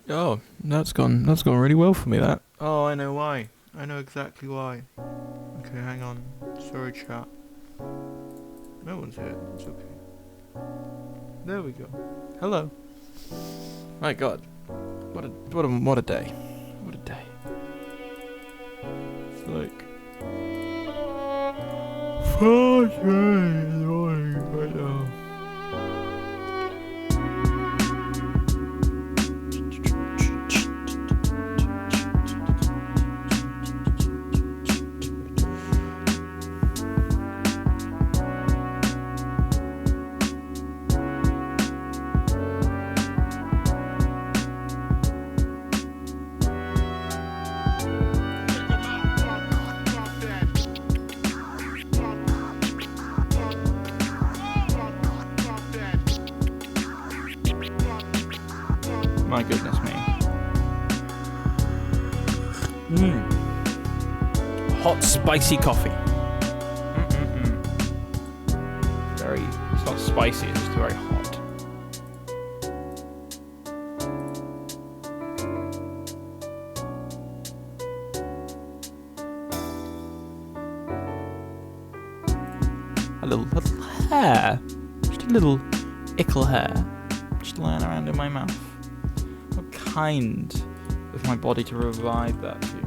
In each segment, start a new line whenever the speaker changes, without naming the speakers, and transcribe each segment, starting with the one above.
Oh, that's gone. That's gone really well for me. That. Oh, I know why. I know exactly why. Okay, hang on. Sorry, chat. No one's here. It's okay. There we go. Hello. My God. What a day. What a day. It's like 4:30 in the morning right now. My goodness me. Hot spicy coffee. It's not spicy, it's just very hot. A little hair. Just a little ickle hair. Just lying around in my mouth. How kind of my body to revive that to me.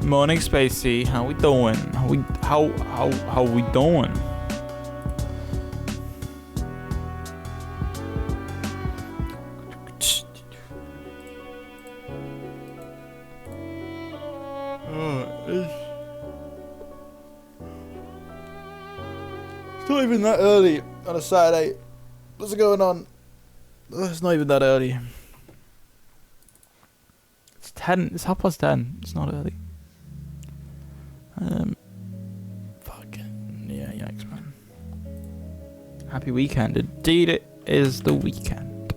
Morning, Spacey. How we doing? How we doing? It's not even that early on a Saturday. What's going on? It's not even that early. It's 10. It's 10:30. It's not early. Fucking yeah, yikes, man. Happy weekend. Indeed, it is the weekend.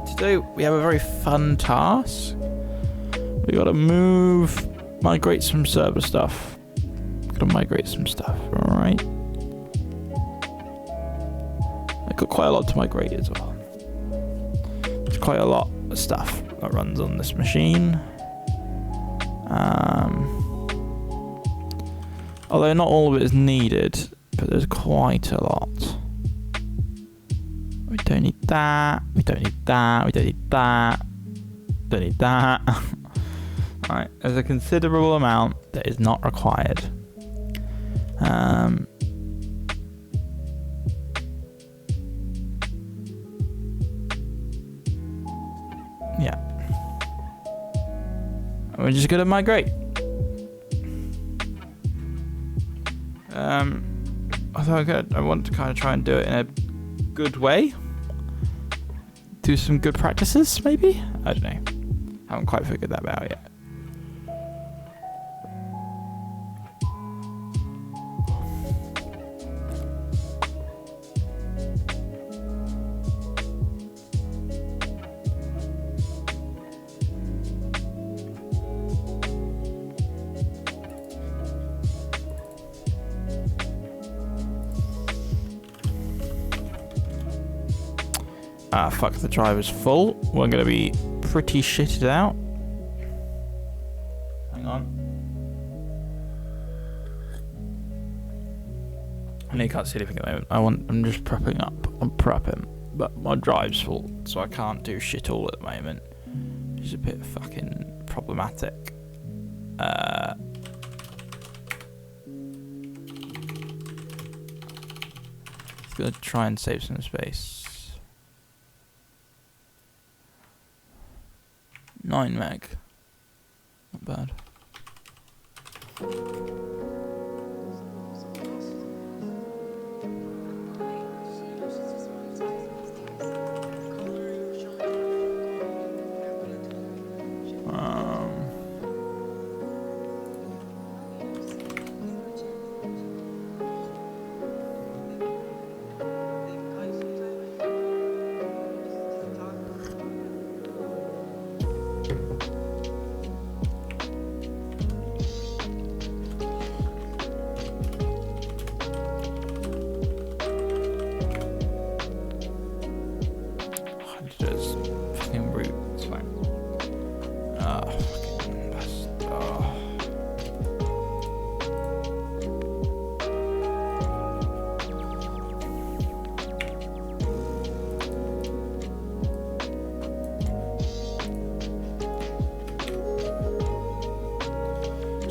Today we have a very fun task. We gotta migrate some server stuff. Gotta migrate some stuff, alright? I got quite a lot to migrate as well. There's quite a lot of stuff that runs on this machine. Although not all of it is needed, but there's quite a lot. We don't need that, we don't need that, we don't need that, don't need that. Alright, there's a considerable amount that is not required. Yeah. We're just gonna migrate. I thought I want to kind of try and do it in a good way. Do some good practices, maybe? I don't know. Haven't quite figured that out yet. Ah, fuck, the driver's full. We're gonna be pretty shitted out. Hang on. I know you can't see anything at the moment. I'm just prepping up. I'm prepping. But my drive's full, so I can't do shit all at the moment. It's a bit fucking problematic. Just gonna try and save some space. 9 meg. Not bad.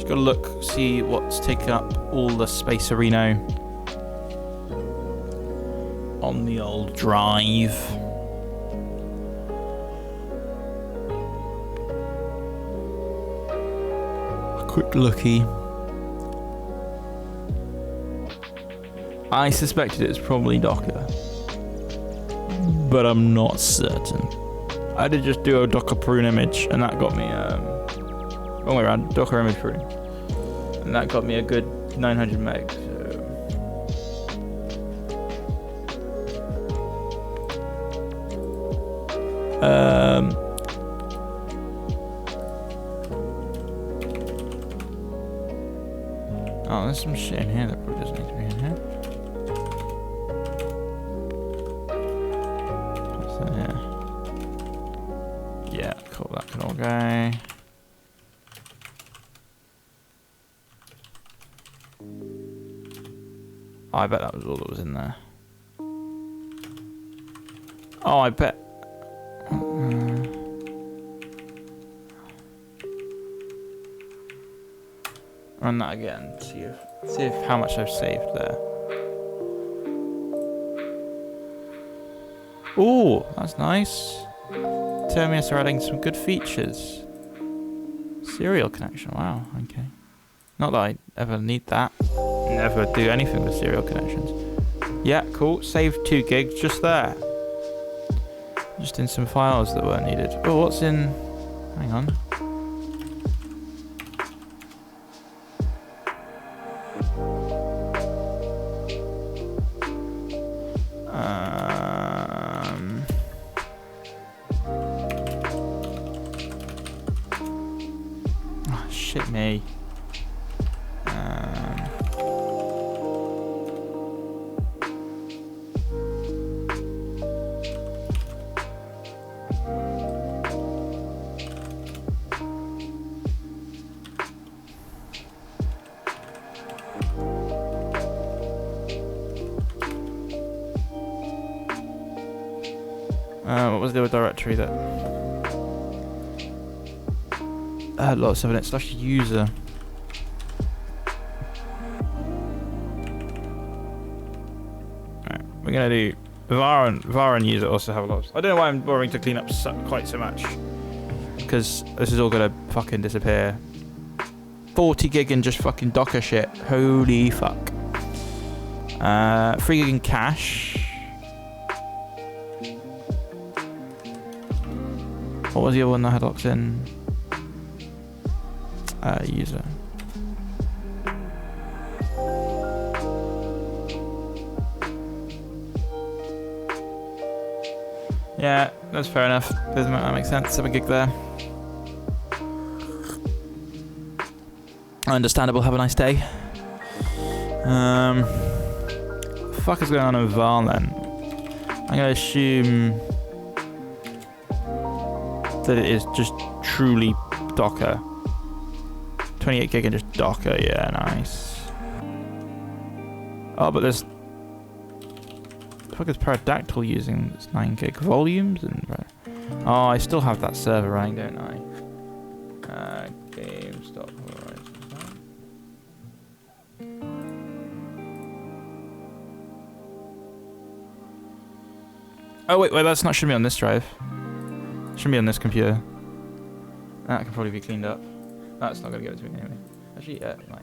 Just gotta look, see what's taking up all the space arena on the old drive. A quick looky. I suspected it's probably Docker, but I'm not certain. I did just do a Docker prune image, and that got me wrong way around, Docker image prune, and that got me a good 900 meg. Oh, there's some shit in here that probably doesn't need to be in here. What's in here? Yeah, cool, that can all go. Oh, I bet that was all that was in there. Oh, I bet. Run that again. See if how much I've saved there. Ooh, that's nice. Terminus are adding some good features. Serial connection. Wow. Okay. Not that I ever need that. Never do anything with serial connections. Yeah, cool. Saved 2 gigs just there. Just in some files that weren't needed. Oh, what's in... Hang on. Oh, shit me. What was the other directory that had lots of it? Slash user. Right, we're gonna do var and user also have a lot. I don't know why I'm bothering to clean up quite so much, because this is all gonna fucking disappear. 40 gig in just fucking Docker shit. Holy fuck. 3 gig in cache. What was the other one that had locks in? User. Yeah, that's fair enough. That makes sense. 7 gig there. Understandable. Have a nice day. What the fuck is going on in VAR then? I'm gonna assume that it is just truly Docker. 28 gig and just Docker, yeah, nice. Oh, but there's... The fuck is Pterodactyl using its 9 gig volumes? And oh, I still have that server running, don't I? GameStop Horizon. Oh, wait, that's not, shouldn't be on this drive. Shouldn't be on this computer. That can probably be cleaned up. That's not going to give it to me anyway. Actually, yeah, it might.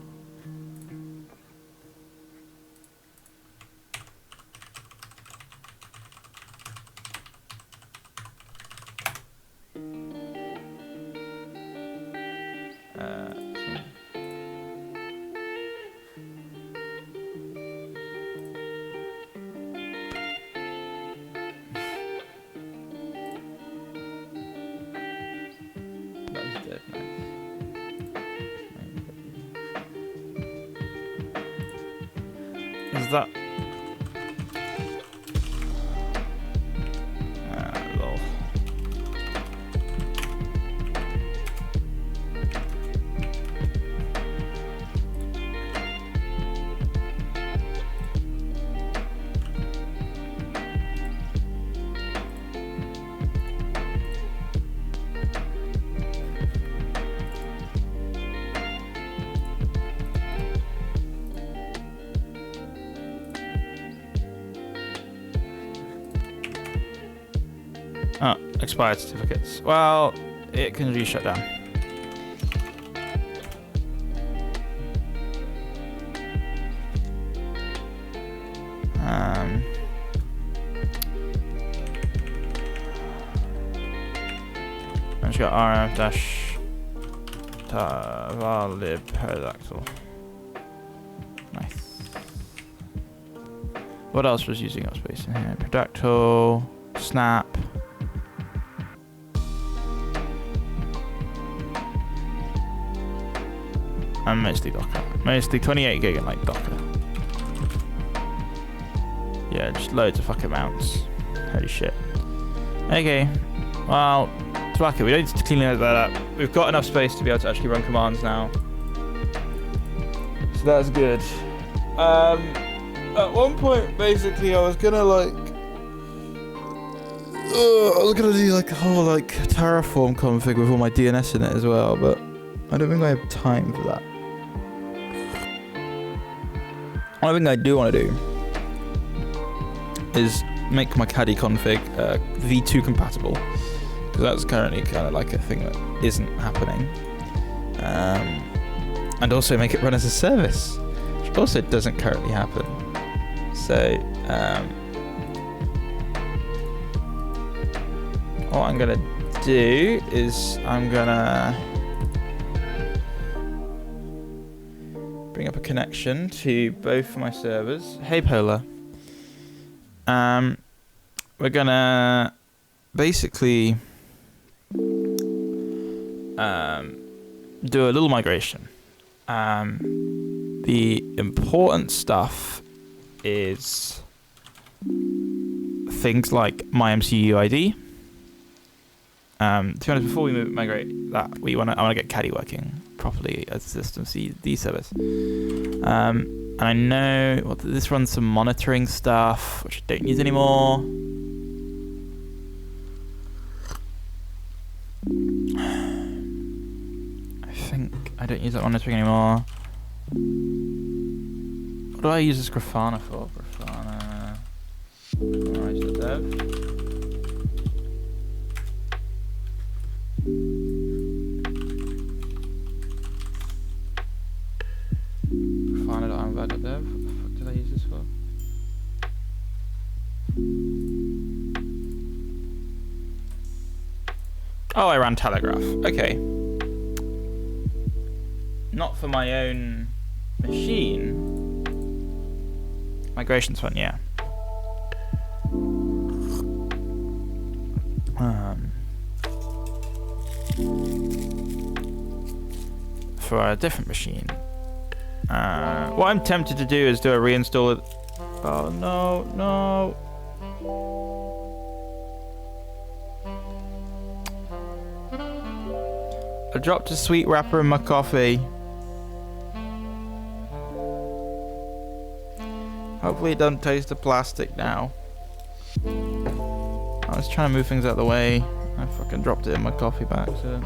Is that... lol.
Oh, expired certificates. Well, it can be shut down. I just got RF dash valid pterodactyl. Nice. What else was using up space in here? Pterodactyl, snap. And mostly Docker. Mostly 28 gig and like Docker. Yeah, just loads of fucking mounts. Holy shit. Okay. Well, fuck it. We don't need to clean that up. We've got enough space to be able to actually run commands now. So that's good. At one point, basically, I was gonna like... I was gonna do like a whole like Terraform config with all my DNS in it as well, but I don't think I have time for that. One thing I do want to do is make my caddy config v2 compatible, because that's currently kind of like a thing that isn't happening, and also make it run as a service, which also doesn't currently happen. So what I'm gonna do is I'm gonna bring up a connection to both of my servers. Hey Polar. We're gonna basically do a little migration. The important stuff is things like my MCU ID. To be honest, before we migrate that, I want to get caddy working properly as a system CD service. And I know this runs some monitoring stuff, which I don't use anymore. I think I don't use that monitoring anymore. What do I use this Grafana for? Grafana. Alright, so dev. Grafana.amvad.dev. What the fuck did I use this for? Oh, I ran Telegraph. Okay. Not for my own machine. Migration's fun, yeah. For a different machine. What I'm tempted to do is do a reinstall. Oh no, no. I dropped a sweet wrapper in my coffee. Hopefully it doesn't taste of plastic now. I was trying to move things out of the way. I fucking dropped it in my coffee back. So.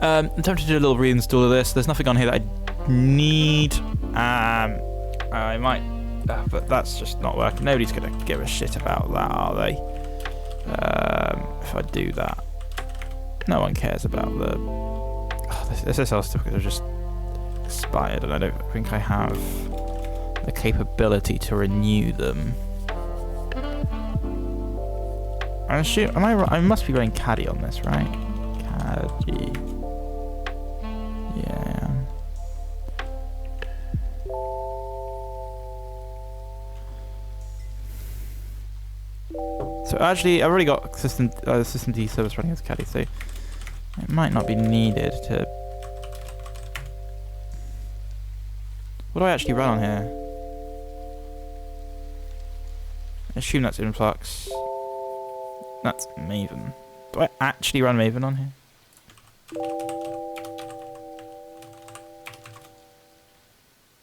I'm tempted to do a little reinstall of this. There's nothing on here that I need. I might, but that's just not working. Nobody's gonna give a shit about that, are they? If I do that, no one cares about the. Oh, this SSL certificates are just expired, and I don't think I have the capability to renew them. I assume, I must be running caddy on this, right? Caddy. Yeah. So actually, I've already got system D service running as caddy, so it might not be needed to. What do I actually run on here? I assume that's Influx. That's Maven. Do I actually run Maven on here?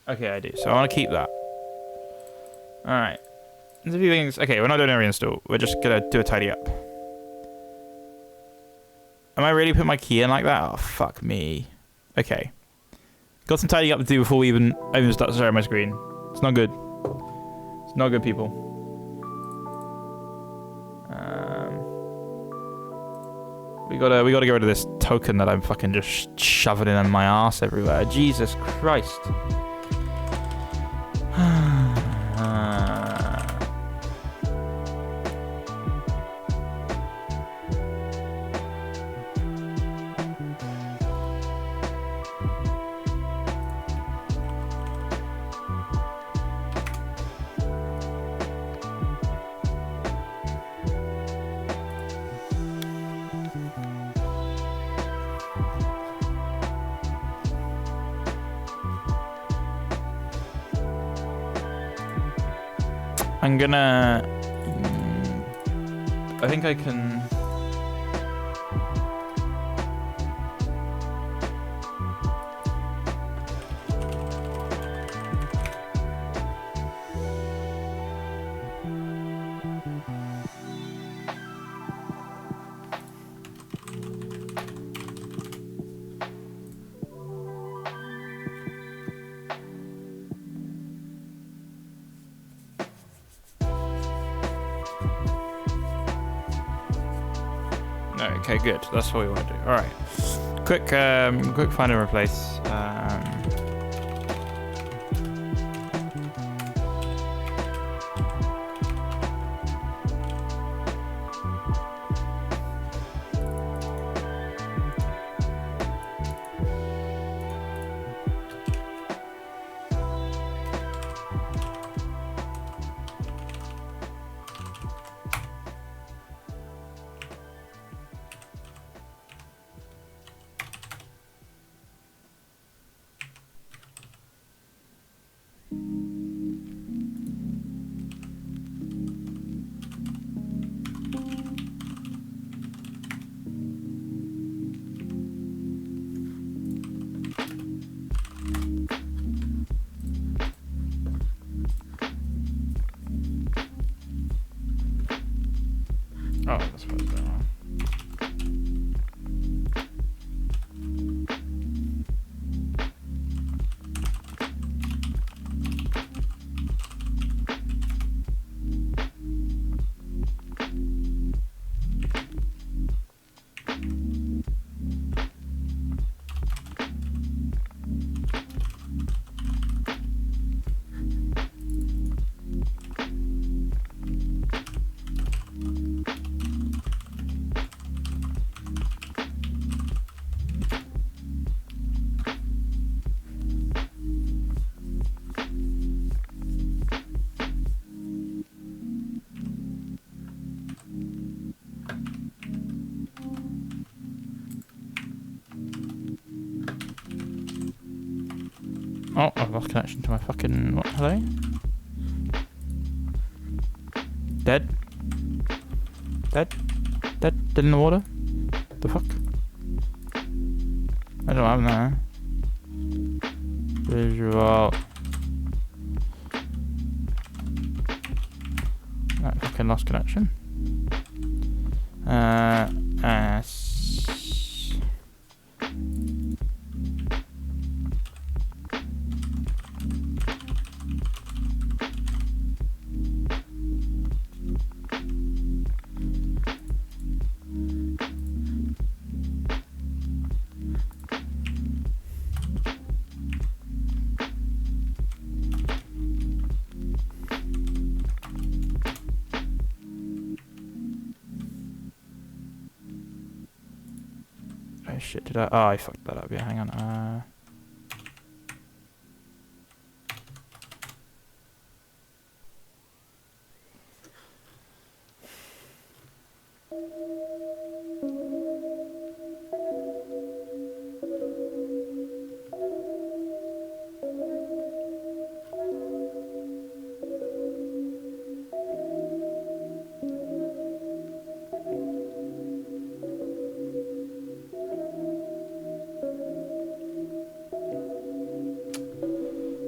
Okay, I do. So I want to keep that. Alright. There's a few things. Okay, we're not doing a reinstall. We're just going to do a tidy up. Am I really putting my key in like that? Oh, fuck me. Okay. Got some tidying up to do before we even start sharing my screen. It's not good. It's not good, people. We gotta get rid of this token that I'm fucking just shoving in my ass everywhere. Jesus Christ. I'm gonna... I think I can... Okay, good. That's what we want to do. All right. Quick find and replace. Oh, that's what's going on. Oh, I've lost connection to my fucking... What? Hello? Dead? Dead? Dead? Dead in the water? The fuck? I don't have that. Visual. Right, fucking lost connection. Oh shit, did I? Oh, I fucked that up. Yeah, hang on.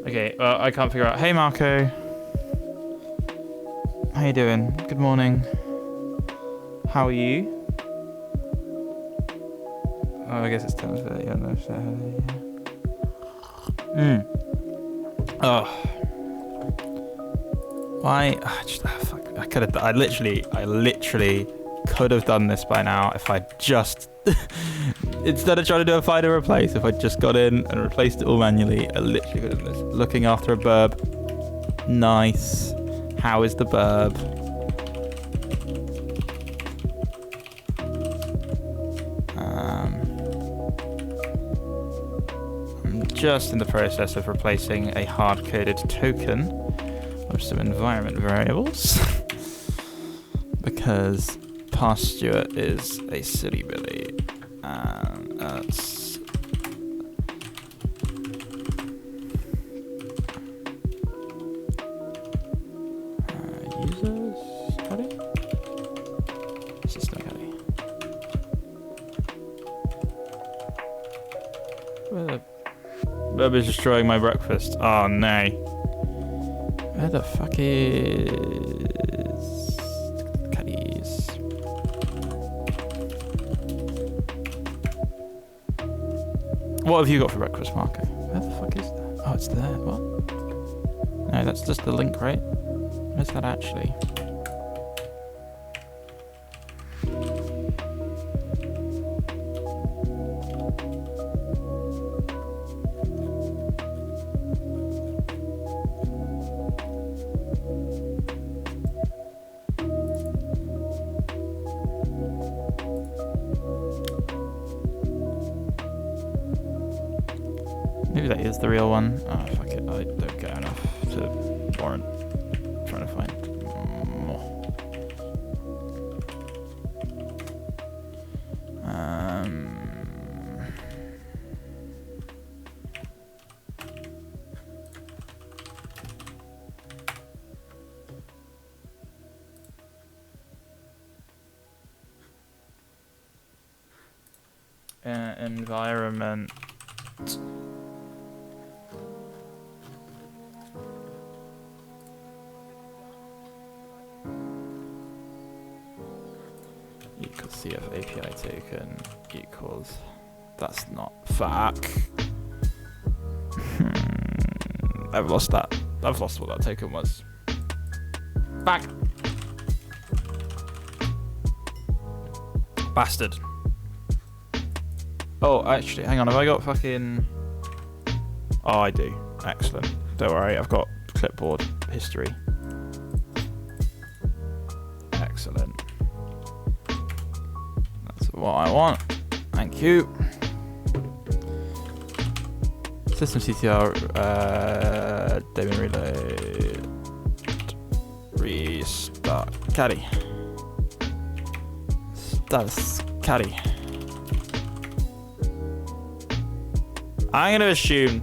Okay, well, I can't figure out. Hey, Marco. How you doing? Good morning. How are you? Oh, I guess it's 10:30. Yeah, no, Oh. Why? Fuck. I could have. I literally could have done this by now if I just, instead of trying to do a find and replace, if I just got in and replaced it all manually, I literally could have done this. Looking after a burb. Nice. How is the burb? I'm just in the process of replacing a hard-coded token with some environment variables because past Stuart is a silly billy, and that's users. Ready? System ready. Where the Bub is destroying my breakfast. Oh no. Where the fuck is Caddies? What have you got for breakfast, Marco? Where the fuck is that? Oh, it's there. What? No, that's just the link, right? Where's that actually? Maybe that is the real one. Oh, fuck it. I don't care enough to warrant trying to find more. Environment. Equals CF API token equals. That's not fuck. I've lost that. I've lost what that token was. Back. Bastard. Oh, actually, hang on. Have I got fucking? Oh, I do. Excellent. Don't worry. I've got clipboard history. Excellent. That's what I want. Thank you. System CTR. Daemon reload. Restart. Caddy. Status. Caddy. I'm going to assume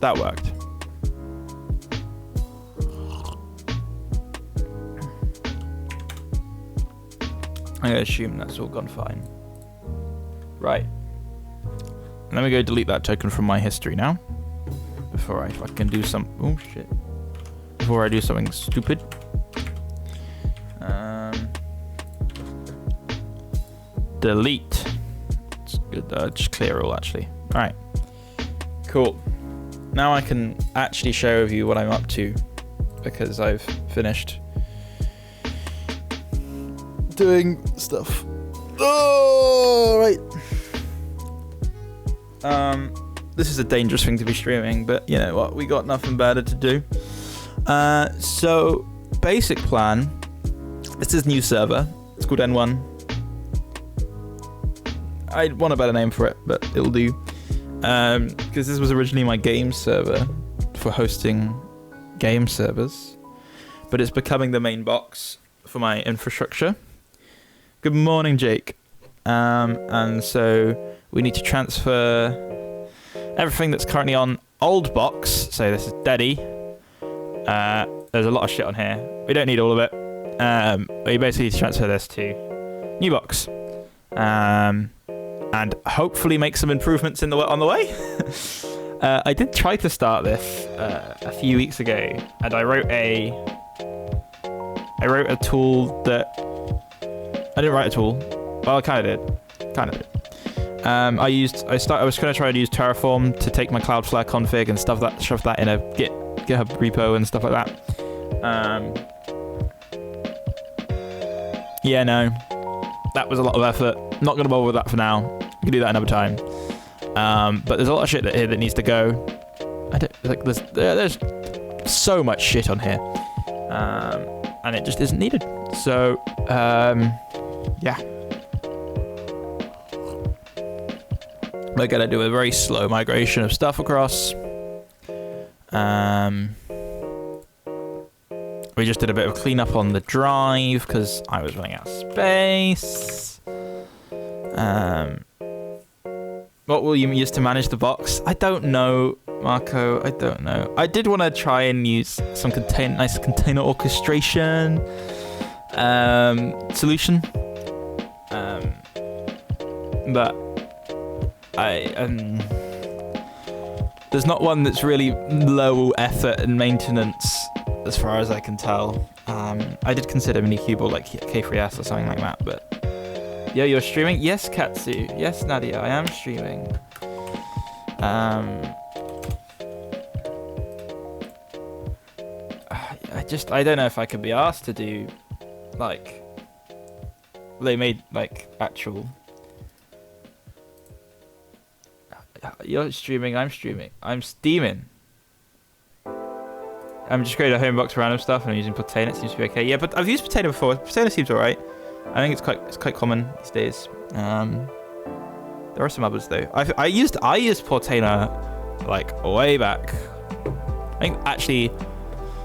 that worked. I'm going to assume that's all gone fine. Right. Let me go delete that token from my history now. Before I fucking do some... Oh, shit. Before I do something stupid. Delete. It's good. Just clear all, actually. Alright. Cool. Now I can actually share with you what I'm up to. Because I've finished doing stuff. Oh, right. This is a dangerous thing to be streaming, but you know what? We got nothing better to do. So, basic plan. This is new server. It's called N1. I want a better name for it, but it'll do. Because this was originally my game server for hosting game servers, but it's becoming the main box for my infrastructure. Good morning, Jake. And so we need to transfer everything that's currently on old box. So this is Daddy. There's a lot of shit on here. We don't need all of it. We basically need to transfer this to new box. And hopefully make some improvements on the way. I did try to start this a few weeks ago, and I wrote a tool that I didn't write a tool. Well, I kind of did. I was going to try to use Terraform to take my Cloudflare config and shove that in a GitHub repo and stuff like that. Yeah, no. That was a lot of effort. Not going to bother with that for now. We can do that another time. But there's a lot of shit here that needs to go. I don't, like, there's so much shit on here. And it just isn't needed. So, yeah. We're going to do a very slow migration of stuff across. We just did a bit of cleanup on the drive because I was running out of space. What will you use to manage the box? I don't know, Marco. I don't know. I did want to try and use some nice container orchestration solution. But there's not one that's really low effort and maintenance as far as I can tell. I did consider Minikube or like K3S or something like that, but yo, you're streaming? Yes, Katsu. Yes, Nadia, I am streaming. I don't know if I could be asked to do like they made like actual. You're streaming, I'm streaming. I'm steaming. I'm just creating a home box for random stuff and I'm using Portainer. It seems to be okay. Yeah, but I've used Portainer before. Portainer seems alright. I think it's quite common these days. There are some others though. I used Portainer like way back. I think actually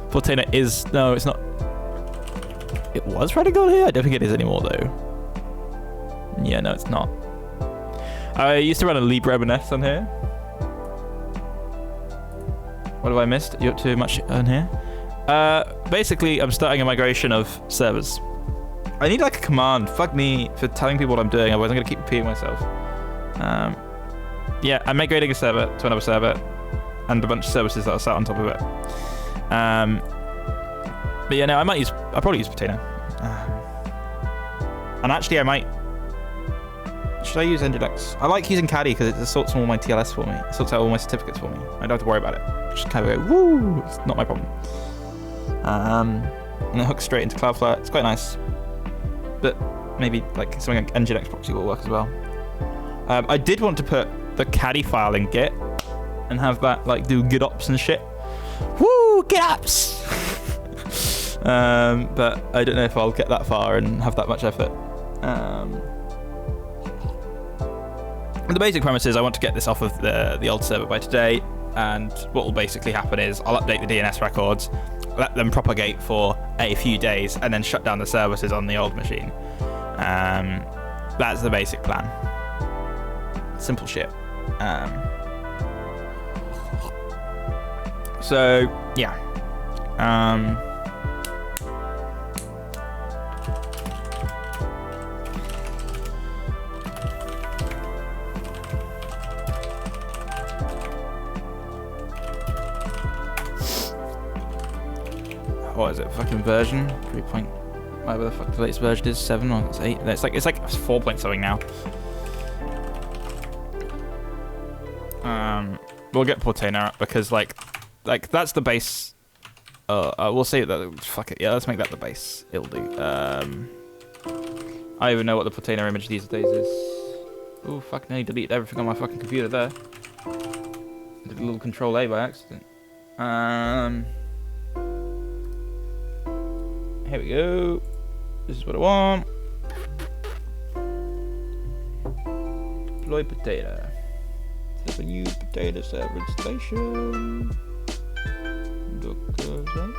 Portainer is it's not. It was running on here. I don't think it is anymore though. Yeah, no, it's not. I used to run a LibreMNS on here. What have I missed? You up to much on here? Basically, I'm starting a migration of servers. I need like a command. Fuck me for telling people what I'm doing, otherwise I'm gonna keep repeating myself. Yeah, I'm migrating a server to another server, and a bunch of services that are sat on top of it. But yeah, no, I'll probably use Portainer. And actually, I might. Should I use Nginx? I like using Caddy because it sorts all my TLS for me. It sorts out all my certificates for me. I don't have to worry about it. Just kind of go, woo! It's not my problem. And it hooks straight into Cloudflare. It's quite nice. But maybe like something like Nginx proxy will work as well. I did want to put the Caddy file in Git and have that like do GitOps and shit. Woo! GitOps! But I don't know if I'll get that far and have that much effort. The basic premise is I want to get this off of the old server by today, and what will basically happen is I'll update the DNS records, let them propagate for a few days, and then shut down the services on the old machine. That's the basic plan. Simple shit. So, yeah. What is it? Fucking version 3. Whatever the fuck the latest version is, 7 or it's 8. It's like 4 point something now. We'll get Portainer up because like that's the base. We'll say that. Fuck it. Yeah, let's make that the base. It'll do. I don't even know what the Portainer image these days is. Oh fuck! Nearly deleted everything on my fucking computer there. Did a little Control A by accident. Here we go. This is what I want. Deploy Portainer. Set up a new Portainer server installation. Docker.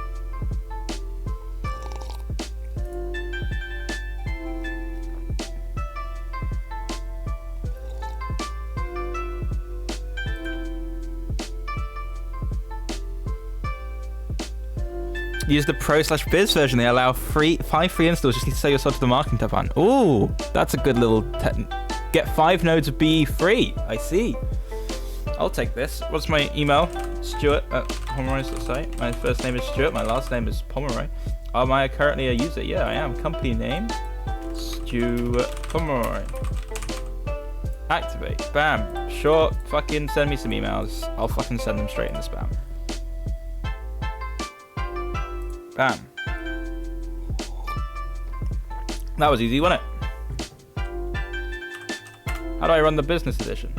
Use the pro/biz version. They allow 5 free installs. Just need to sell yourself to the marketing tab on. Ooh, that's a good little get 5 nodes of BE free. I see. I'll take this. What's my email? Stuart@pomeroy.site. My first name is Stuart. My last name is Pomeroy. Am I currently a user? Yeah, I am. Company name Stuart Pomeroy. Activate. Bam. Sure. Fucking send me some emails. I'll fucking send them straight in the spam. Bam. That was easy, wasn't it? How do I run the business edition?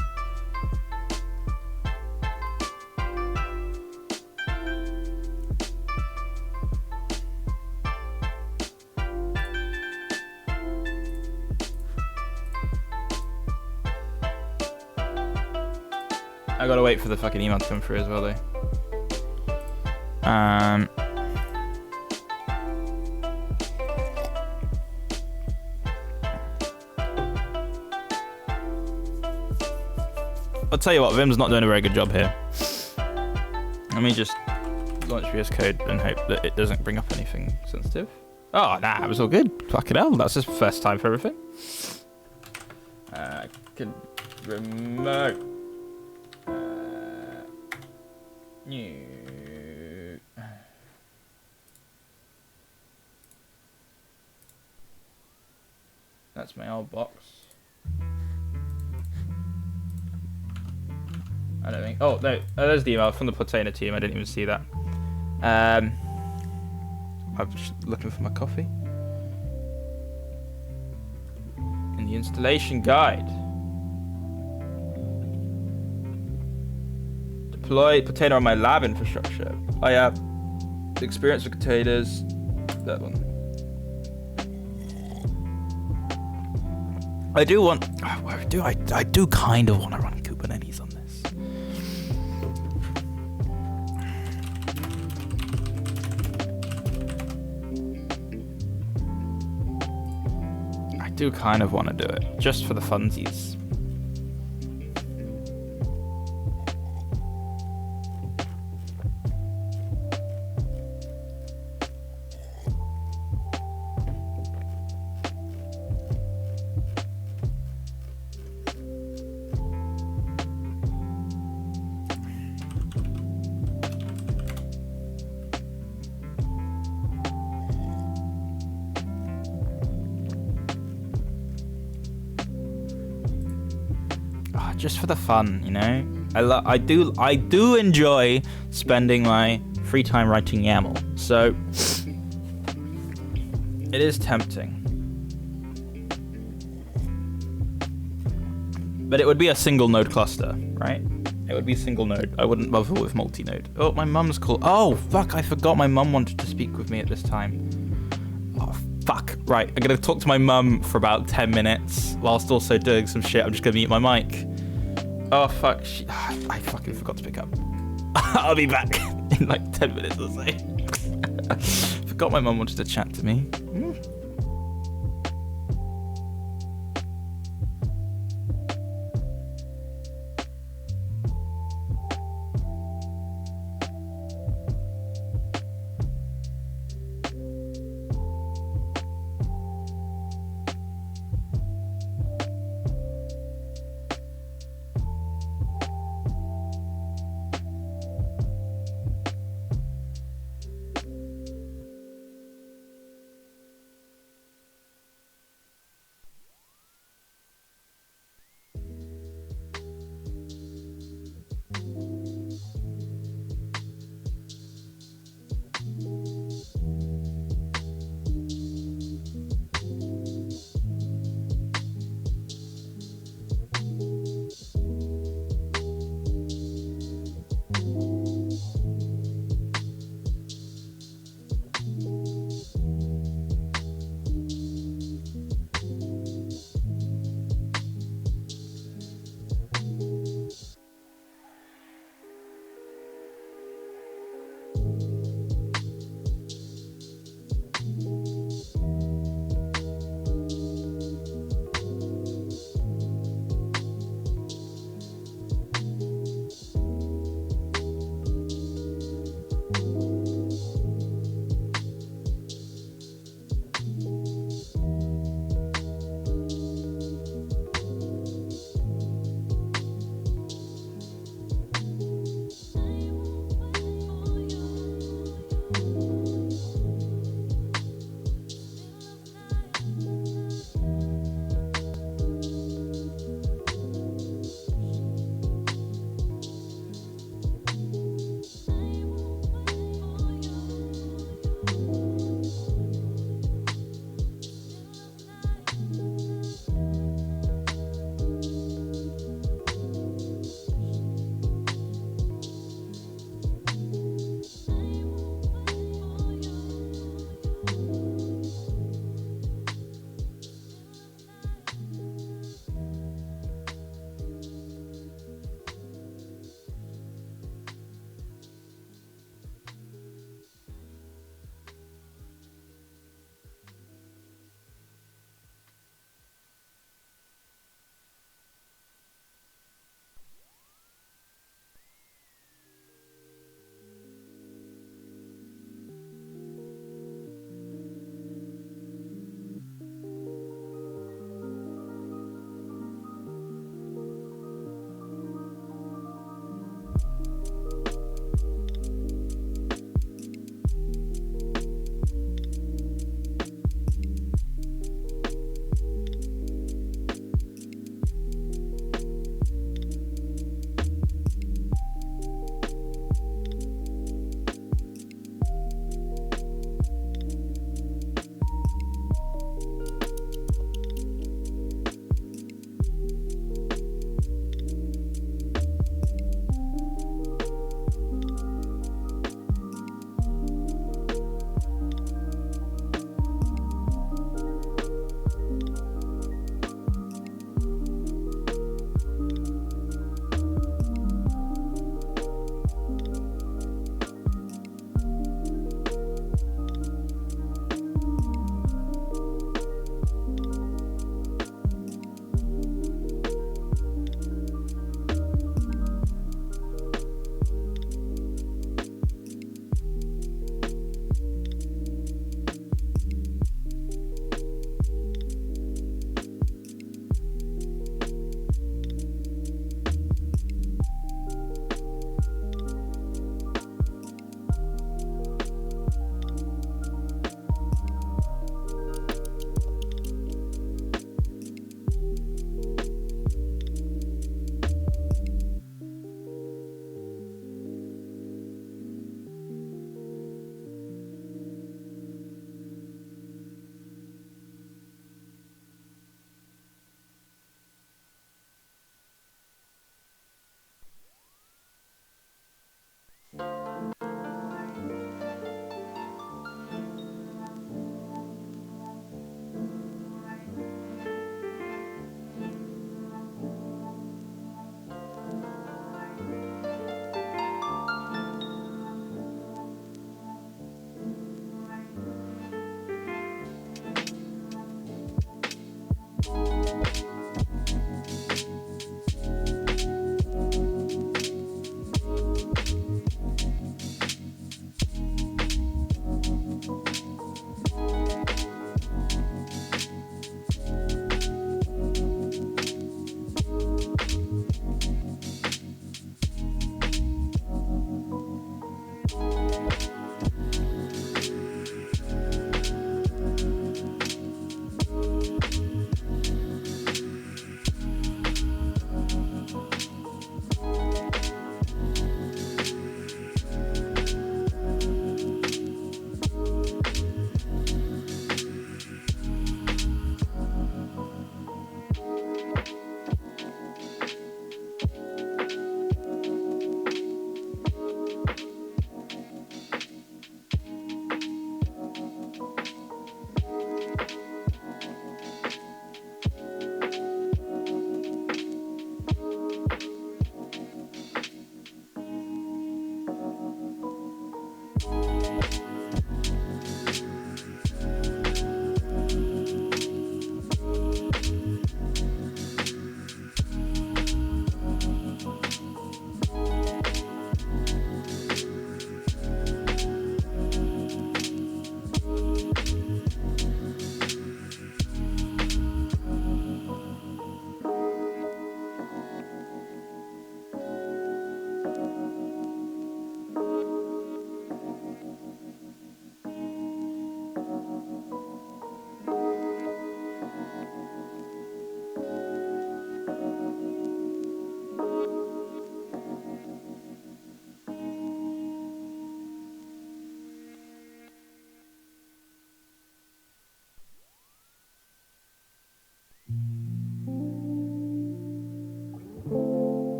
I gotta wait for the fucking email to come through as well, though. I'll tell you what, Vim's not doing a very good job here. Let me just launch VS Code and hope that it doesn't bring up anything sensitive. Oh, nah, it was all good. Fucking hell, that's his first time for everything. Could remote. New. That's my old box. I don't think. Oh no, there's the email from the Platana team. I didn't even see that. I'm just looking for my coffee. In the installation guide. Deploy Platana on my lab infrastructure. I have experience with containers. That one. I do want. I do kind of want to run Kubernetes on this. I do kind of want to do it just for the funsies. Just for the fun, you know. I do enjoy spending my free time writing YAML, so it is tempting. But it would be a single node cluster, right? It would be single node. I wouldn't bother with multi-node. Oh, my mum's call. Oh, fuck! I forgot my mum wanted to speak with me at this time. Oh, fuck! Right, I'm gonna talk to my mum for about 10 minutes whilst also doing some shit. I'm just gonna mute my mic. Oh fuck, I fucking forgot to pick up. I'll be back in like 10 minutes or so. Forgot my mum wanted to chat to me.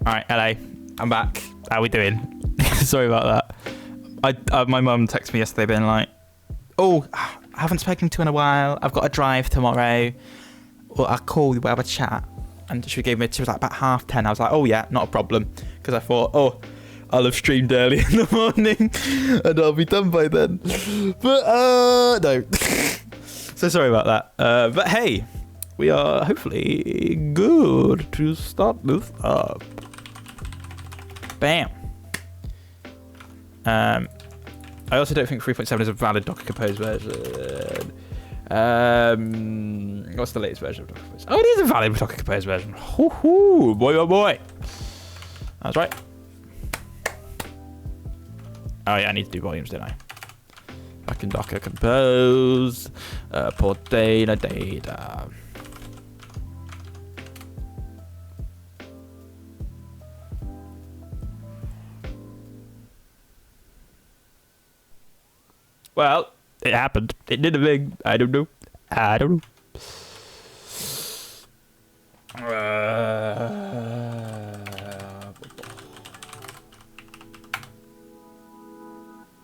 Alright, hello. I'm back. How we doing? Sorry about that. My mum texted me yesterday being like, oh, I haven't spoken to you in a while. I've got a drive tomorrow. Well, I'll call you, we'll have a chat. And she was like about 10:30. I was like, oh yeah, not a problem. Because I thought, oh, I'll have streamed early in the morning and I'll be done by then. But, no. So sorry about that. But hey, we are hopefully good to start this up. Bam. I also don't think 3.7 is a valid Docker Compose version. What's the latest version of Docker Compose? Oh, it is a valid Docker Compose version. Hoo-hoo, boy, oh boy. That's right. Oh yeah, I need to do volumes, don't I? Back in Docker Compose. Port data. Well, it happened. It did a thing. I don't know. I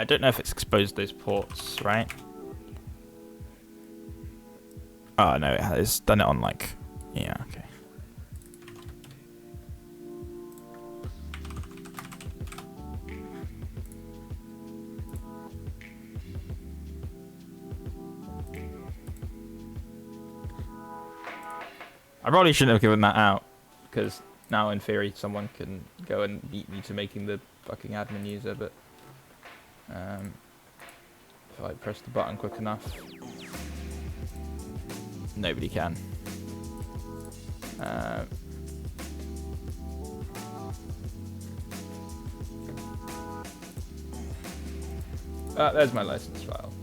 don't know if it's exposed those ports, right? Oh, no, it has done it on, like... Yeah, okay. I probably shouldn't have given that out, because now in theory someone can go and beat me to making the fucking admin user, but if I press the button quick enough, nobody can. There's my license file.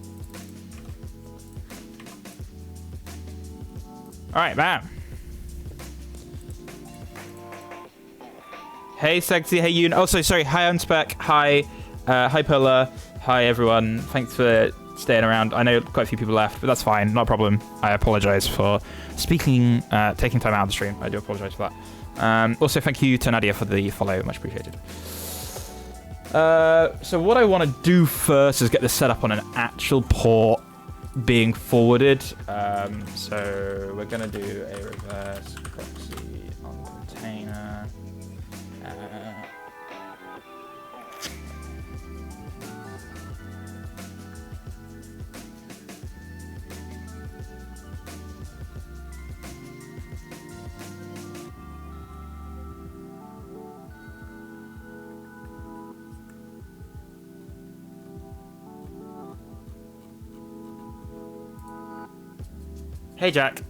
Alright, bam. Hey, Sexy. Hey, Yoon. Also, sorry. Hi, Unspec. Hi. Hi, Polar. Hi, everyone. Thanks for staying around. I know quite a few people left, but that's fine. Not a problem. I apologize for taking time out of the stream. I do apologize for that. Also, thank you to Nadia for the follow. Much appreciated. So what I want to do first is get this set up on an actual port being forwarded. So we're going to do a reverse proxy on container. Hey, Jack.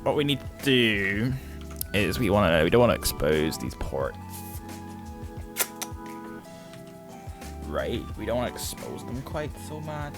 What we need to do is we don't want to expose these ports. Right? We don't want to expose them quite so much.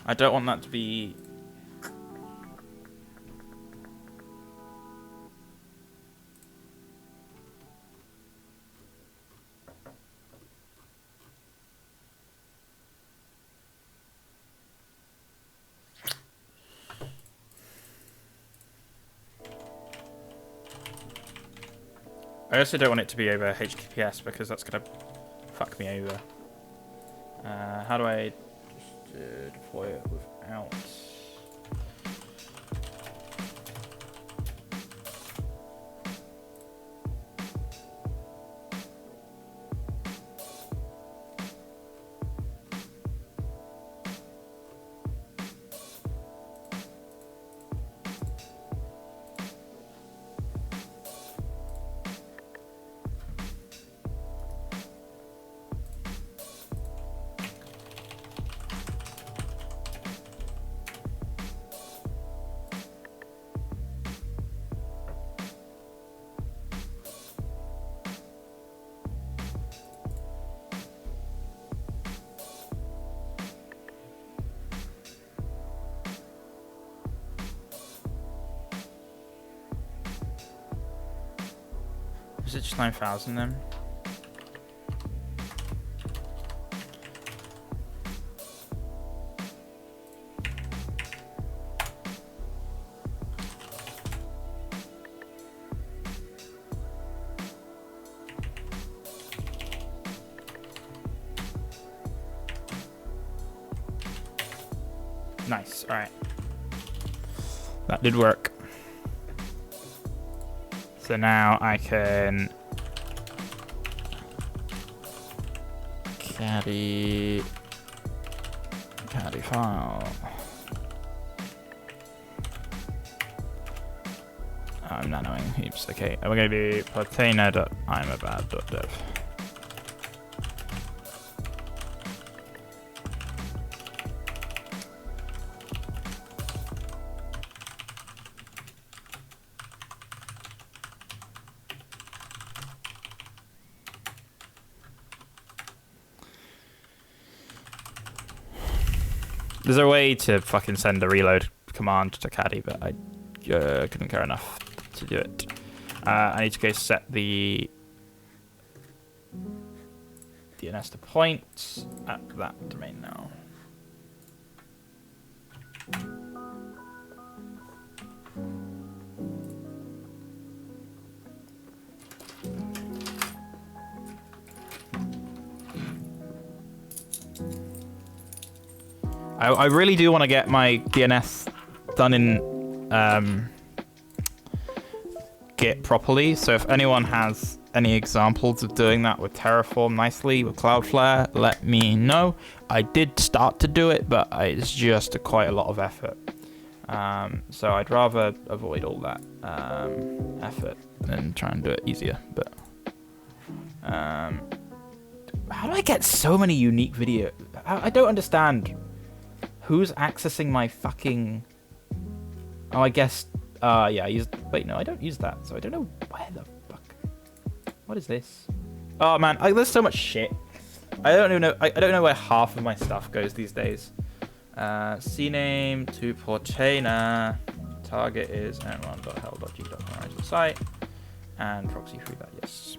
I don't want that to be... I also don't want it to be over HTTPS because that's going to fuck me over. How do I just deploy it without... Is it just 9,000 then? Nice, alright. That did work. So now I can caddy file. I'm nanoing heaps. Okay, we're going to do platana.imabad.dev. There's a way to fucking send a reload command to caddy, but I couldn't care enough to do it. I need to go set the DNS to point at that domain now. I really do want to get my DNS done in Git properly, so if anyone has any examples of doing that with Terraform nicely, with Cloudflare, let me know. I did start to do it, but it's just quite a lot of effort. So I'd rather avoid all that effort than try and do it easier. But how do I get so many unique videos? I don't understand. Who's accessing my fucking... Oh, I guess... yeah, I used... Wait, no, I don't use that, so I don't know where the fuck... What is this? Oh, man, there's so much shit. I don't even know... I don't know where half of my stuff goes these days. CNAME to Portainer. Target is n1.hell.g.com the site. And proxy through that, yes.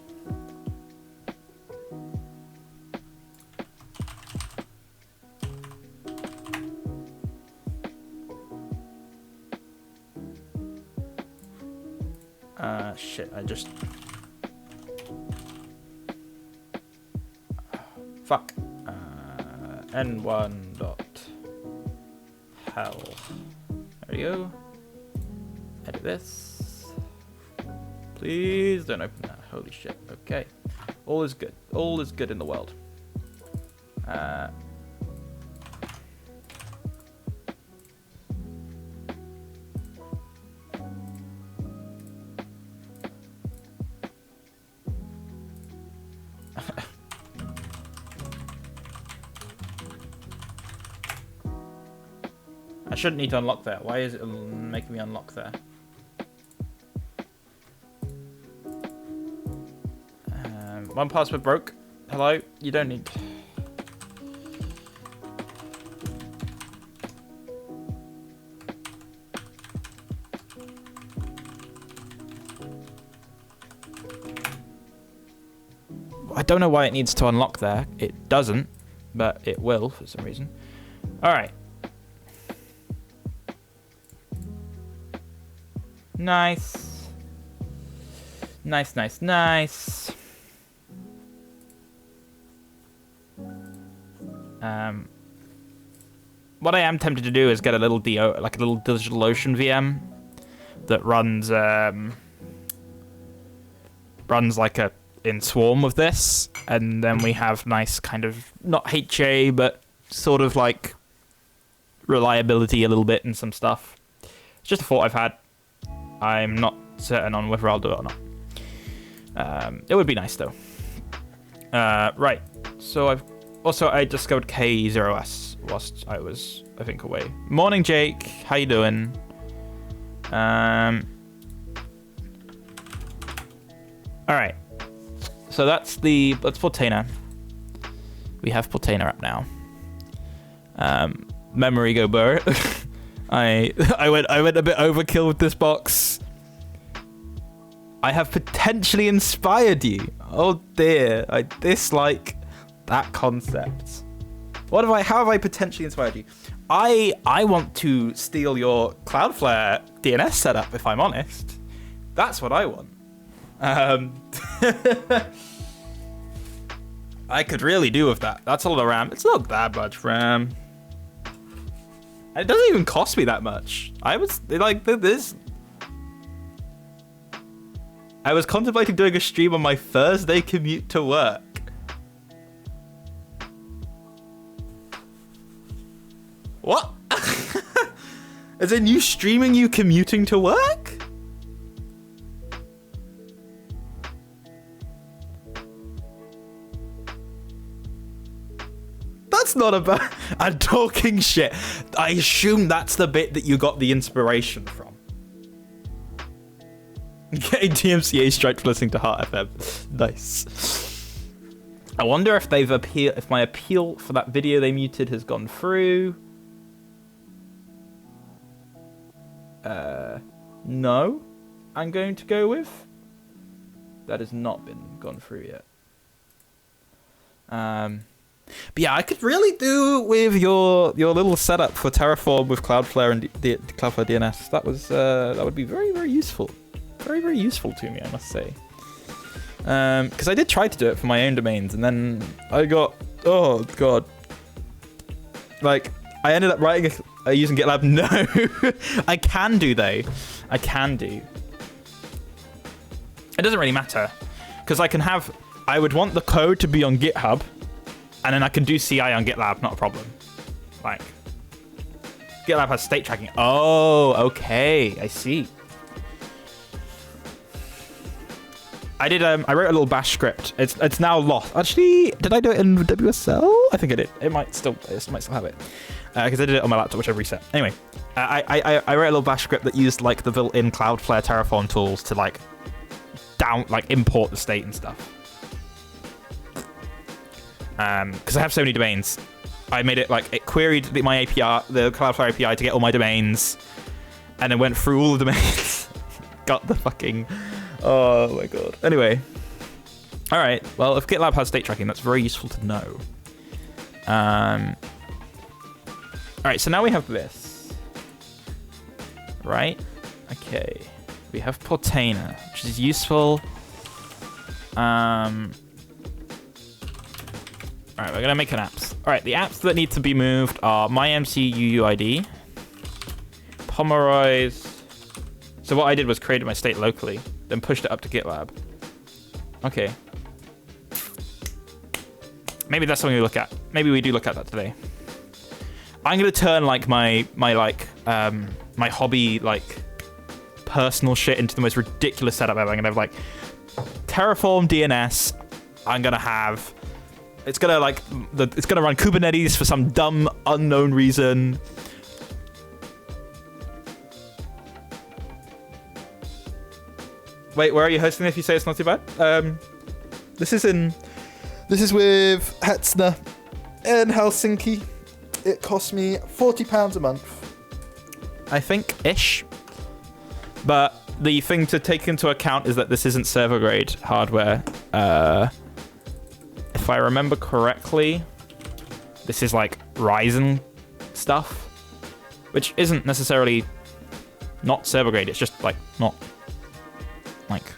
Shit, I just... Fuck. N1.hell. There we go. Edit this. Please don't open that. Holy shit. Okay. All is good. All is good in the world. I shouldn't need to unlock that. Why is it making me unlock there? One password broke. Hello? You don't need... I don't know why it needs to unlock there. It doesn't, but it will for some reason. Alright. Nice. Nice, nice, nice. What I am tempted to do is get a little like a little DigitalOcean VM that runs like a in Swarm with this, and then we have nice kind of not HA but sort of like reliability a little bit and some stuff. It's just a thought I've had. I'm not certain on whether I'll do it or not. It would be nice though. Right. So I discovered K0S whilst I was, I think, away. Morning, Jake. How you doing? All right. So that's Portainer. We have Portainer up now. Memory go burr. I went a bit overkill with this box. I have potentially inspired you. Oh dear, I dislike that concept. How have I potentially inspired you? I want to steal your Cloudflare DNS setup, if I'm honest. That's what I want. I could really do with that. That's a lot of RAM. It's not that much RAM. And it doesn't even cost me that much. I was like, this. I was contemplating doing a stream on my Thursday commute to work. What? Is it you streaming you commuting to work? That's not about... I'm talking shit. I assume that's the bit that you got the inspiration from. Getting DMCA striked for listening to Heart FM. Nice. I wonder if if my appeal for that video they muted has gone through. No, I'm going to go with. That has not been gone through yet. But yeah, I could really do with your little setup for Terraform with Cloudflare and the Cloudflare DNS. That would be very, very useful. Very, very useful to me, I must say. Because I did try to do it for my own domains, and then I got, oh god, like I ended up writing using GitLab. No, I can do though. I can do. It doesn't really matter, because I would want the code to be on GitHub, and then I can do CI on GitLab, not a problem. Like, GitLab has state tracking. Oh, okay, I see. I wrote a little bash script. It's now lost. Actually, did I do it in WSL? I think I did. It might still have it. Because I did it on my laptop, which I reset. Anyway, I wrote a little bash script that used like the built-in Cloudflare Terraform tools to like import the state and stuff. Because I have so many domains, I made it like it queried my API, the Cloudflare API, to get all my domains, and then went through all the domains, got the fucking. Oh my god. Anyway. Alright, well, if GitLab has state tracking, that's very useful to know. Alright, so now we have this. Right? Okay. We have Portainer, which is useful. Alright, we're gonna make an apps. Alright, the apps that need to be moved are MyMCUUID, Pomeroy's. So what I did was created my state locally, then pushed it up to GitLab. Okay. Maybe that's something we look at. Maybe we do look at that today. I'm gonna turn like my hobby, like personal shit into the most ridiculous setup ever. I'm gonna have like Terraform DNS. I'm gonna have. It's gonna run Kubernetes for some dumb unknown reason. Wait, where are you hosting if you say it's not too bad? This is with Hetzner in Helsinki. It costs me £40 a month, I think, ish. But the thing to take into account is that this isn't server grade hardware. If I remember correctly, this is like Ryzen stuff, which isn't necessarily not server grade. It's just like not. Like,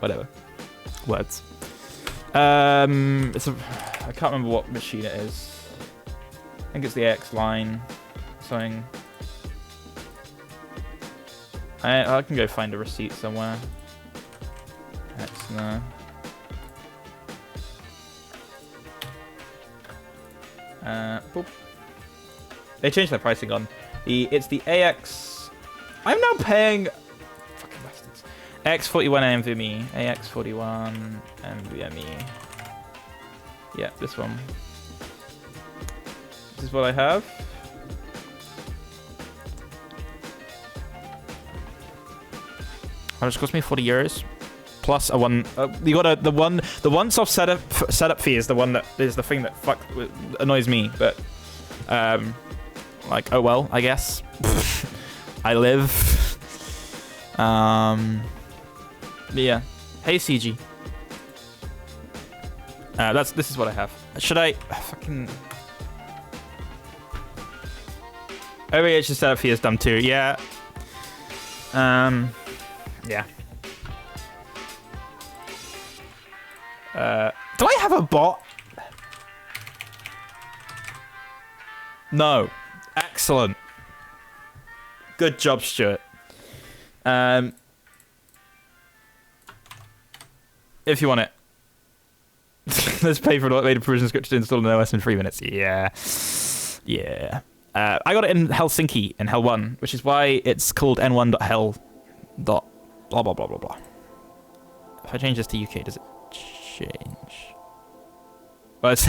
whatever. Words. I can't remember what machine it is. I think it's the AX line. Something. I can go find a receipt somewhere. Hetzner. Boop. They changed their pricing on it's the AX. I'm now paying. AX41 NVMe, AX41 NVMe. Yeah, this one. This is what I have. How much cost me? €40 plus a one. You got the once-off setup fee is the one that is the thing that annoys me. But like, oh well, I guess. I live. Yeah. Hey, CG. This is what I have. Should I fucking... OVH's setup here is dumb too. Yeah. Yeah. Do I have a bot? No. Excellent. Good job, Stuart. If you want it. Let's pay for an automated provision script to install an OS in 3 minutes. Yeah. Yeah. I got it in Helsinki in Hell 1, which is why it's called n1.hell. Blah, blah, blah, blah, blah. If I change this to UK, does it change? Well, it's,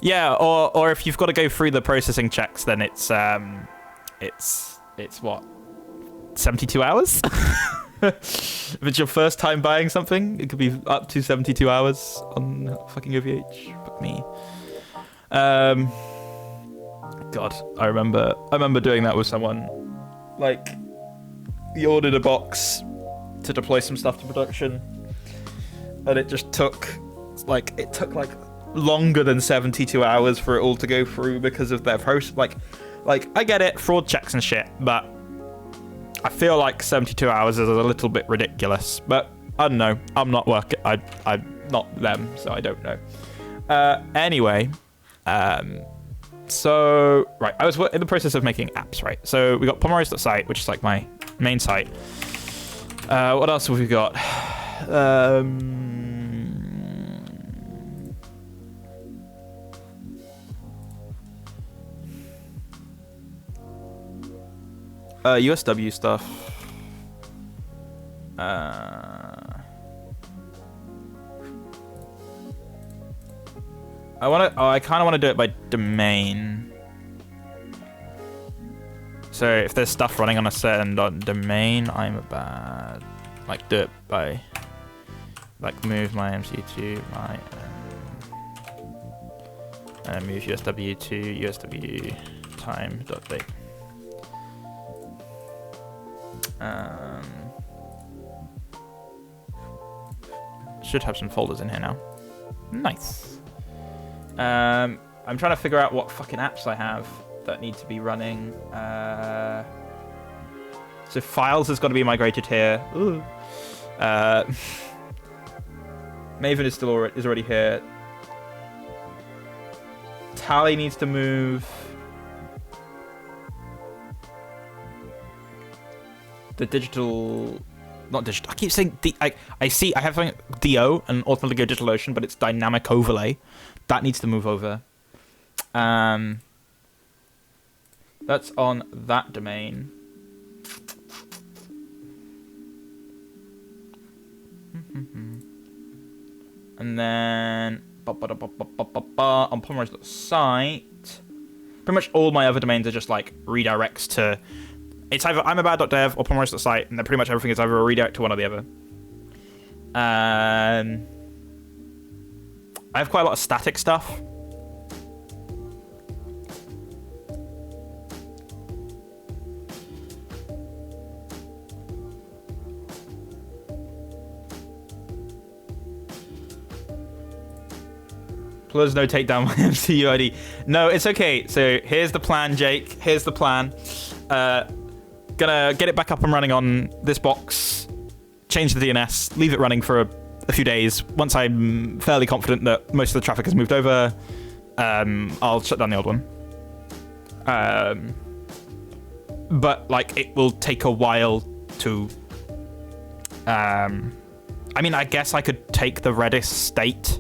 yeah, or if you've got to go through the processing checks, then it's what? 72 hours? If it's your first time buying something, it could be up to 72 hours on fucking OVH. Fuck me. God, I remember doing that with someone. Like, he ordered a box to deploy some stuff to production, and it just took like longer than 72 hours for it all to go through because of their process. Like I get it, fraud checks and shit, but I feel like 72 hours is a little bit ridiculous. But I don't know. I'm not working. I'm not them, so I don't know. Anyway, so right, I was in the process of making apps, right? So we got Pomeroy's.site, which is like my main site. What else have we got? USW stuff. I kind of want to do it by domain. So if there's stuff running on a certain domain, I'm a bad. Like, do it by, like, move my MC to my, and move USW to USW time.date. Should have some folders in here now. Nice. I'm trying to figure out what fucking apps I have that need to be running. So files has got to be migrated here. Ooh. Maven is already here. Tally needs to move. The digital, not digital. I keep saying I have something DO and ultimately go DigitalOcean, but it's dynamic overlay. That needs to move over. That's on that domain. And then on Pomeroy's.site, pretty much all my other domains are just like redirects to. It's either I'm a bad.dev or Pomeroy's.site, and then pretty much everything is either a redirect to one or the other. I have quite a lot of static stuff. Plus no takedown my MCU ID. No, it's okay. So here's the plan, Jake. Here's the plan. Gonna get it back up and running on this box, change the DNS, leave it running for a few days. Once I'm fairly confident that most of the traffic has moved over, I'll shut down the old one. But like, it will take a while to. I mean, I guess I could take the Redis state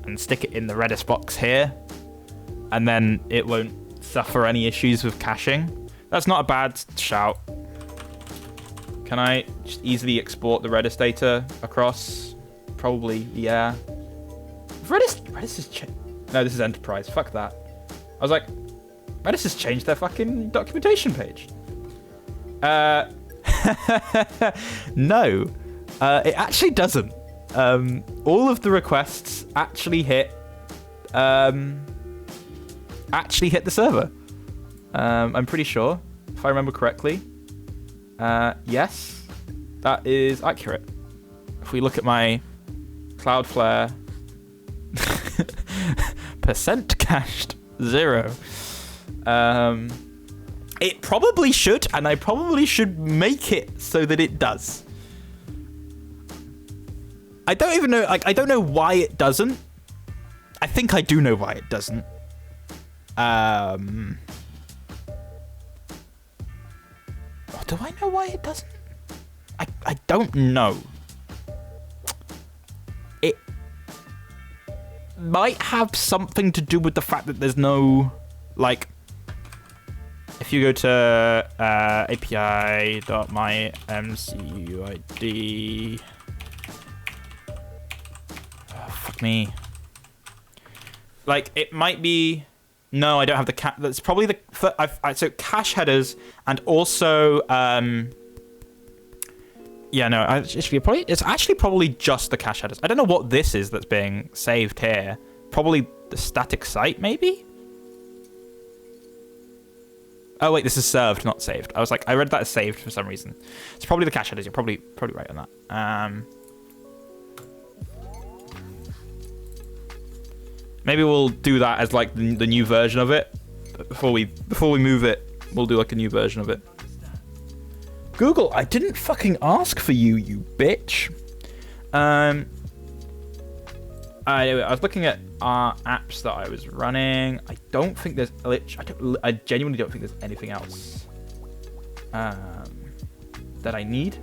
and stick it in the Redis box here, and then it won't suffer any issues with caching. That's not a bad shout. Can I just easily export the Redis data across? Probably, yeah. Redis has changed. No, this is Enterprise. Fuck that. I was like, Redis has changed their fucking documentation page. No, it actually doesn't. All of the requests actually hit the server. I'm pretty sure, if I remember correctly. Yes, that is accurate. if we look at my Cloudflare, percent cached 0. It probably should, and I probably should make it so that it does. I don't even know, like, I don't know why it doesn't. I think I do know why it doesn't. Do I know why it doesn't? I don't know. It might have something to do with the fact that there's no, like, if you go to api.mymcuid, fuck me. Like, it might be. No, I don't have the cat. That's probably the. So cache headers and also. Yeah, no. It's actually probably just the cache headers. I don't know what this is that's being saved here. Probably the static site, maybe. Oh wait, this is served, not saved. I was like, I read that as saved for some reason. It's probably the cache headers. You're probably right on that. Maybe we'll do that as like the new version of it. Before we move it, we'll do like a new version of it. Google, I didn't fucking ask for you, you bitch. Anyway, I was looking at our apps that I was running. I don't think there's I genuinely don't think there's anything else that I need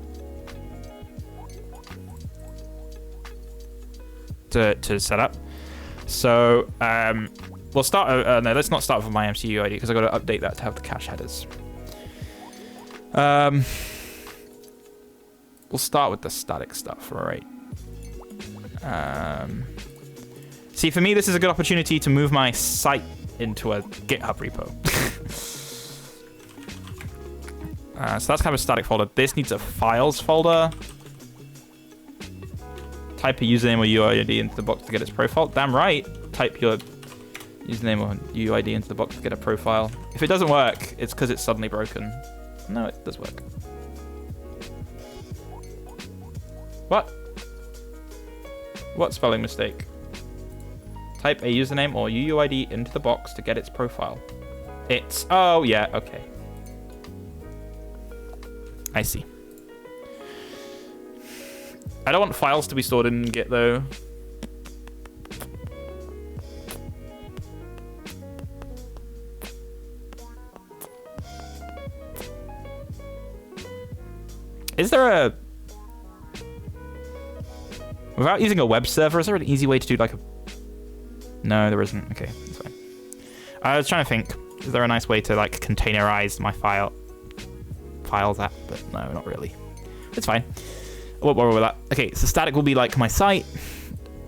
to set up. So we'll start. No, let's not start with my MCU ID because I got to update that to have the cache headers. We'll start with the static stuff, all right? See, for me, this is a good opportunity to move my site into a GitHub repo. So that's kind of a static folder. This needs a files folder. Type a username or UID into the box to get its profile. Damn right. Type your username or UID into the box to get a profile. If it doesn't work, it's because it's suddenly broken. No, it does work. What? What spelling mistake? Type a username or UUID into the box to get its profile. It's... Oh, yeah, okay. I see. I don't want files to be stored in Git, though. Is there a... Without using a web server, is there an easy way to do like a... No, there isn't. Okay, that's fine. I was trying to think, is there a nice way to like containerize my files app? But no, not really. It's fine. I won't bother with that. Okay, so static will be like my site.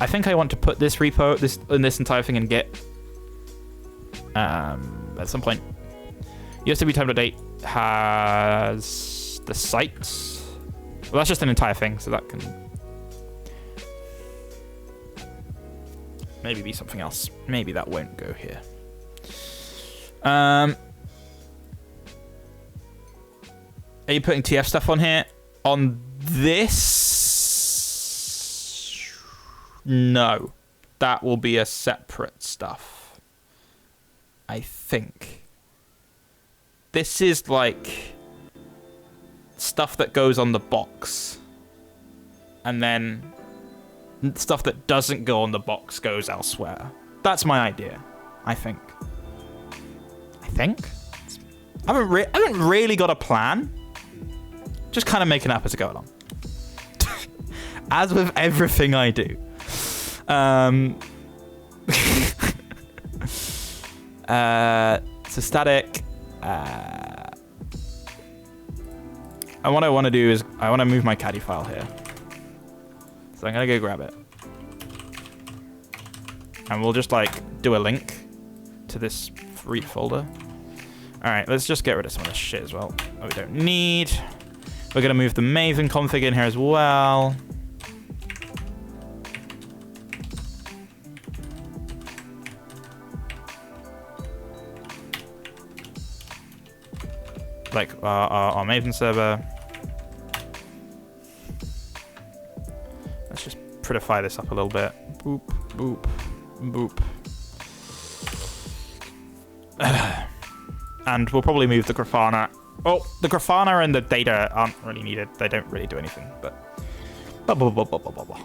I think I want to put this repo, this entire thing in Git. At some point. USB time to date has the site. Well, that's just an entire thing, so that can maybe be something else. Maybe that won't go here. Are you putting TF stuff on here? On this? No. That will be a separate stuff. I think. This is like stuff that goes on the box. And then stuff that doesn't go on the box goes elsewhere. That's my idea, I think. I haven't really got a plan. Just kind of making up as I go along. As with everything I do. So static. What I want to do is I want to move my caddy file here. So I'm going to go grab it. And we'll just like do a link to this root folder. Alright, let's just get rid of some of this shit as well that we don't need. We're going to move the Maven config in here as well. Like our Maven server. prettify this up a little bit. Boop, boop, boop. And we'll probably move the Grafana. Oh, the Grafana and the data aren't really needed. They don't really do anything, but... Blah, blah, blah, blah, blah, blah, blah.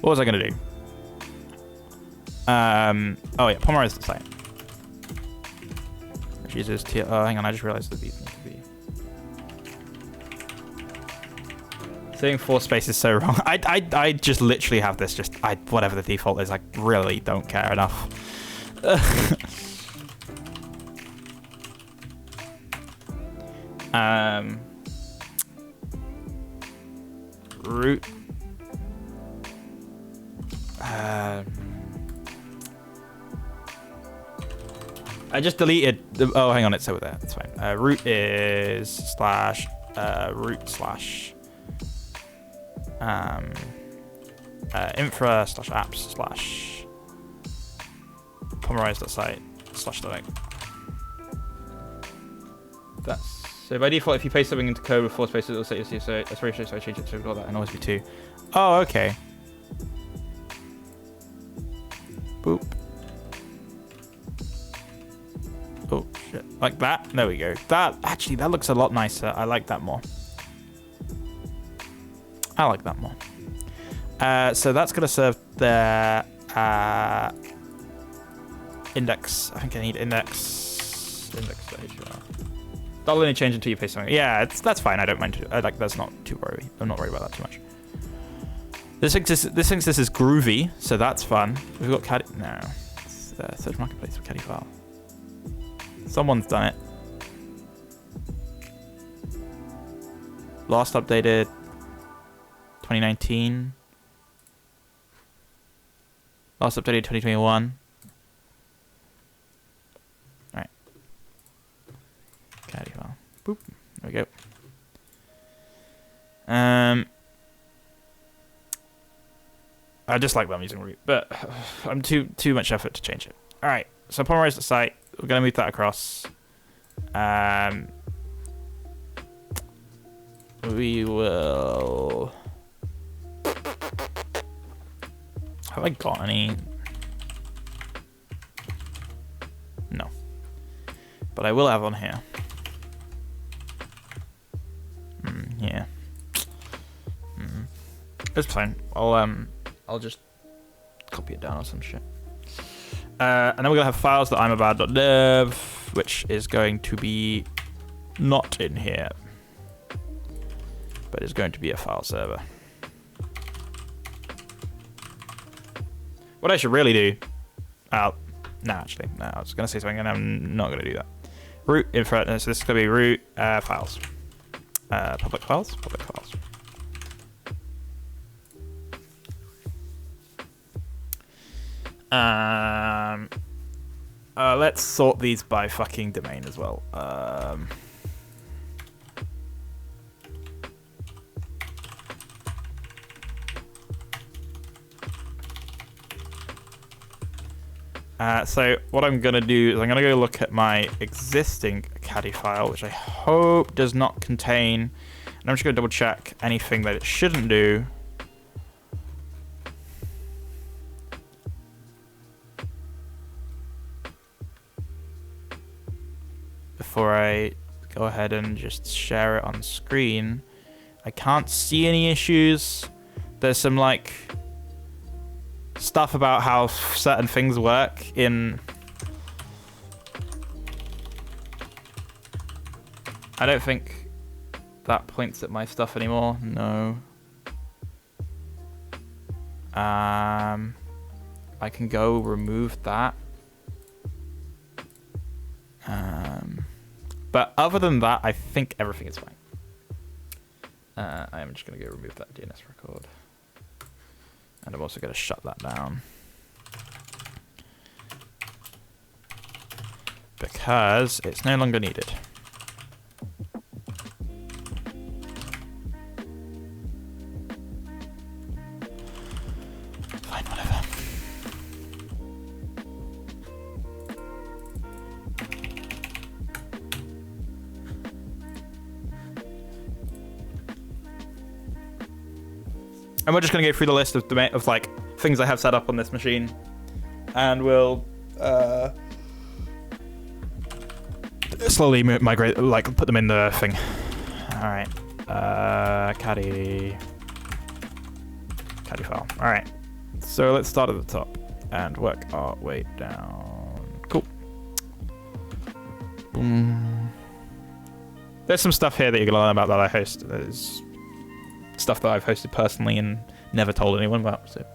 What was I going to do? Oh yeah, polymerize the site. Which uses oh, hang on, I just realized that these need to be... Saying 4 space is so wrong. I just literally have this whatever the default is, I really don't care enough. Root. I just deleted the, oh, hang on, it's over there. It's fine. Root is slash root slash infra slash apps slash polymerize.site slash the link. That's so by default. If you paste something into code with 4 spaces, it'll say your so that's very strange. So I changed it to got that and always be 2. Oh, okay. Boop. Oh shit! Like that. There we go. That actually that looks a lot nicer. I like that more. I like that more. So that's gonna serve the index. I think I need index.html. That'll only change until you paste something. Yeah, that's fine. I don't mind. That's not too worried. I'm not worried about that too much. This thinks this is groovy, so that's fun. We've got Caddy. No, it's search marketplace for Caddy file. Someone's done it. Last updated 2019. Last updated 2021. Alright. Caddy file. Boop. There we go. I just like that I'm using root, but I'm too much effort to change it. Alright, so polymerize the site. We're gonna move that across. We will. Have I got any? No. But I will have on here. Yeah. It's fine. I'll just copy it down or some shit. And then we're gonna have files that I'm about.dev, which is going to be not in here, but is going to be a file server. What I should really do, no, actually, no, I was gonna say something and I'm not gonna do that. Root infra, so this is gonna be root files, public files. Let's sort these by fucking domain as well. So what I'm gonna do is I'm gonna go look at my existing caddy file, which I hope does not contain, and I'm just gonna double check anything that it shouldn't do. Before I go ahead and just share it on screen. I can't see any issues. There's some like stuff about how certain things work in... I don't think that points at my stuff anymore. No. I can go remove that. But other than that, I think everything is fine. I am just going to go remove that DNS record. And I'm also going to shut that down. Because it's no longer needed. Fine, whatever. And we're just going to go through the list of like things I have set up on this machine, and we'll slowly migrate, like put them in the thing. All right, caddy file. All right, so let's start at the top and work our way down. Cool. Boom. There's some stuff here that you're gonna learn about that I host. There's stuff that I've hosted personally and never told anyone about. So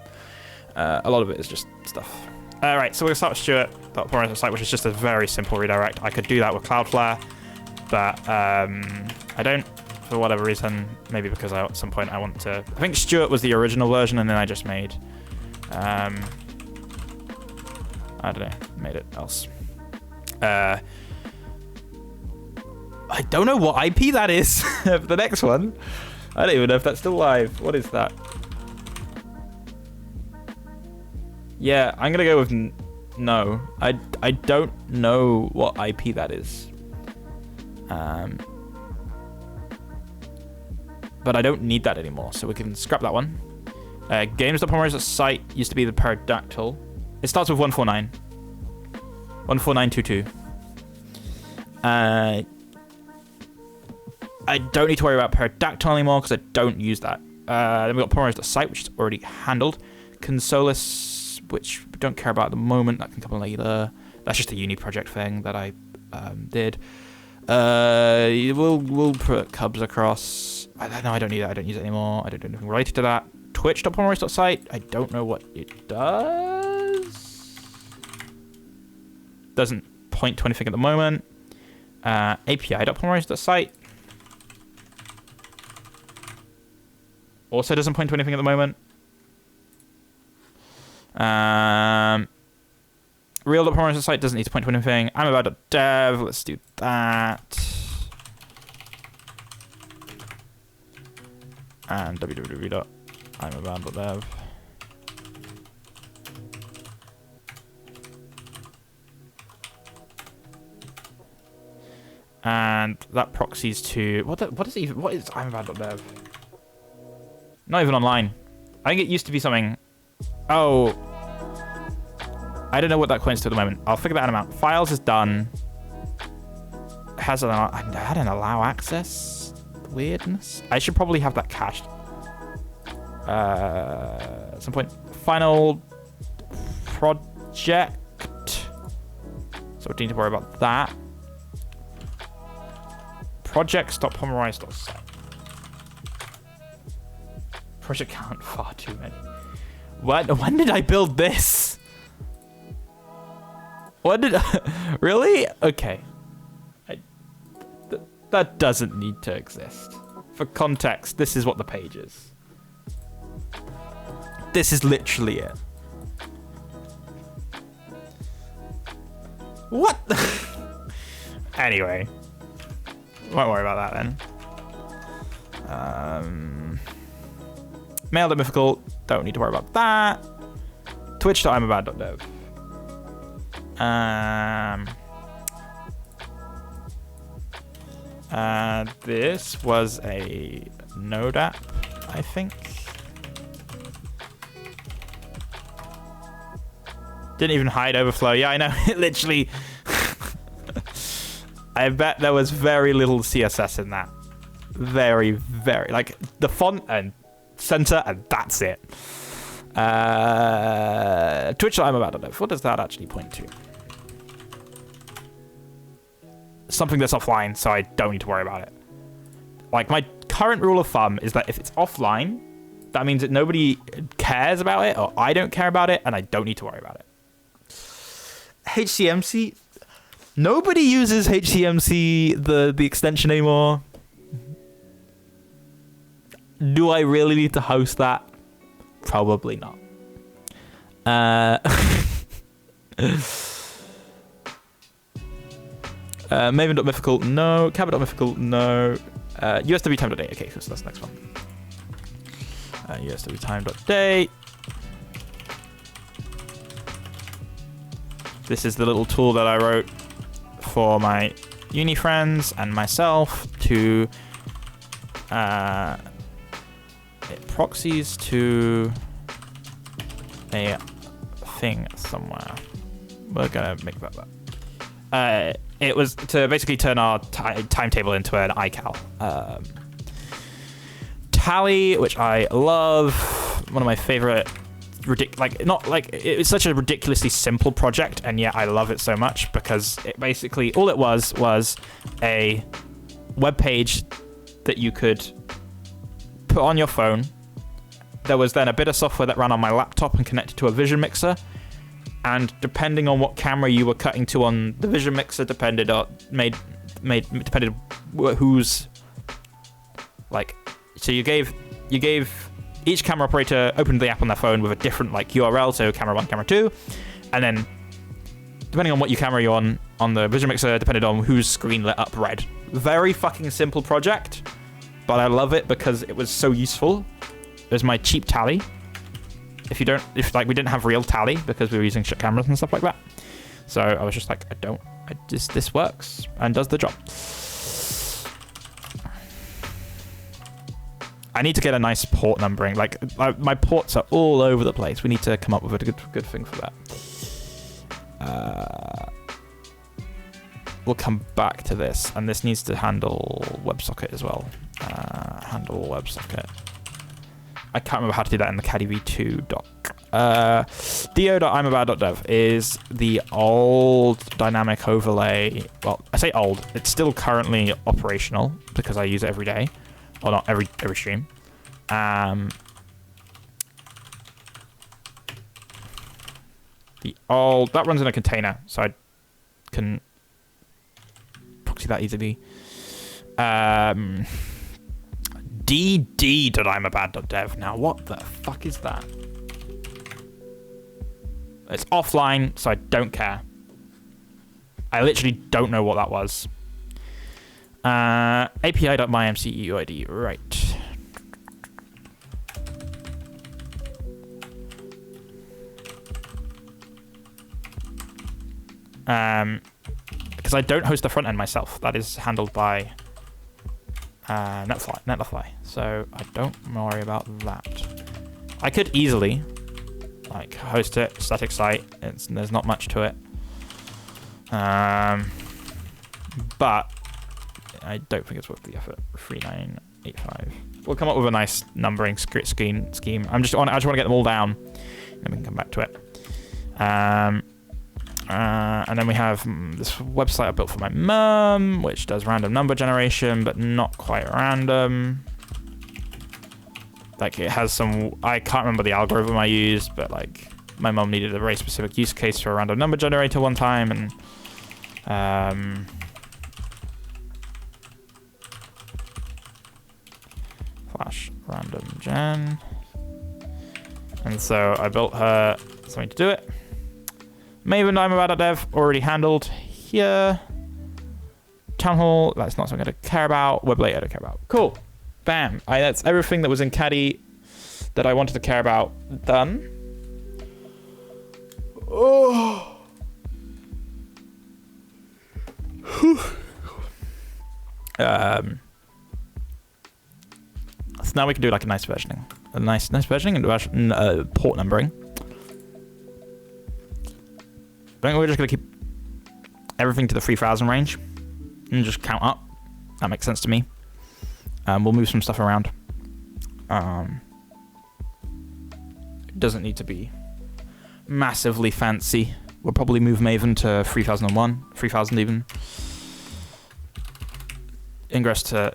a lot of it is just stuff. All right, so we're gonna start with Stuart.site, which is just a very simple redirect. I could do that with Cloudflare, but I don't, for whatever reason. Maybe because at some point I want to. I think Stuart was the original version, and then I just made, I don't know, made it else. I don't know what IP that is for the next one. I don't even know if that's still live. What is that? Yeah, I'm gonna go with no. I don't know what IP that is. But I don't need that anymore, so we can scrap that one. Games.pomeroy's.site used to be the pterodactyl. It starts with 149. 14922. I don't need to worry about pterodactyl anymore because I don't use that. Then we've got Pomeroy's.site, which is already handled. Consolus, which we don't care about at the moment. That can come later. That's just a uni project thing that I did. We'll put Cubs across. I don't need that. I don't use it anymore. I don't do anything related to that. Twitch.pomeroy's.site. I don't know what it does. Doesn't point to anything at the moment. API.pomeroy's.site. Also doesn't point to anything at the moment. Real.pomeroy's.site doesn't need to point to anything. I'm about.dev. Let's do that. And www.imabound.dev. And that proxies to what is imabound.dev? Not even online. I think it used to be something. Oh, I don't know what that points to at the moment. I'll figure that out. Files is done. Has an allow access. Weirdness. I should probably have that cached. At some point. Final project. So we need to worry about that. Projects.pomeroy's.site. Project count far too many. When did I build this? Really? Okay. That doesn't need to exist. For context, this is what the page is. This is literally it. What? Anyway. Won't worry about that then. Mail.mythical. Don't need to worry about that. Twitch.imabound.dev. This was a Node app, I think. Didn't even hide overflow. Yeah, I know. It literally... I bet there was very little CSS in that. Very, very... Like, the font and center, and that's it. Twitch.imabound.dev. What does that actually point to? Something that's offline, so I don't need to worry about it. Like, my current rule of thumb is that if it's offline, that means that nobody cares about it, or I don't care about it, and I don't need to worry about it. HCMC? Nobody uses HCMC, the extension anymore. Do I really need to host that? Probably not. Maven.mythical, no. Cabot.mythical, no. USWtime.date. Okay, so that's the next one. USWtime.date. This is the little tool that I wrote for my uni friends and myself to proxies to a thing somewhere. We're gonna make that. It was to basically turn our timetable into an iCal tally, which I love. One of my favorite. It's such a ridiculously simple project, and yet I love it so much because it basically all it was a web page that you could put on your phone. There was then a bit of software that ran on my laptop and connected to a vision mixer, and depending on what camera you were cutting to on the vision mixer depended whose, like, so you gave each camera operator opened the app on their phone with a different like URL, so camera 1, camera 2, and then depending on what camera you're on the vision mixer depended on whose screen lit up red. Very fucking simple project, but I love it because it was so useful. It was my cheap tally. We didn't have real tally because we were using shit cameras and stuff like that. So I was just like, this works and does the job. I need to get a nice port numbering. Like my ports are all over the place. We need to come up with a good thing for that. We'll come back to this, and this needs to handle WebSocket as well. Handle WebSocket. I can't remember how to do that in the CADDV2 doc. do.imabout.dev is the old dynamic overlay. Well, I say old. It's still currently operational because I use it every day. Or not every stream. That runs in a container, so I can proxy that easily. dd.imabad.dev. Now, what the fuck is that? It's offline, so I don't care. I literally don't know what that was. API.mymceuid, right. Because I don't host the front end myself. That is handled by Netlify. So I don't worry about that. I could easily like host it, static site. There's not much to it. But I don't think it's worth the effort. 3985. We'll come up with a nice numbering scheme. I just want to get them all down, and then we can come back to it. And then we have this website I built for my mum, which does random number generation, but not quite random. Like it has some, I can't remember the algorithm I used, but like my mum needed a very specific use case for a random number generator one time, and flash random gen. And so I built her something to do it. Maven.imabout.dev already handled here. Town hall, that's not something I care about. Weblate, I don't care about. Cool. Bam. That's everything that was in Caddy that I wanted to care about done. Oh. So now we can do like a nice versioning. A nice versioning and port numbering. I think we're just going to keep everything to the 3000 range and just count up. That makes sense to me. We'll move some stuff around. It doesn't need to be massively fancy. We'll probably move Maven to 3001, 3000 even. Influx to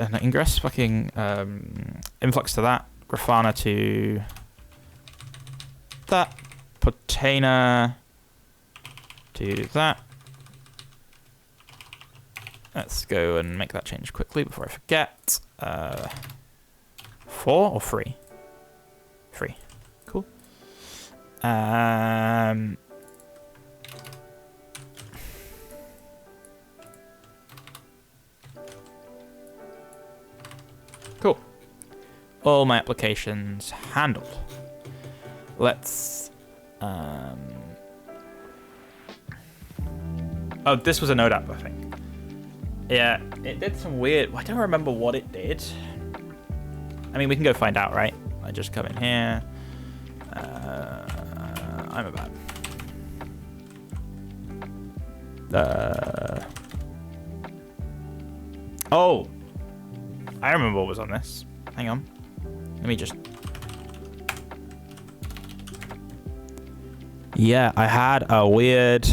that. Grafana to that. Potena to that. Let's go and make that change quickly before I forget. 4 or 3? 3. Cool. Cool. All my applications handled. Let's oh, this was a Node app, I think. Yeah, it did some weird... I don't remember what it did. I mean, we can go find out, right? I just come in here. I'm a bad. Oh! I remember what was on this. Hang on. Let me just... Yeah, I had a weird...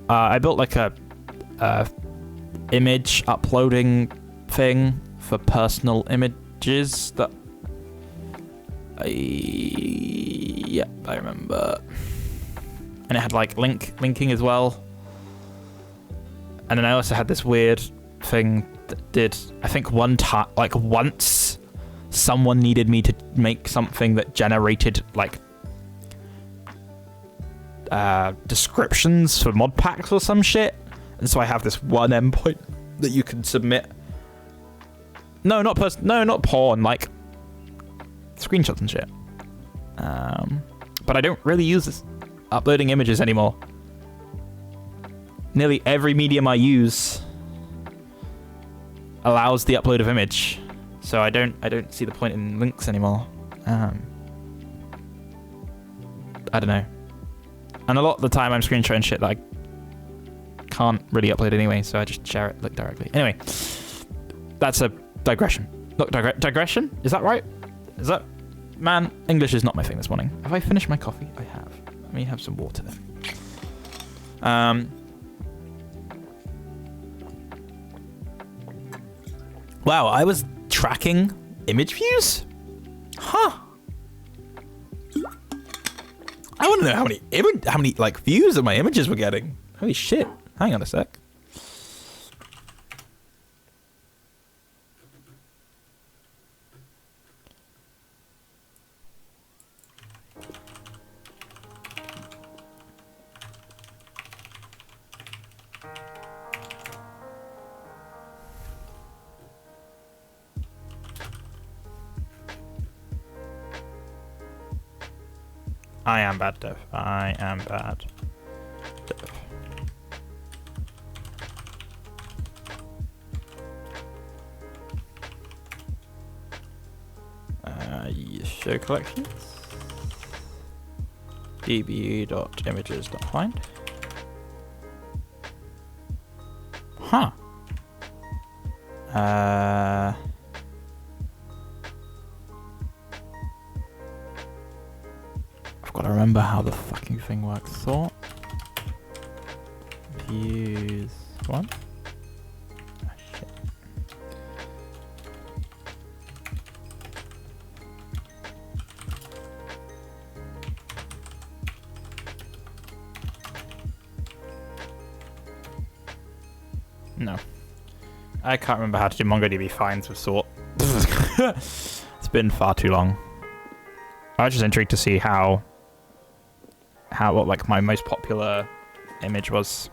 I built like a image uploading thing for personal images that I remember. And it had like linking as well. And then I also had this weird thing that did, I think once someone needed me to make something that generated like descriptions for mod packs or some shit. And so I have this one endpoint that you can submit. No, not porn, like screenshots and shit. But I don't really use this uploading images anymore. Nearly every medium I use allows the upload of image, so I don't see the point in links anymore. I don't know. And a lot of the time I'm screenshotting shit that I can't really upload anyway, so I just share it directly. Anyway, that's a digression. Look, digression? Is that right? Is that... Man, English is not my thing this morning. Have I finished my coffee? I have. Let me have some water then. Wow, I was tracking image views? Huh. I want to know how many like views that my images were getting. Holy shit. Hang on a sec. I am bad, Dev. I am bad, Dev. Show collections. db.images.find. Huh. I've got to remember how the fucking thing works. Sort. Views. One. Ah, shit. No. I can't remember how to do MongoDB finds with sort. It's been far too long. I was just intrigued to see what like my most popular image was.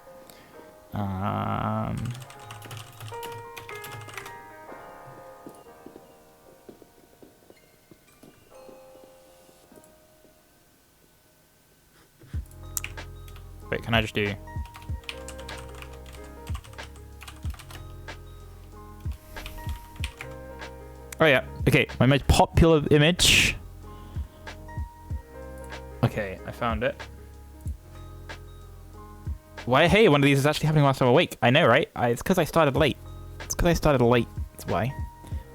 Wait, can I just do... Oh yeah, okay, my most popular image. Okay, I found it. Why? Hey, one of these is actually happening whilst I'm awake. I know, right? It's because I started late. That's why.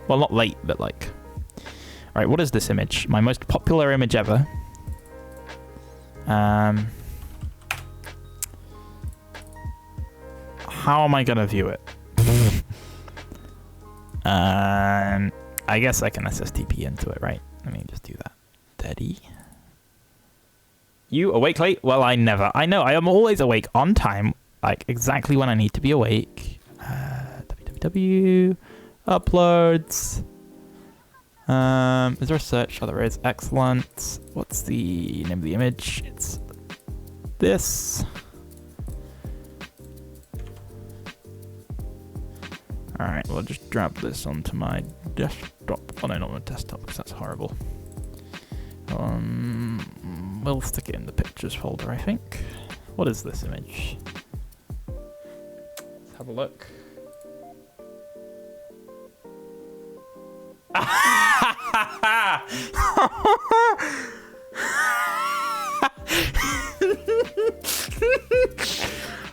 Well, not late, but like... Alright, what is this image? My most popular image ever. How am I gonna view it? I guess I can SSTP into it, right? Let me just do that. Steady. You awake late? Well, I never. I know, I am always awake on time, like exactly when I need to be awake. www. Uploads. Is there a search? Oh, there is. Excellent. What's the name of the image? It's this. Alright, we'll just drop this onto my desktop. Oh no, not my desktop, because that's horrible. We'll stick it in the pictures folder, I think. What is this image? Let's have a look.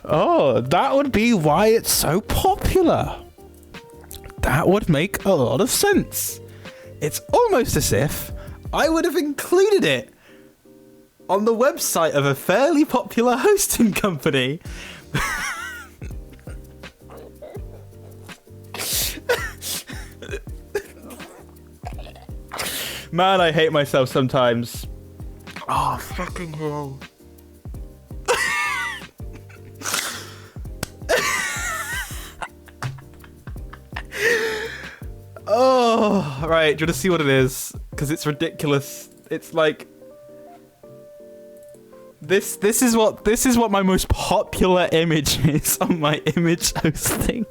Oh, that would be why it's so popular. That would make a lot of sense. It's almost as if I would have included it on the website of a fairly popular hosting company. Man, I hate myself sometimes. Oh, fucking hell. Oh, right. Do you want to see what it is? Because it's ridiculous. It's like this is what my most popular image is on my image hosting.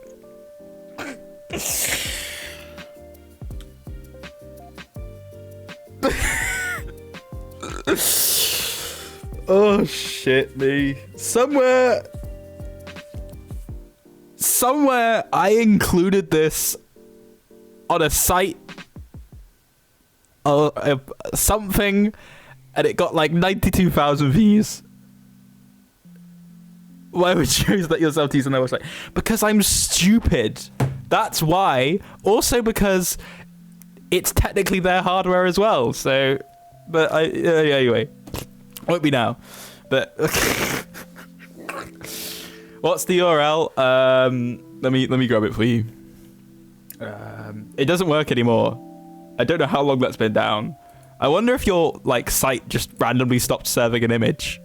Oh shit me. Somewhere I included this on a site something, and it got like 92,000 views. Why would you use that yourself to use on their website? Because I'm stupid. That's why. Also because it's technically their hardware as well. So, but anyway, won't be now. But what's the URL? Let me grab it for you. It doesn't work anymore. I don't know how long that's been down. I wonder if your like site just randomly stopped serving an image.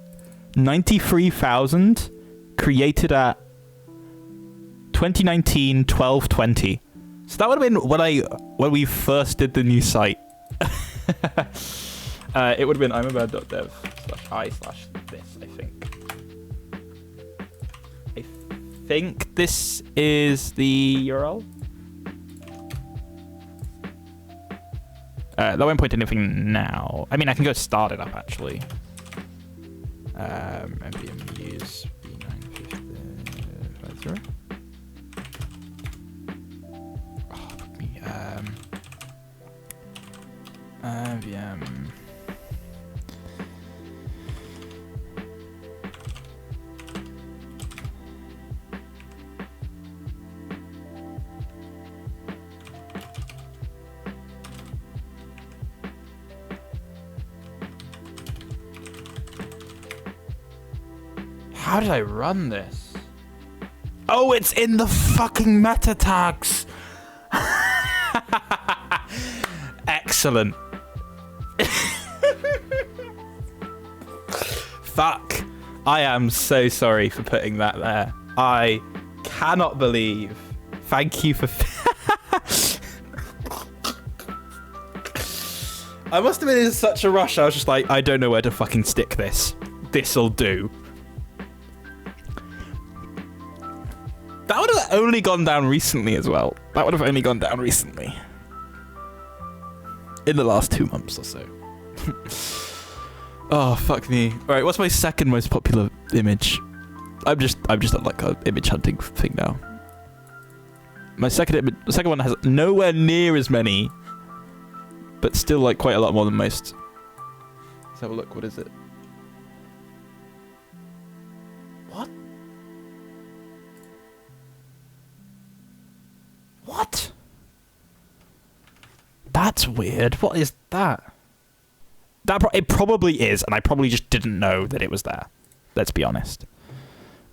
93,000 created at 2019 12/20. So that would have been when we first did the new site. It would have been imabad.dev/i/this, I think. I think this is the URL. That won't point to anything now. I mean, I can go start it up, actually. npm use v950. Oh, fuck me. npm. How did I run this? Oh, it's in the fucking meta tags. Excellent. Fuck. I am so sorry for putting that there. I cannot believe. Thank you for... I must have been in such a rush. I was just like, I don't know where to fucking stick this. This'll do. That would have only gone down recently as well. That would have only gone down recently. In the last 2 months or so. Oh, fuck me. Alright, what's my second most popular image? I'm just on like a image hunting thing now. My second one has nowhere near as many, but still like quite a lot more than most. Let's have a look. What is it? What? What? That's weird. What is that? It probably is, and I probably just didn't know that it was there. Let's be honest.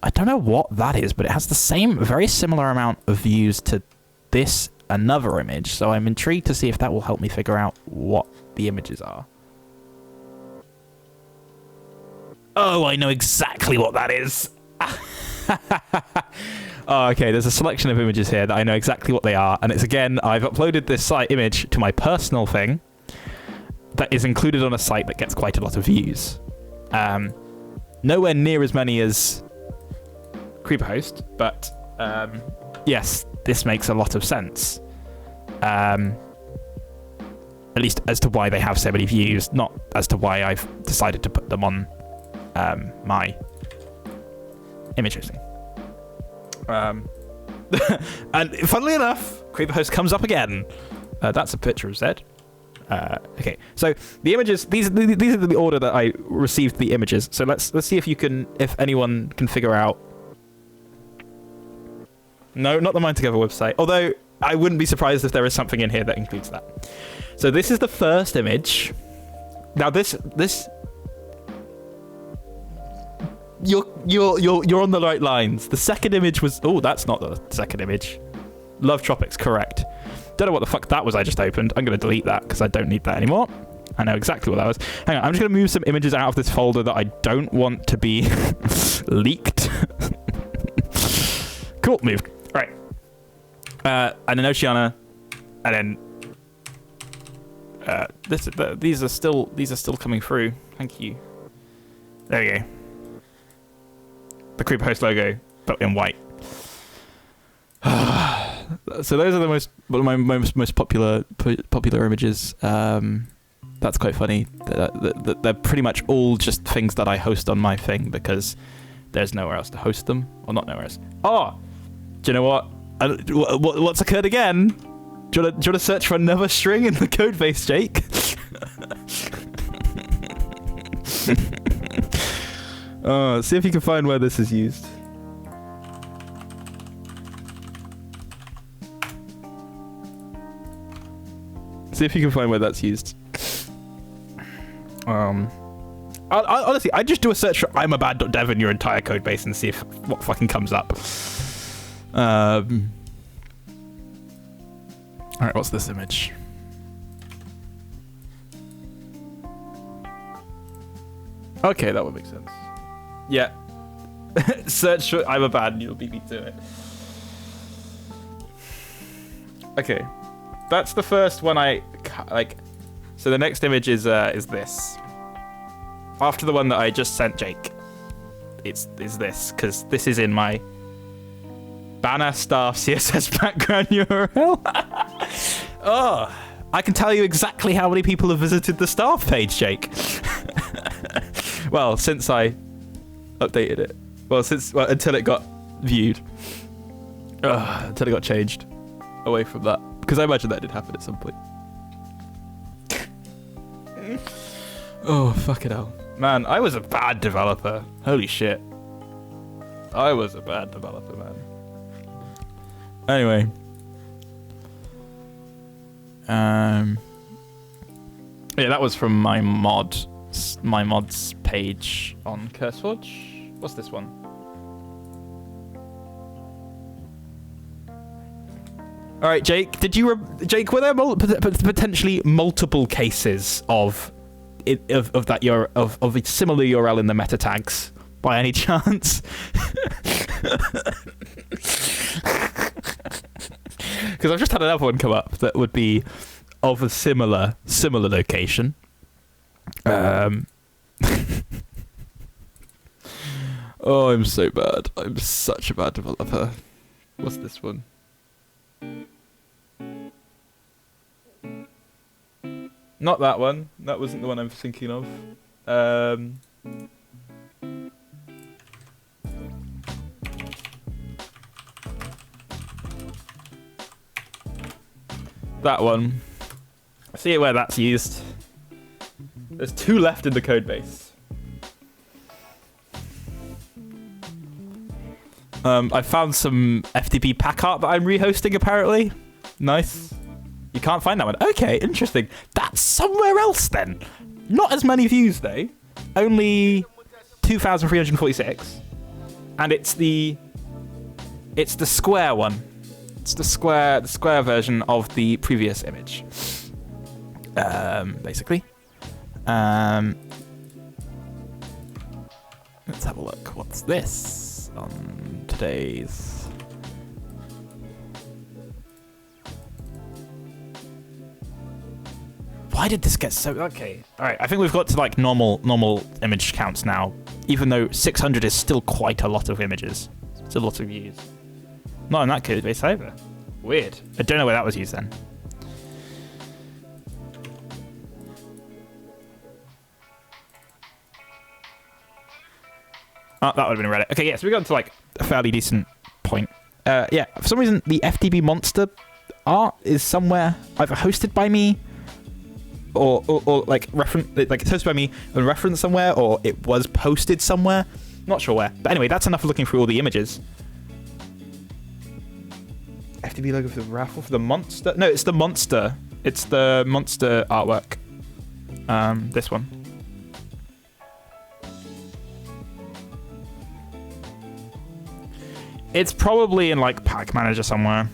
I don't know what that is, but it has the same, very similar amount of views to this another image, so I'm intrigued to see if that will help me figure out what the images are. Oh, I know exactly what that is. Oh, okay, there's a selection of images here that I know exactly what they are, and it's again, I've uploaded this site image to my personal thing that is included on a site that gets quite a lot of views. Nowhere near as many as CreeperHost, but yes, this makes a lot of sense. At least as to why they have so many views, not as to why I've decided to put them on my image hosting. And funnily enough, CreeperHost comes up again. That's a picture of Zed. Okay, so the images, these are the order that I received the images. So let's see if anyone can figure out. No, not the Mind Together website. Although I wouldn't be surprised if there is something in here that includes that. So this is the first image. Now this you're on the right lines. The second image was, oh, that's not the second image. Love Tropics, correct. Don't know what the fuck that was I just opened. I'm going to delete that because I don't need that anymore. I know exactly what that was. Hang on, I'm just going to move some images out of this folder that I don't want to be leaked. Cool, moved. All right. And then Oceana, and then these are still coming through. Thank you. There you go. The Creeper Host logo, but in white. So those are one of my most popular images. That's quite funny. They're pretty much all just things that I host on my thing because there's nowhere else to host them, or not nowhere else. Oh, do you know what? What's occurred again? Do you want to search for another string in the code base, Jake? See if you can find where this is used. See if you can find where that's used. Honestly, I just do a search for I'm a bad.dev in your entire code base and see if what fucking comes up. Alright, what's this image? Okay, that would make sense. Yeah. Search for I'm a bad and you'll beat me to it. Okay. That's the first one I like. So the next image is this. After the one that I just sent Jake, is this, because this is in my banner staff CSS background URL. Oh, I can tell you exactly how many people have visited the staff page, Jake. Well, since I updated it. Well, until it got viewed. Until it got changed away from that. Because I imagine that did happen at some point. Oh, fucking hell. Man, I was a bad developer. Holy shit. I was a bad developer, man. Anyway. Yeah, that was from my mods page on CurseForge. What's this one? All right, Jake. Jake, were there potentially multiple cases of a similar URL in the meta tags by any chance? Because I've just had another one come up that would be of a similar location. Oh, I'm so bad. I'm such a bad developer. What's this one? Not that one. That wasn't the one I'm thinking of. That one. See where that's used. There's 2 left in the code base. I found some FTP pack art that I'm rehosting apparently. Nice. You can't find that one. Okay, interesting. That's somewhere else then. Not as many views though. Only 2,346. And it's the square one. It's the square version of the previous image. Basically. Let's have a look. What's this on today's? Why did this get so... Okay. Alright, I think we've got to like normal image counts now. Even though 600 is still quite a lot of images. It's a lot of views. Not in that code base either. Weird. I don't know where that was used then. Oh, that would have been Reddit. Okay, yeah, so we got to like a fairly decent point. Yeah, for some reason, the FTB monster art is somewhere either hosted by me or like reference, like it's hosted by me and referenced somewhere, or it was posted somewhere. Not sure where. But anyway, that's enough of looking through all the images. FTB logo for the raffle for the monster. No, it's the monster. It's the monster artwork. This one. It's probably in like Pack Manager somewhere.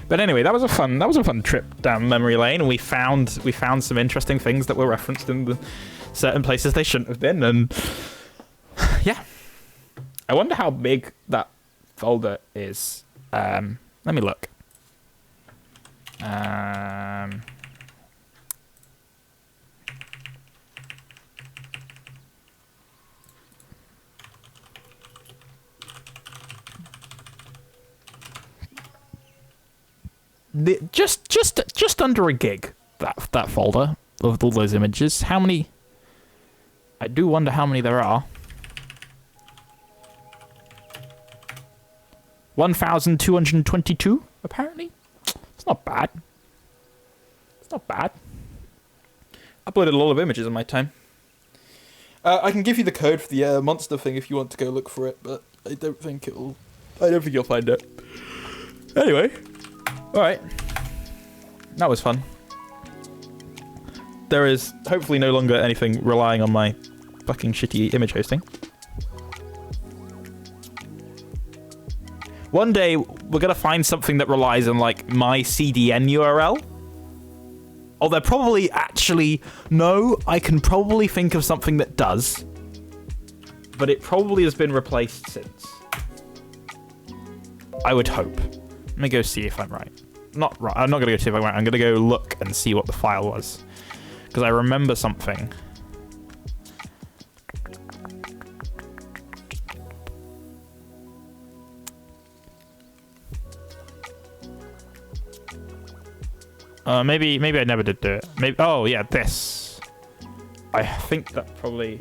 But anyway, that was a fun trip down memory lane, and we found some interesting things that were referenced in the certain places they shouldn't have been, and yeah. I wonder how big that folder is. Let me look. Just under a gig, that folder of all those images. How many? I do wonder how many there are. 1,222 apparently. It's not bad. It's not bad. I uploaded a lot of images in my time. I can give you the code for the monster thing if you want to go look for it, but I don't think you'll find it. Anyway. Alright. That was fun. There is hopefully no longer anything relying on my fucking shitty image hosting. One day, we're gonna find something that relies on, like, my CDN URL. Oh, they're probably actually... No, I can probably think of something that does. But it probably has been replaced since. I would hope. Let me go see if I'm right. Not right. I'm not going to go see if I'm right. I'm going to go look and see what the file was. Because I remember something. Maybe I never did do it. Maybe. Oh, yeah, this. I think that probably...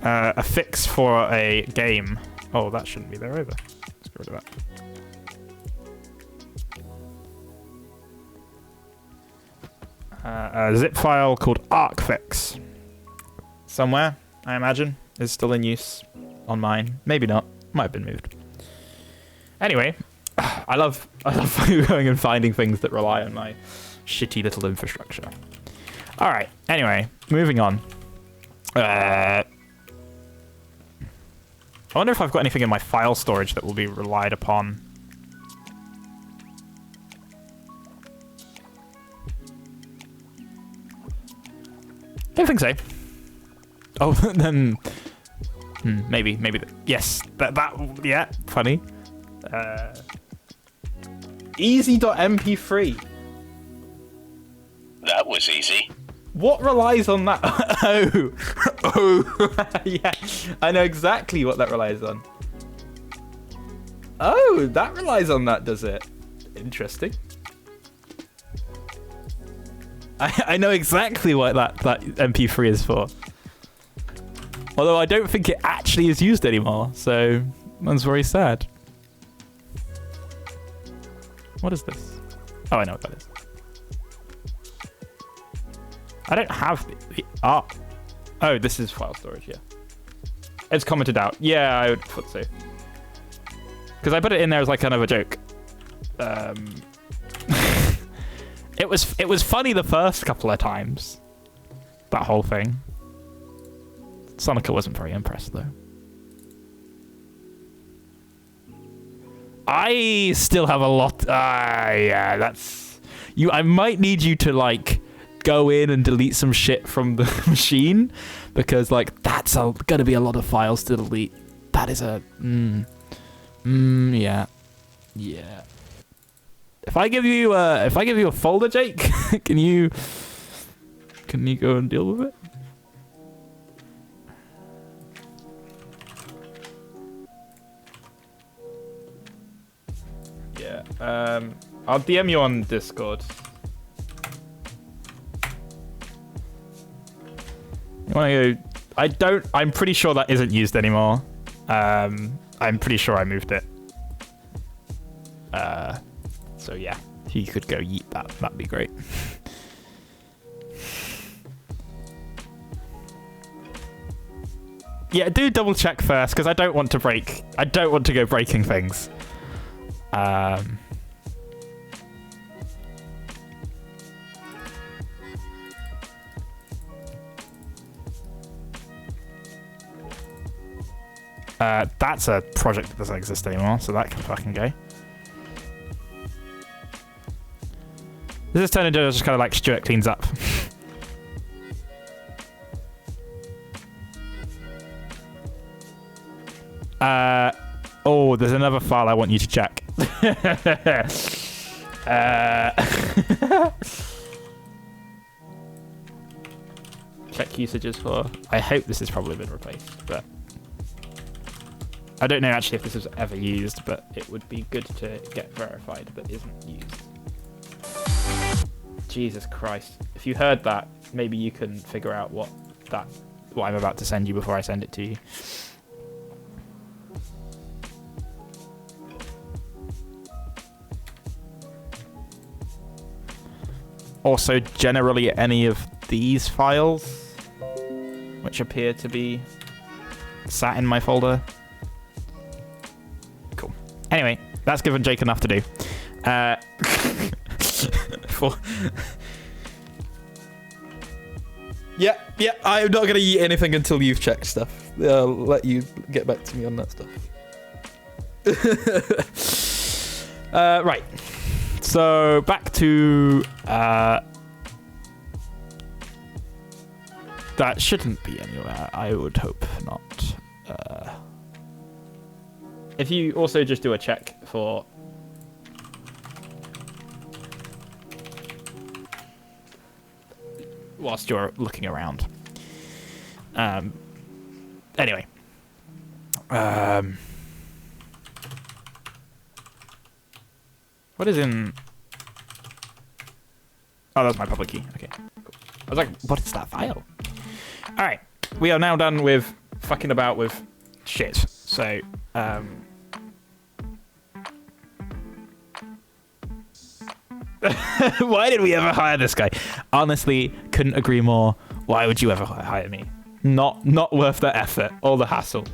a fix for a game. Oh, that shouldn't be there either. Let's get rid of that. A zip file called ArcFix. Somewhere, I imagine, is still in use on mine. Maybe not. Might have been moved. Anyway, I love going and finding things that rely on my shitty little infrastructure. All right. Anyway, moving on. I wonder if I've got anything in my file storage that will be relied upon. Don't think so. Oh, then maybe. Yes, yeah, funny. Easy.mp3.
That was easy.
What relies on that? Oh, yeah, I know exactly what that relies on. Oh, that relies on that, does it? Interesting. I know exactly what that MP3 is for. Although I don't think it actually is used anymore, so that's very sad. What is this? Oh, I know what that is. I don't have the art. Oh, this is file storage, yeah. It's commented out. Yeah, I would put so. Because I put it in there as like kind of a joke. It was funny the first couple of times. That whole thing. Sonica wasn't very impressed though. I still have a lot. Yeah, that's you. I might need you to like go in and delete some shit from the machine because like that's gonna be a lot of files to delete. That is a yeah. If I give you a folder, Jake, can you go and deal with it? Yeah. I'll DM you on Discord. You wanna go? I'm pretty sure that isn't used anymore. I'm pretty sure I moved it. So yeah, if you could go yeet that, that'd be great. Yeah, do double check first, because I don't want to break. I don't want to go breaking things. That's a project that doesn't exist anymore, so that can fucking go. This is turning into just kind of like Stuart cleans up. Oh, there's another file I want you to check. Check usages for... I hope this has probably been replaced, but... I don't know actually if this was ever used, but it would be good to get verified that isn't used. Jesus Christ. If you heard that, maybe you can figure out what I'm about to send you before I send it to you. Also, generally any of these files, which appear to be sat in my folder. Cool. Anyway, that's given Jake enough to do. Yeah, I'm not going to eat anything until you've checked stuff. I'll let you get back to me on that stuff. Right. So, back to... that shouldn't be anywhere. I would hope not. If you also just do a check for... whilst you're looking around. Anyway. What is in... Oh, that's my public key. Okay, cool. I was like, what is that file? Alright, we are now done with fucking about with shit. So, why did we ever hire this guy? Honestly, couldn't agree more. Why would you ever hire me? Not worth the effort or the hassle.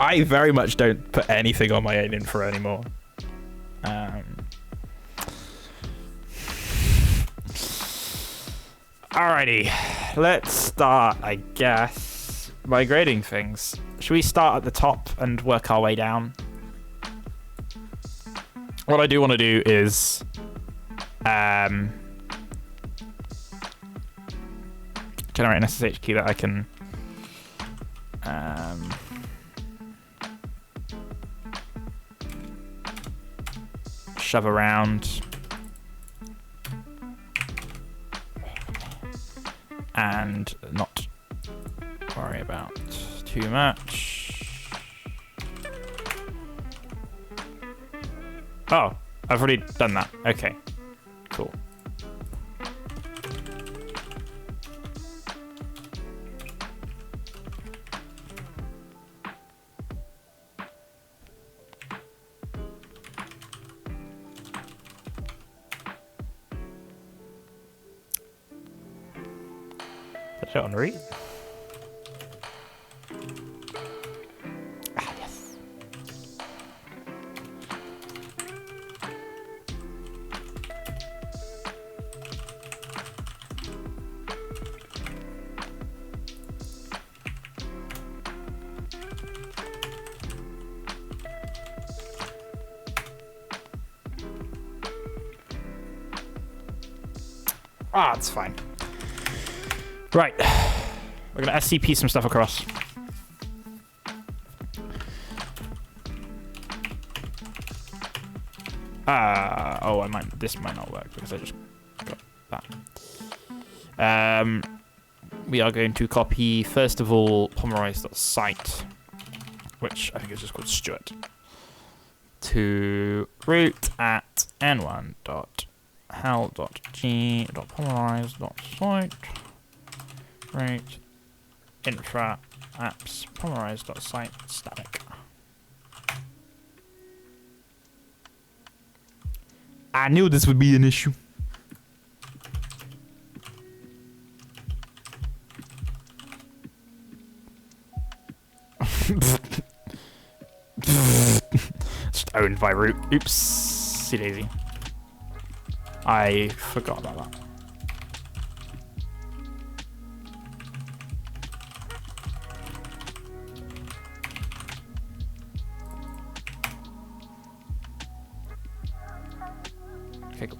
I very much don't put anything on my own info anymore. Alrighty, let's start, I guess, by grading things. Should we start at the top and work our way down? What I do want to do is generate an SSH key that I can shove around and not worry about too much. Oh, I've already done that. Okay, cool. Touch it on read. Ah, yes. Ah, it's fine. Right, we're gonna SCP some stuff across. Oh, this might not work because I just got that. We are going to copy, first of all, pomeroyce.site, which I think is just called Stuart, to root at n1.hal.g.pomeroyce.site. Right infra apps polarize.site static. I knew this would be an issue. Just owned by root. Oops. See daisy. I forgot about that. Okay, cool.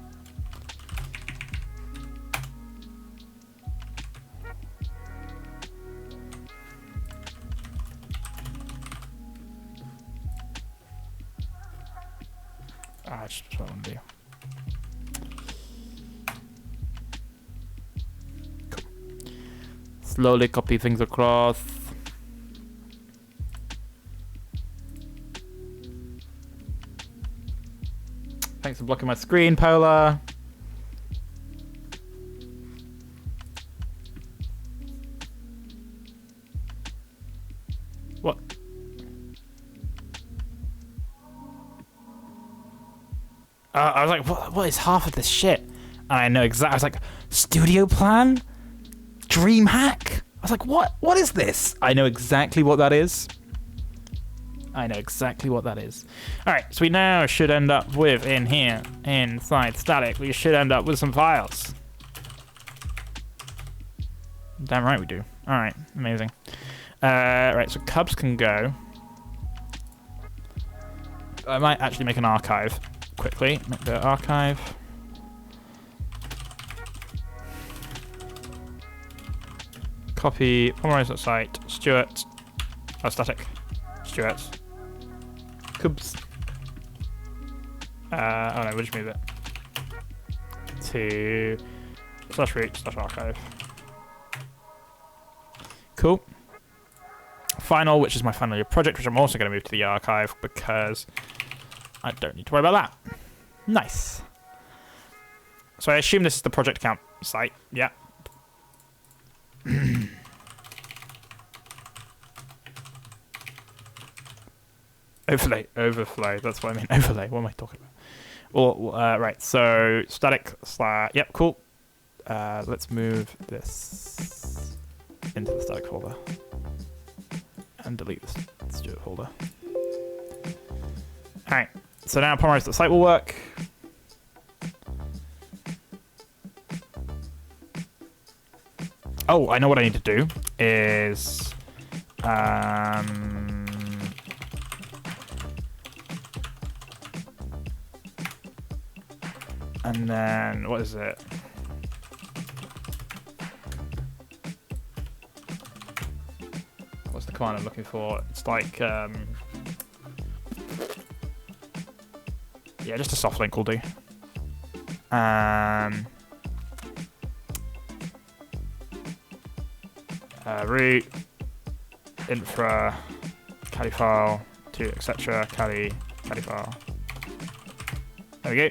That's just what I want to do. Cool. Slowly copy things across. Thanks for blocking my screen, Polar. What? I was like, what is half of this shit? And I know exactly. I was like, studio plan? Dream hack? I was like, what is this? I know exactly what that is. I know exactly what that is. Alright, so we now should end up with, in here, inside static, we should end up with some files. Damn right we do. Alright, amazing. Right, so Cubs can go. I might actually make an archive quickly. Make the archive. Copy, polarize.site, Stuart, static, Stuart. Cubs. Oh no, we'll just move it to /root/archive. Cool. Final, which is my final year project, which I'm also going to move to the archive because I don't need to worry about that. Nice. So I assume this is the project account site. Yeah. Overflow, that's what I mean. Overlay, what am I talking about? Well, right, so static / yep, cool. Let's move this into the static folder and delete this Stuart folder. Alright, so now polarize.site will work. Oh, I know what I need to do is and then what is it? What's the command I'm looking for? It's like yeah, just a soft link will do. Root infra cali file to etc cali file. There we go.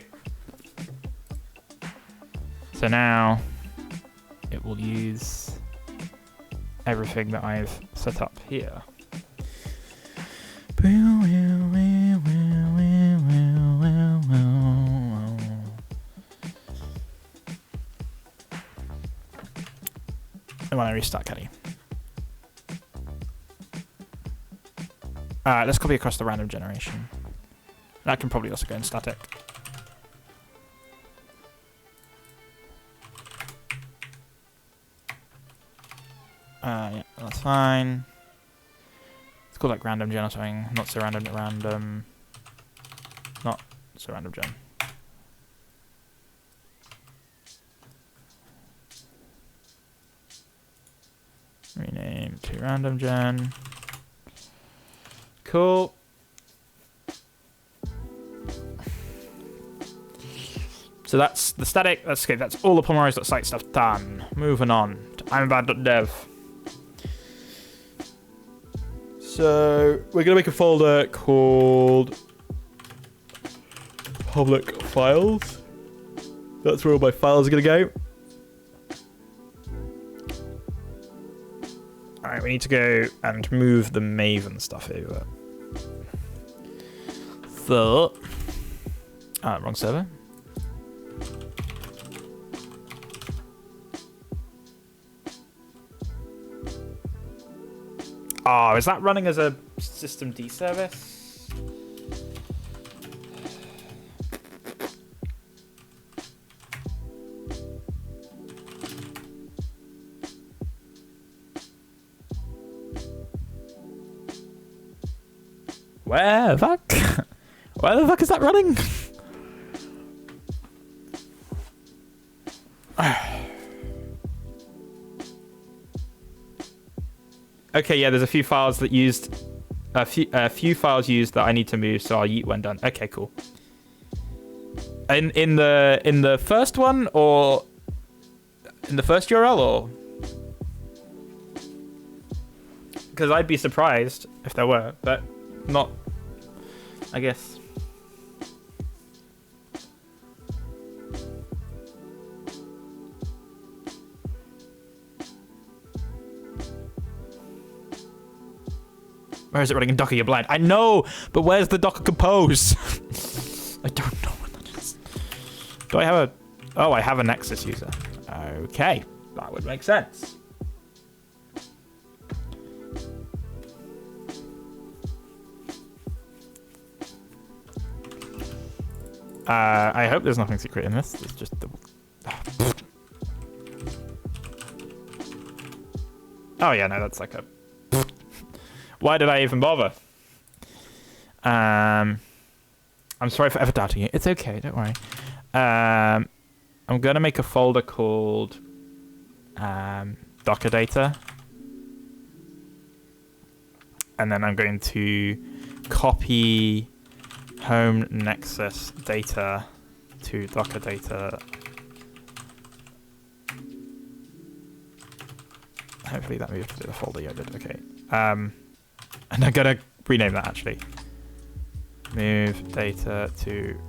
So now it will use everything that I've set up here. And when I restart Caddy. Let's copy across the random generation. That can probably also go in static. Yeah, that's fine. It's called like random gen or something. Not so random, but random. Not so random gen. Rename to random gen. Cool. So that's the static. That's okay. That's all the polarize.site stuff done. Moving on to imabad.dev. So we're gonna make a folder called public files. That's where all my files are gonna go. Alright, we need to go and move the Maven stuff over. So... wrong server. Oh, is that running as a system D service? Where the fuck? Where the fuck is that running? Okay, yeah, there's a few files that used a few files used that I need to move, so I'll yeet when done. Okay, cool. In the first one, or in the first URL, or because I'd be surprised if there were, but not, I guess. Where is it running in Docker? You're blind. I know, but where's the Docker Compose? I don't know what that is. Do I have a... Oh, I have a Nexus user. Okay, that would make sense. I hope there's nothing secret in this. It's just the... Oh yeah, no, that's like a... Why did I even bother? I'm sorry for ever doubting you. It's okay, don't worry. I'm gonna make a folder called Docker data, and then I'm going to copy home Nexus data to Docker data. Hopefully that moved to the folder. Yeah, I did. Okay. And I'm gonna rename that actually. Move data to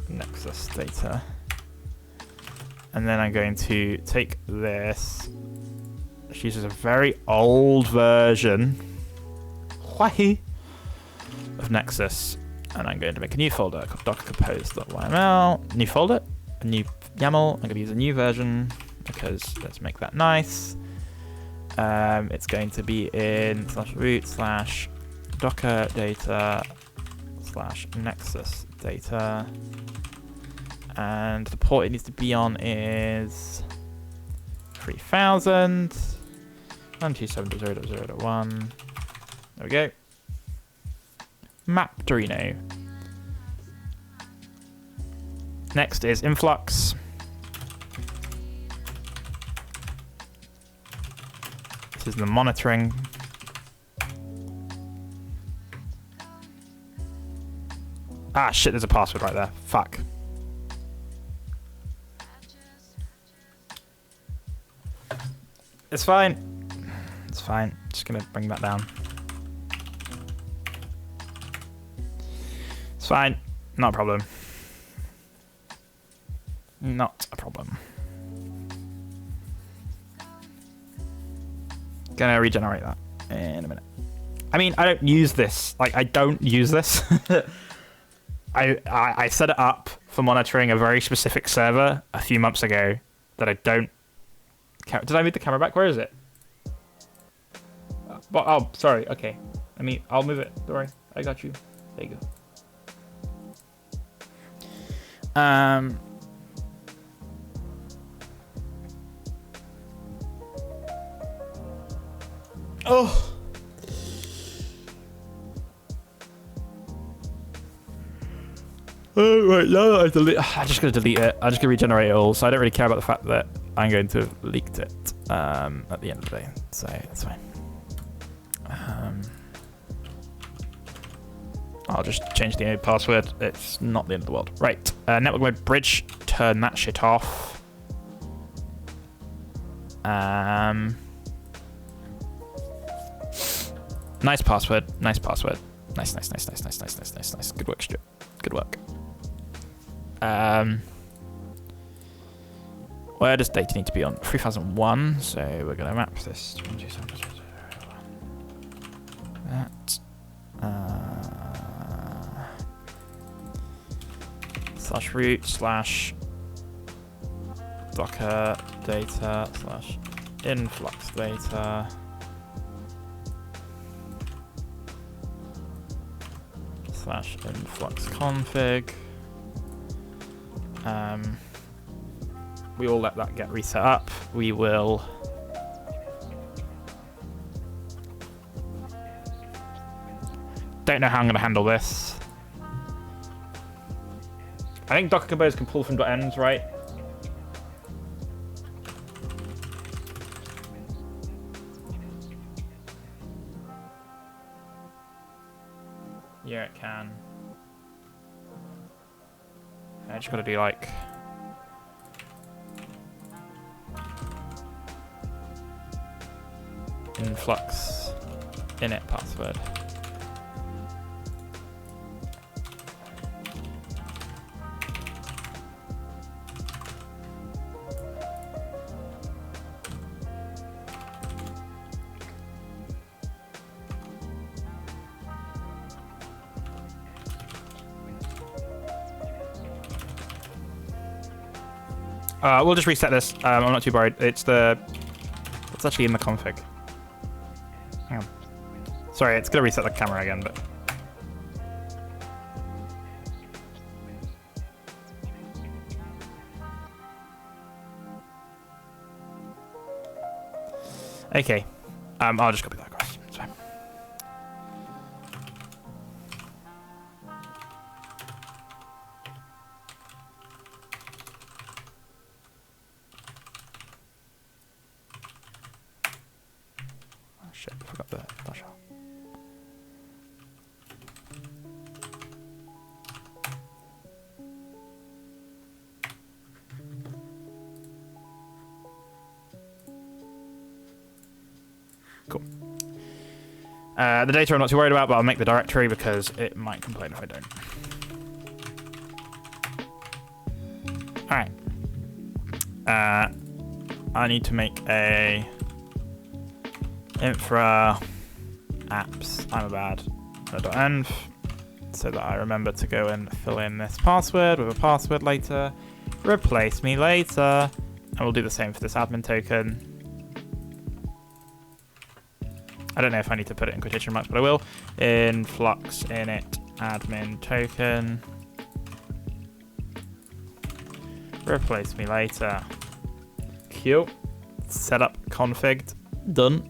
Nexus data. And then I'm going to take this, which uses a very old version of Nexus. And I'm going to make a new folder called docker compose.yml. New folder, a new YAML. I'm going to use a new version because let's make that nice. It's going to be in /root / docker data / nexus data, and the port it needs to be on is 3000 127.0.0.1. There we go. Mapdrino. Next is influx. This is the monitoring. Ah, shit, there's a password right there. Fuck. It's fine. It's fine. Just gonna bring that down. It's fine. Not a problem. Not a problem. Gonna regenerate that in a minute. I mean, I don't use this. Like, I don't use this. I set it up for monitoring a very specific server a few months ago that I don't... Did I move the camera back? Where is it? Oh, sorry. Okay. I'll move it. Don't worry. I got you. There you go. Oh. Oh, right, now I'm just going to delete it. I'm just going to regenerate it all, so I don't really care about the fact that I'm going to have leaked it at the end of the day, so that's fine. I'll just change the password. It's not the end of the world. Right, network mode bridge, turn that shit off. Nice password, nice password. Nice. Good work, Stuart. Good work. Where does data need to be on? 3001. So we're going to map this. That. Slash root slash docker data slash influx data slash influx config. We will let that get reset up. We will don't know how I'm going to handle this. I think Docker Compose can pull from .env, right? Yeah, it can. I just got to do like influx init password. We'll just reset this. I'm not too worried. It's actually in the config. Hang on. Sorry, it's gonna reset the camera again, but. Okay. I'll just copy that across. It's fine. Shit, I forgot the dash out. Cool. The data I'm not too worried about, but I'll make the directory because it might complain if I don't. Alright. I need to make a infra apps I'm a bad .env so that I remember to go and fill in this password with a password later. Replace me later. And we'll do the same for this admin token. I don't know if I need to put it in quotation marks, but I will. Influx init admin token. Replace me later. Cute. Setup configured. Done.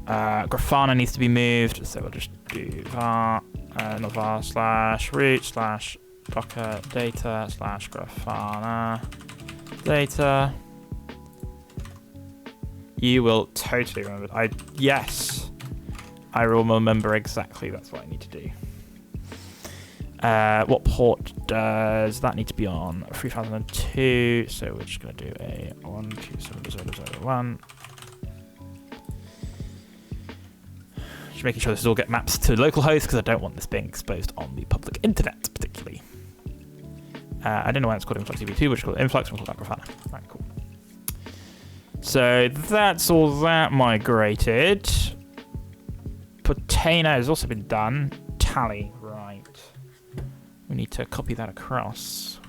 Grafana needs to be moved, so we'll just do var, not var, slash root slash docker data slash Grafana data. You will totally remember. Yes, I will remember exactly. That's what I need to do. What port does that need to be on? 3002. So we're just going to do a 127.0.0.1. Just making sure this all get maps to localhost because I don't want this being exposed on the public internet, particularly. I don't know why it's called Influx EV2, which is called Influx, and we'll call that Grafana. Right, cool. So that's all that migrated. Potena has also been done. Tally, right. We need to copy that across.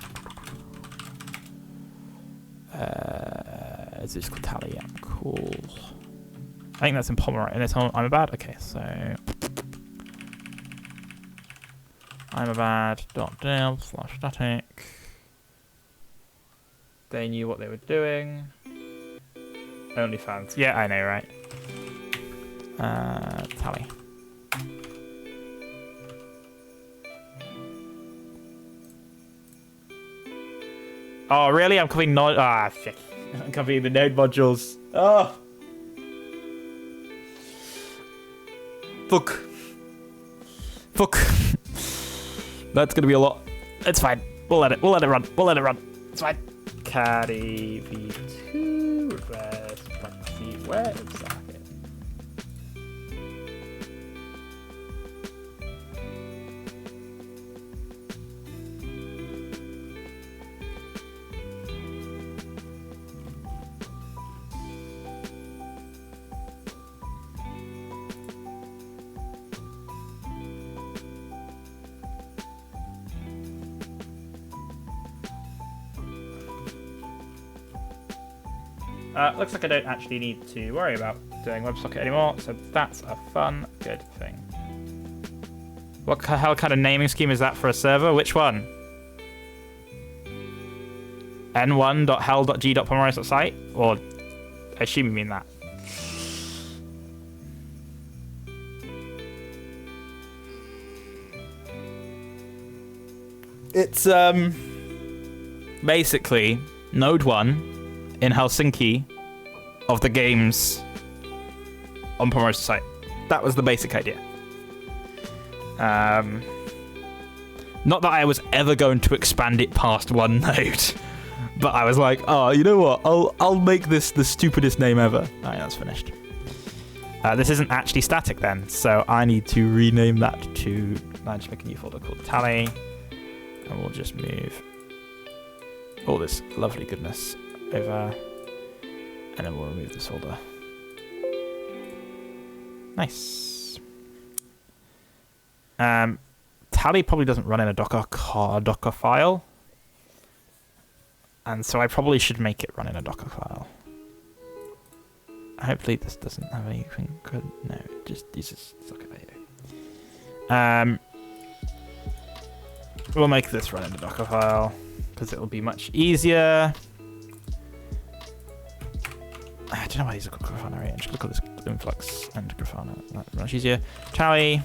Is this called Tally? Yeah, cool. I think that's in Pomeroy. And it's on I'm a bad. Okay, so I'm a bad.dev / static. They knew what they were doing. OnlyFans. Yeah, I know, right? Tally. Oh, really? I'm copying node. Ah, shit. I'm copying the node modules. Oh. Fuck. That's gonna be a lot. It's fine. We'll let it run. It's fine. Caddy v2 reverse proxy websocket. Looks like I don't actually need to worry about doing WebSocket anymore, so that's a fun, good thing. What hell kind of naming scheme is that for a server? Which one? n1.hell.g.pomeroyce.site? Or I assume you mean that. It's basically Node 1 in Helsinki of the games on Pomeroyce's site. That was the basic idea. Not that I was ever going to expand it past one node, but I was like, oh, you know what? I'll make this the stupidest name ever. Alright, that's finished. This isn't actually static then, so I need to rename that to. I just make a new folder called Tally, and we'll just move all this lovely goodness over, and then we'll remove this folder. Nice. Tally probably doesn't run in a Docker file, and so I probably should make it run in a Docker file. Hopefully this doesn't have anything good. No, it just uses Docker.io. We'll make this run in a Docker file because it'll be much easier. I don't know why these are called Grafana. Right? I'm just gonna call this Influx and Grafana. That's much easier. Tally.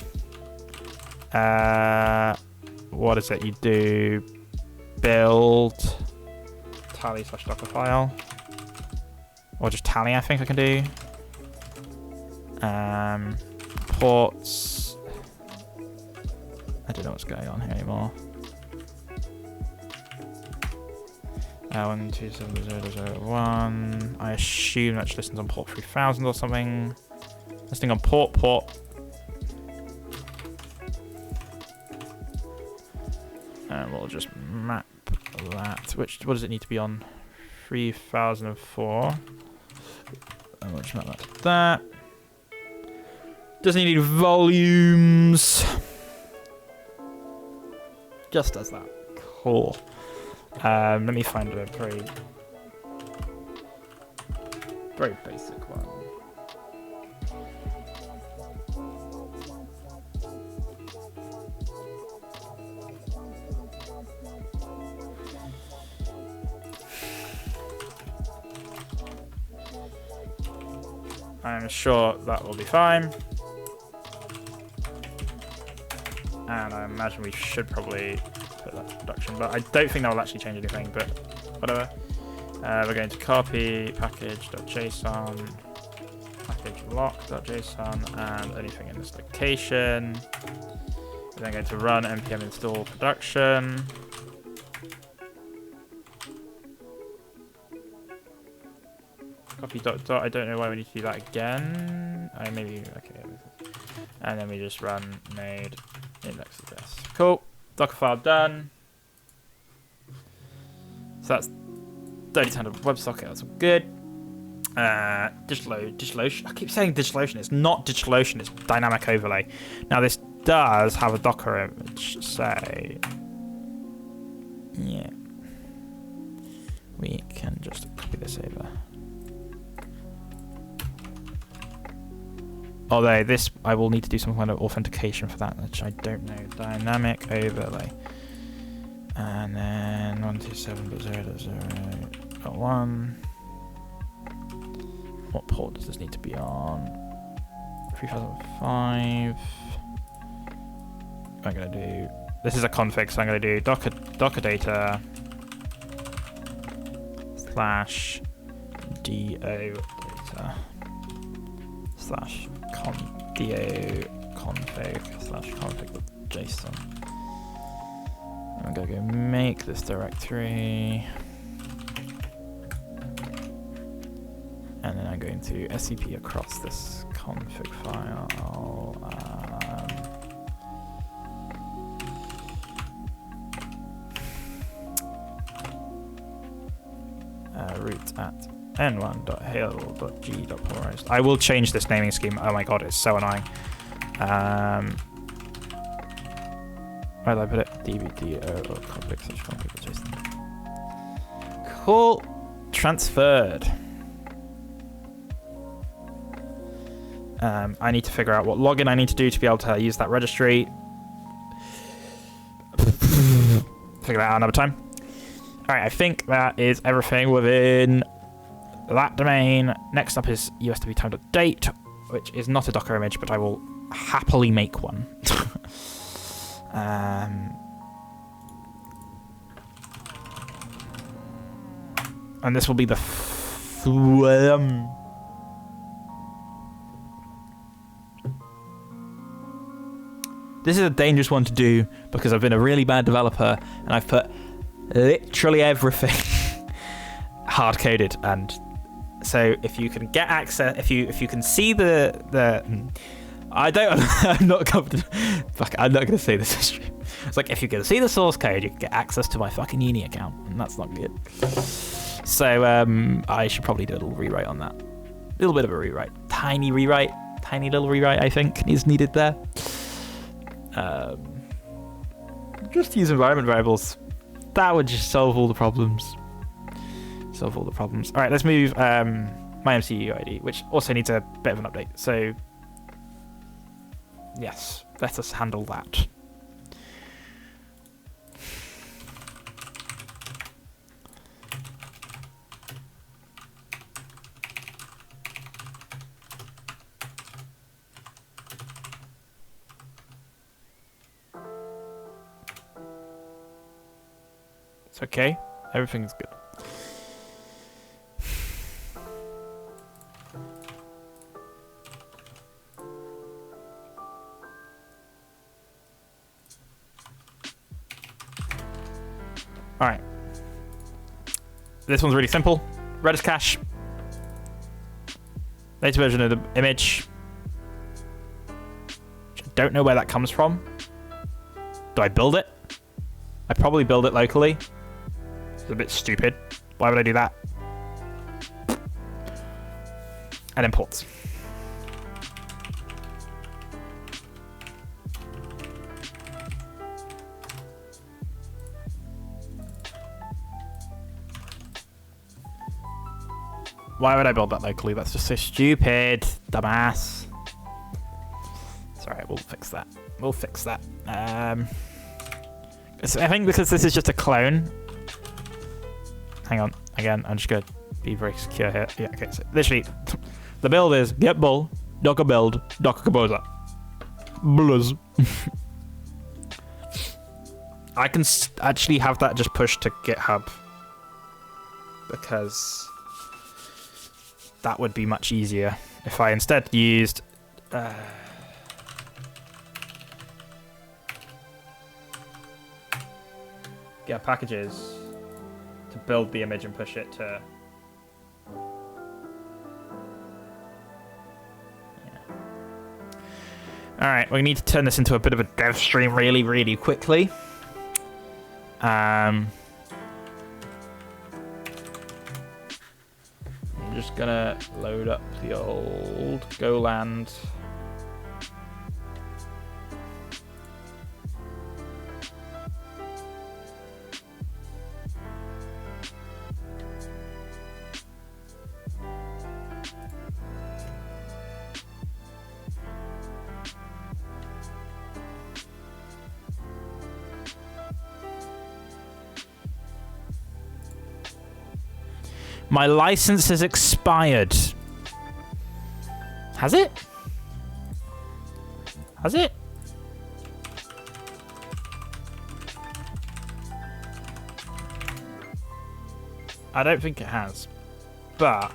What is it you do? Build Tally / Docker file. Or just Tally, I think I can do. Ports. I don't know what's going on here anymore. 127.0.0.1. I assume that listens on port 3000 or something. Listening on port. And we'll just map that. What does it need to be on? 3004. And we'll just map that to that. Doesn't need volumes. Just does that. Cool. Let me find a very basic one. I'm sure that will be fine. And I imagine we should probably put that to production, but I don't think that will actually change anything, but whatever. We're going to copy package.json, package lock.json, and anything in this location. We're then going to run npm install production. Copy dot. I don't know why we need to do that again. Maybe, okay. And then we just run node index address. Cool. Docker file done. So that's 30 WebSocket. That's all good. DigitalOcean. I keep saying DigitalOcean. It's not DigitalOcean. It's dynamic overlay. Now this does have a Docker image. So yeah, we can just copy this over. Although this, I will need to do some kind of authentication for that, which I don't know. Dynamic overlay. And then 127.0.0.1. What port does this need to be on? 3005. I'm going to do, this is a config, so I'm going to do docker data /do data /do config/config.json. I'm going to go make this directory. And then I'm going to SCP across this config file. Root at n1.hail.g.polarized. I will change this naming scheme. Oh my god, it's so annoying. Where did I put it? dbdo config/config.json. Cool. Transferred. I need to figure out what login I need to do to be able to use that registry. Figure that out another time. Alright, I think that is everything within that domain. Next up is usdb-time.date, which is not a Docker image, but I will happily make one. And this will be the this is a dangerous one to do because I've been a really bad developer and I've put literally everything hard coded, and so if you can get access, if you can see the I'm not confident. Fuck, I'm not gonna say this is true. It's like if you can see the source code, you can get access to my fucking uni account, and that's not good. So I should probably do a little rewrite on that. A little bit of a rewrite, tiny little rewrite I think is needed there. Just use environment variables. That would just solve all the problems. All right, let's move my MCU ID, which also needs a bit of an update. So yes, let us handle that. It's okay. Everything's good. All right. This one's really simple. Redis cache. Latest version of the image. Which I don't know where that comes from. Do I build it? I probably build it locally. It's a bit stupid. Why would I do that? And imports. Why would I build that locally? That's just so stupid. Dumbass. It's alright, we'll fix that. I think because this is just a clone. Hang on. Again, I'm just going to be very secure here. Yeah, okay. So literally, the build is get bull, docker build, docker composer. Bluz. I can actually have that just pushed to GitHub. Because that would be much easier if I instead used get packages to build the image and push it to Alright, we need to turn this into a bit of a dev stream really, really quickly. I'm just gonna load up the old Goland. My license has expired. Has it? Has it? I don't think it has. But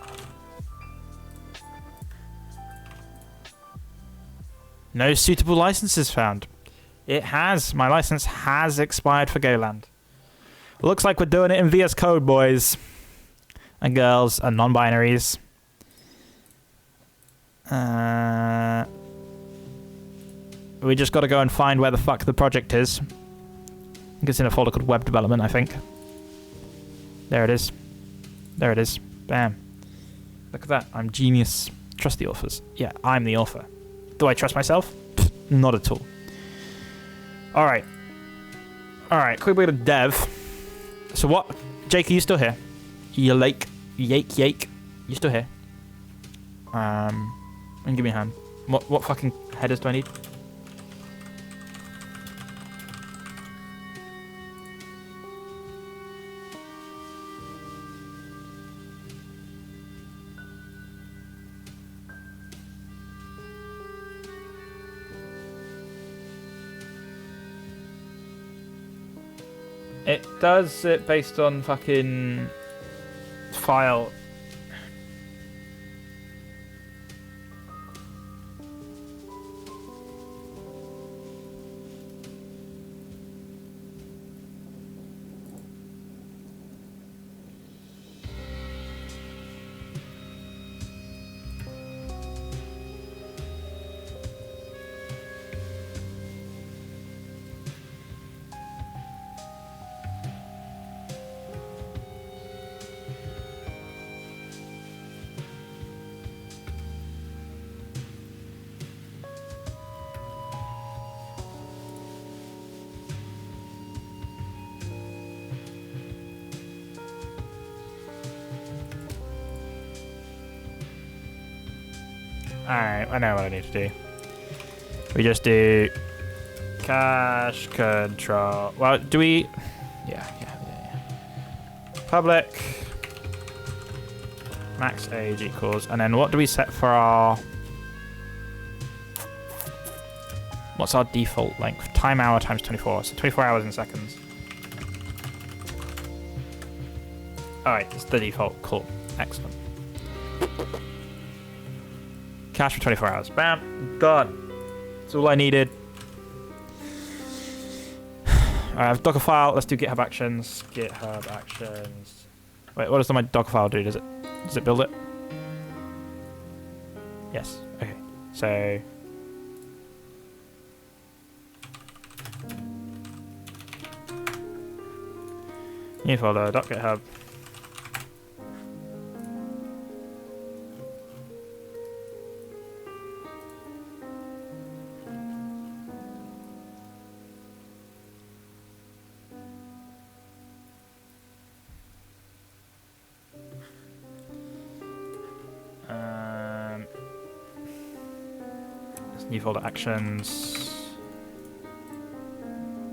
no suitable licenses found. It has. My license has expired for Goland. Looks like we're doing it in VS Code, boys. And girls and non-binaries. We just got to go and find where the fuck the project is. I think it's in a folder called web development, I think. There it is. There it is. Bam. Look at that. I'm genius. Trust the authors. Yeah, I'm the author. Do I trust myself? Pfft, not at all. Alright. Alright, quick bit of dev. So what? Jake, are you still here? Yake. You still here? And give me a hand. What fucking headers do I need? It does it based on fucking file. Alright, I know what I need to do. We just do cache control. Well, do we? Yeah. Public max age equals, and then what do we set for our? What's our default length? Time hour times 24, so 24 hours in seconds. Alright, it's the default. Cool. Excellent. Cache for 24 hours. Bam. Done. That's all I needed. I have Docker file. Let's do GitHub Actions. GitHub Actions. Wait, what does my Docker file do? Does it build it? Yes. Okay. So new folder. .github. New folder actions.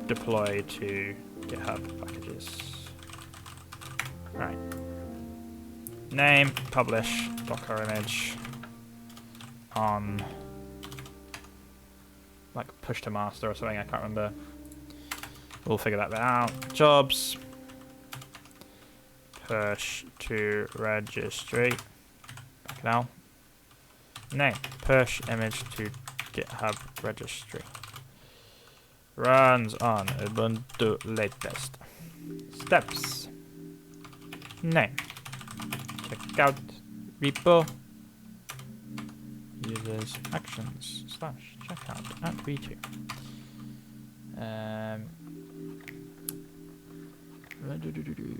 Deploy to GitHub packages. Alright. Name, publish, Docker image on like push to master or something, I can't remember. We'll figure that bit out. Jobs. Push to registry. Back it out. Name, push image to GitHub registry. Runs on Ubuntu latest. Steps. Name. Check out repo. Users actions / checkout at v2.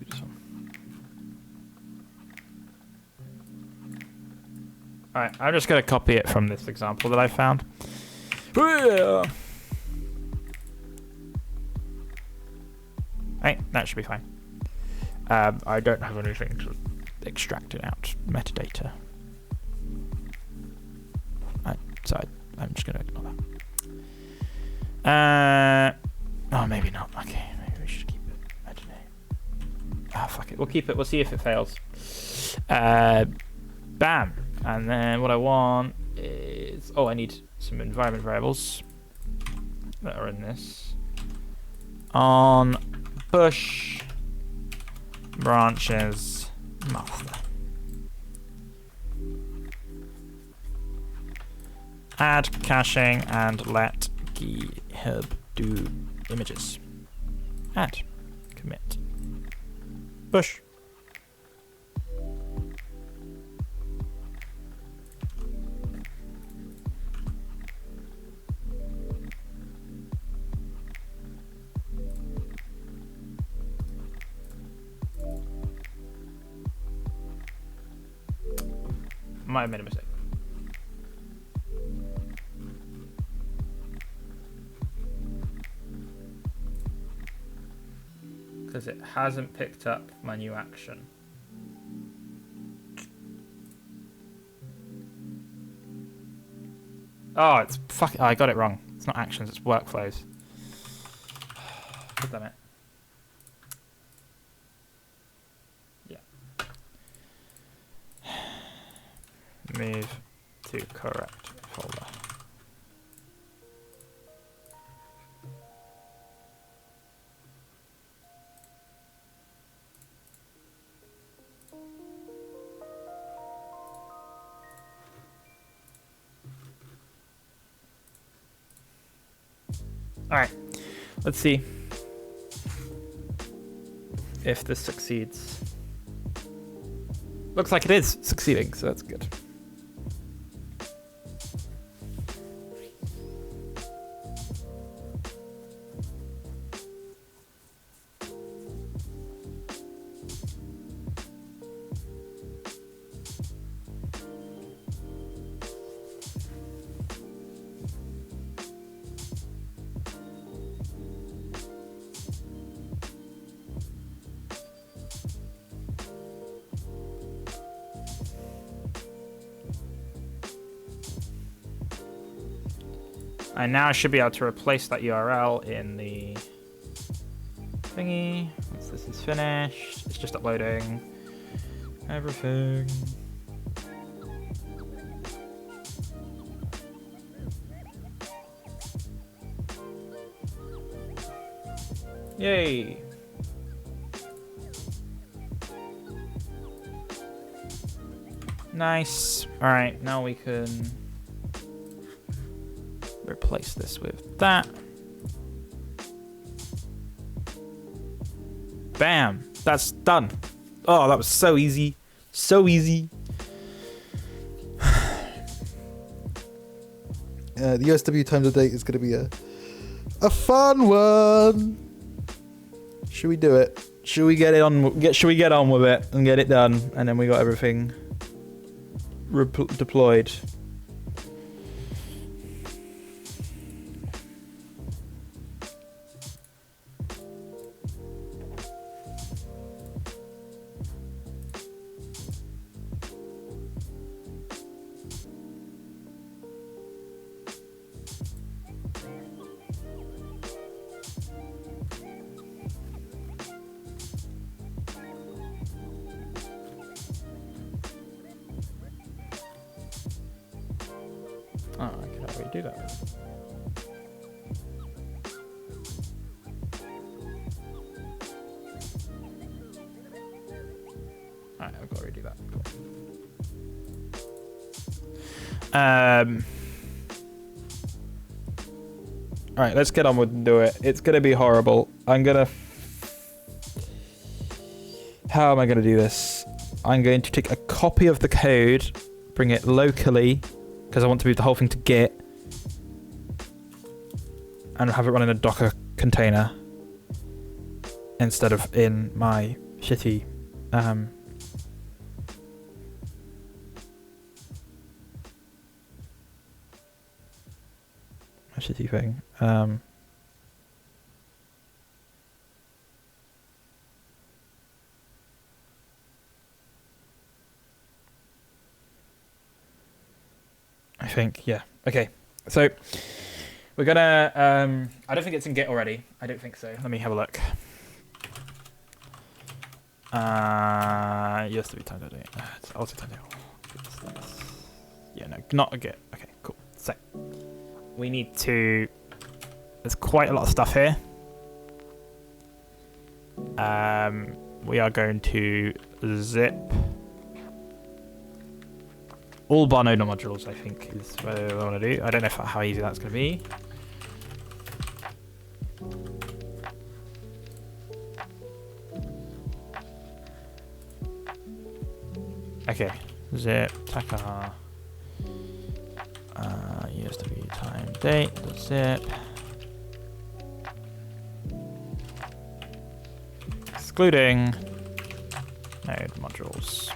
This one. Alright, I'm just going to copy it from this example that I found. Right, that should be fine. I don't have anything to extract it out. Metadata. So I'm just going to ignore that. Oh, maybe not. Okay, maybe we should keep it. I don't know. Ah, fuck it. We'll keep it. We'll see if it fails. Bam. And then what I want is... Oh, I need some environment variables that are in this. On push branches master. Add caching and let GitHub do images. Add. Commit. Push. Might have made a mistake. Because it hasn't picked up my new action. Oh, it's fuck. Oh, I got it wrong. It's not actions. It's workflows. God damn it. Yeah. Move to correct folder. Alright, let's see if this succeeds. Looks like it is succeeding, so that's good. I now should be able to replace that URL in the thingy. Once this is finished, it's just uploading everything. Yay! Nice. Alright, now we can replace this with that. Bam! That's done. Oh, that was so easy. So easy.
The USW time to date is going to be a fun one. Should we do it?
Should we get it on? Should we get on with it and get it done, and then we got everything deployed? Oh, I can already do that. Alright, I've got to redo that. Cool. Alright, let's get on with and do it. It's gonna be horrible. How am I gonna do this? I'm going to take a copy of the code, bring it locally, because I want to move the whole thing to Git, and have it run in a Docker container instead of in my shitty my shitty thing. I think, yeah. Okay, so we're gonna. I don't think it's in Git already. I don't think so. Let me have a look. Yes, to be time to do. It's also time to. Yeah, no, not a Git. Okay, cool. So we need to. There's quite a lot of stuff here. We are going to zip all bar node modules, I think, is what I want to do. I don't know how easy that's going to be. Okay, zip, taka, USW time date, zip, excluding node modules.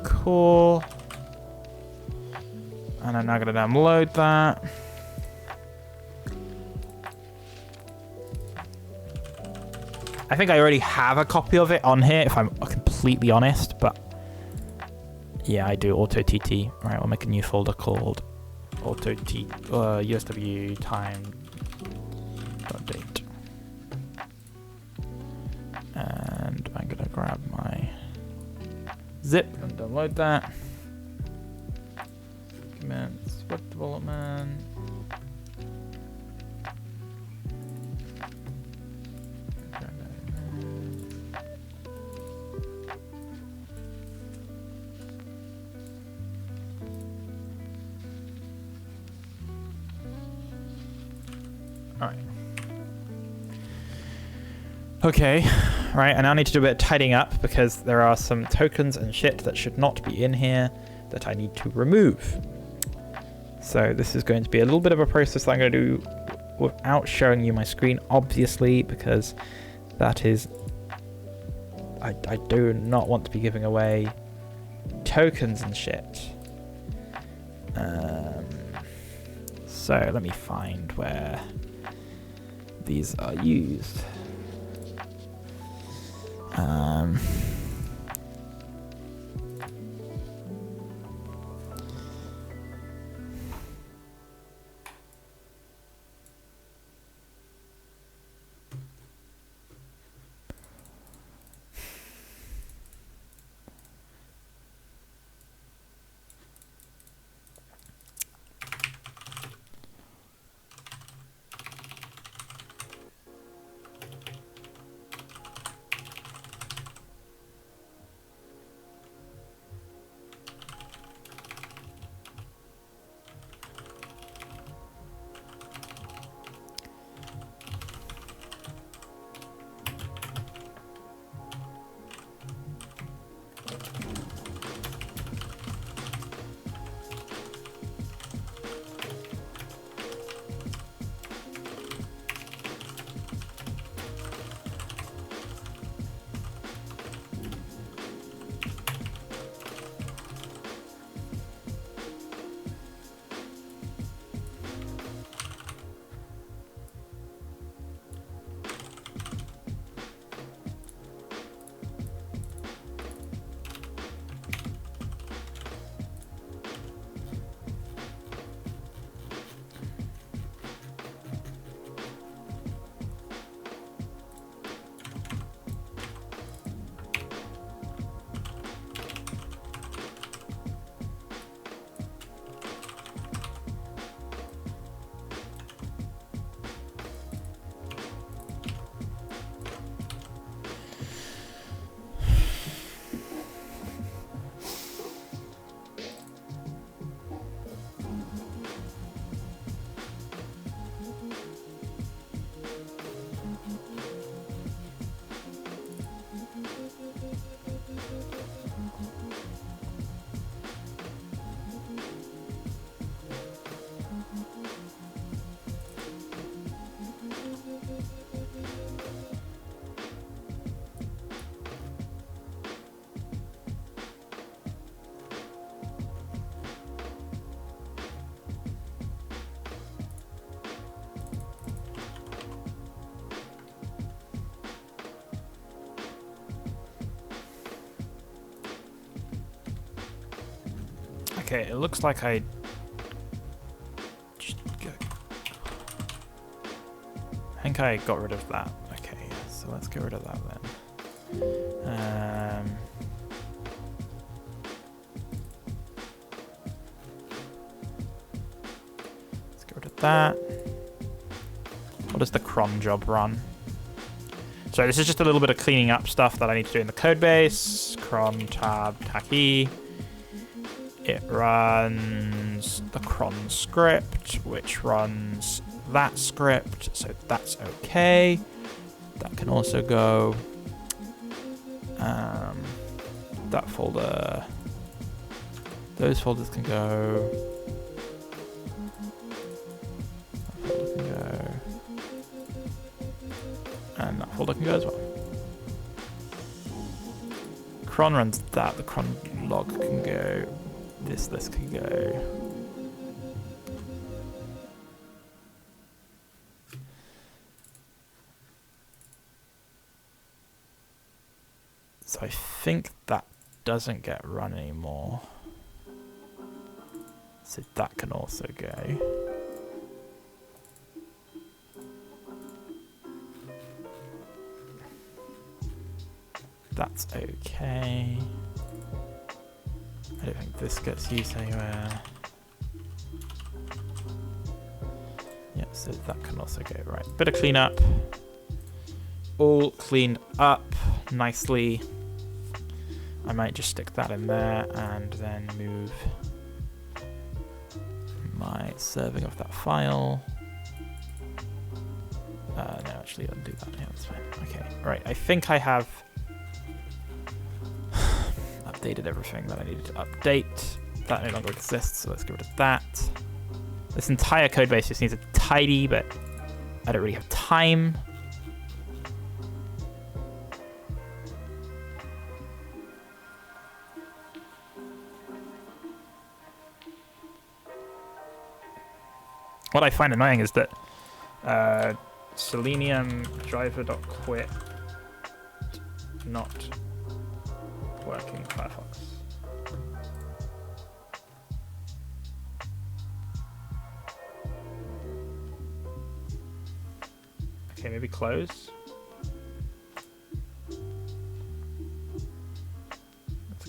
Cool. And I'm now going to download that. I think I already have a copy of it on here, if I'm completely completely honest, but yeah, I do auto TT. Alright, we'll make a new folder called auto T USW time date. And I'm gonna grab my zip and download that. Documents, web development. Alright. Okay, right, I now need to do a bit of tidying up because there are some tokens and shit that should not be in here that I need to remove. So this is going to be a little bit of a process that I'm going to do without showing you my screen, obviously, because that is... I do not want to be giving away tokens and shit. So let me find where these are used. Okay, it looks like I think I got rid of that. Okay, so let's get rid of that then. Let's get rid of that. What does the cron job run? So this is just a little bit of cleaning up stuff that I need to do in the code base. Cron tab tac-e. It runs the cron script, which runs that script, so that's okay. That can also go. That folder. Those folders can go. That folder can go. And that folder can go as well. Cron runs that. The cron log can go. This can go. So I think that doesn't get run anymore. So that can also go. That's okay. I don't think this gets used anywhere. Yep, so that can also go. Right, bit of cleanup. All cleaned up nicely. I might just stick that in there and then move my serving of that file. No, actually, undo that. Yeah, that's fine. Okay, right. I think I have updated everything that I needed to update. That no longer exists, so let's get rid of that. This entire code base just needs a tidy, but I don't really have time. What I find annoying is that Selenium driver.quit not working in Firefox. Okay, maybe close.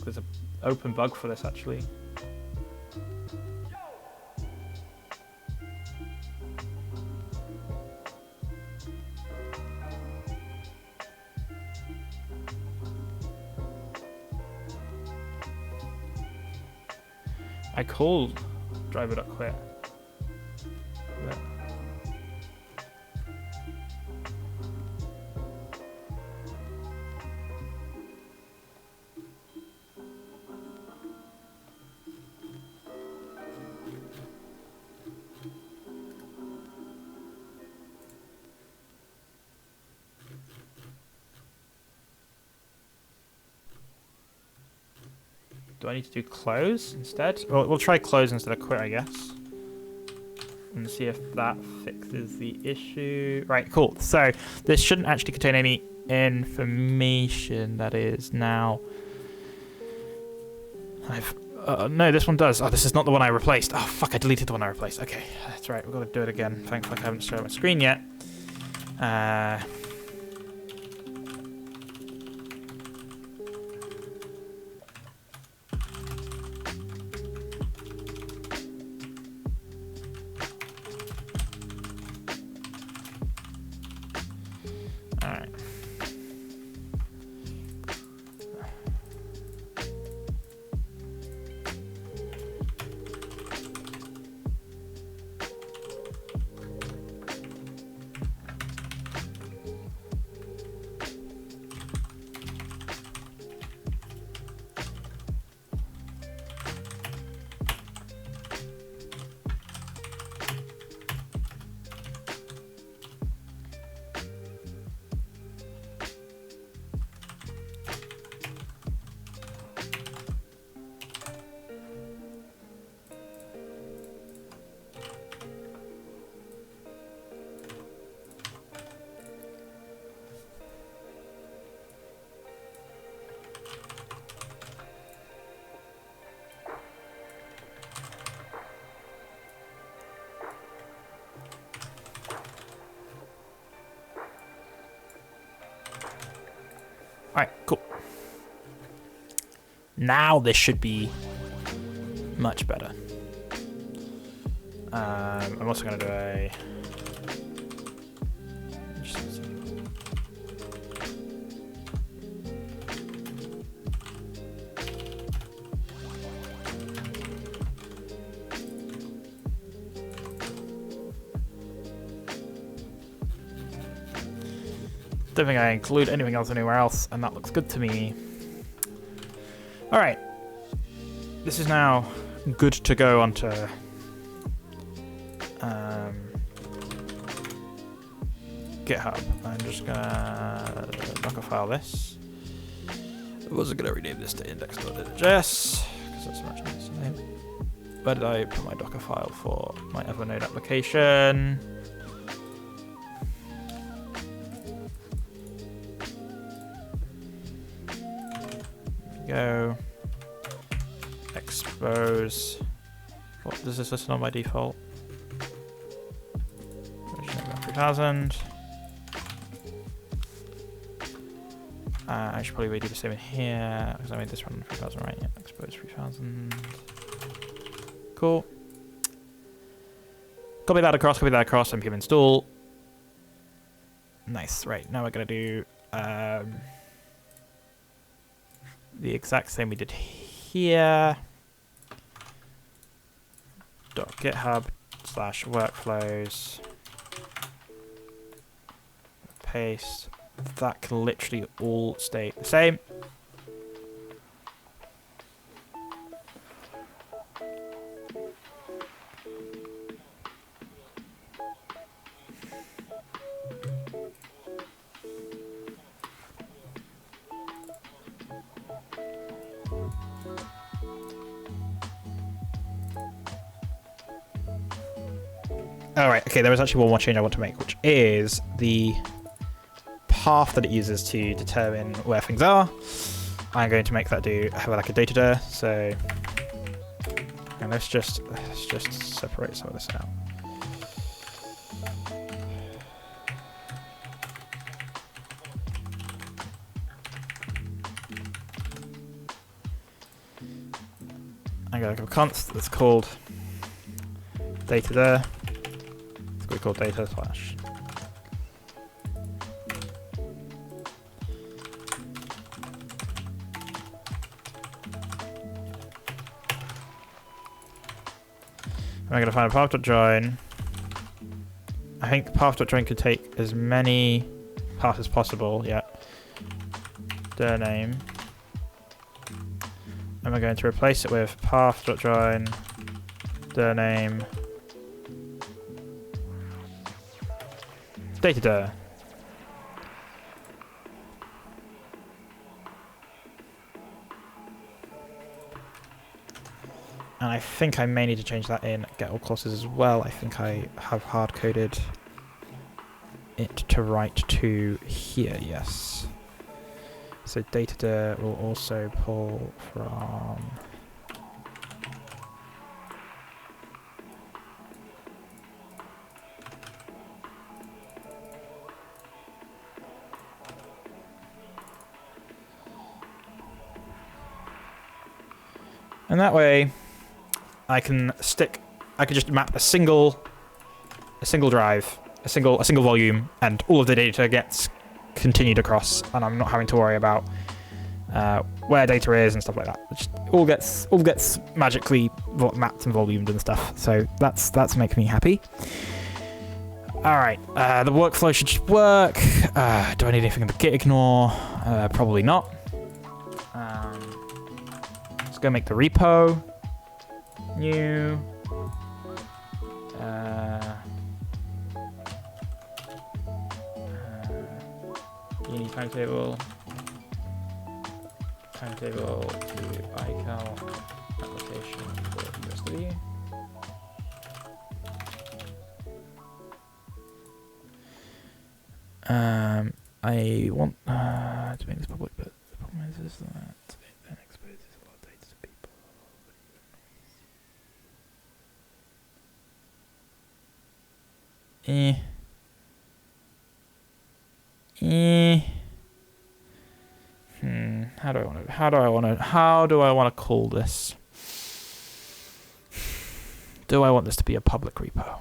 There's an open bug for this actually. I called driver.quit. Do I need to do close instead? Well, we'll try close instead of quit, I guess. And see if that fixes the issue. Right, cool. So this shouldn't actually contain any information that is now... no, this one does. Oh, this is not the one I replaced. Oh, fuck, I deleted the one I replaced. Okay, that's right. We've got to do it again. Thankfully, I haven't showed my screen yet. Alright, cool. Now this should be much better. I'm also going to do a... Don't think I include anything else anywhere else, and that looks good to me. Alright. This is now good to go onto GitHub. I'm just gonna Dockerfile this. I wasn't gonna rename this to index.js because that's a much nicer name. Where did I put my Dockerfile for my Evernote application? go. Expose. What does this listen on by default? 3000. I should probably do the same in here because I made this run 3000, right? Yeah, expose 3000. Cool. Copy that across, and install. Nice. Right, now we're going to do the exact same we did here. .github/workflows. Paste. That can literally all stay the same. Alright, okay, there is actually one more change I want to make, which is the path that it uses to determine where things are. I'm going to make that have like a data there, so and let's just separate some of this out. I'm going to have a const that's called data there. It's going to be called data slash. I'm going to find a path.join. I think path.join could take as many paths as possible. Yeah. Their name. And we're going to replace it with path.join, their name, data. And I think I may need to change that in get all courses as well. I think I have hard coded it to write to here, yes. So data will also pull from and that way I can just map a single drive, a single volume, and all of the data gets continued across, and I'm not having to worry about where data is and stuff like that. It just all gets magically mapped and volumed and stuff. So that's making me happy. All right, the workflow should just work. Do I need anything in the git ignore? Probably not. Let's go make the repo new. Uni timetable to iCal application for USD. I want to make this public, but the problem is that it then exposes a lot of data to people. How do I want to call this? Do I want this to be a public repo?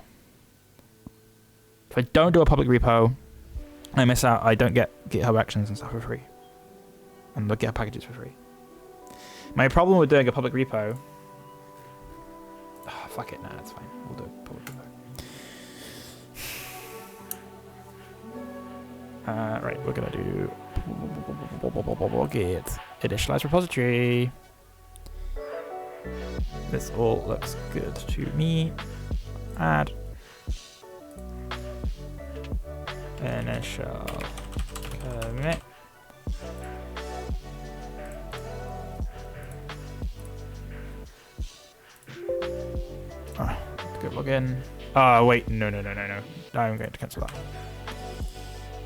If I don't do a public repo, I miss out. I don't get GitHub Actions and stuff for free, and the GitHub packages for free. My problem with doing a public repo. Oh, fuck it, nah, it's fine. We'll do a public repo. Right, we're gonna do git initialize repository. This all looks good to me. Add initial commit. Good login. Wait, no. I'm going to cancel that.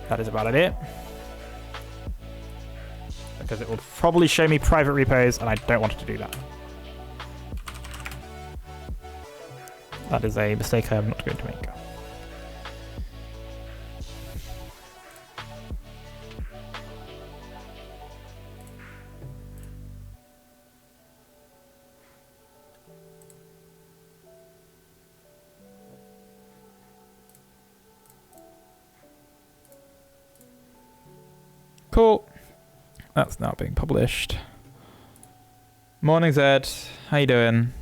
That is a bad idea. because it will probably show me private repos, and I don't want it to do that. That is a mistake I am not going to make. Cool. That's now being published. Morning, Zed. How you doing?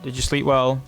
Did you sleep well?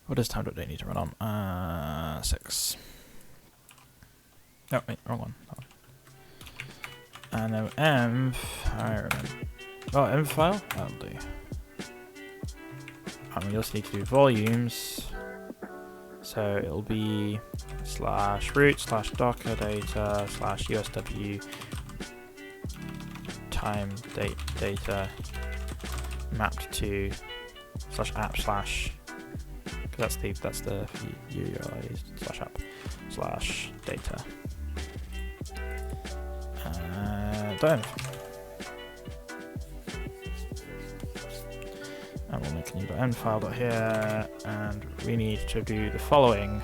What does time.day need to run on? 6. Oh, wait, wrong one. And then env, I remember. Oh, env file? That'll do. And we also need to do volumes. So it'll be /root/docker data /usw time date data mapped to /app/ that's the URI /app/data. Done. And we'll make a new .env file here, and we need to do the following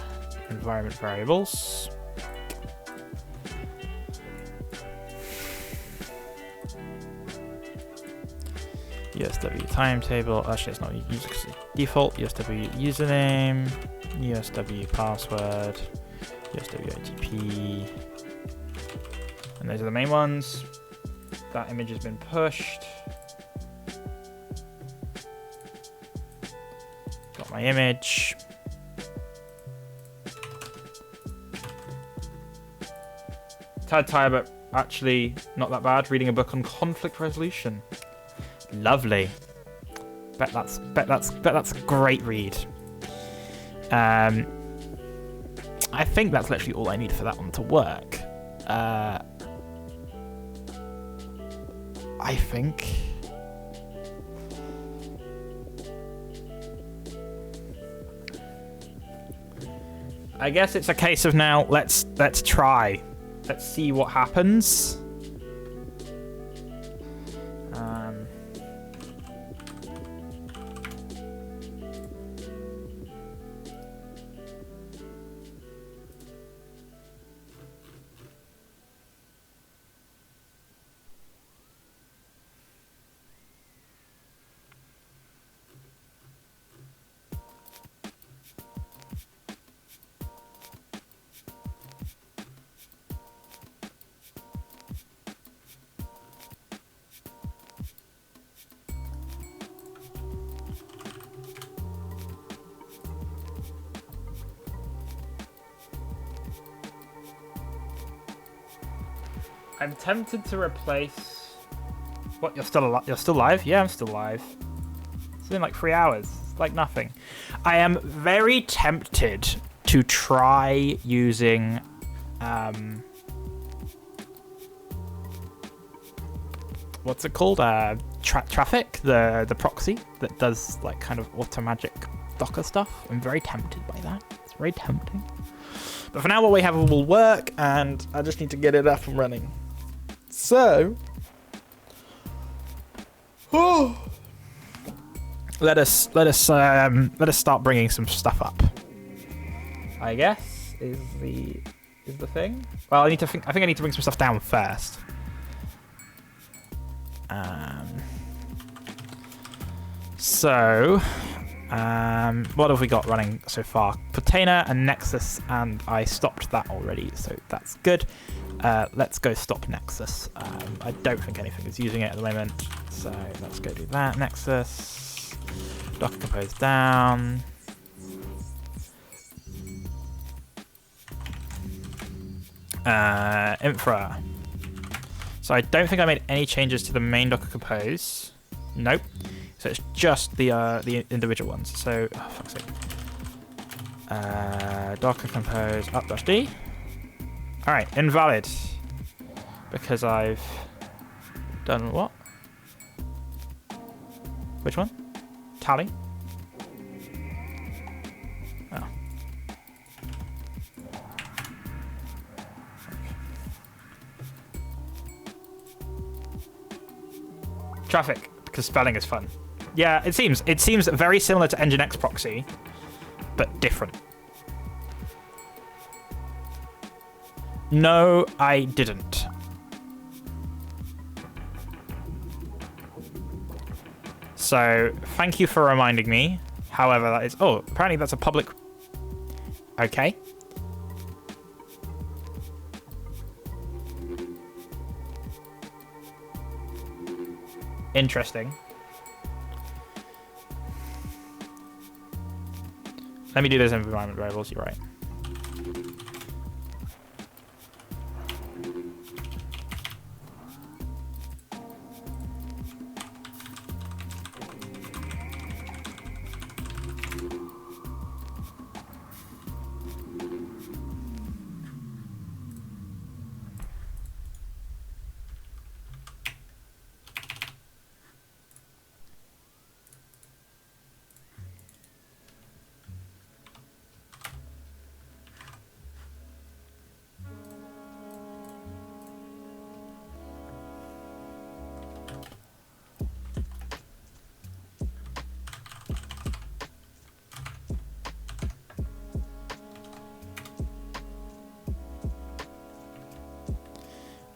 environment variables. USW timetable. Actually, it's not user because it's default. USW username, USW password, USW OTP, and those are the main ones. That image has been pushed. Got my image. Tad tired, but actually not that bad. Reading a book on conflict resolution. Lovely. Bet that's a great read. I think that's literally all I need for that one to work. I think. I guess it's a case of now let's try. Let's see what happens. I'm tempted to replace. What? You're still alive? You're still live? Yeah, I'm still live. It's been like 3 hours. It's like nothing. I am very tempted to try using what's it called? Traffic, the proxy that does like kind of automagic Docker stuff. I'm very tempted by that. It's very tempting. But for now, what we have will work, and I just need to get it up and running.
So,
let us start bringing some stuff up. I guess is the thing. Well, I think I need to bring some stuff down first. So What have we got running so far? Container and Nexus, and I stopped that already, so that's good. Let's go stop Nexus. I don't think anything is using it at the moment, so let's go do that. Nexus, Docker Compose down. Infra. So I don't think I made any changes to the main Docker Compose. Nope. So it's just the individual ones. So, oh, fuck's sake. Docker Compose up-d. Alright, invalid. Because I've done what? Which one? Tally? Oh. Traffic, because spelling is fun. Yeah, it seems very similar to Nginx proxy, but different. No, I didn't. So, thank you for reminding me. However, that is... Oh, apparently that's a public... Okay. Interesting. Let me do those environment variables, you're right.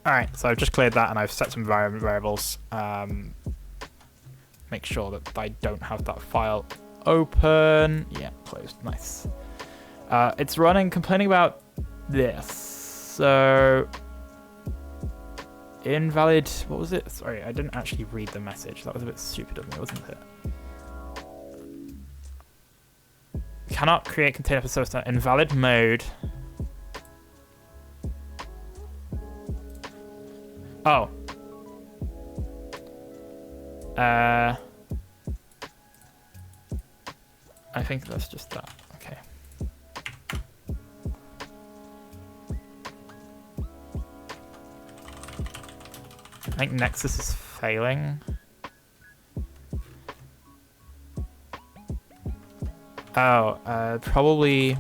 Alright, so I've just cleared that and I've set some environment variables. Make sure that I don't have that file open. Yeah, closed. Nice. It's running, complaining about this. So... Invalid... What was it? Sorry, I didn't actually read the message. That was a bit stupid of me, wasn't it? Cannot create container for service. Invalid mode. Oh. I think that's just that. Okay. I think Nexus is failing. Oh, probably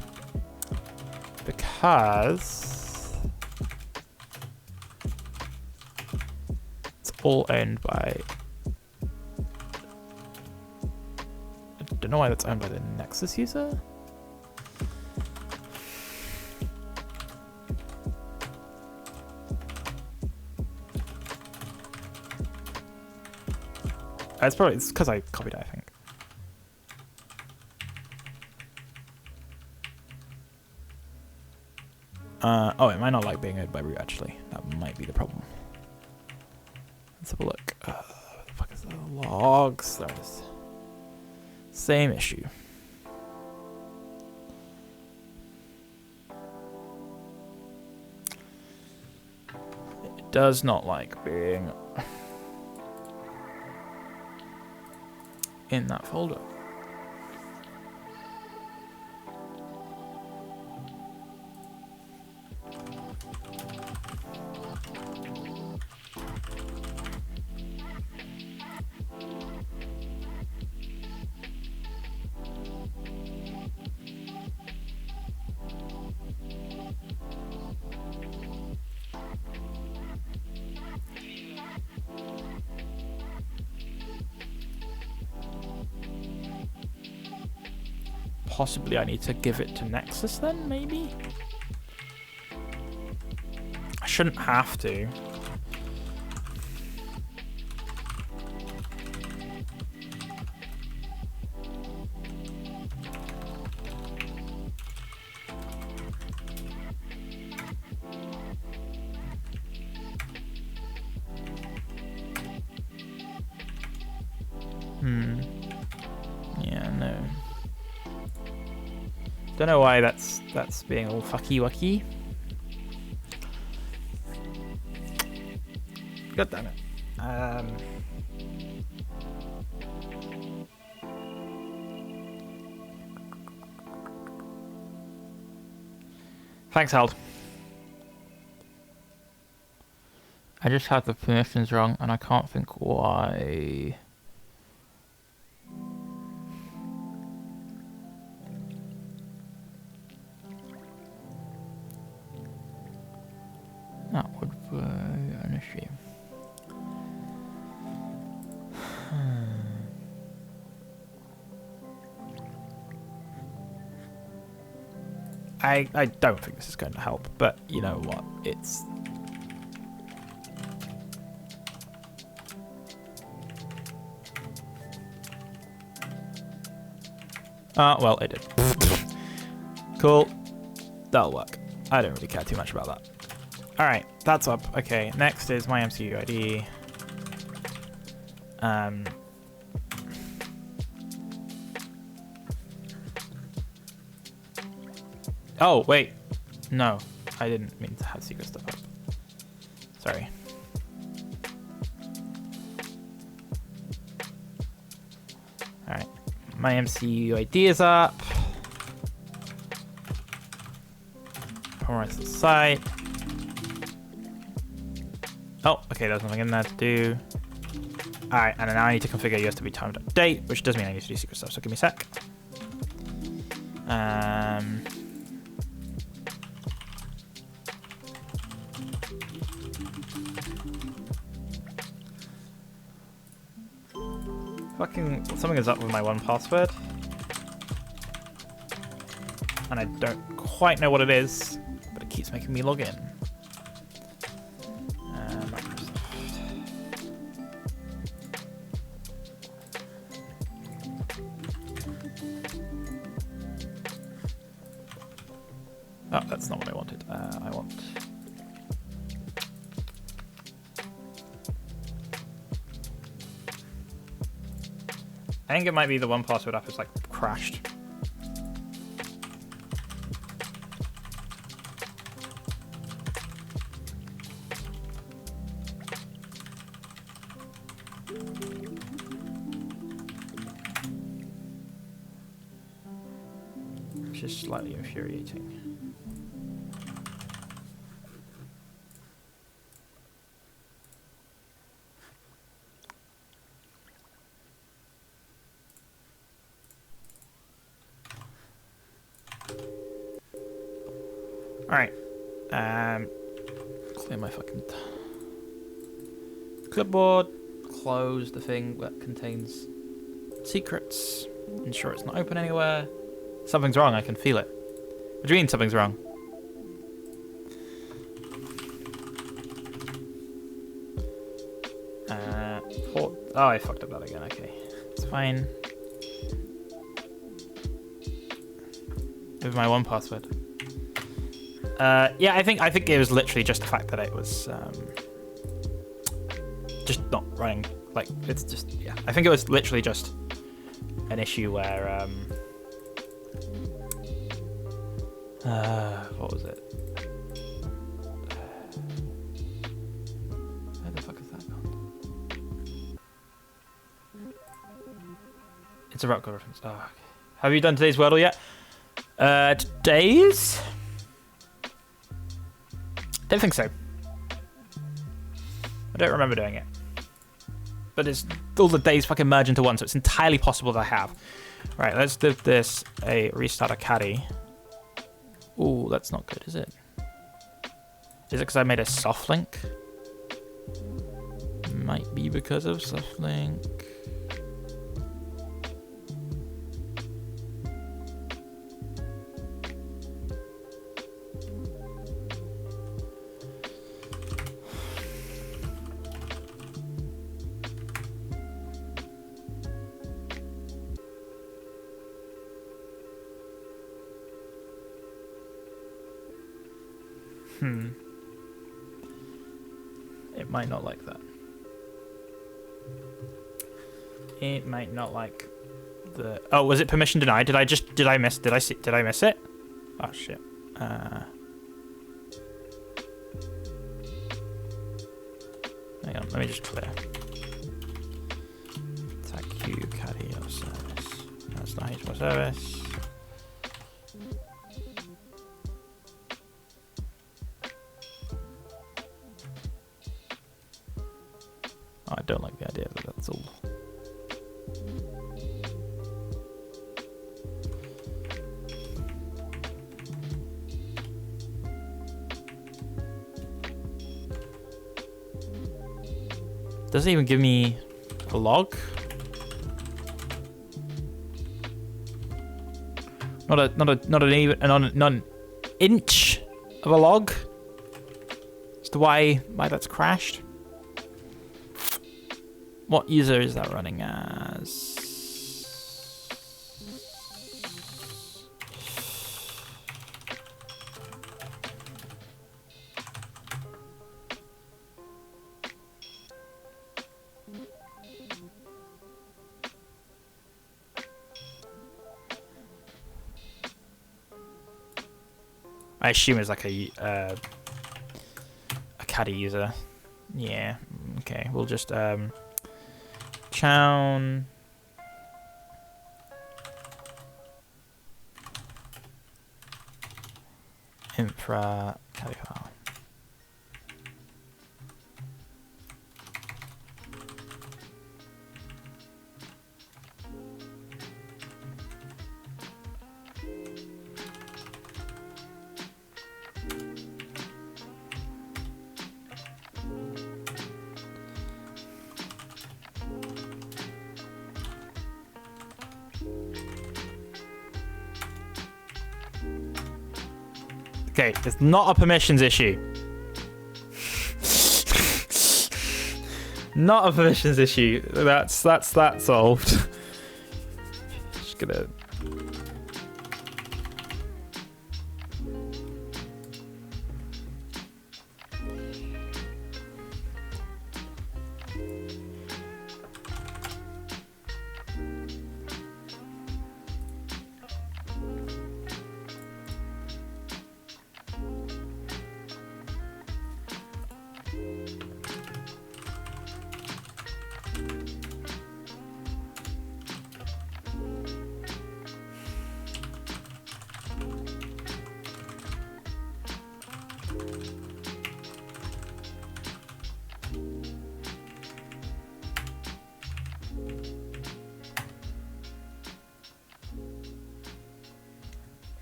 because it's all owned by... I don't know why that's owned by the Nexus user. It's because I copied it, I think. Oh, it might not like being owned by root, actually. That might be the problem. Let's have a look. Where the fuck is the logs? There it is. Same issue. It does not like being in that folder. Possibly I need to give it to Nexus then, maybe? I shouldn't have to. Yeah, no. Don't know why that's being all fucky wucky. God damn it. Thanks, Held. I just had the permissions wrong, and I can't think why. That would be an issue. I don't think this is going to help, but you know what? It's... well, it did. Cool. That'll work. I don't really care too much about that. Alright, that's up. Okay, next is my MCU ID. Oh, wait. No, I didn't mean to have secret stuff up. Sorry. Alright, my MCU ID is up. Memorize the site. Oh, okay, there's nothing in there to do. Alright, and now I need to configure USB timed update, which does mean I need to do secret stuff, so give me a sec. Fucking something is up with my 1Password. And I don't quite know what it is, but it keeps making me log in. Oh, that's not what I wanted. I want... I think it might be the 1Password app is like crashed. Which is slightly infuriating. Alright. Clear my fucking clipboard. Close the thing that contains secrets. Ensure it's not open anywhere. Something's wrong, I can feel it. What do you mean something's wrong? Oh, I fucked up that again, okay. It's fine. With my 1Password. Yeah, I think it was literally just the fact that it was just not running. Like, it's just, yeah. I think it was literally just an issue where, what was it? Where the fuck is that gone? It's a rock reference. Oh, okay. Have you done today's Wordle yet? Today's? Don't think so. I don't remember doing it. But it's all the days fucking merge into one, so it's entirely possible that I have. Right, let's give this a restart a caddy. Ooh, that's not good, is it? Is it because I made a soft link? Might be because of soft link. It might not like that. It might not like the. Oh, was it permission denied? Did I miss it? Oh shit. Hang on, let me just clear. Thank you, caddy or service. That's not HTML service. Oh, I don't like the idea, but that's all. Doesn't even give me a log. Not an inch of a log as to why that's crashed. What user is that running as? I assume it's like a caddy user. Yeah. Okay. We'll just chown infra caddy file. Okay, it's not a permissions issue. Not a permissions issue. That's that solved. Just gonna.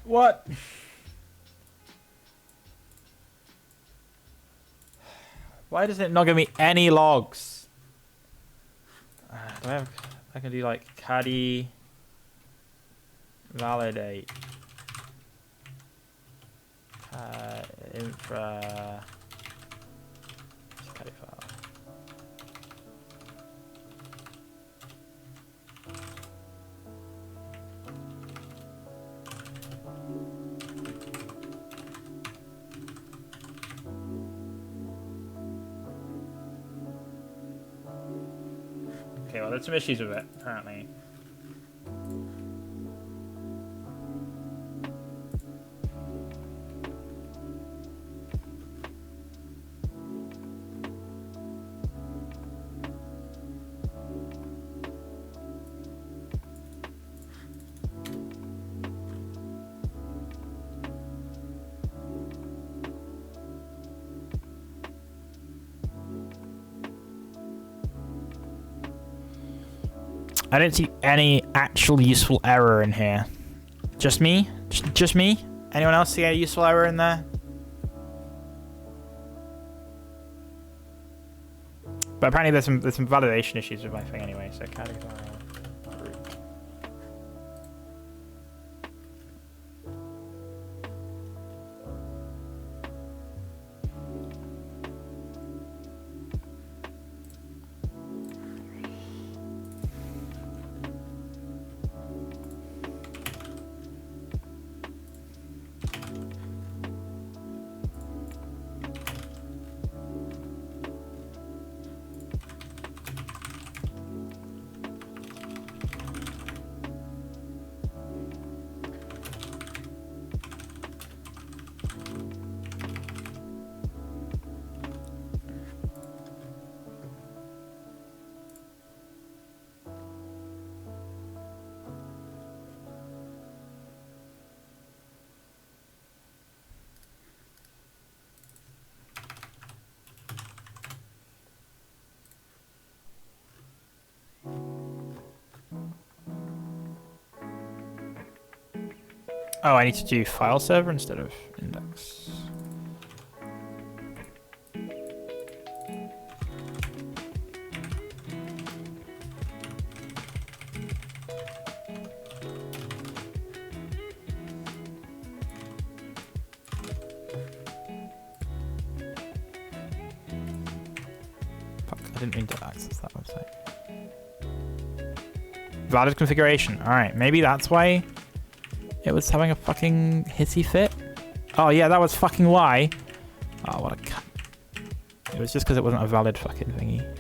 What? Why does it not give me any logs? Do I can do like caddy validate infra caddy file. Okay, well, there's some issues with it, apparently. I don't see any actual useful error in here. Just me? Just me? Anyone else see a useful error in there? But apparently there's some validation issues with my thing anyway, so category. Oh, I need to do file server instead of index. Fuck, I didn't mean to access that website. Valid configuration. Alright, maybe that's why it was having a fucking hissy fit. Oh yeah, that was fucking why. Oh, what a cunt. It was just because it wasn't a valid fucking thingy.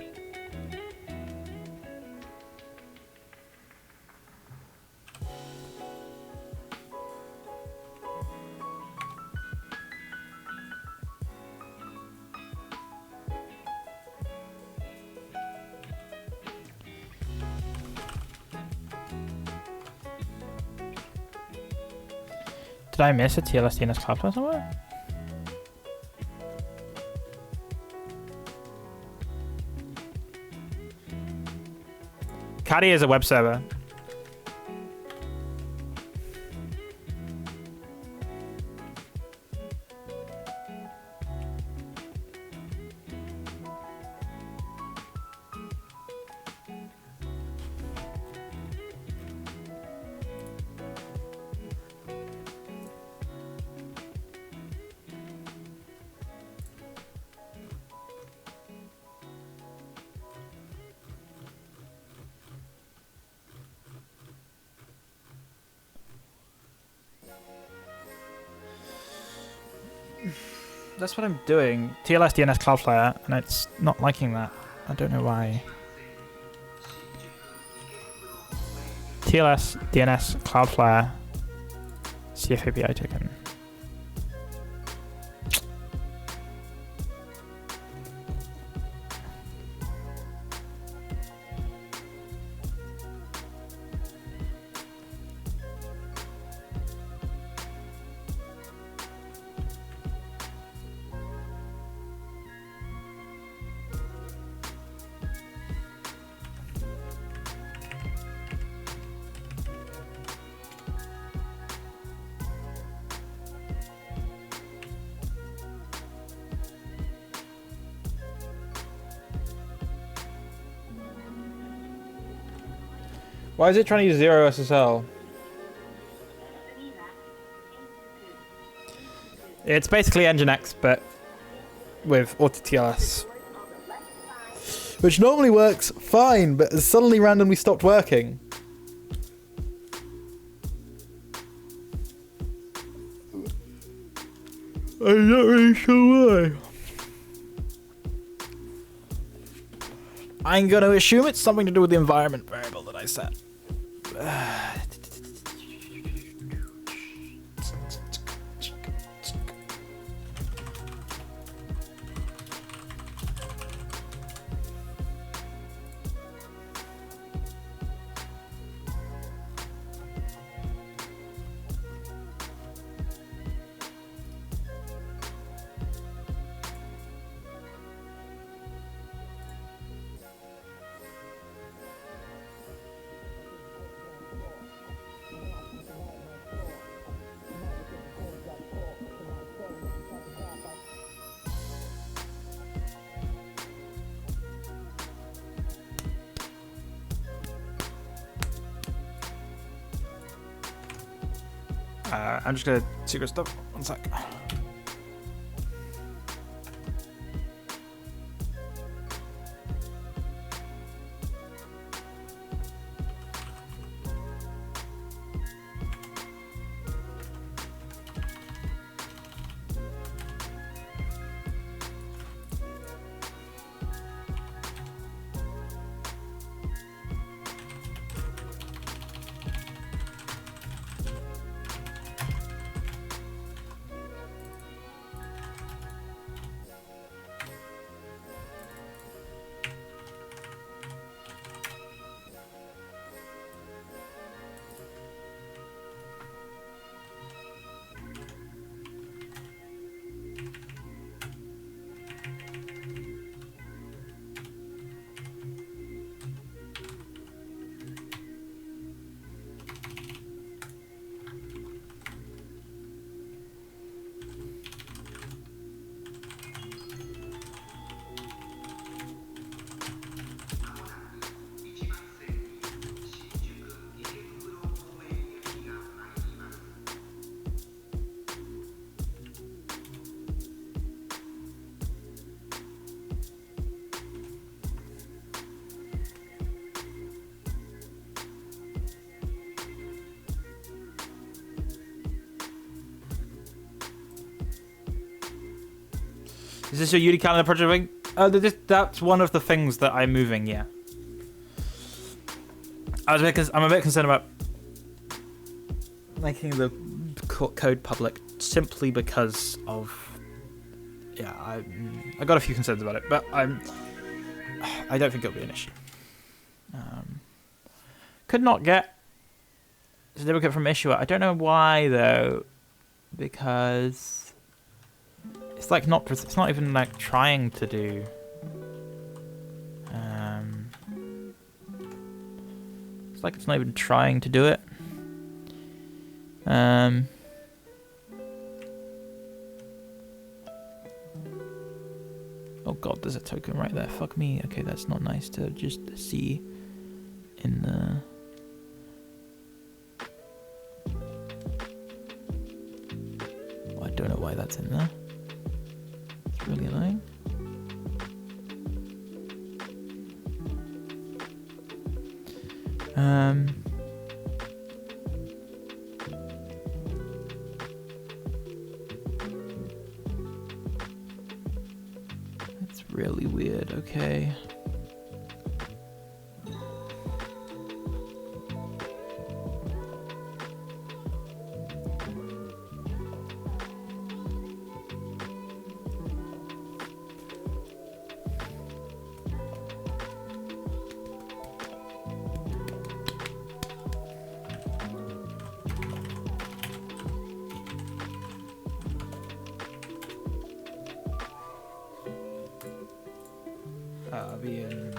Did I miss a TLS DNS cloud plan somewhere? Caddy is a web server. That's what I'm doing. TLS DNS Cloudflare, and it's not liking that. I don't know why. TLS DNS Cloudflare CFAPI token. Why is it trying to use 0 SSL? It's basically Nginx, but with auto TLS.
Which normally works fine, but has suddenly randomly stopped working.
I'm not really sure why. I'm gonna assume it's something to do with the environment variable that I set. I'm just gonna secret stuff. 1 sec. Is this your Uni calendar project? That's one of the things that I'm moving, yeah. I'm a bit concerned about making the code public simply because of... Yeah, I got a few concerns about it, but I don't think it'll be an issue. Could not get a certificate from issuer. I don't know why though, because it's like it's not even like trying to do. It's like it's not even trying to do it. Oh god, there's a token right there. Fuck me. Okay, that's not nice to just see in the... Oh, I don't know why that's in there. It's really annoying. It's really weird. Okay. I'll be in...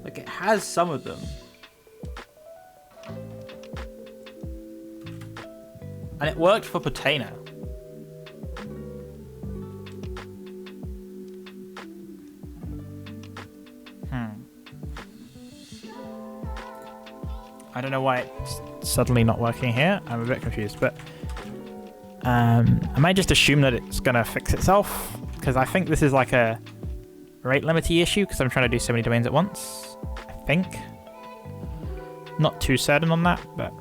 Like, it has some of them. And it worked for Patena. I don't know why it's suddenly not working here. I'm a bit confused, but I might just assume that it's gonna fix itself, because I think this is like a rate limity issue, because I'm trying to do so many domains at once. I think. Not too certain on that, but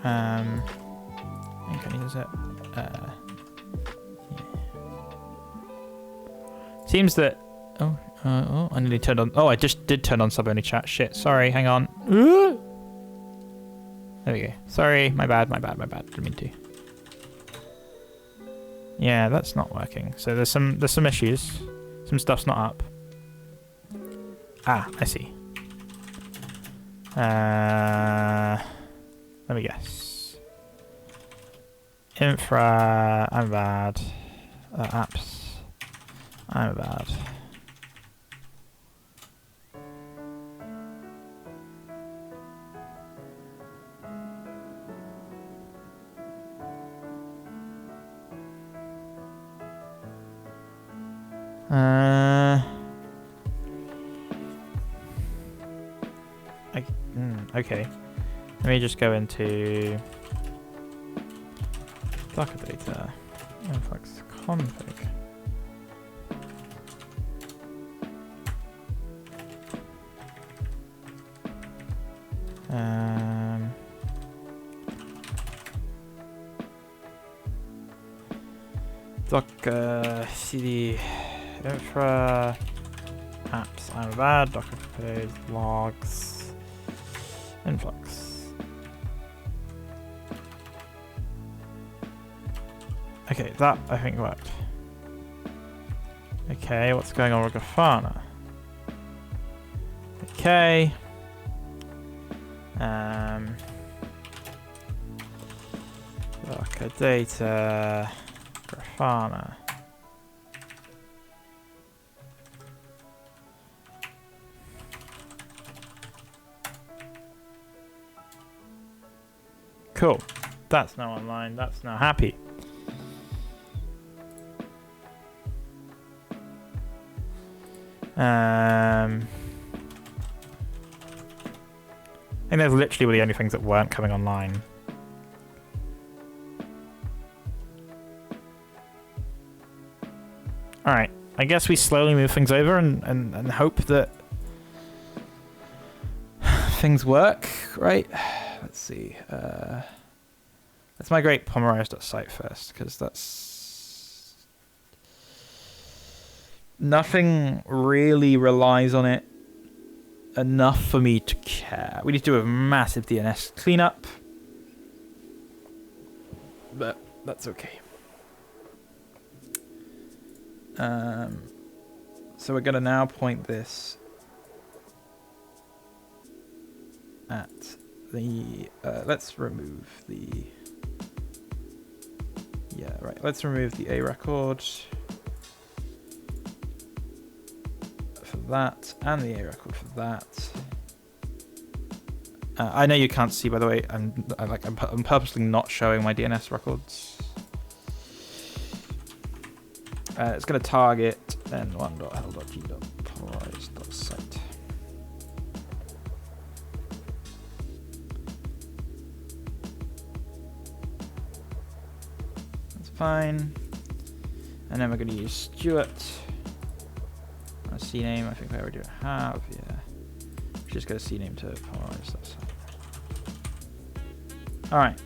I think I use it. Yeah. Seems that. Oh, I nearly turned on. Oh, I just did turn on sub-only chat. Shit, sorry. Hang on. There we go. Sorry, my bad. Didn't mean to. Yeah, that's not working. So there's some issues. Some stuff's not up. Ah, I see. Let me guess. Infra, I'm bad. Apps, I'm bad. Okay. Let me just go into Docker data, influx config. Docker cd infra apps, I'm bad. Docker compose logs. Influx. Okay, that I think worked. Okay, what's going on with Grafana? Okay. Docker data, Grafana. Cool. That's now online. That's now happy. I think those literally were the only things that weren't coming online. Alright, I guess we slowly move things over and hope that things work, right? Let's see. Let's migrate Pomeroyas.site first, because that's... Nothing really relies on it enough for me to care. We need to do a massive DNS cleanup, but that's okay. So we're going to now point this at the... let's remove the... Yeah, right. Let's remove the A record for that, and the A record for that. I know you can't see, by the way. I'm purposely not showing my DNS records. It's going to target n1.hell.g.polarize.site. That's fine. And then we're going to use Stuart. CNAME, I think I already have, yeah. Just go CNAME to polarize.site. Alright.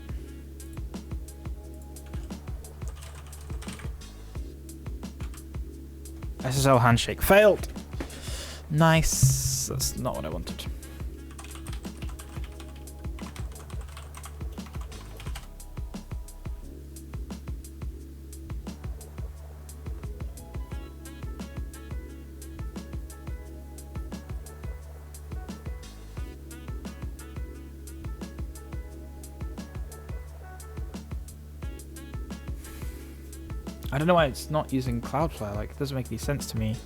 SSL handshake failed. Nice. That's not what I wanted. I don't know why it's not using Cloudflare. Like, it doesn't make any sense to me.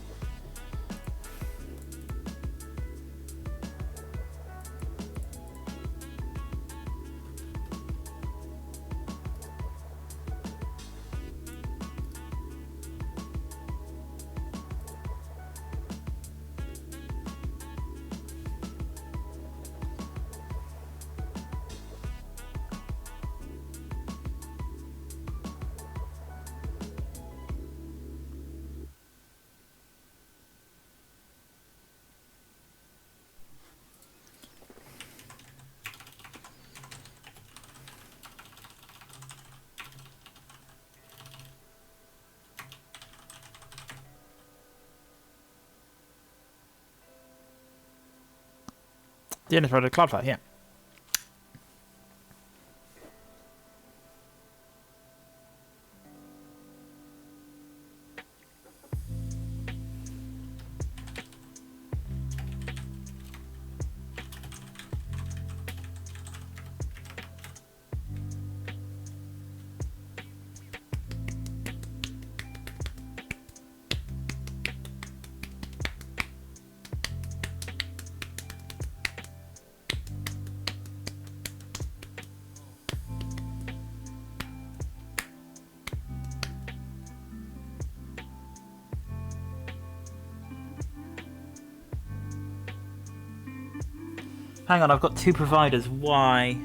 The DNS provider Cloudflare, yeah. Hang on, I've got two providers. Why?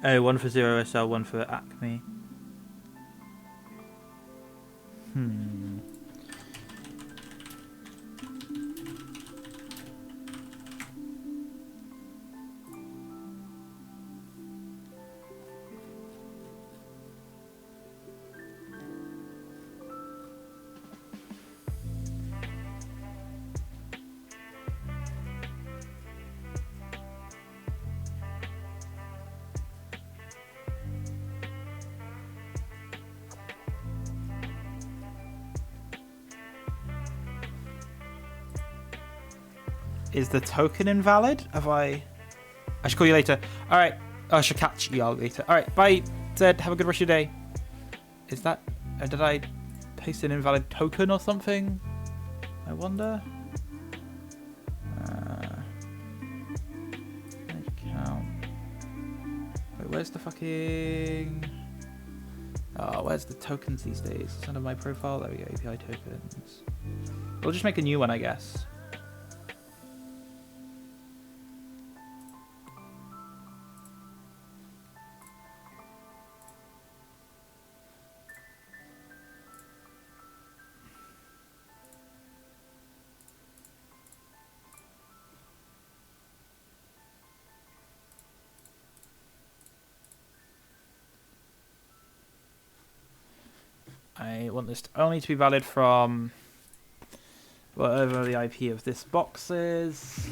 Oh, one for 0SL, one for Acme. Is the token invalid? Have I should call you later. Alright. I should catch you all later. Alright, bye, Zed. Have a good rest of your day. Is that... did I paste an invalid token or something? I wonder? Wait, where's the fucking... Oh, where's the tokens these days? It's under my profile. There we go, API tokens. We'll just make a new one, I guess. I want this only to be valid from whatever the IP of this box is.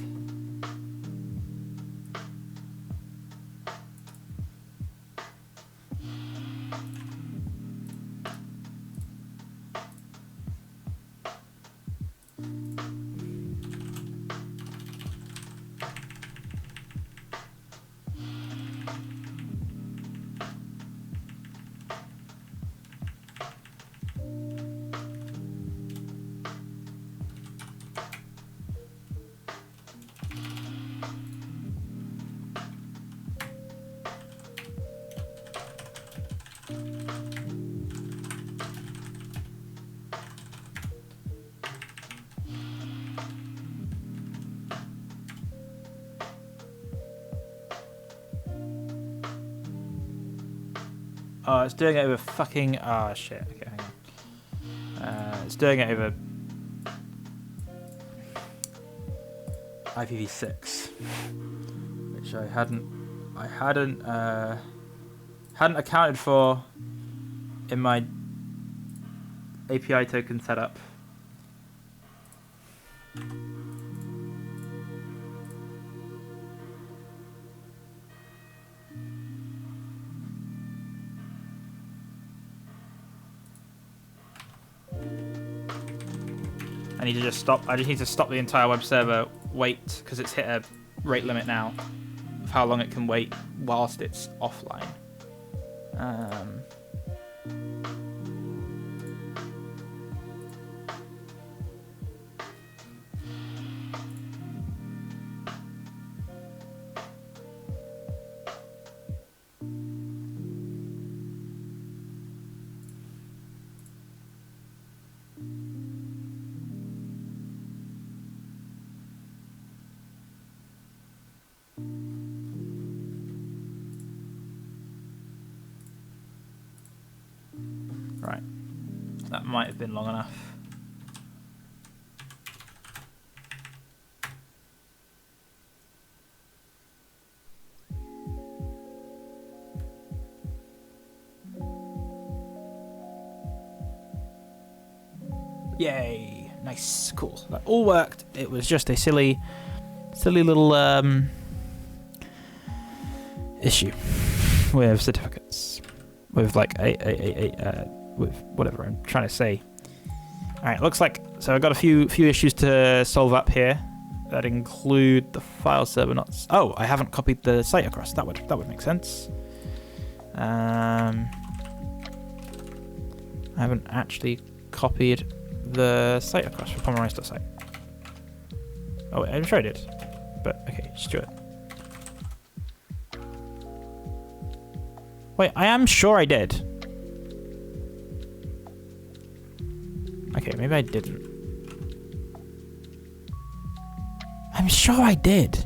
Oh, it's doing it over fucking... Ah, shit. Okay, hang on. It's doing it over... IPv6. Which I hadn't accounted for in my API token setup. I need to just stop. I just need to stop the entire web server. Wait, because it's hit a rate limit now of how long it can wait whilst it's offline. Right, that might have been long enough. Yay, nice, cool. That all worked. It was just a silly little issue with certificates, with like with whatever I'm trying to say. All right, looks like so I've got a few issues to solve up here that include the file server not. Oh, I haven't copied the site across. That would make sense. I haven't actually copied the site across for Pomeroy's.site. Oh wait, I'm sure I did, but okay, just do it. Wait, I am sure I did. Okay, maybe I didn't. I'm sure I did.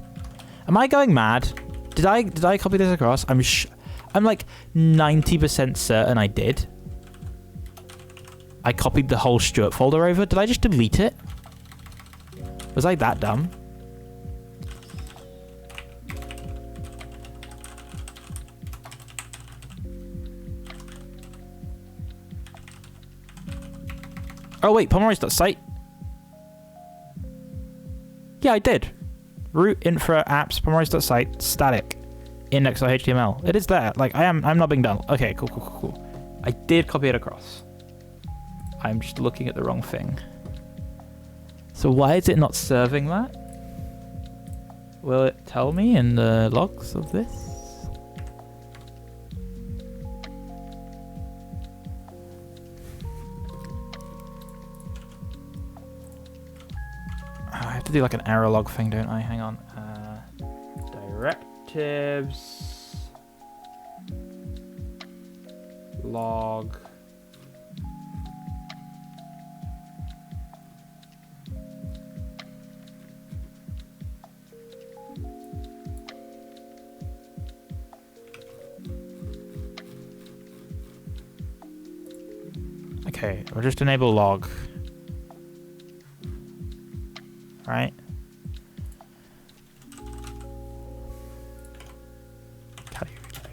Am I going mad? Did I copy this across? I'm like 90% certain I did. I copied the whole Stuart folder over. Did I just delete it? Was I that dumb? Oh wait, Pomeroy's.site. Yeah, I did. Root infra apps Pomeroy's.site static index.html. It is there. Like I'm not being dumb. Okay, cool. I did copy it across. I'm just looking at the wrong thing. So why is it not serving that? Will it tell me in the logs of this? I have to do like an error log thing, don't I? Hang on. Directives. log. Okay, we'll just enable log. Right? How do you reload?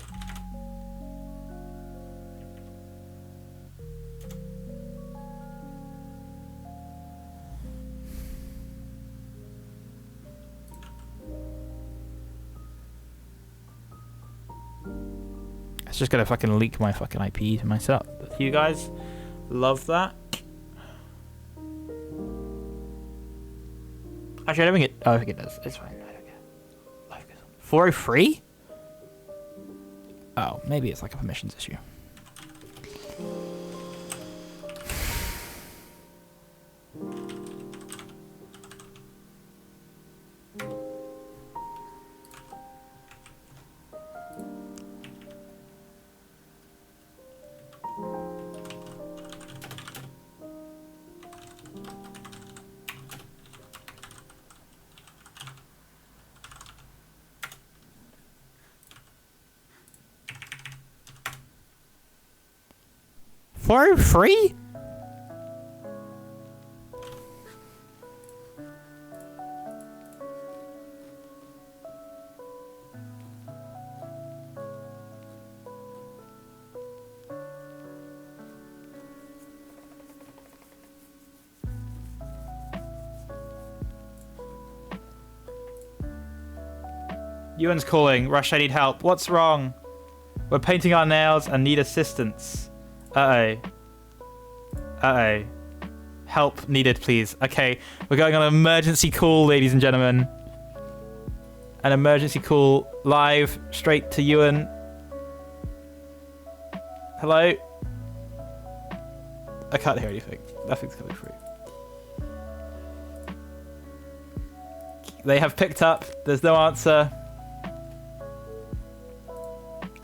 It's just gonna fucking leak my fucking IP to myself. You guys love that. Actually, I don't think it. Oh, I think it does. It's fine. I don't care. Life goes on. 403? Oh, maybe it's like a permissions issue. For free? Ewan's calling. Rush, I need help. What's wrong? We're painting our nails and need assistance. Uh-oh. Uh-oh. Help needed, please. Okay, we're going on an emergency call, ladies and gentlemen. An emergency call live straight to Ewan. Hello? I can't hear anything. Nothing's coming through. They have picked up. There's no answer.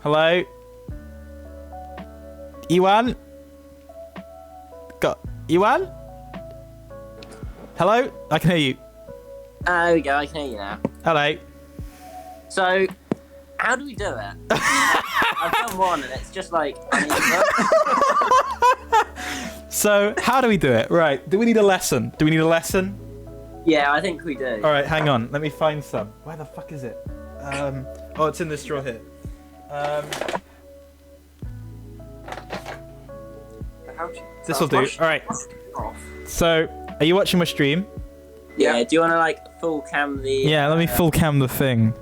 Hello? Ewan? Got Ewan? Hello? I can hear you.
There we go, I can hear you now.
Hello.
So, how do we do it? I've done one and it's just like,
So, how do we do it? Right, do we need a lesson? Do we need a lesson?
Yeah, I think we do.
Alright, hang on. Let me find some. Where the fuck is it? Oh, it's in this drawer here. This will do. Alright. So, are you watching my stream?
Yeah, do you want to like full cam the...
Yeah, let me full cam the thing.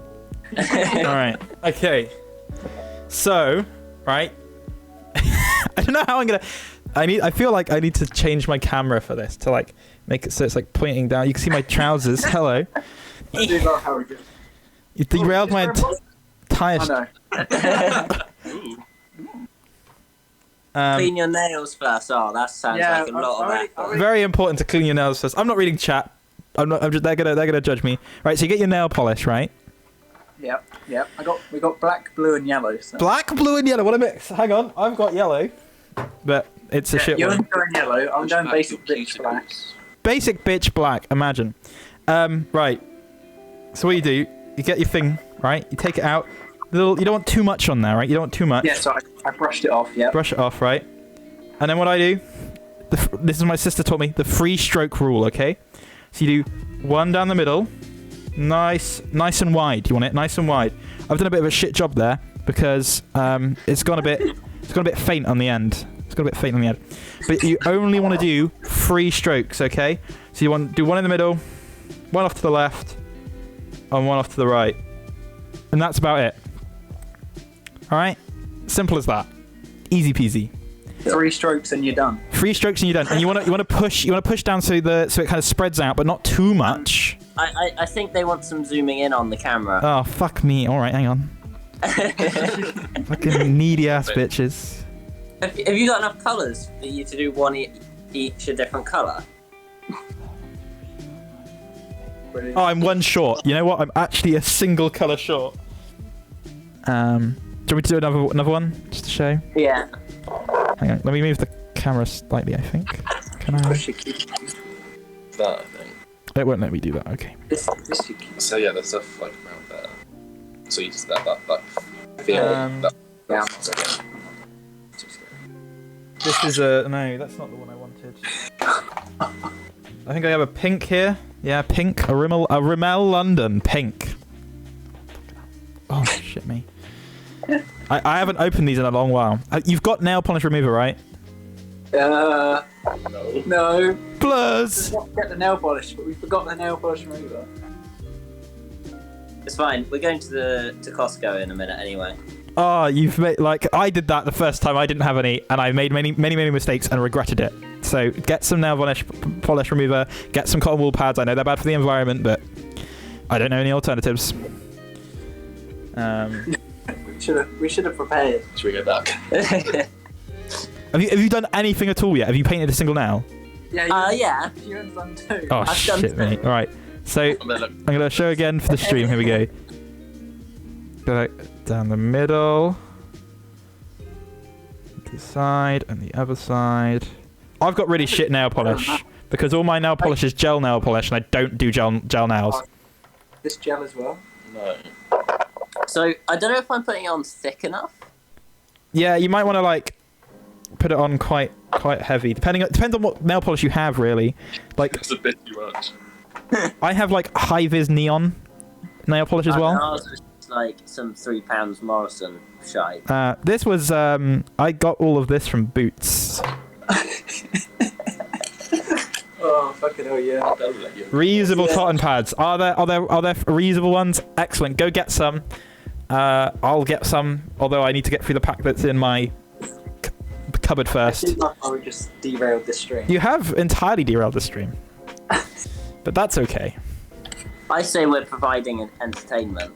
Alright. Okay. So, right. I don't know how I'm gonna... I feel like I need to change my camera for this to like make it so it's like pointing down. You can see my trousers. Hello. You derailed my entire...
Clean your nails first. Oh, that sounds like a lot of effort.
Very important to clean your nails first. I'm not reading chat. I'm just. They're gonna judge me. Right. So you get your nail polish, right?
Yep. We got black, blue, and yellow. So.
Black, blue, and yellow. What a mix. Hang on. I've got yellow, but it's a shit
You're
one.
going yellow. I'm going basic bitch black.
Basic bitch black. Imagine. Right. So what you do? You get your thing. Right. You take it out. You don't want too much on there, right? You don't want too much.
Yeah, so I brushed it off, yeah.
Brush it off, right? And then what I do, this is what my sister taught me, the free stroke rule, okay? So you do one down the middle, nice and wide. You want it nice and wide. I've done a bit of a shit job there because it's gone a bit faint on the end. But you only want to do 3 strokes, okay? So you want to do one in the middle, one off to the left, and one off to the right. And that's about it. Alright? Simple as that. Easy peasy.
3 strokes and you're done.
3 strokes and you're done. And you want to push down so it kind of spreads out, but not too much.
I think they want some zooming in on the camera.
Oh, fuck me. Alright, hang on. Fucking needy ass bitches.
Have you got enough colours for you to do one each a different colour?
Oh, I'm one short. You know what? I'm actually a single colour short. Do you want me to do another one just to show?
Yeah.
Hang on, let me move the camera slightly, I think. Can I?
Push your key.
That, I think.
It won't let me do that, okay.
This your key.
So yeah, there's stuff like around there. So you just that feel that.
Yeah.
This is no, that's not the one I wanted. I think I have a pink here. Yeah, pink. A Rimmel London pink. Oh shit me. I haven't opened these in a long while. You've got nail polish remover, right?
No.
No.
Blurs.
Get the nail polish, but we forgot the nail polish remover.
It's fine. We're going to Costco in a minute anyway.
Oh, you've made like I did that the first time. I didn't have any, and I made many mistakes and regretted it. So get some nail polish remover. Get some cotton wool pads. I know they're bad for the environment, but I don't know any alternatives.
We should have prepared.
Should we go back?
Have you done anything at all yet? Have you painted a single nail?
Yeah.
Yeah.
You're done too.
Oh
I've done
shit, mate. All right. So
I'm gonna look.
I'm gonna show again for the stream. Here we go. Go down the middle, the side, and the other side. I've got really shit nail polish because all my nail polish is gel nail polish, and I don't do gel nails.
This gel as well.
No.
So I don't know if I'm putting it on thick enough.
Yeah, you might want to like put it on quite heavy. Depends on what nail polish you have, really. Like
It's a bit too much.
I have like high vis neon nail polish as well.
Ours was like some £3 Morrison shite.
This was I got all of this from Boots.
Oh fucking hell yeah.
Reusable cotton pads. Are there reusable ones? Excellent. Go get some. I'll get some. Although I need to get through the pack that's in my cupboard
I
first.
feel like I would just derailed this stream.
You have entirely derailed the stream, but that's okay.
I say we're providing an entertainment.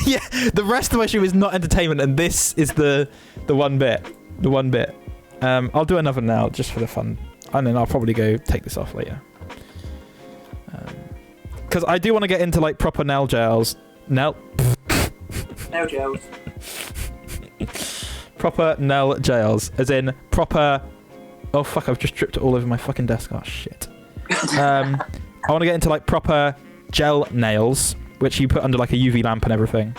Yeah, the rest of my stream is not entertainment, and this is the one bit. The one bit. I'll do another now just for the fun, and then I'll probably go take this off later. Because I do want to get into like proper nail gels. Nail
gels.
Proper nail gels, as in proper. Oh fuck! I've just dripped it all over my fucking desk. Oh shit. I want to get into like proper gel nails, which you put under like a UV lamp and everything.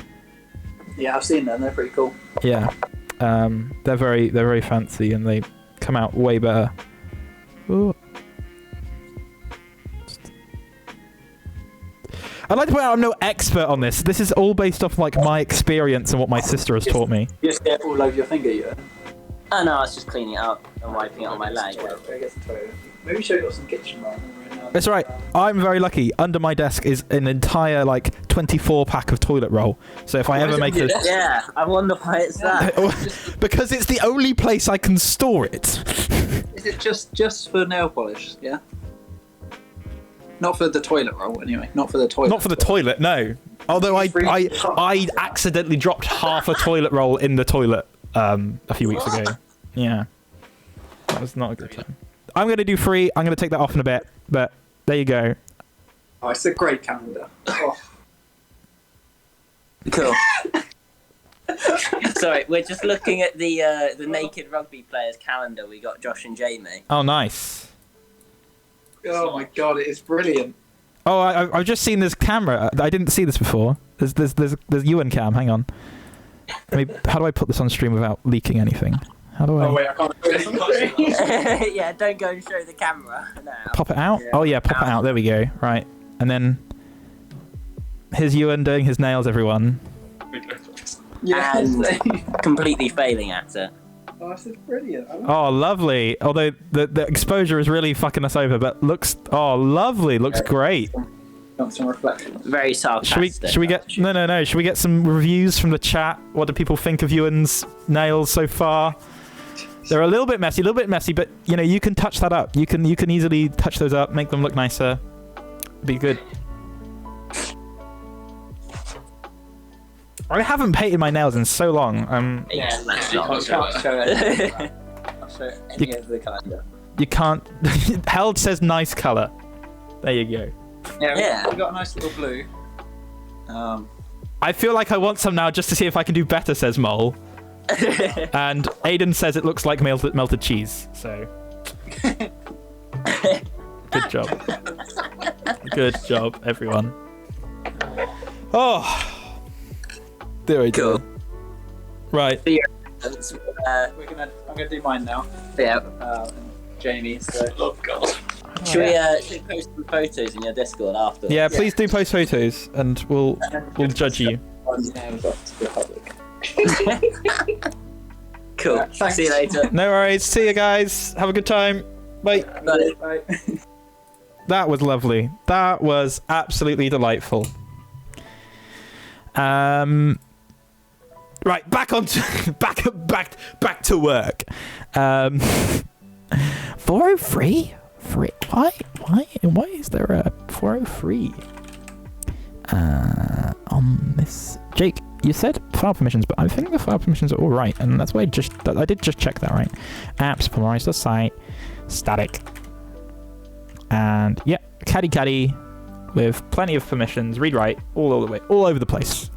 Yeah, I've seen them. They're pretty cool.
Yeah, they're very fancy and they come out way better. Ooh. I'd like to point out I'm no expert on this. This is all based off like my experience and what my sister has taught me.
Just get all over your finger, yeah.
Oh no, I was just cleaning it up and wiping it on my leg.
Maybe show you some kitchen right now.
That's right. I'm very lucky. Under my desk is an entire like 24 pack of toilet roll. So if I ever make a
Yeah, I wonder why it's that.
because it's the only place I can store it.
Is it just for nail polish? Yeah. Not for the toilet roll, anyway. Not for the toilet.
Not for the toilet, no. Although I accidentally dropped half a toilet roll in the toilet a few weeks ago. Yeah. That was not a good time. I'm going to do 3. I'm going to take that off in a bit. But there you go.
Oh, it's a great calendar. Oh.
Cool. Sorry, we're just looking at the naked rugby players calendar. We got Josh and Jamie.
Oh, nice.
Oh my god, it is brilliant.
Oh, I've just seen this camera. I didn't see this before. There's Ewan cam. Hang on. How do I put this on stream without leaking anything? How do I?
Oh wait, I can't.
Yeah, don't go and show the camera now.
Pop it out?
Yeah.
Oh yeah, pop it out. There we go. Right. And then here's Ewan doing his nails, everyone.
Yeah.
And completely failing at it.
Oh, this is brilliant. I love
Oh, lovely. Although the exposure is really fucking us over, but looks lovely. Looks great.
some reflections.
Very sarcastic.
Should we get no? Should we get some reviews from the chat? What do people think of Ewan's nails so far? They're a little bit messy, but you know you can touch that up. You can easily touch those up, make them look nicer. Be good. I haven't painted my nails in so long.
Yeah, that's
You
not
can't show it. I'll show any of the calendar.
You can't. Held says nice color. There you go.
Yeah.
We got a nice little blue.
I feel like I want some now just to see if I can do better, says Mole. And Aiden says it looks like melted cheese. So, good job. Good job, everyone. Oh, there we go. Right.
I'm gonna do mine now.
Yeah.
Jamie. So.
Oh god.
Should we post some photos in your Discord after?
Yeah, please do post photos, and we'll judge you.
Names off to the public.
Cool.
Yeah, thanks.
See you later.
No worries. See you guys. Have a good time. Bye.
Bye.
Bye.
That was lovely. That was absolutely delightful. Right, back on to back to work. 403? Why is there a 403 on this? Jake, you said file permissions, but I think the file permissions are all right, and that's why I did just check that, right? Apps, polarize the site, static, and yeah, caddy with plenty of permissions, read write, all over the place.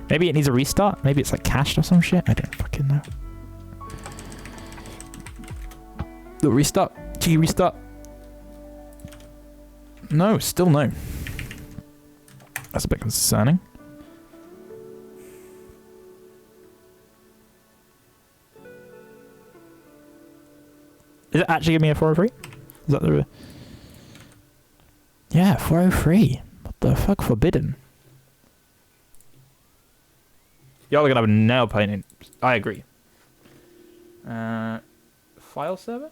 Maybe it needs a restart. Maybe it's like cached or some shit. I don't fucking know. The restart. G restart. No, still no. That's a bit concerning. Is it actually giving me a 403? Is that the... Yeah, 403. What the fuck? Forbidden. Y'all are gonna have a nail painting. I agree. File server?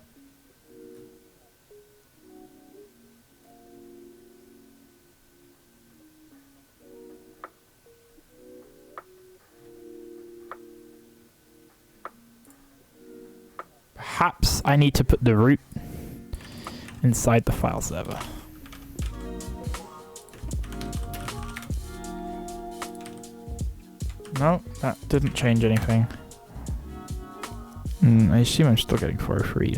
Perhaps I need to put the root inside the file server. No, that didn't change anything. I assume I'm still getting 403.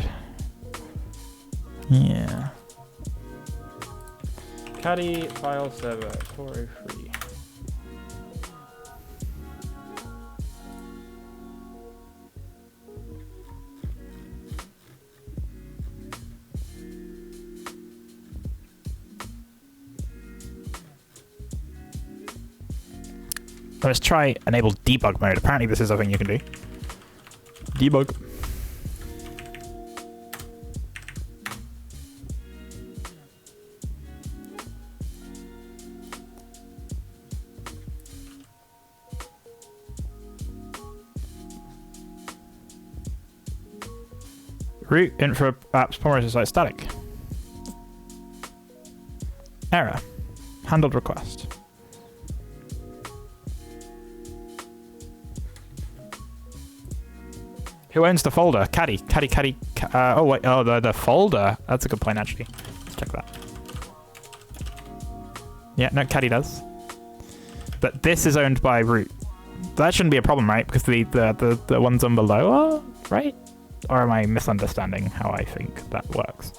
Yeah. Caddy file server 403. Let's try enable debug mode. Apparently this is a thing you can do. Debug. Root info apps polarizer site static. Error. Handled request. Who owns the folder? Caddy. Oh wait, the folder. That's a good point actually. Let's check that. Yeah, no, Caddy does. But this is owned by Root. That shouldn't be a problem, right? Because the ones on below are, right? Or am I misunderstanding how I think that works?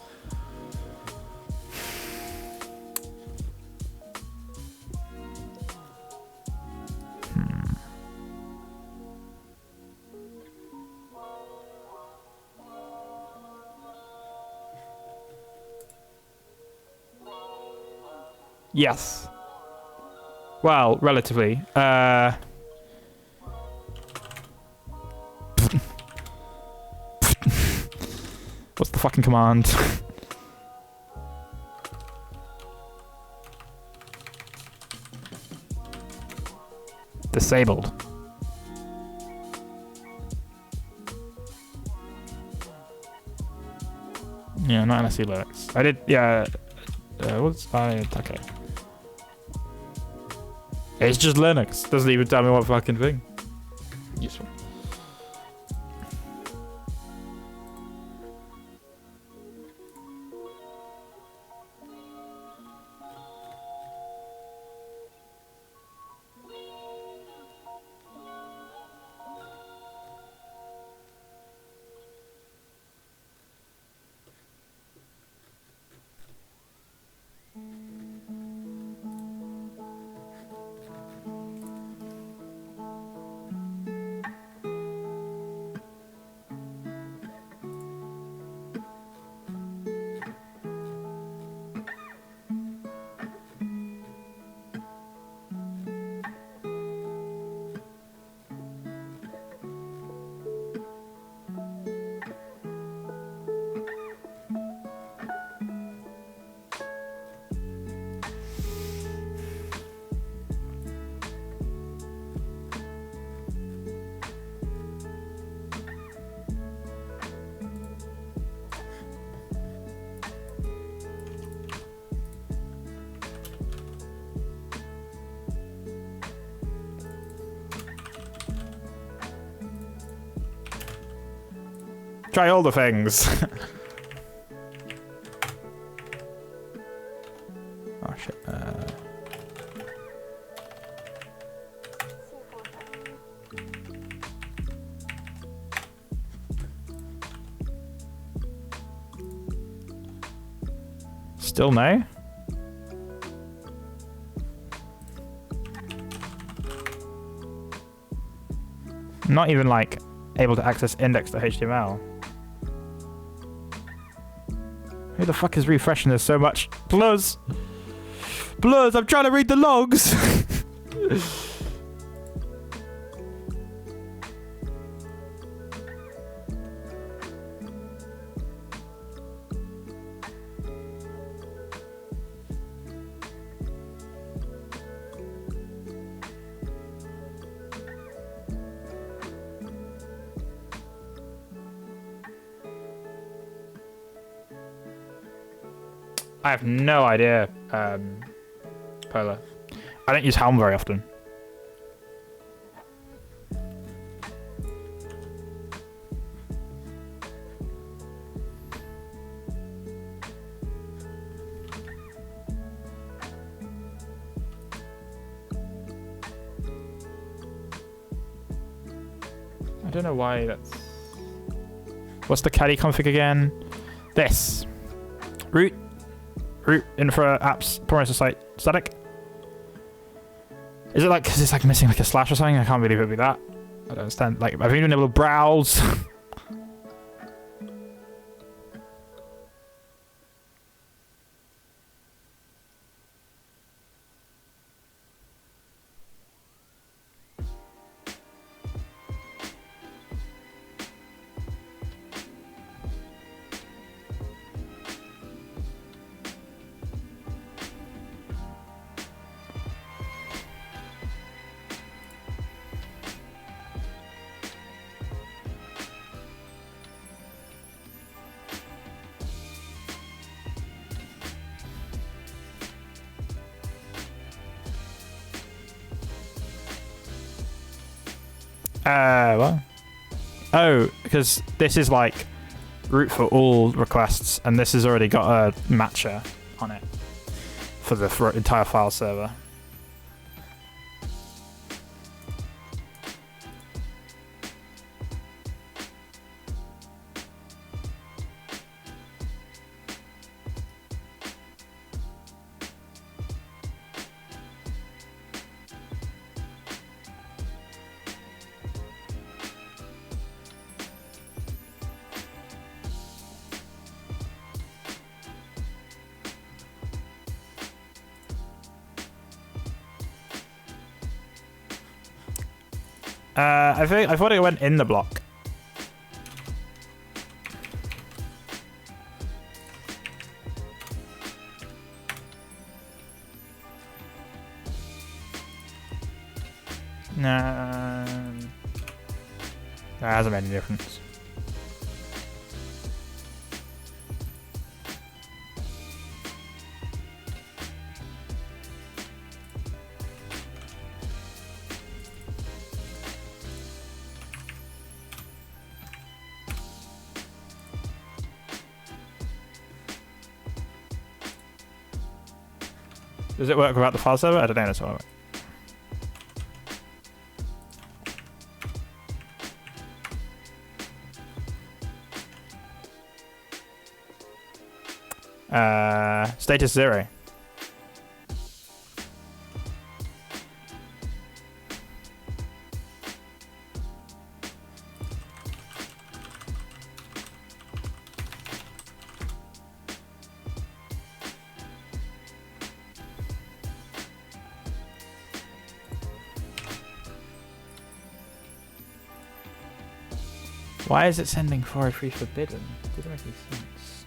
Yes. Well, relatively. What's the fucking command? Disabled. Yeah, not NSC Linux. I did, yeah. Okay. It's just Linux. Doesn't even tell me what fucking thing. Useful. Try all the things. Oh shit. Still no? Not even like able to access index.html. Who the fuck is refreshing this so much? Blurs! Blurs, I'm trying to read the logs! I have no idea, Polar. I don't use Helm very often. I don't know why that's... What's the caddy config again? This. Root infra apps promise site static. Is it like because it's like missing like a slash or something? I can't believe it'd be that. I don't understand. Like, I've even been able to browse. What? Oh, because this is like root for all requests, and this has already got a matcher on it for the entire file server. I thought it went in the block. Nah, that hasn't made any difference. Does it work without the file server? I don't know. That's all right. Status 0. Why is it sending 403 forbidden? Doesn't make any sense.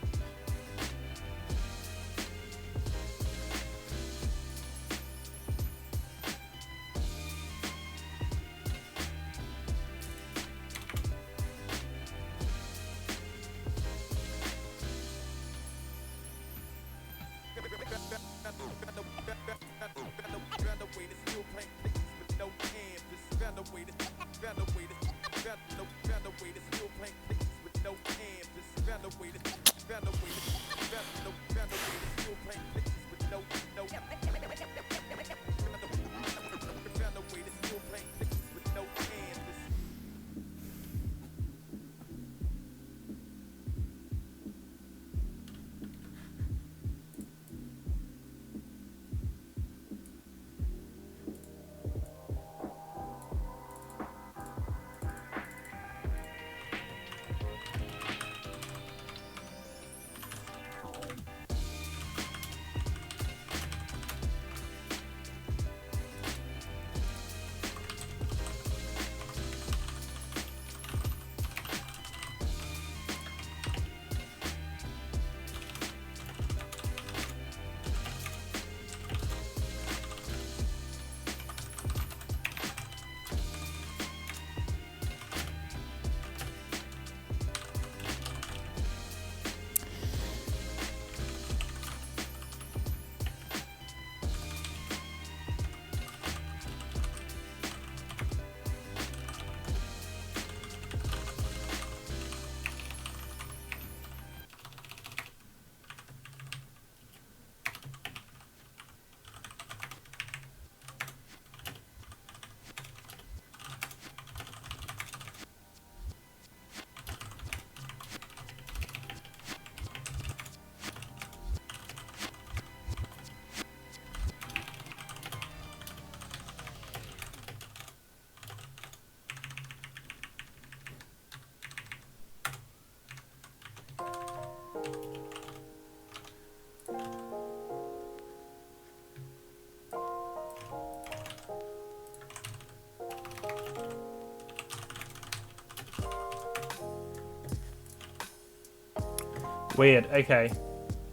Weird. Okay.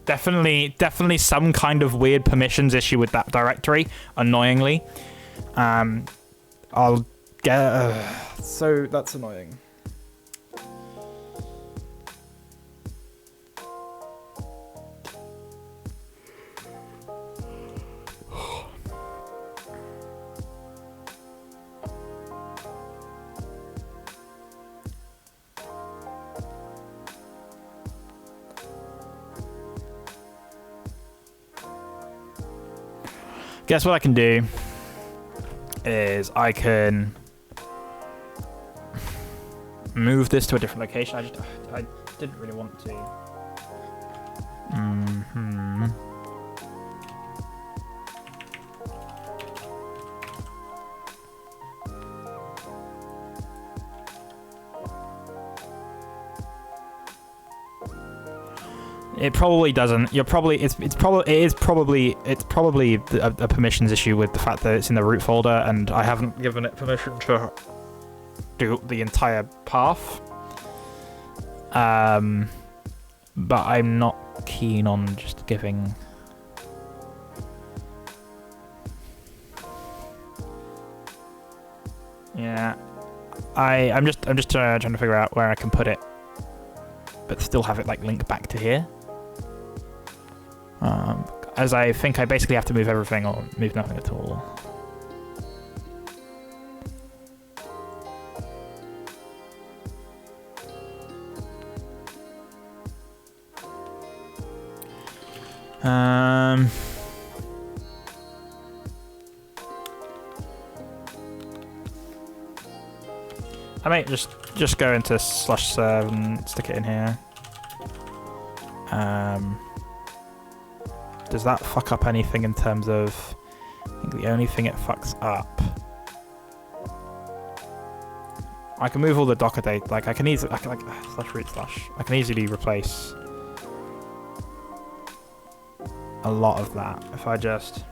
Definitely some kind of weird permissions issue with that directory. Annoyingly. I'll get. So that's annoying. Guess what I can do is I can move this to a different location. I didn't really want to. It probably doesn't. It's probably a permissions issue with the fact that it's in the root folder and I haven't given it permission to do the entire path. But I'm not keen on just giving. Yeah, I'm just trying to figure out where I can put it, but still have it like link back to here. As I think I basically have to move everything or move nothing at all. I might just go into /serve and stick it in here. Does that fuck up anything in terms of? I think the only thing it fucks up. I can move all the Docker data. Like I can easily, I can I can easily replace a lot of that if I just.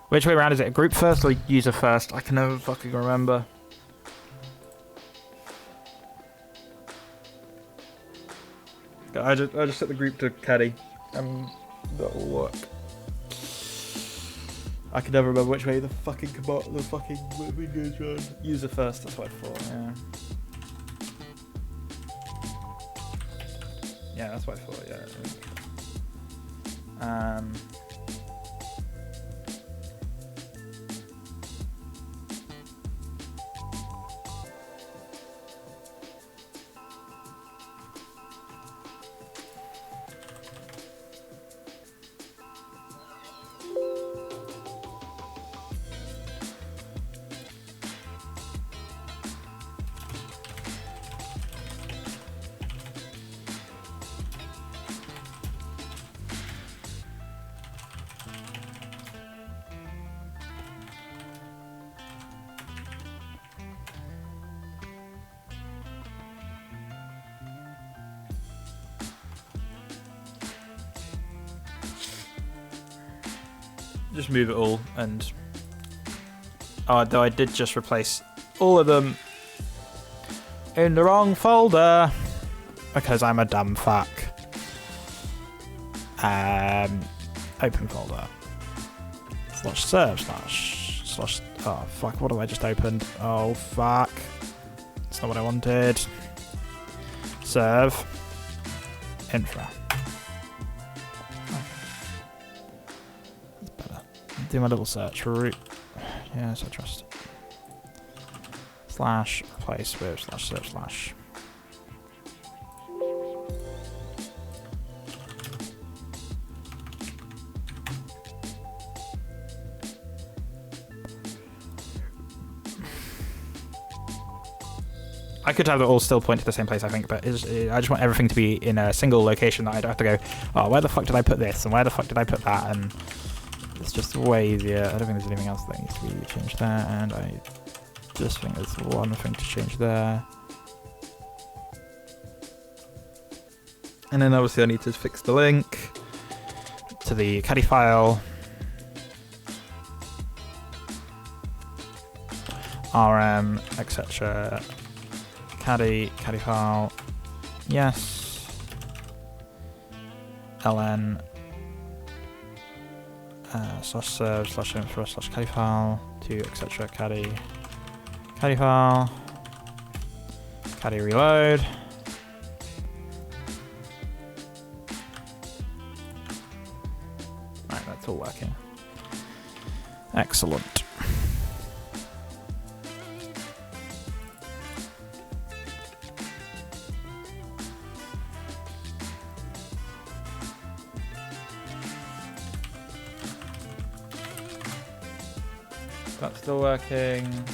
Which way around is it? Group first or user first? I can never fucking remember. I just set the group to caddy. That'll work. I can never remember which way the fucking thing goes round. User first, that's what I thought, yeah. Yeah, that's what I thought, yeah. Just move it all, and though I did just replace all of them in the wrong folder because I'm a dumb fuck. Open folder /serve/ oh fuck, what have I just opened? Oh fuck, that's not what I wanted. Serve infra. Do my little search for root. Yes, I trust it. /replace with /serve/. I could have it all still point to the same place, I think, but I just want everything to be in a single location that I don't have to go, oh, where the fuck did I put this? And where the fuck did I put that? And it's just way easier. I don't think there's anything else that needs to be changed there, and I just think there's one thing to change there. And then obviously I need to fix the link to the caddy file. RM, etc. Caddy file. Yes. LN. /serve/infra/caddy file to etc. caddy file, caddy reload. Right, that's all working. Excellent. That's still working.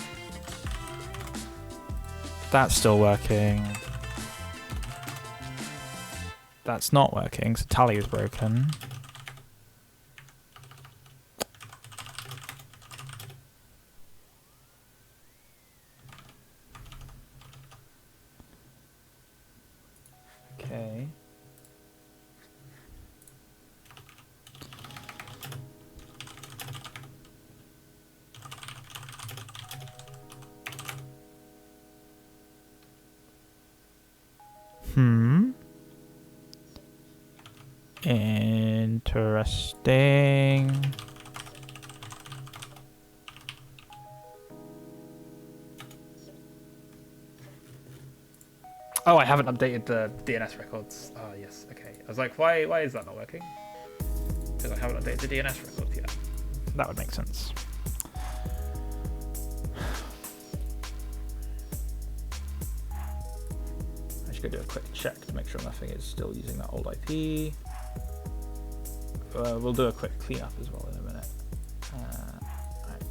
That's still working. That's not working, so tally is broken. Okay. Interesting. Oh, I haven't updated the DNS records. Oh, yes. Okay. I was like, why is that not working? Because I haven't updated the DNS records yet. That would make sense. I should go do a quick check to make sure nothing is still using that old IP. We'll do a quick cleanup as well in a minute. Right.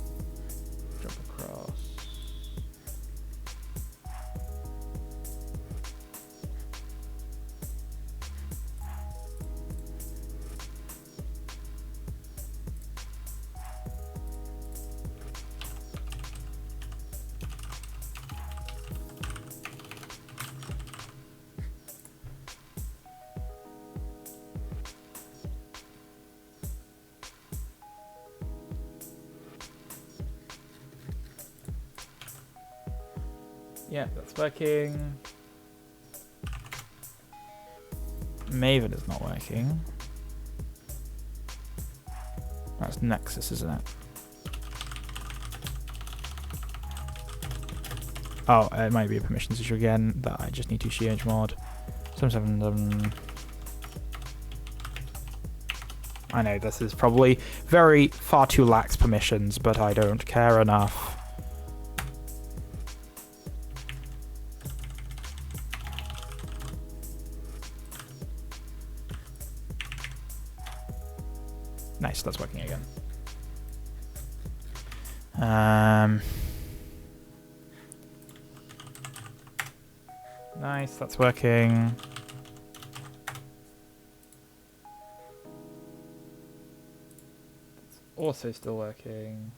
Jump across. Yeah, that's working. Maven is not working. That's Nexus, isn't it? Oh, it might be a permissions issue again that I just need to change mod. 777. I know this is probably far too lax permissions, but I don't care enough. Nice, that's working again. Nice, that's working. It's also still working.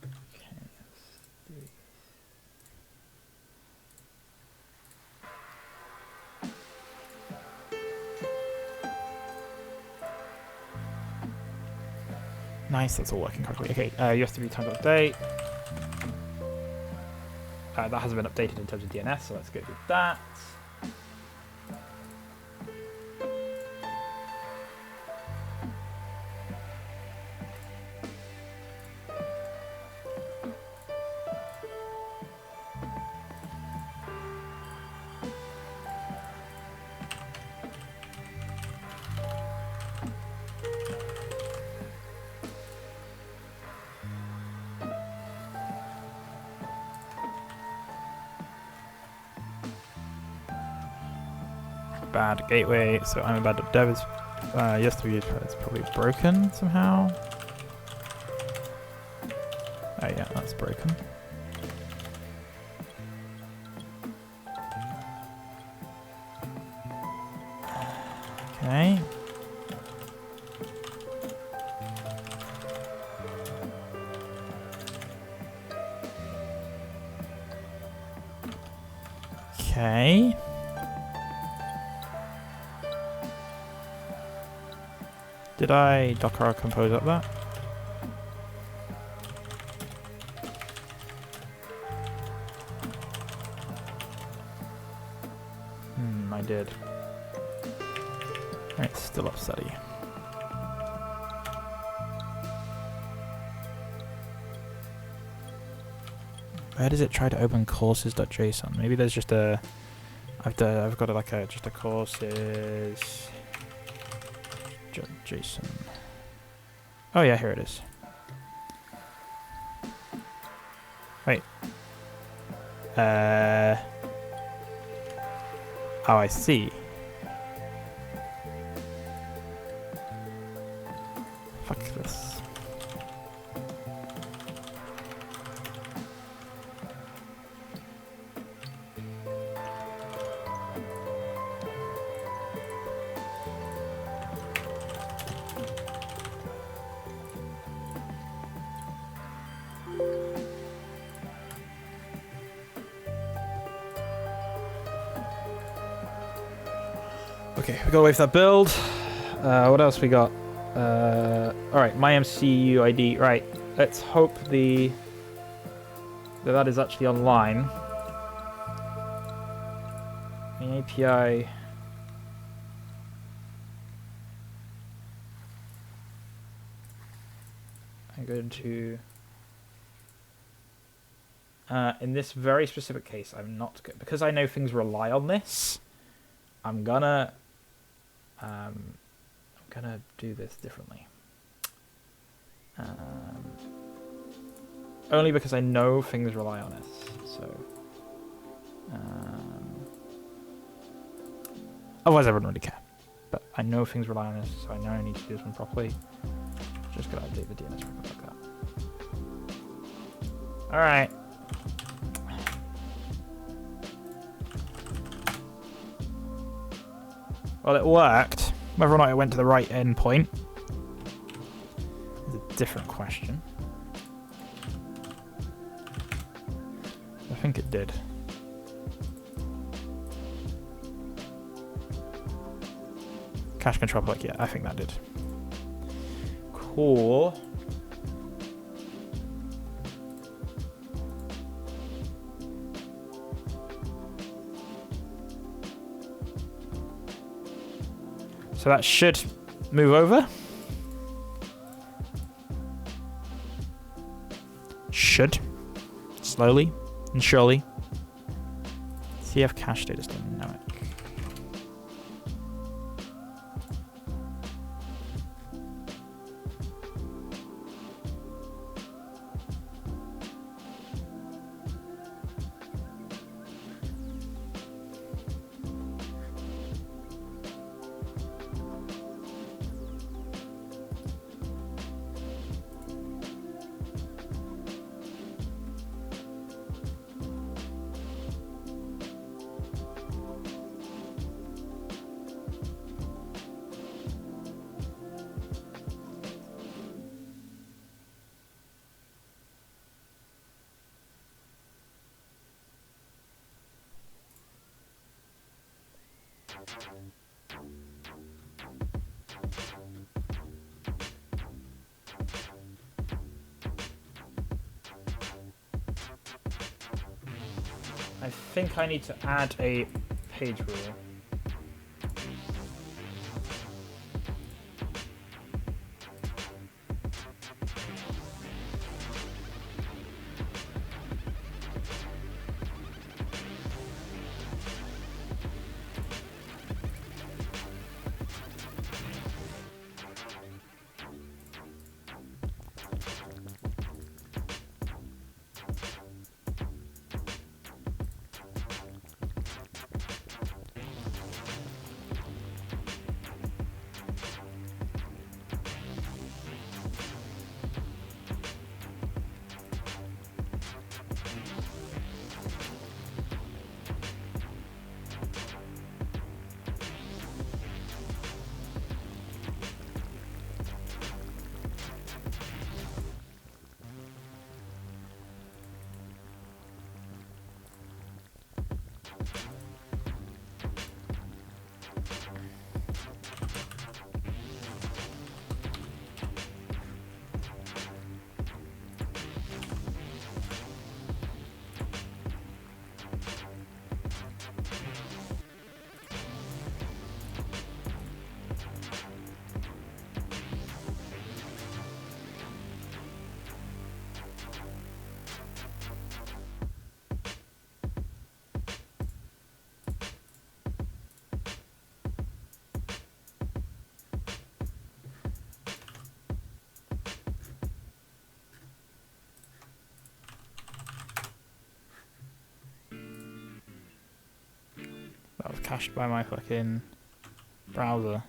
Okay, let's do this. Nice, that's all working correctly. Okay, USB time update. That hasn't been updated in terms of DNS, so let's go do that. Bad gateway, so I'm a bad dev. Is yesterday it's probably broken somehow. Oh yeah, that's broken. Okay. Okay. Did I Docker compose up that? I did. It's still up steady. Where does it try to open courses.json? Maybe there's just a... I've got just a courses... JSON. Oh yeah, here it is. Wait. Oh, I see. Fuck this. Okay, we gotta wait for that build. What else we got? Alright, my MCU ID. Right, let's hope that is actually online. The API. I'm going to... in this very specific case, I'm not... Because I know things rely on this, I'm gonna do this differently. Only because I know things rely on this. So, otherwise I wouldn't really care. But I know things rely on this, so I know I need to do this one properly. Just gotta update the DNS record like that. All right. Well, it worked. Whether or not it went to the right endpoint is a different question. I think it did. Cache control plug, yeah, I think that did. Cool. So that should move over. Should. Slowly and surely. CF cache status dynamic. I think I need to add a page rule. That was cached by my fucking browser.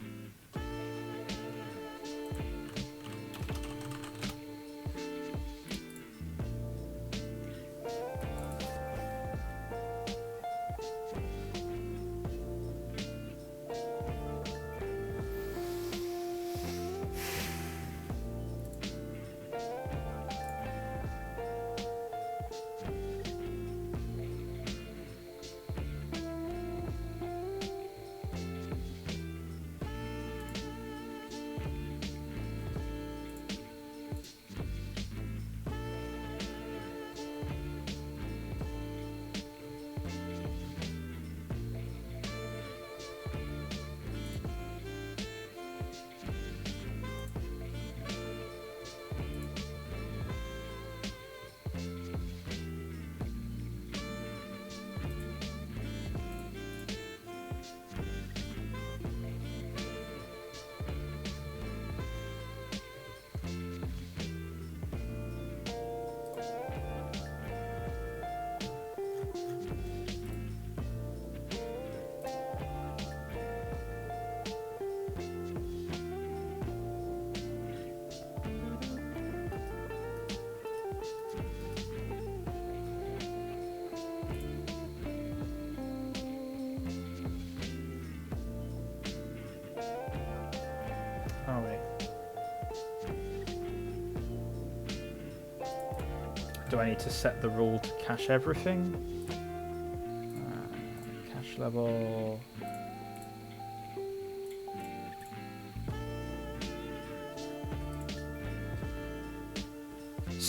Oh wait. Do I need to set the rule to cache everything? Cache level.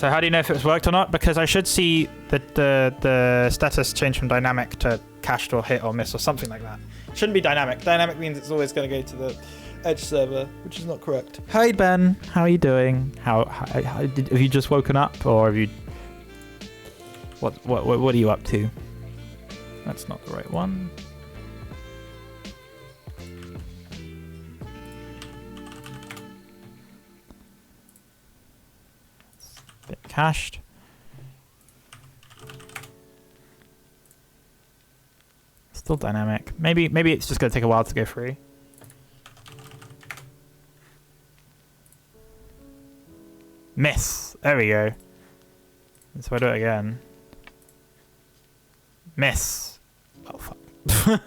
So how do you know if it's worked or not? Because I should see the status change from dynamic to cached or hit or miss or something like that. It shouldn't be dynamic. Dynamic means it's always going to go to the Edge server, which is not correct. Hey Ben, how are you doing? Have you just woken up, or have you? What are you up to? That's not the right one. Bit cached. Still dynamic. Maybe it's just gonna take a while to go free. Miss. There we go. So I do it again. Miss. Oh fuck.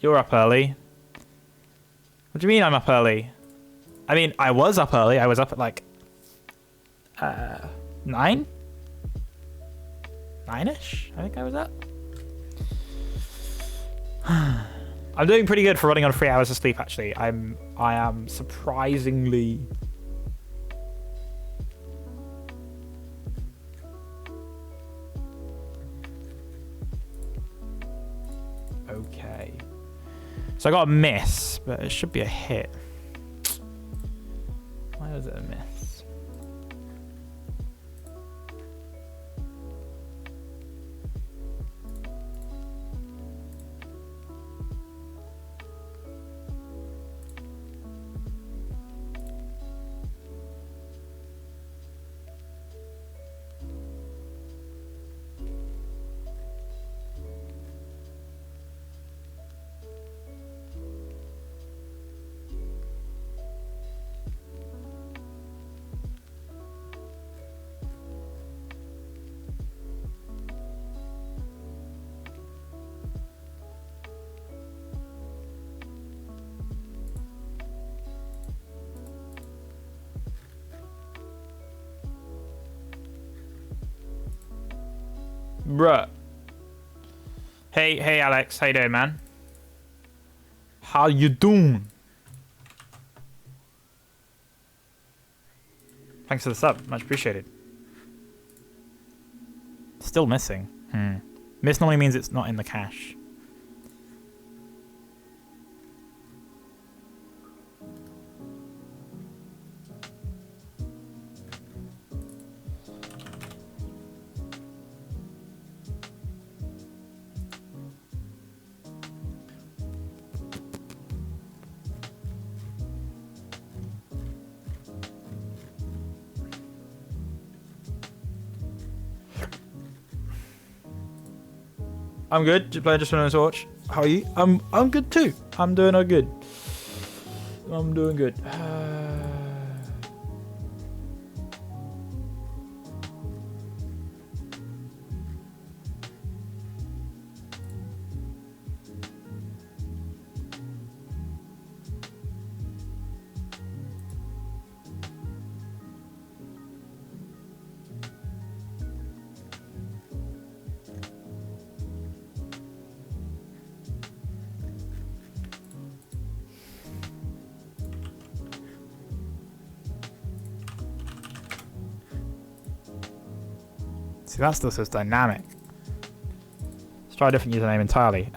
You're up early. What do you mean I'm up early? I mean, I was up early. I was up at like 9? 9ish? I think I was up. I'm doing pretty good for running on 3 hours of sleep actually. I am surprisingly okay. So I got a miss, but it should be a hit. Why was it a miss? Bruh. Hey Alex, how you doing, man? How you doing? Thanks for the sub, much appreciated. Still missing. Miss normally means it's not in the cache. I'm good. Just playing just on a torch. How are you? I'm good too. I'm doing good. I'm doing good. See, that still says dynamic. Let's try a different username entirely.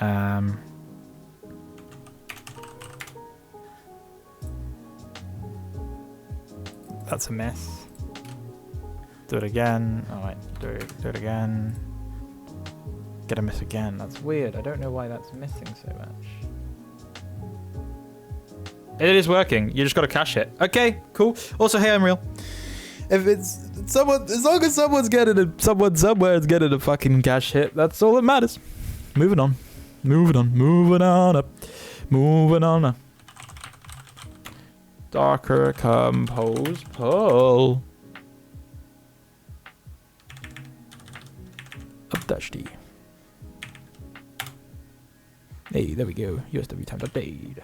That's a miss. Do it again. Oh wait, do it again. Get a miss again. That's weird. I don't know why that's missing so much. It is working. You just got to cache it. Okay, cool. Also, hey, I'm real. If it's someone, as long as someone somewhere is getting a fucking cache hit, that's all that matters. Moving on up. Darker compose pull. Up dash D. Hey, there we go. USW time update.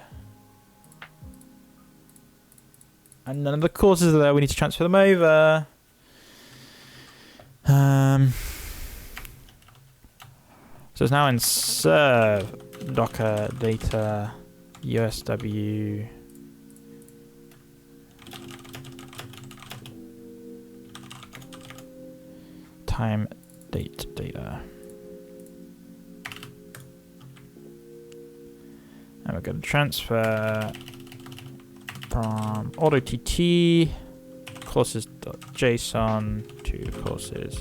And none of the courses are there. We need to transfer them over. So it's now in serve docker data USW time date data. And we're going to transfer from AutoTT courses.json to courses.json.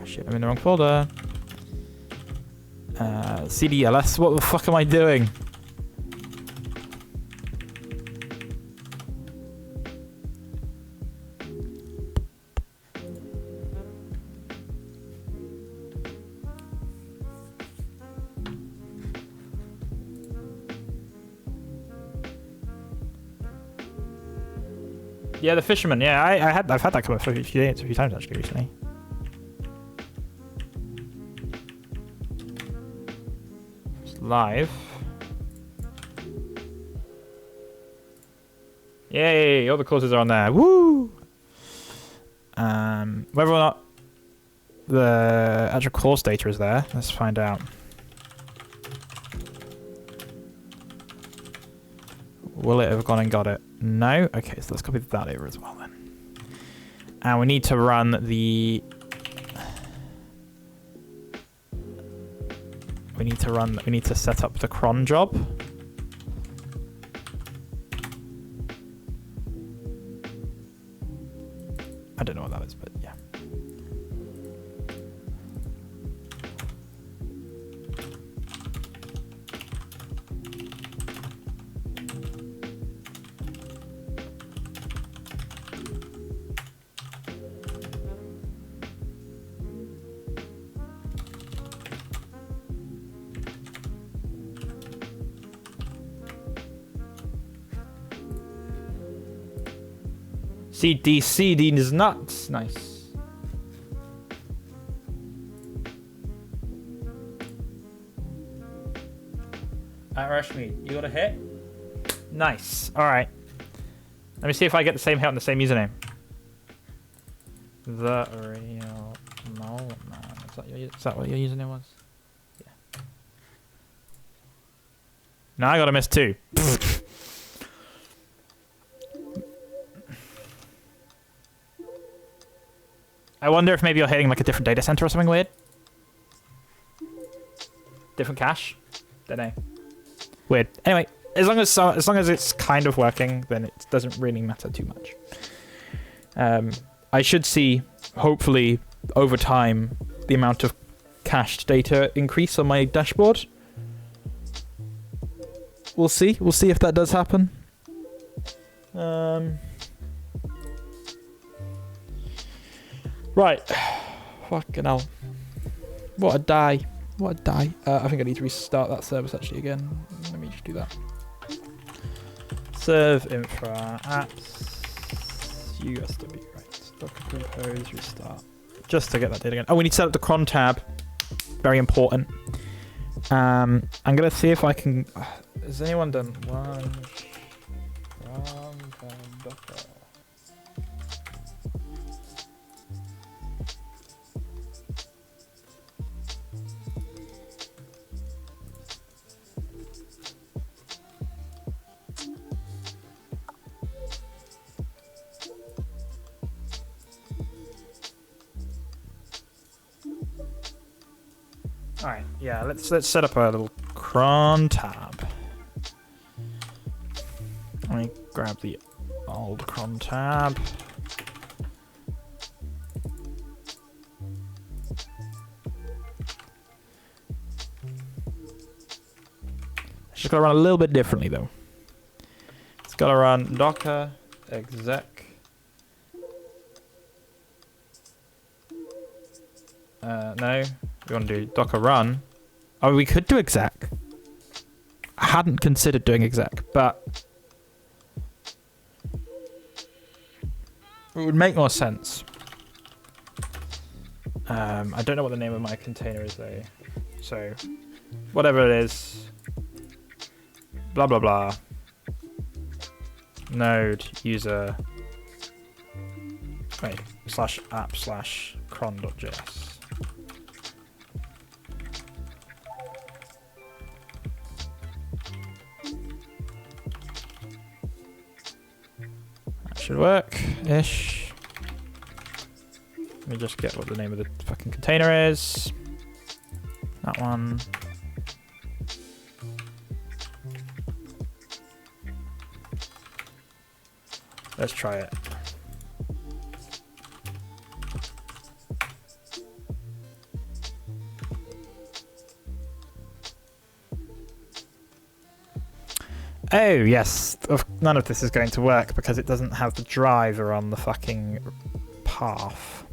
Oh shit, I'm in the wrong folder. CDLS, what the fuck am I doing? Yeah, the fisherman. Yeah, I've had that come up a few times actually recently. It's live. Yay! All the courses are on there. Woo! Whether or not the actual course data is there, let's find out. Will it have gone and got it? No? Okay, so let's copy that over as well then. And we need to run the... We need to set up the cron job. I don't know what that is, but yeah. CD is nuts. Nice. At Rushmead, you got a hit? Nice. Alright. Let me see if I get the same hit on the same username. The real mole man. Is that what your username was? Yeah. Now I got a miss too. I wonder if maybe you're hitting like a different data center or something weird. Different cache. Don't know. Weird. Anyway, as long as it's kind of working, then it doesn't really matter too much. I should see, hopefully, over time, the amount of cached data increase on my dashboard. We'll see. We'll see if that does happen. Right. Fucking hell. What a die. What a die. I think I need to restart that service actually again. Let me just do that. Serve infra apps USW, right. Docker compose restart. Just to get that data again. Oh, we need to set up the cron tab. Very important. I'm gonna see if I can. Has anyone done one cron tab Docker? Alright, yeah, let's set up a little cron tab. Let me grab the old cron tab. It's just gotta run a little bit differently though. It's gotta run docker exec. No. We want to do docker run. Oh, we could do exec. I hadn't considered doing exec, but it would make more sense. I don't know what the name of my container is though. So, whatever it is, blah blah blah. Node user. Wait, /app/cron.js. Should work-ish. Let me just get what the name of the fucking container is. That one. Let's try it. Oh, yes. None of this is going to work because it doesn't have the driver on the fucking path.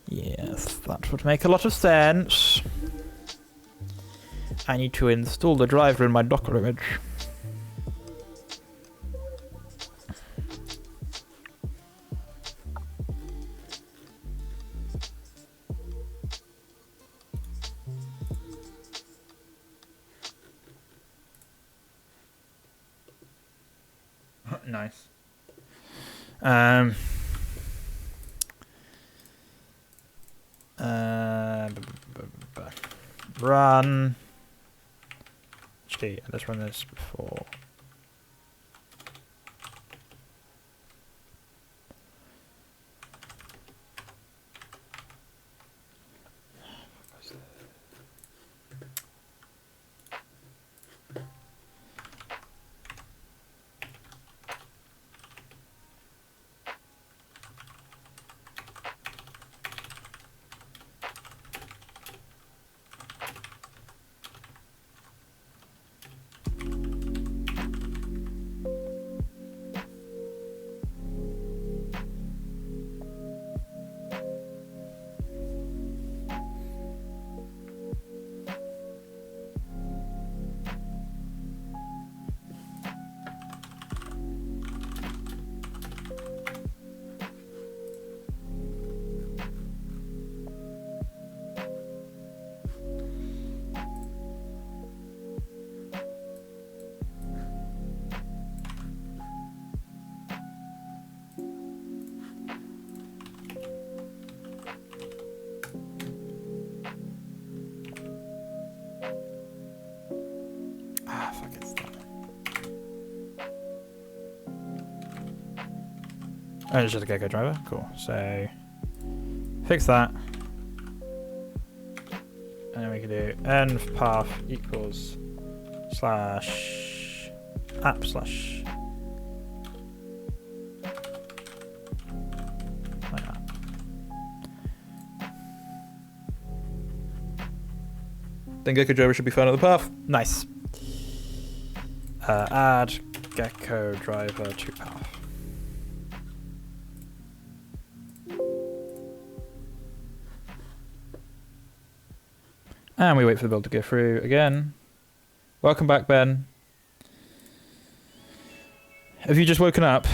Yes, that would make a lot of sense. I need to install the driver in my Docker image. Nice. Run. Actually, let's run this before. Fuck, it's done. Oh, it's just a Gecko driver. Cool. So, fix that. And then we can do env path equals slash app slash my app.
Then Gecko driver should be found on the path.
Nice. Add Gecko driver to path. And we wait for the build to go through again. Welcome back, Ben. Have you just woken up?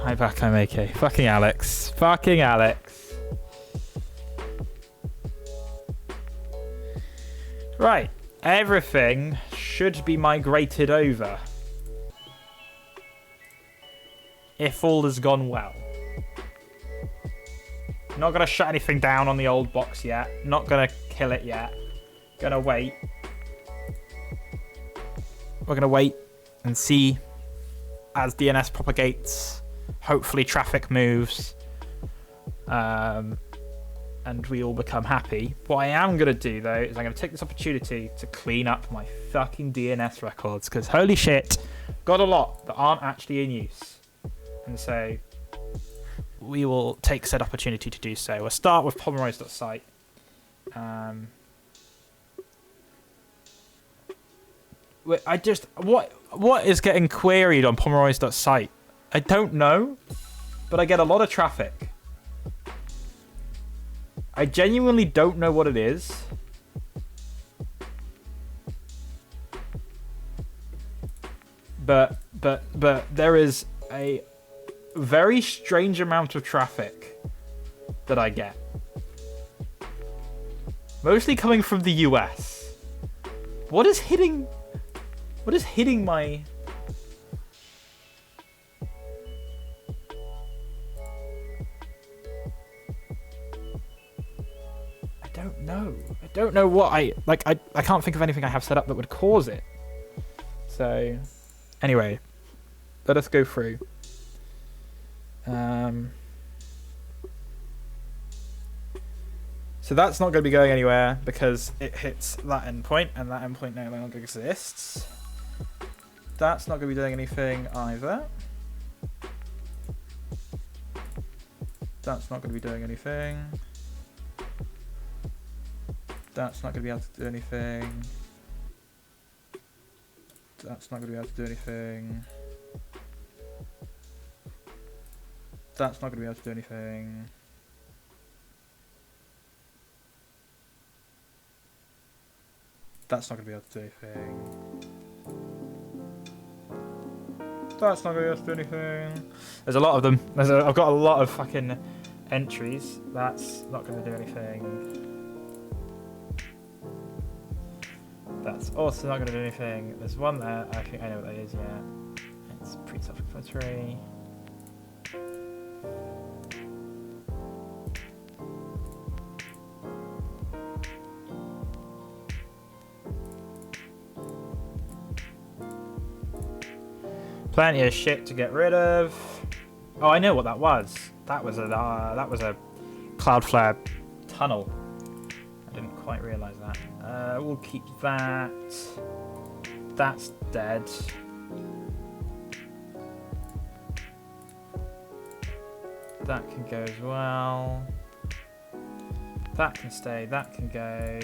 Hi back, I'm AK. Fucking Alex. Fucking Alex. Right. Everything should be migrated over. If all has gone well. Not gonna shut anything down on the old box yet. Not gonna kill it yet. Gonna wait. We're gonna wait and see as DNS propagates. Hopefully traffic moves. And we all become happy. What I am going to do, though, is I'm going to take this opportunity to clean up my fucking DNS records, because holy shit, got a lot that aren't actually in use. And so we will take said opportunity to do so. We'll start with pomeroy's.site. What is getting queried on pomeroy's.site? I don't know, but I get a lot of traffic. I genuinely don't know what it is. But there is a very strange amount of traffic that I get. Mostly coming from the US. What is hitting my... don't know what I can't think of anything I have set up that would cause it. So, anyway, let us go through. So that's not going to be going anywhere because it hits that endpoint, and that endpoint no longer exists. That's not going to be doing anything either. That's not going to be doing anything. That's not going to be able to do anything. That's not going to be able to do anything. That's not going to be able to do anything. That's not going to be able to do anything. That's not going to be able to do anything. There's a lot of them. I've got a lot of fucking entries. That's not going to do anything. That's also not going to do anything. There's one there. I think I know what that is, yeah. It's pretty self-explanatory. Plenty of shit to get rid of. Oh, I know what that was. That was a Cloudflare tunnel. I didn't quite realise that. We'll keep that. That's dead. That can go as well. That can stay. That can go.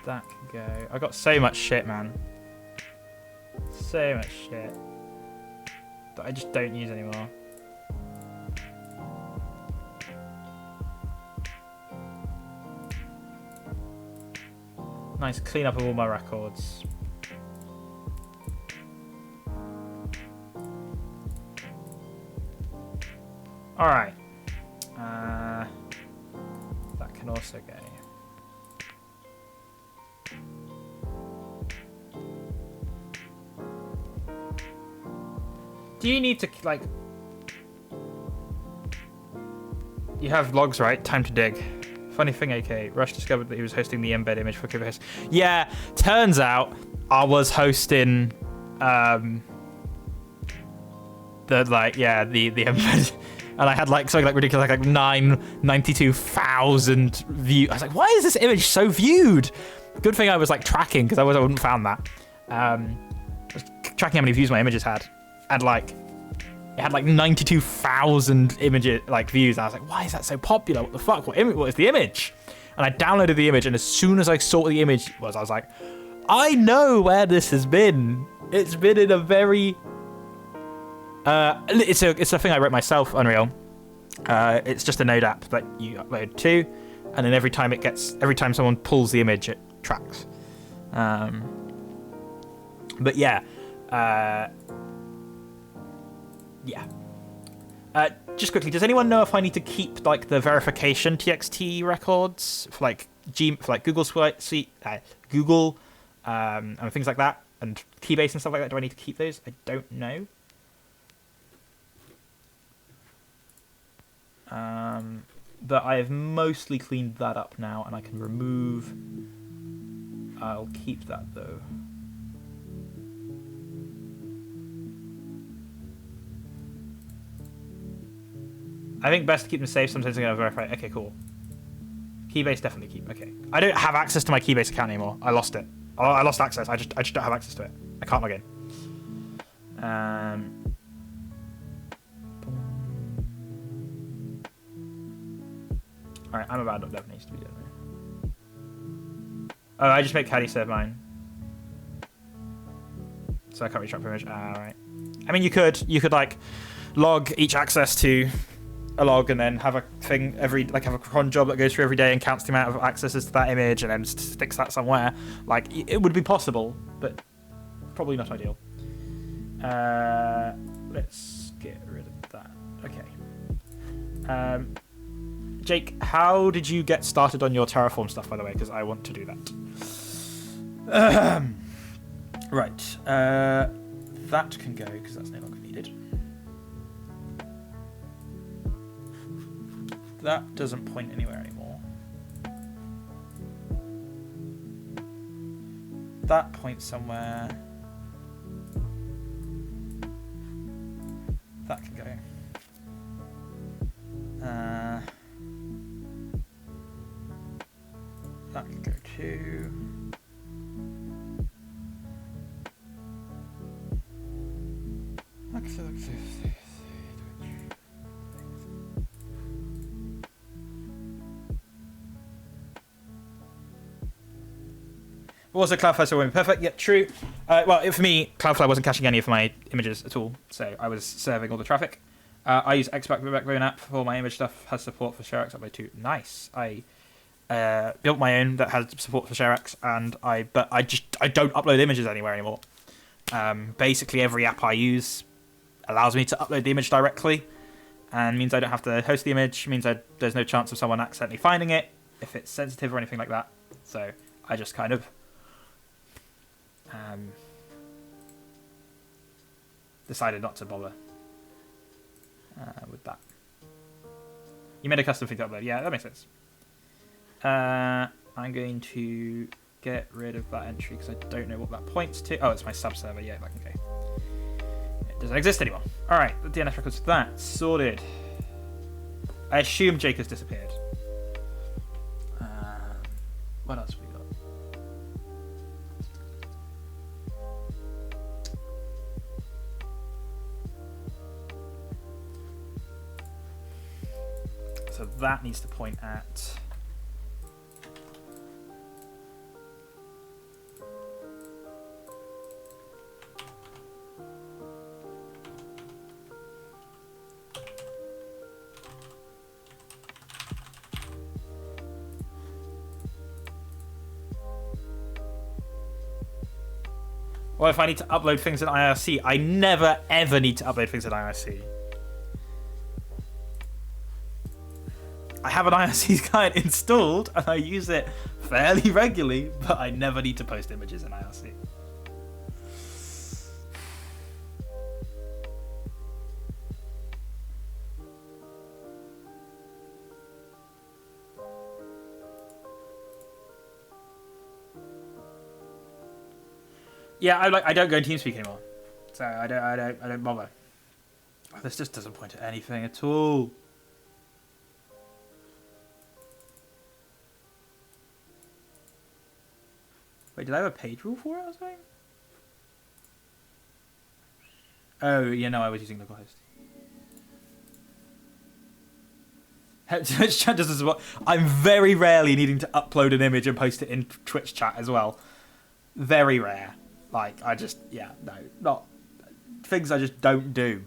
That can go. I got so much shit, man. So much shit that I just don't use anymore. Nice clean up of all my records. Alright. That can also go. Do you need to, like... You have logs, right? Time to dig. Funny thing, AK. Rush discovered that he was hosting the embed image for Kubernetes. Yeah, turns out I was hosting... the embed... And I had like something like ridiculous, like 92,000 views. I was like, why is this image so viewed? Good thing I was like tracking, because I wouldn't found that. I was tracking how many views my images had. And like, it had like 92,000 images, like views. And I was like, why is that so popular? What the fuck? What is the image? And I downloaded the image, and as soon as I saw what the image was, I was like, I know where this has been. It's been in a very... it's a thing I wrote myself, Unreal. It's just a Node app that you upload to, and then every time someone pulls the image, it tracks. But yeah, just quickly, does anyone know if I need to keep like the verification TXT records for like Google Suite, Google, and things like that, and Keybase and stuff like that? Do I need to keep those? I don't know. But I have mostly cleaned that up now, and I can remove. I'll keep that though. I think best to keep them safe. Sometimes I'm gonna verify. Okay, cool. Keybase definitely keep. Okay. I don't have access to my Keybase account anymore. I lost it. I lost access. I just don't have access to it. I can't log in. Alright, I'm about .dev needs to be done. Oh, I just made Caddy serve mine. So I can't reach up image. Alright. I mean, you could like log each access to a log and then have a thing have a cron job that goes through every day and counts the amount of accesses to that image and then sticks that somewhere. Like, it would be possible, but probably not ideal. Let's get rid of that. Okay. Jake, how did you get started on your Terraform stuff, by the way? Because I want to do that. Right. That can go, because that's no longer needed. that doesn't point anywhere anymore. That points somewhere. That can go. That can go too. Also, Cloudflare still won't be perfect. Yeah, true. Well, for me, Cloudflare wasn't caching any of my images at all, so I was serving all the traffic. I use Backbone app for my image stuff. Has support for ShareX upload too. Nice. I built my own that has support for ShareX, and I don't upload images anywhere anymore. Basically, every app I use allows me to upload the image directly, and means I don't have to host the image. Means there's no chance of someone accidentally finding it if it's sensitive or anything like that. So I just kind of decided not to bother with that. You made a custom thing to upload. Yeah, that makes sense. I'm going to get rid of that entry because I don't know what that points to. Oh, it's my sub-server. Yeah, that can go. It doesn't exist anymore. All right, the DNS records for that. Sorted. I assume Jake has disappeared. What else have we got? So that needs to point at... Well, if I need to upload things in IRC, I never ever need to upload things in IRC. I have an IRC client installed and I use it fairly regularly, but I never need to post images in IRC. Yeah, I don't go in TeamSpeak anymore, so I don't bother. Oh, this just doesn't point to anything at all. Wait, did I have a page rule for it or something? Oh, yeah, no, I was using localhost. Twitch chat does as well. I'm very rarely needing to upload an image and post it in Twitch chat as well. Very rare. Like, I just, yeah, no, not things I just don't do.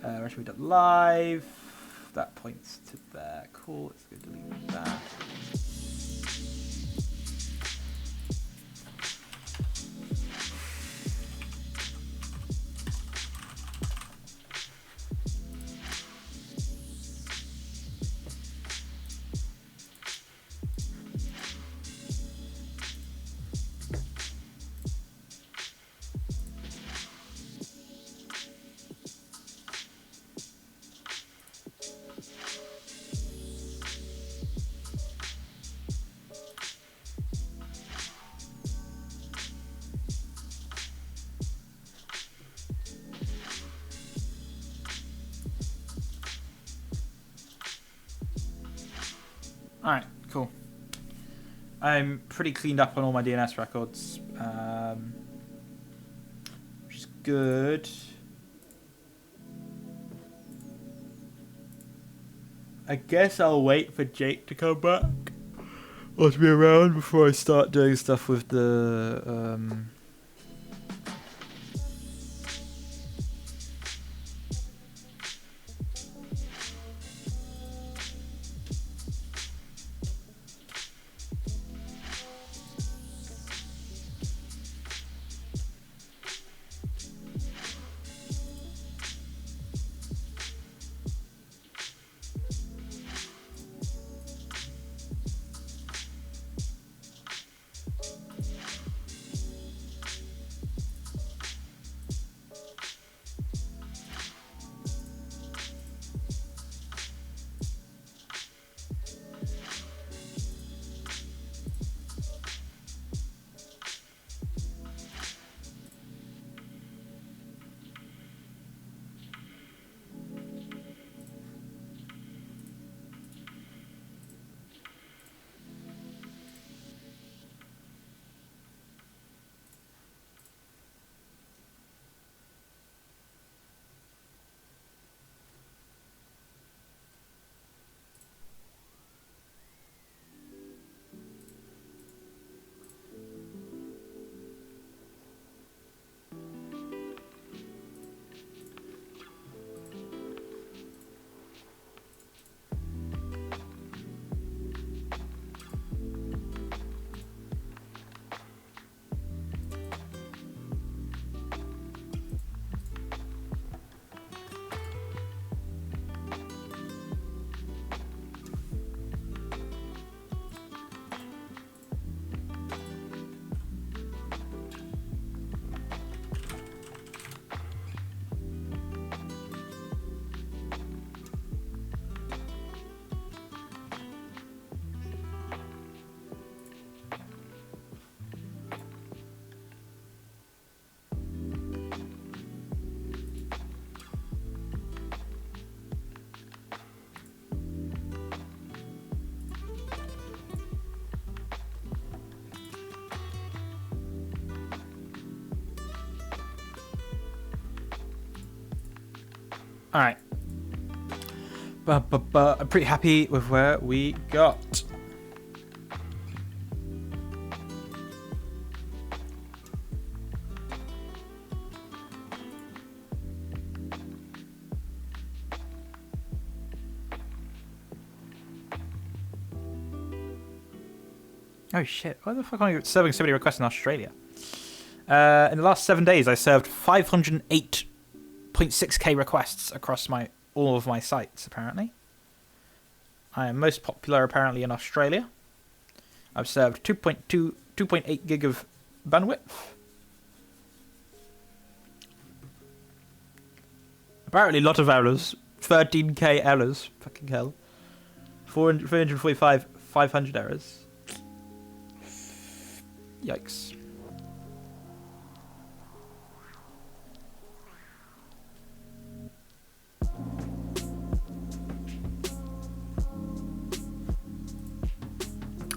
Rushmead.live. That points to there. Cool, let's go delete that. Alright, cool. I'm pretty cleaned up on all my DNS records, which is good. I guess I'll wait for Jake to come back or to be around before I start doing stuff with the All right. I'm pretty happy with where we got. Oh shit, why the fuck am I serving so many requests in Australia? In the last 7 days, I served 508.6k requests across all of my sites, apparently. I am most popular, apparently, in Australia. I've served 2.8 gig of bandwidth. Apparently, a lot of errors. 13k errors. Fucking hell. 445, 500 errors. Yikes.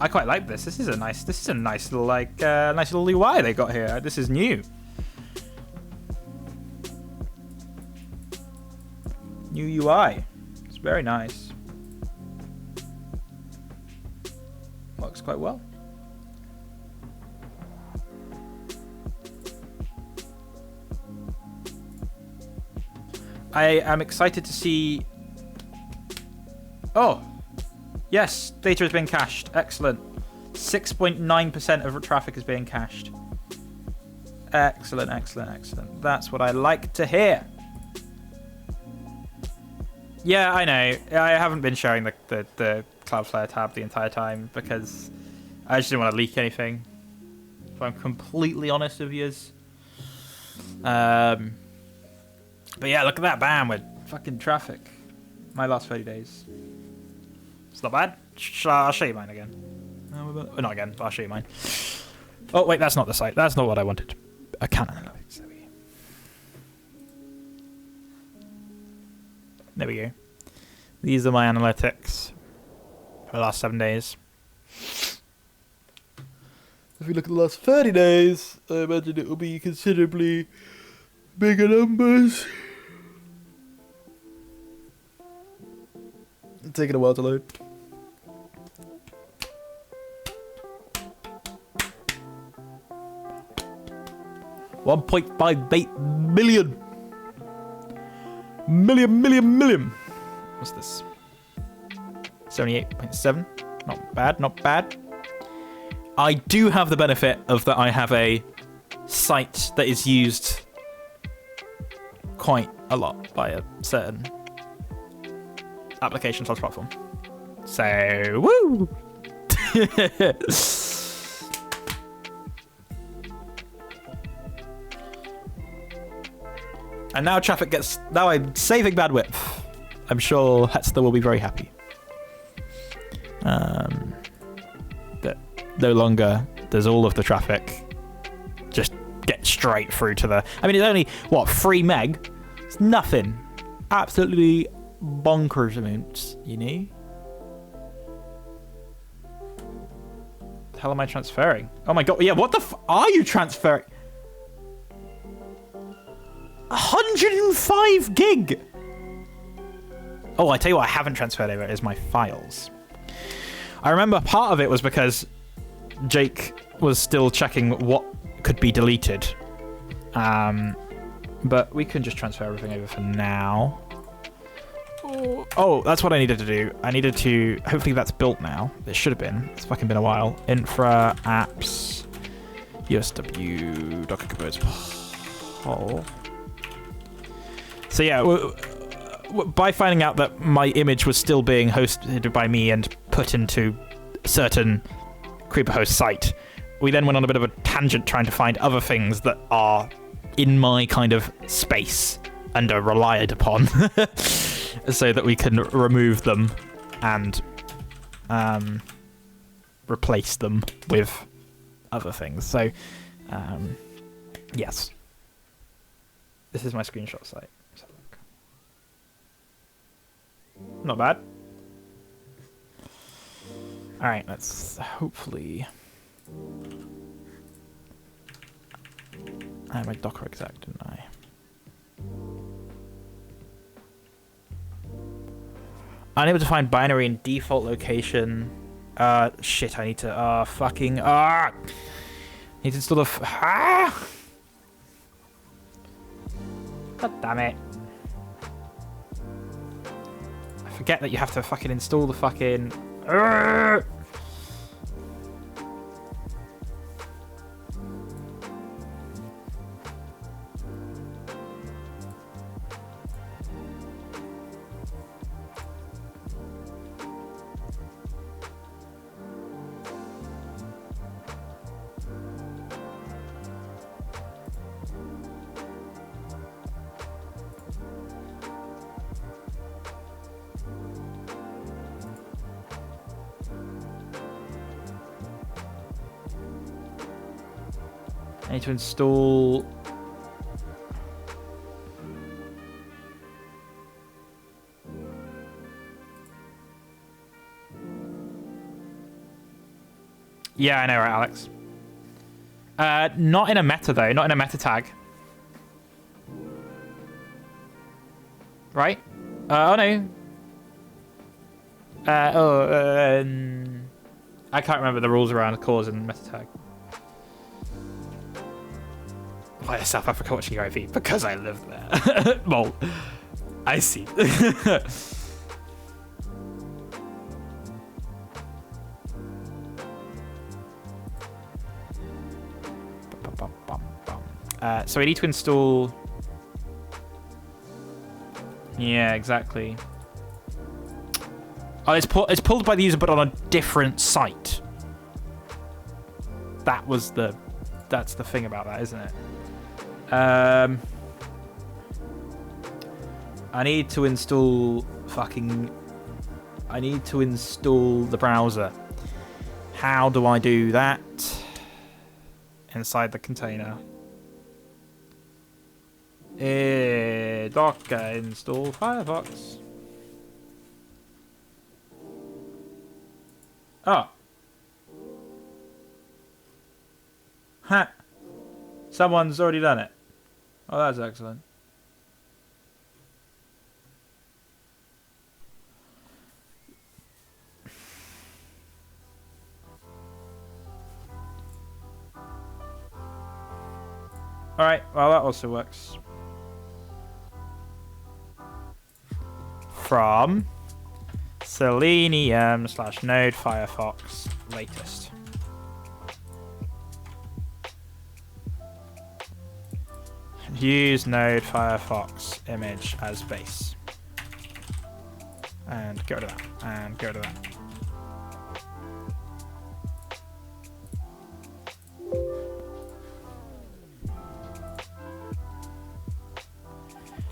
I quite like this. This is a nice little nice little UI they got here. This is new. New UI. It's very nice. Works quite well. I am excited to see... Oh! Yes, data is being cached. Excellent. 6.9% of traffic is being cached. Excellent, excellent, excellent. That's what I like to hear. Yeah, I know. I haven't been showing the Cloudflare tab the entire time because I just didn't want to leak anything. If I'm completely honest with you. But yeah, look at that. Bam, with fucking traffic. My last 30 days. It's not bad. I'll show you mine again. Not again, but I'll show you mine. Oh, wait, that's not the site. That's not what I wanted. Account analytics. There we go. These are my analytics for the last 7 days.
If we look at the last 30 days, I imagine it will be considerably bigger numbers. It's taking a while to load. $1.58 million. Million. What's this? 78.7. Not bad, not bad. I do have the benefit of that I have a site that is used quite a lot by a certain application / platform. So, woo! And now traffic gets... Now I'm saving bandwidth. I'm sure Hetzler will be very happy. That no longer does all of the traffic just get straight through to the... I mean, it's only, what, 3 meg? It's nothing. Absolutely bonkers amounts, you know? The hell am I transferring? Oh my god, yeah, what the are you transferring? 105 gig! Oh, I tell you what I haven't transferred over is my files. I remember part of it was because Jake was still checking what could be deleted. But we can just transfer everything over for now. Oh, that's what I needed to do. I needed to... Hopefully that's built now. It should have been. It's fucking been a while. Infra, apps, USW, Docker Compose. Oh. So yeah, by finding out that my image was still being hosted by me and put into a certain Creeper host site, we then went on a bit of a tangent trying to find other things that are in my kind of space and are relied upon so that we can remove them and replace them with other things. So, yes. This is my screenshot site. Let's have a look. Not bad. Alright, let's hopefully... I had my Docker exec, didn't I? Unable to find binary in default location. Shit, I need to, need to install the, God damn it. I forget that you have to fucking install the fucking, I need to install. Yeah, I know, right, Alex? Not in a meta though, not in a meta tag. Right? Oh no. I can't remember the rules around cause and meta tag. Why is South Africa watching your IV? Because I live there. Well, I see. So we need to install. Yeah, exactly. Oh, it's pulled by the user, but on a different site. That's the thing about that, isn't it? I need to install the browser. How do I do that? Inside the container. Docker install Firefox. Oh. Ha. Someone's already done it. Oh, that's excellent. Alright, well that also works. From Selenium/Node Firefox latest. Use Node Firefox image as base. And get rid of that. And get rid of that.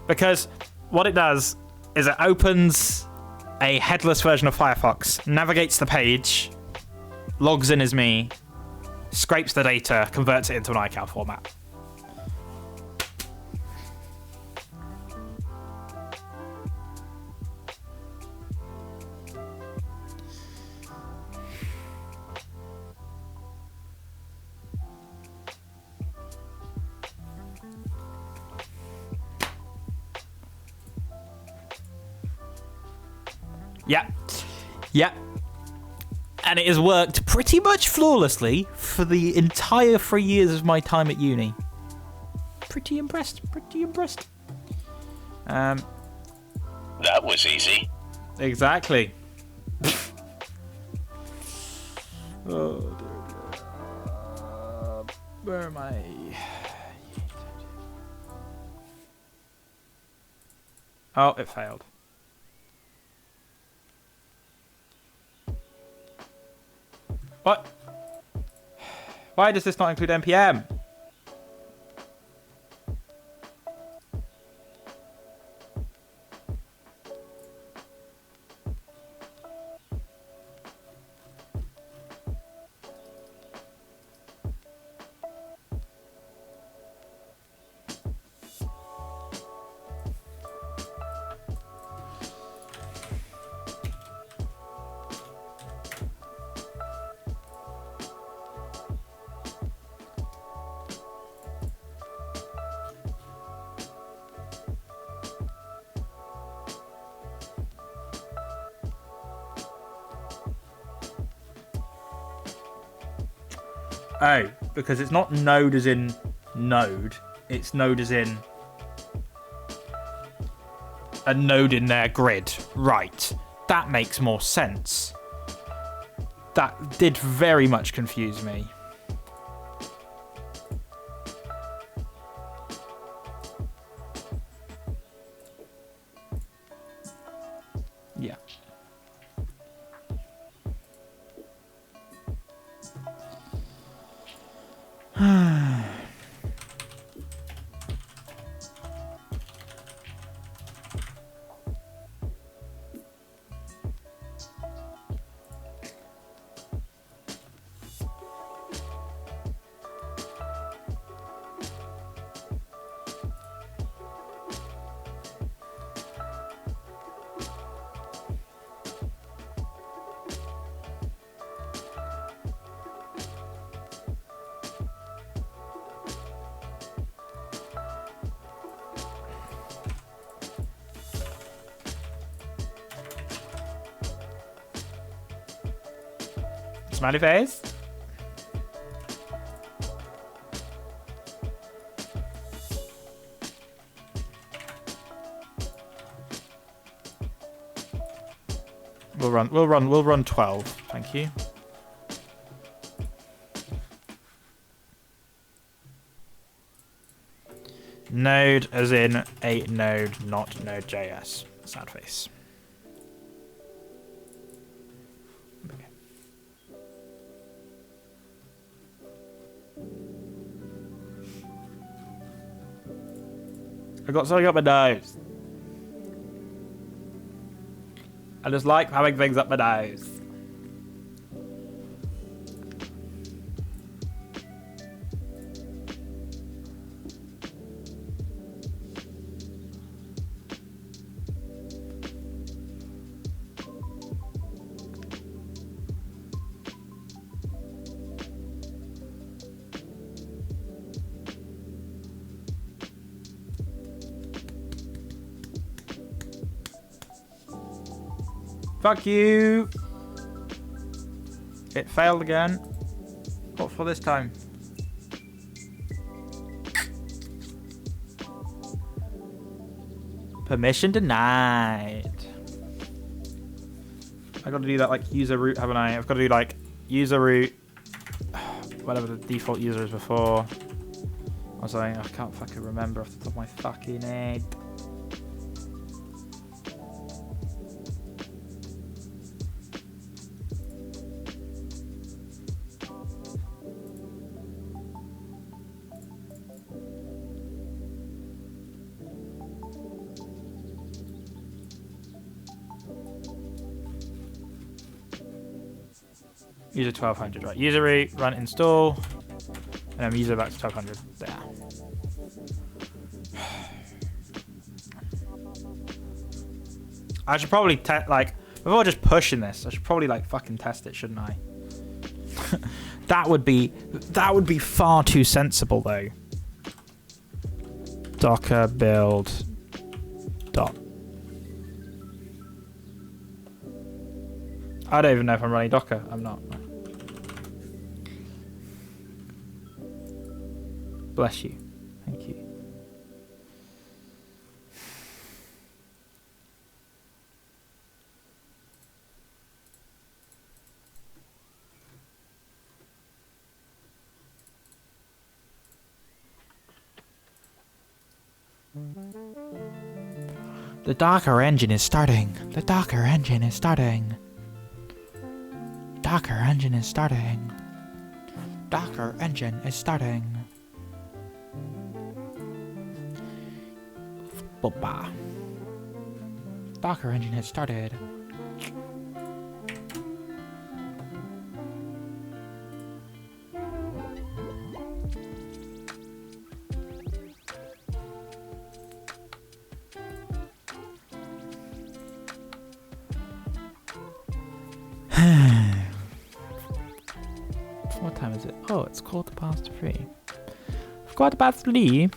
Because what it does is it opens a headless version of Firefox, navigates the page, logs in as me, scrapes the data, converts it into an iCal format. Yep. And it has worked pretty much flawlessly for the entire 3 years of my time at uni. Pretty impressed.
That was easy.
Exactly. Oh, dear. Where am I? Oh, it failed. What? Why does this not include npm? Oh, because it's not node as in node. It's node as in a node in their grid. Right. That makes more sense. That did very much confuse me. Yeah. Smiley face. We'll run 12. Thank you. Node as in a node, not Node.js. Sad face. Okay. I got something up my nose. I just like having things up my nose. Fuck you! It failed again. What for this time? Permission denied. I gotta do that like user root, haven't I? I've gotta do like user root, whatever the default user is before. Or something. I can't fucking remember off the top of my fucking head. User 1200, right? User root, run install, and then user back to 1200. There. I should probably before just pushing this, I should probably like fucking test it, shouldn't I? that would be far too sensible though. Docker build dot. I don't even know if I'm running Docker. I'm not. Bless you. Thank you. The Docker engine is starting. The Docker engine is starting. Docker engine is starting. Docker engine is starting. Boba. Docker engine has started. What time is it? Oh, it's 3:15. 3:15.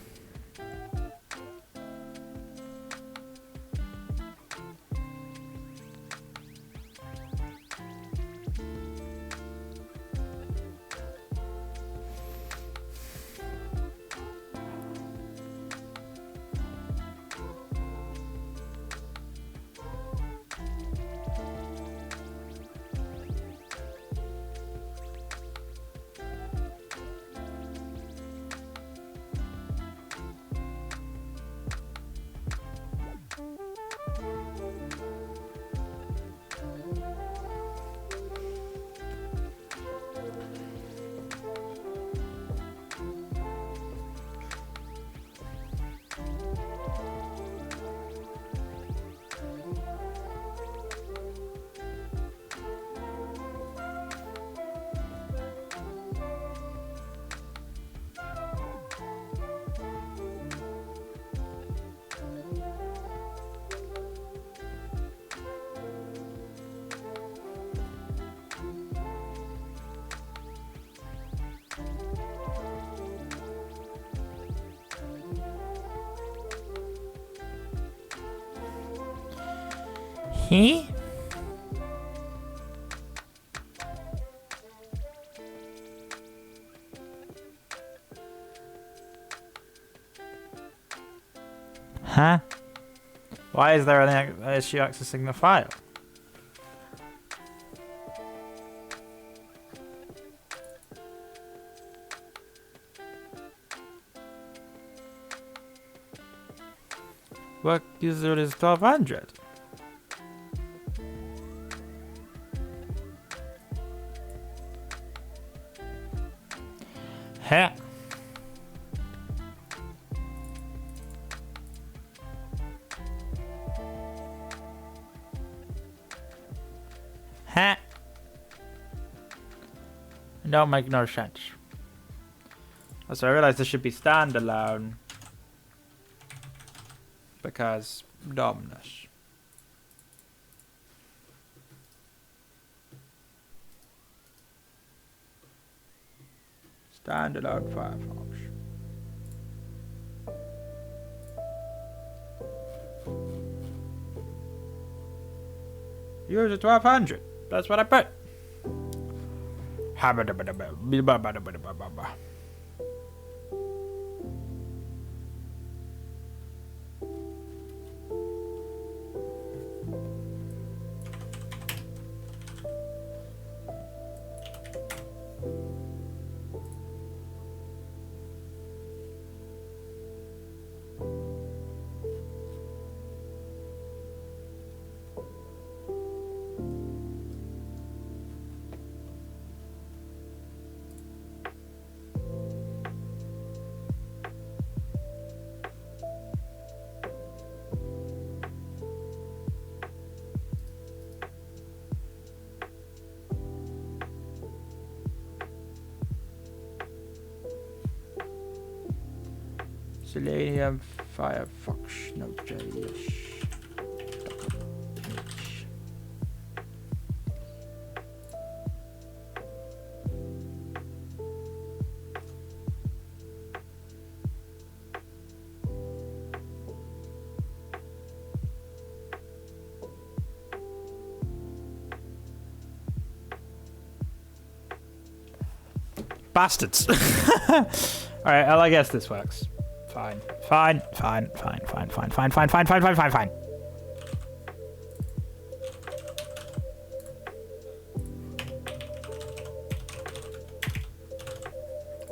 He? Huh? Why is there an issue accessing the file? What user is 1200? Huh? Huh? Don't make no sense. Also, I realized this should be standalone. Because dumbness. Standalone Firefox. Use a 1200. That's what I put. Selenium Firefox Node.js. Bastards. Alright, well, I guess this works. Fine. Fine. Fine. Fine. Fine. Fine. Fine. Fine. Fine. Fine. Fine. Fine. Fine.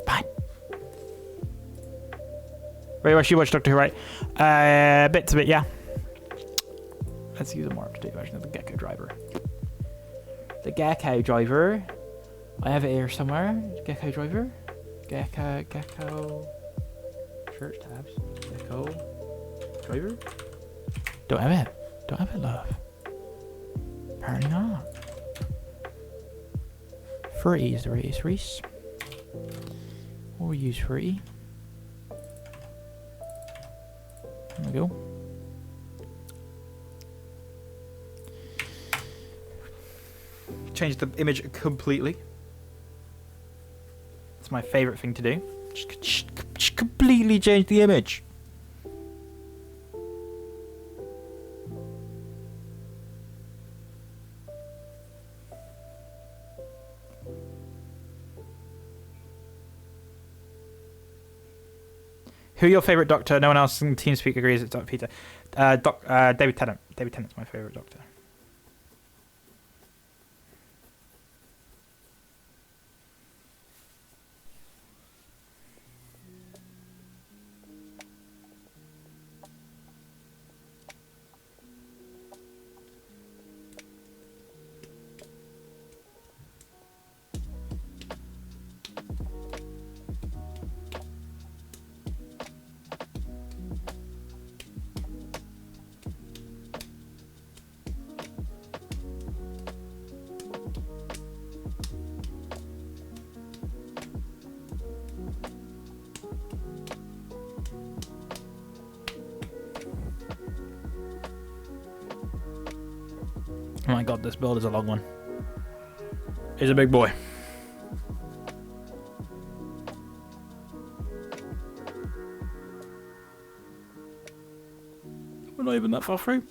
Fine. Very much you watch Doctor Who, right? Bits of it, yeah. Let's use a more up-to-date version of the Gecko driver. The Gecko driver. I have it here somewhere. Gecko driver. Gecko. Search tabs. Gecko. Driver. Don't have it. Don't have it, love. Apparently not. Free is the race race. We'll use free. There we go. Change the image completely. It's my favorite thing to do. Just completely change the image. Who your favorite Doctor? No one else in TeamSpeak agrees it's Dr. Peter. David Tennant. David Tennant's my favorite Doctor. Oh my god, this build is a long one. He's a big boy. We're not even that far through.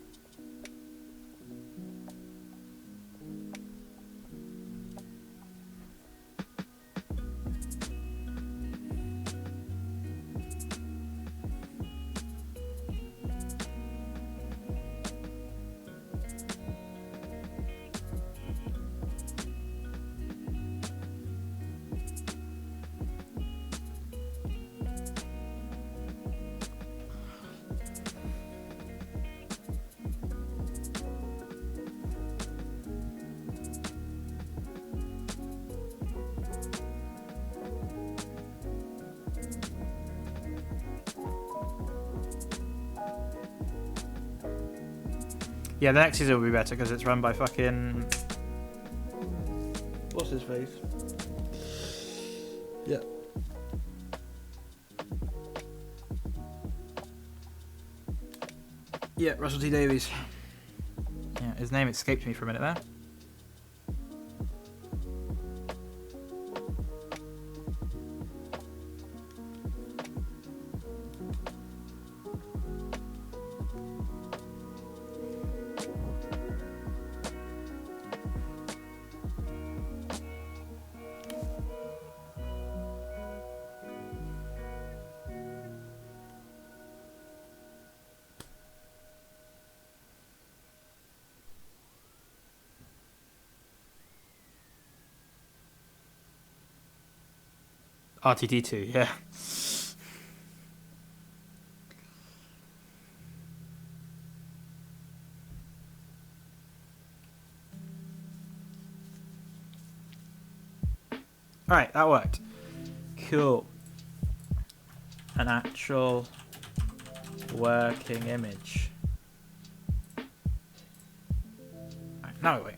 Yeah, the next season will be better because it's run by fucking...
What's his face? Yeah.
Yeah, Russell T Davies. Yeah, his name escaped me for a minute there. RTT2, yeah. Alright, that worked. Cool. An actual working image. Alright, now we wait.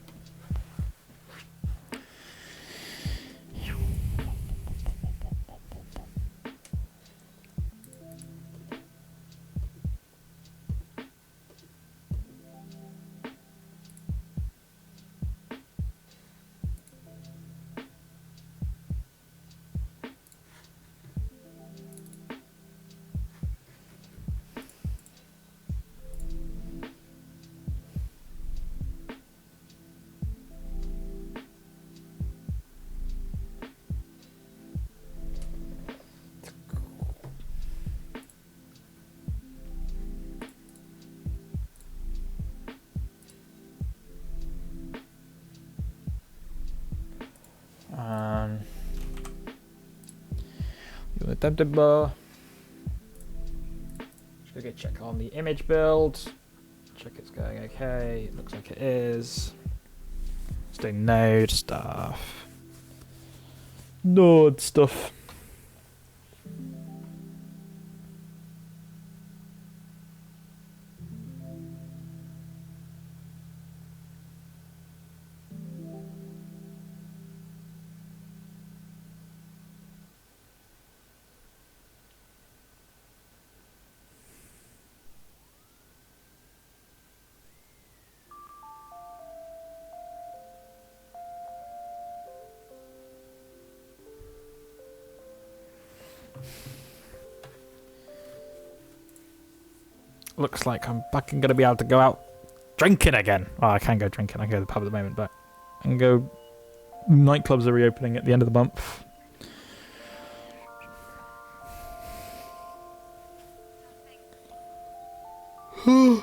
Attempted bar. Just gonna check on the image build. Check it's going okay. It looks like it is. Just doing node stuff. Node stuff. Looks like I'm fucking gonna be able to go out drinking again. Well, I can go drinking. I can go to the pub at the moment, but I can go. Nightclubs are reopening at the end of the month.
We'll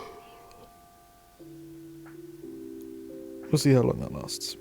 see how long that lasts.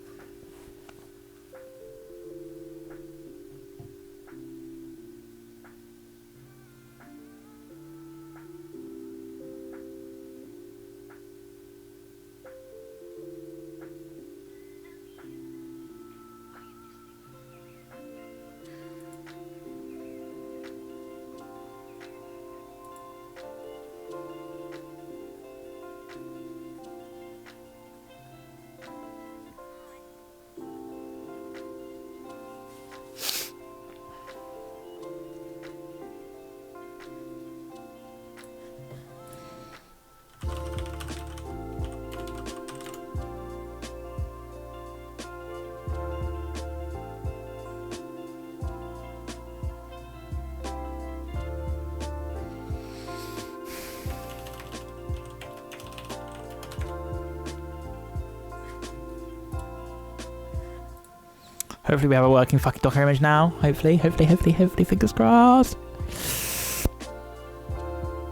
Hopefully we have a working fucking Docker image now. Hopefully, fingers crossed.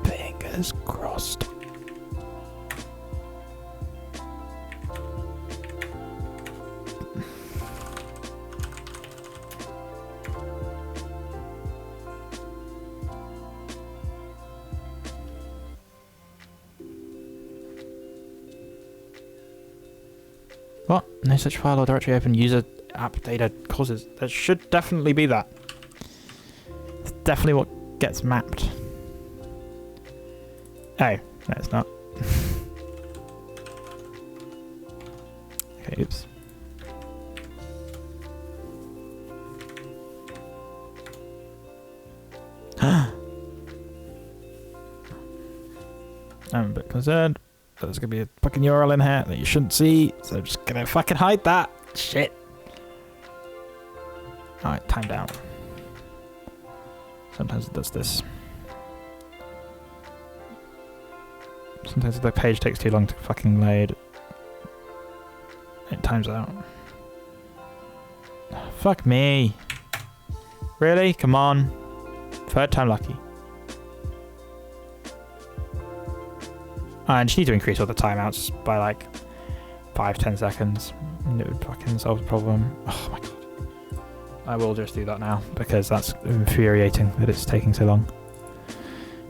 Fingers crossed. What? No such file or directory open. User app data causes. There should definitely be that. It's definitely what gets mapped. Oh, no, it's not. Oops. I'm a bit concerned. There's gonna be a fucking URL in here that you shouldn't see, so I'm just gonna fucking hide that. Shit. Alright, time down. Sometimes it does this. Sometimes the page takes too long to fucking load. It times out. Fuck me. Really? Come on. Third time lucky. And you need to increase all the timeouts by like 5-10 seconds. And it would fucking solve the problem. Oh my god. I will just do that now because that's infuriating that it's taking so long.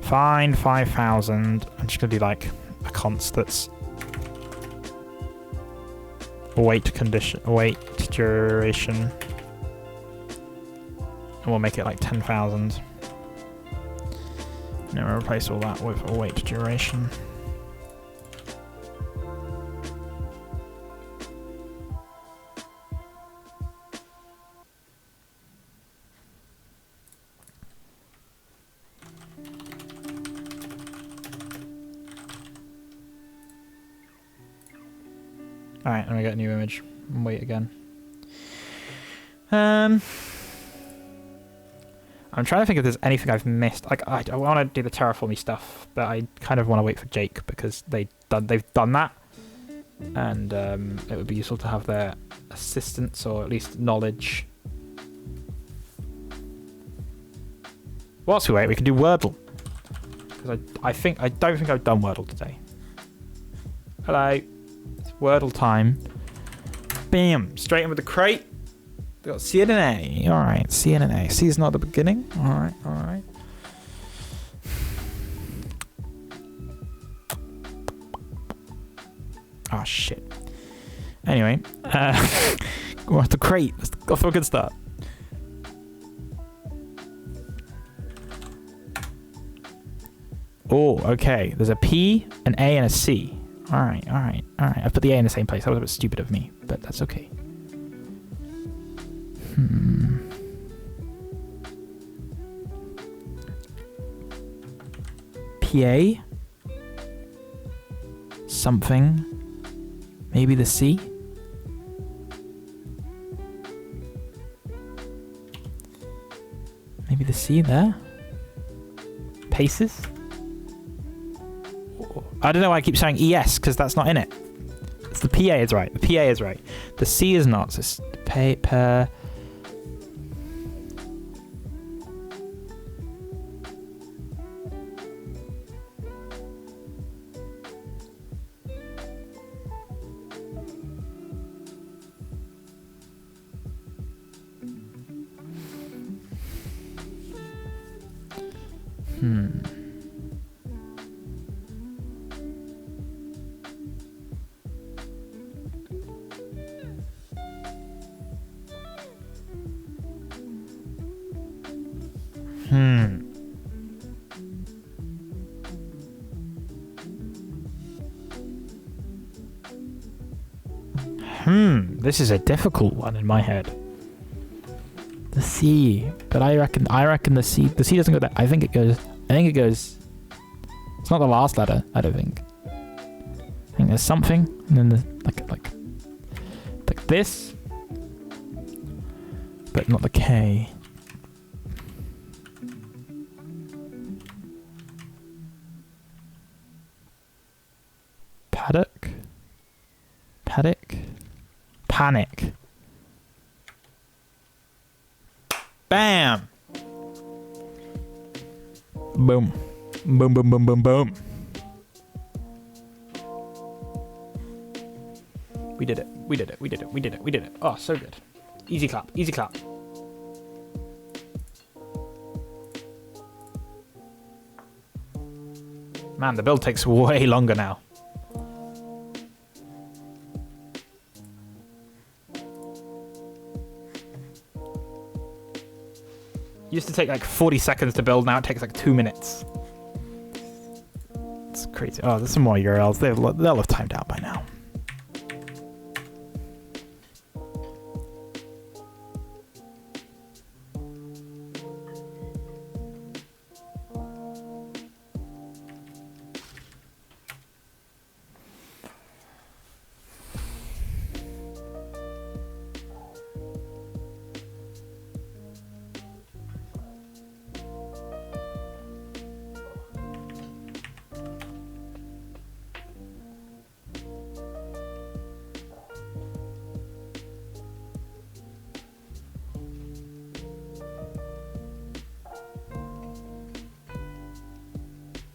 Fine, 5,000. I'm just gonna do like a const that's await duration. And we'll make it like 10,000. And then we'll replace all that with await duration. Alright, and we get a new image. And wait again. I'm trying to think if there's anything I've missed. Like, I want to do the terraforming stuff, but I kind of want to wait for Jake because they've done that, and it would be useful to have their assistance or at least knowledge. Whilst we wait, we can do Wordle because I don't think I've done Wordle today. Hello. Wordle time. Bam! Straight in with the crate. We got C and an A. Alright, C and an A. C is not the beginning. Alright, alright. Oh shit. Anyway, go off the crate. Let's go for a good start. Oh, okay. There's a P, an A, and a C. Alright, alright, alright. I put the A in the same place. That was a bit stupid of me, but that's okay. PA? Something? Maybe the C? Maybe the C there? Paces? I don't know why I keep saying ES, because that's not in it. It's the PA is right. The PA is right. The C is not. So it's paper. This is a difficult one in my head. The C, but I reckon the C doesn't go there. I think it goes. It's not the last letter. I don't think. I think there's something, and then the like this, but not the K. Paddock. Panic. Bam! Boom. Boom, boom, boom, boom, boom. We did it. Oh, so good. Easy clap. Man, the build takes way longer now. Used to take like 40 seconds to build, now it takes like 2 minutes. It's crazy. Oh, there's some more URLs. They'll have timed out by now.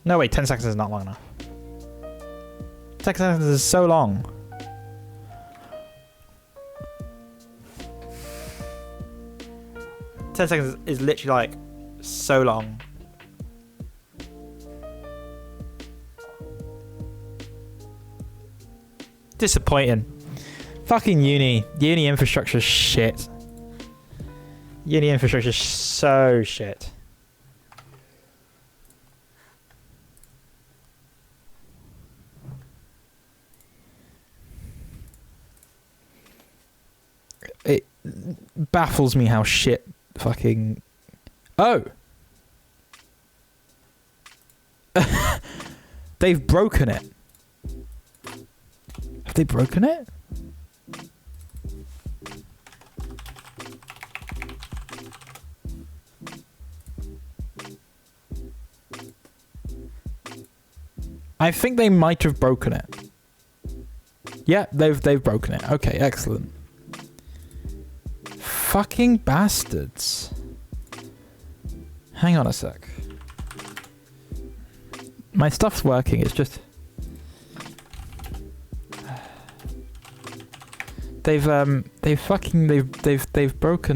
No, wait, 10 seconds is not long enough. 10 seconds is so long. Ten seconds is literally like so long. Disappointing. Fucking uni infrastructure shit. Uni infrastructure so shit. It baffles me how shit fucking... Oh! They've broken it. Have they broken it? I think they might have broken it. Yeah, they've broken it. Okay, excellent. Fucking bastards. Hang on a sec. My stuff's working, it's just... They've broken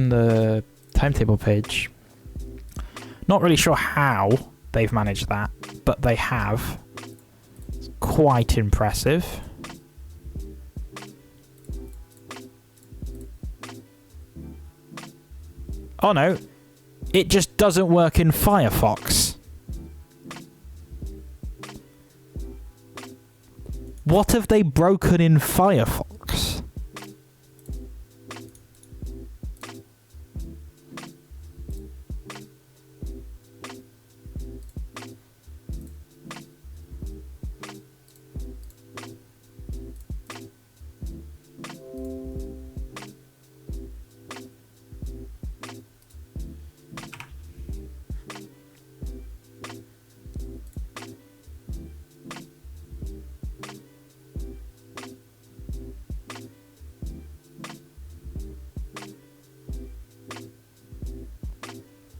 the timetable page. Not really sure how they've managed that, but they have. It's quite impressive. Oh no, it just doesn't work in Firefox. What have they broken in Firefox?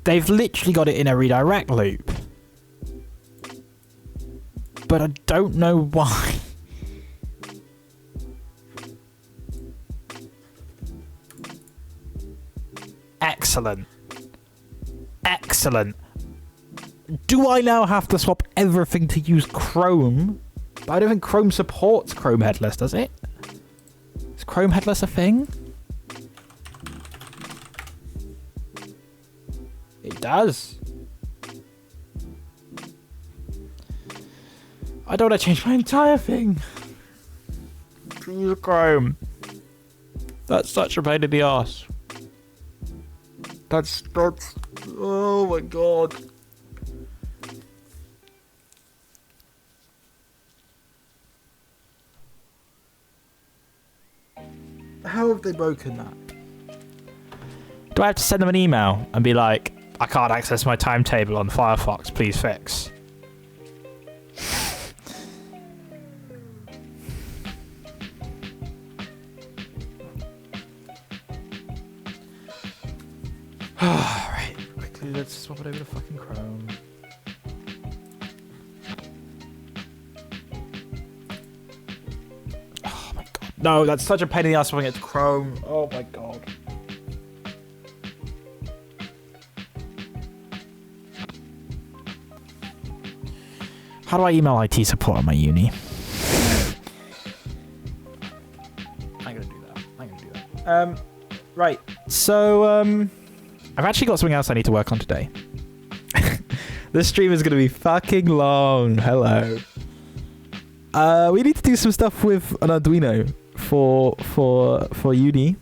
They've literally got it in a redirect loop. But I don't know why. Excellent. Excellent. Do I now have to swap everything to use Chrome? But I don't think Chrome supports Chrome headless, does it? Is Chrome headless a thing? It does. I don't want to change my entire thing to use Chrome. That's such a pain in the ass. That's oh my god. How have they broken that? Do I have to send them an email and be like, I can't access my timetable on Firefox, please fix? Alright, quickly let's swap it over to fucking Chrome. Oh my god. No, that's such a pain in the ass swapping it to Chrome. Oh my god. How do I email IT support on my uni? I'm gonna do that. Right. So, I've actually got something else I need to work on today. This stream is gonna be fucking long. Hello. We need to do some stuff with an Arduino for uni.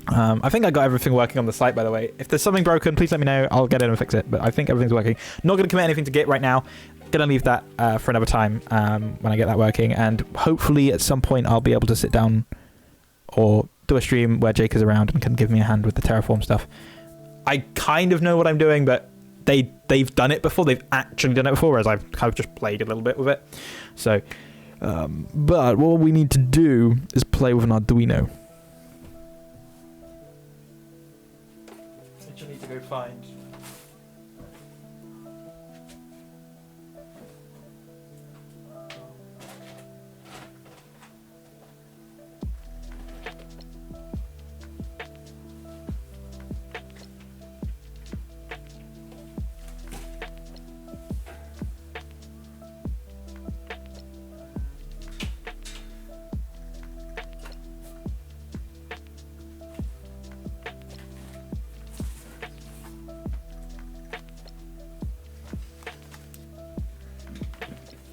I think I got everything working on the site, by the way. If there's something broken, please let me know. I'll get in and fix it. But I think everything's working. Not going to commit anything to Git right now. Going to leave that for another time when I get that working. And hopefully at some point I'll be able to sit down or do a stream where Jake is around and can give me a hand with the Terraform stuff. I kind of know what I'm doing, but they've done it before. They've actually done it before, whereas I've kind of just played a little bit with it. So, but what we need to do is play with an Arduino. Which I need to go find.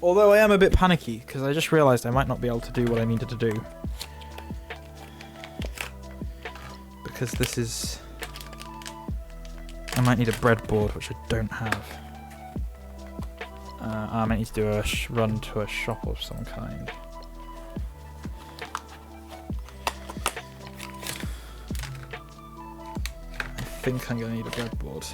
Although I am a bit panicky, because I just realised I might not be able to do what I needed to do. Because this is... I might need a breadboard, which I don't have. I might need to do a run to a shop of some kind. I think I'm going to need a breadboard.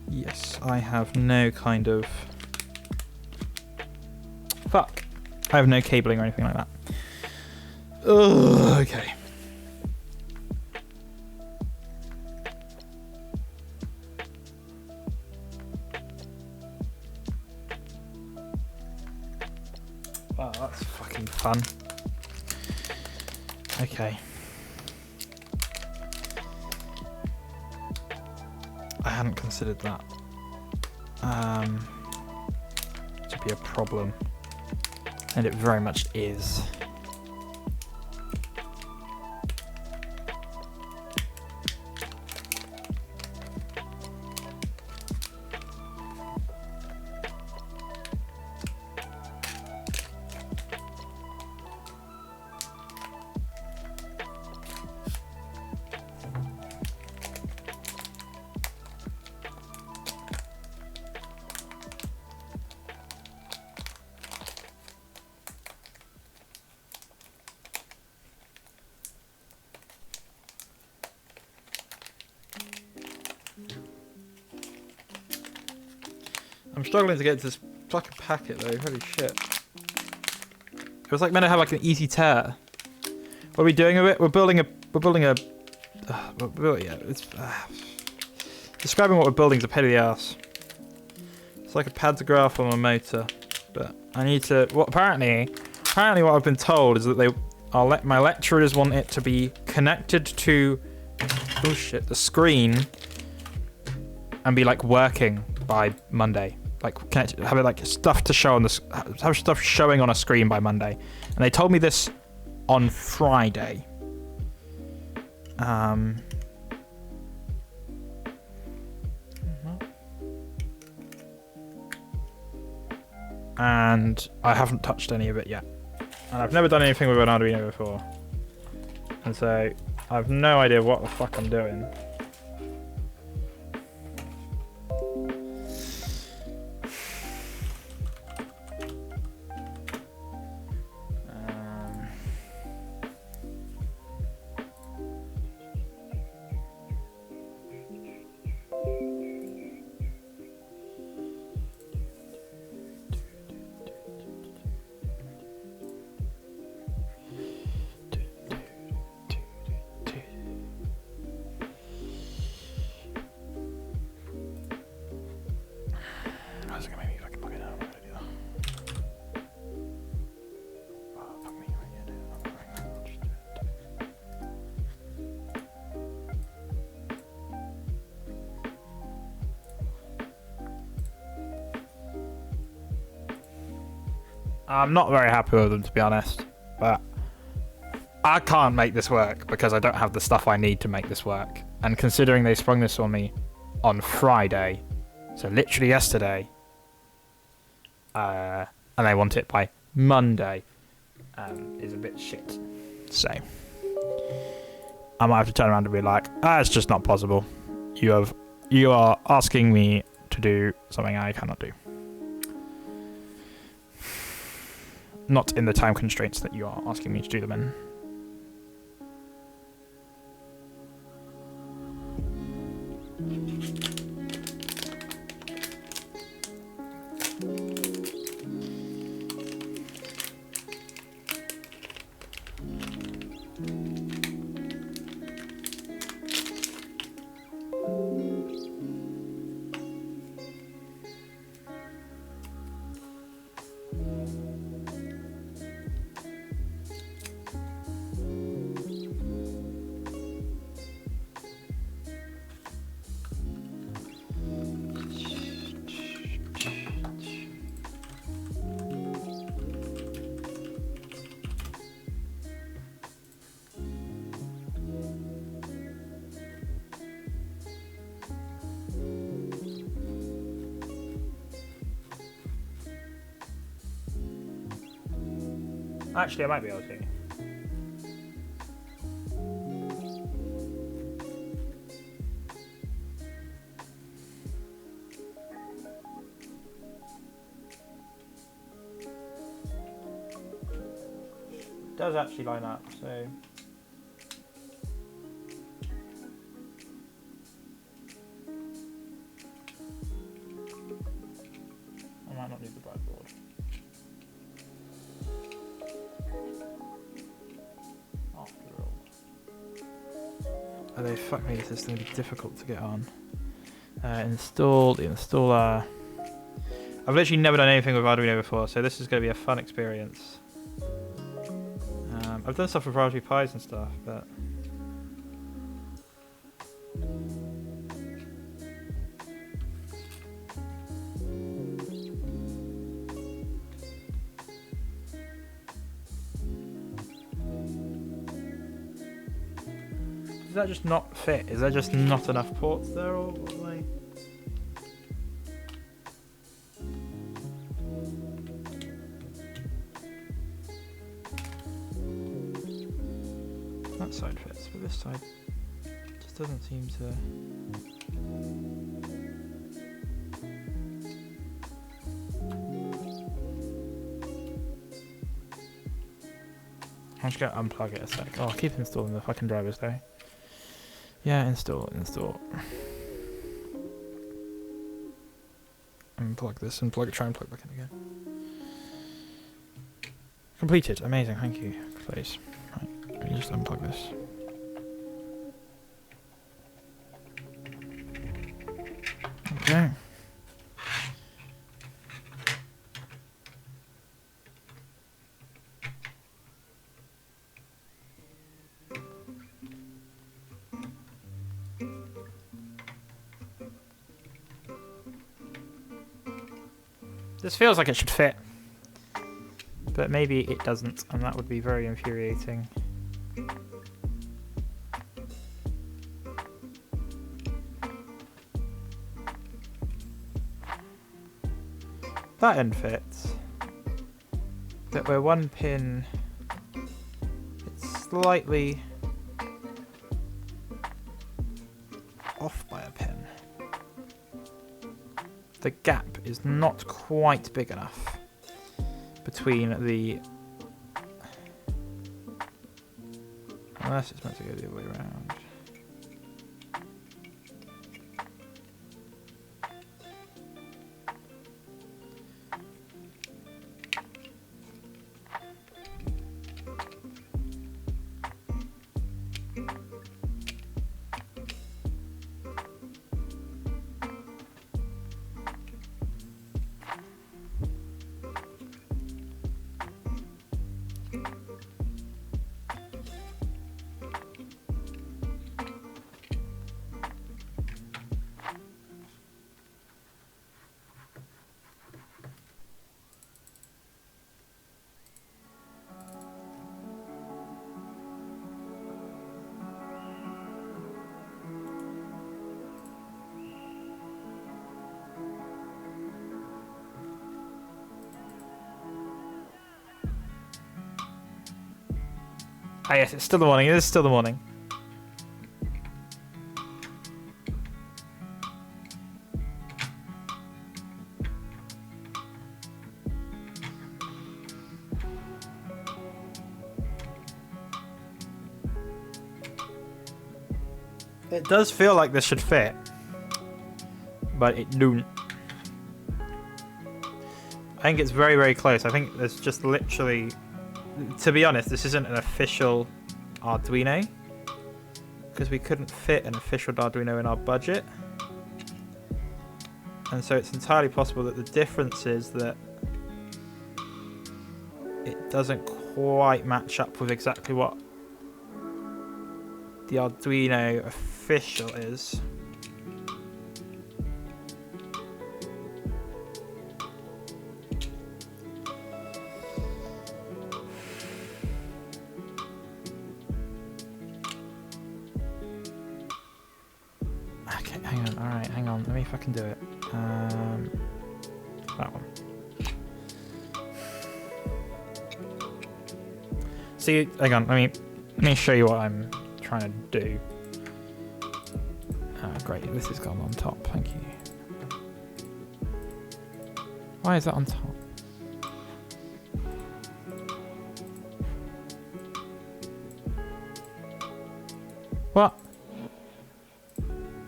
Yes, I have no kind of... Fuck. I have no cabling or anything like that. Ugh, okay. Oh, that's fucking fun. Okay. I hadn't considered that. To be a problem. And it very much is. I'm struggling to get to this fucking packet though, holy shit. It was like meant to have like an easy tear. What are we doing with it? We're building a, yeah, it's, describing what we're building is a pain in the ass. It's like a pantograph on a motor, but I need to, apparently what I've been told is that my lecturers want it to be connected to, oh shit, the screen and be like working by Monday. Like have it like stuff to show on have stuff showing on a screen by Monday, and they told me this on Friday. And I haven't touched any of it yet, and I've never done anything with an Arduino before, and so I have no idea what the fuck I'm doing. I'm not very happy with them, to be honest, but I can't make this work because I don't have the stuff I need to make this work. And considering they sprung this on me on Friday, so literally yesterday, and they want it by Monday, is a bit shit. So I might have to turn around and be like, it's just not possible. You are asking me to do something I cannot do. Not in the time constraints that you are asking me to do them in. Actually, I might be able to. It does actually line up, so. I might not need the blackboard. After all. Oh, they fuck me, this is going to be difficult to get on. Install the installer. I've literally never done anything with Arduino before, so this is going to be a fun experience. I've done stuff with Raspberry Pis and stuff, but... Does that just not fit? Is there just not enough ports there, or what are they? That side fits, but this side just doesn't seem to... I'm just going to unplug it a sec. Oh, I'll keep installing the fucking drivers though. Yeah, install. Unplug this and try and plug back in again. Completed. Amazing, thank you. Please. Right, let me just unplug this. Okay. This feels like it should fit, but maybe it doesn't, and that would be very infuriating. That end fits, but where one pin, it's slightly off by a pin. The gap is not quite big enough between the... Unless it's meant to go the other way around. Ah yes, it's still the morning. It is still the morning. It does feel like this should fit, but it don't. I think it's very, very close. I think there's just literally... To be honest, this isn't an official Arduino, because we couldn't fit an official Arduino in our budget. And so it's entirely possible that the difference is that it doesn't quite match up with exactly what the Arduino official is. Okay, hang on. Alright, hang on. Let me fucking do it. That one. See, hang on. Let me show you what I'm trying to do. Oh, great. This has gone on top. Thank you. Why is that on top? What?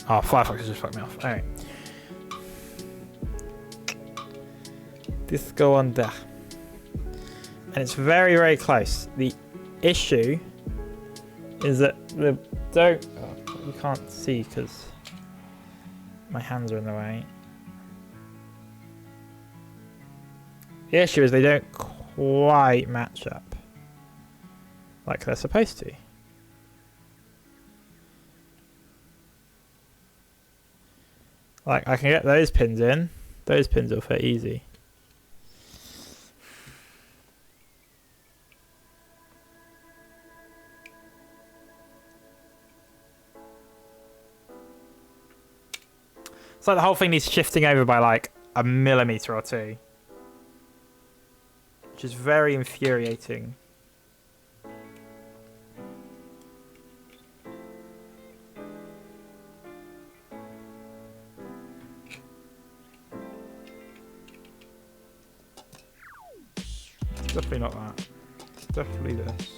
Oh, Firefox has just fucked me off. Alright. This go on there. And it's very, very close. The issue is that the don't... Oh, you can't see because my hands are in the way. The issue is they don't quite match up like they're supposed to. Like, I can get those pins in. Those pins will fit easy. It's like the whole thing needs shifting over by like a millimeter or two. Which is very infuriating. It's definitely not that. It's definitely this.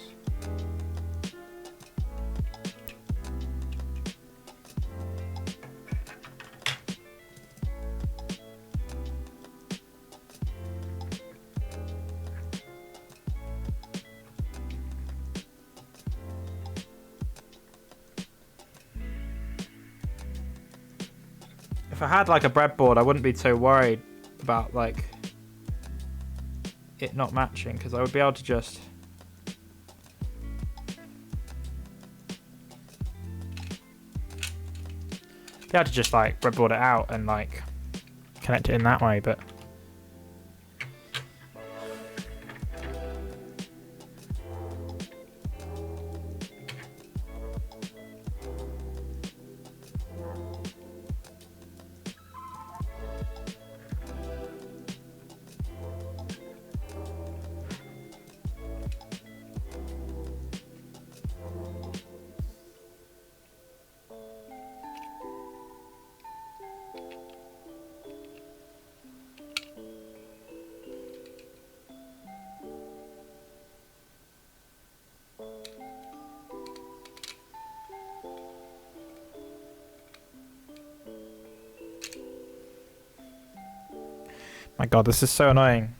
If I had like a breadboard, I wouldn't be so worried about like it not matching, because I would be able to just like breadboard it out and like connect it in that way, but my god, this is so annoying.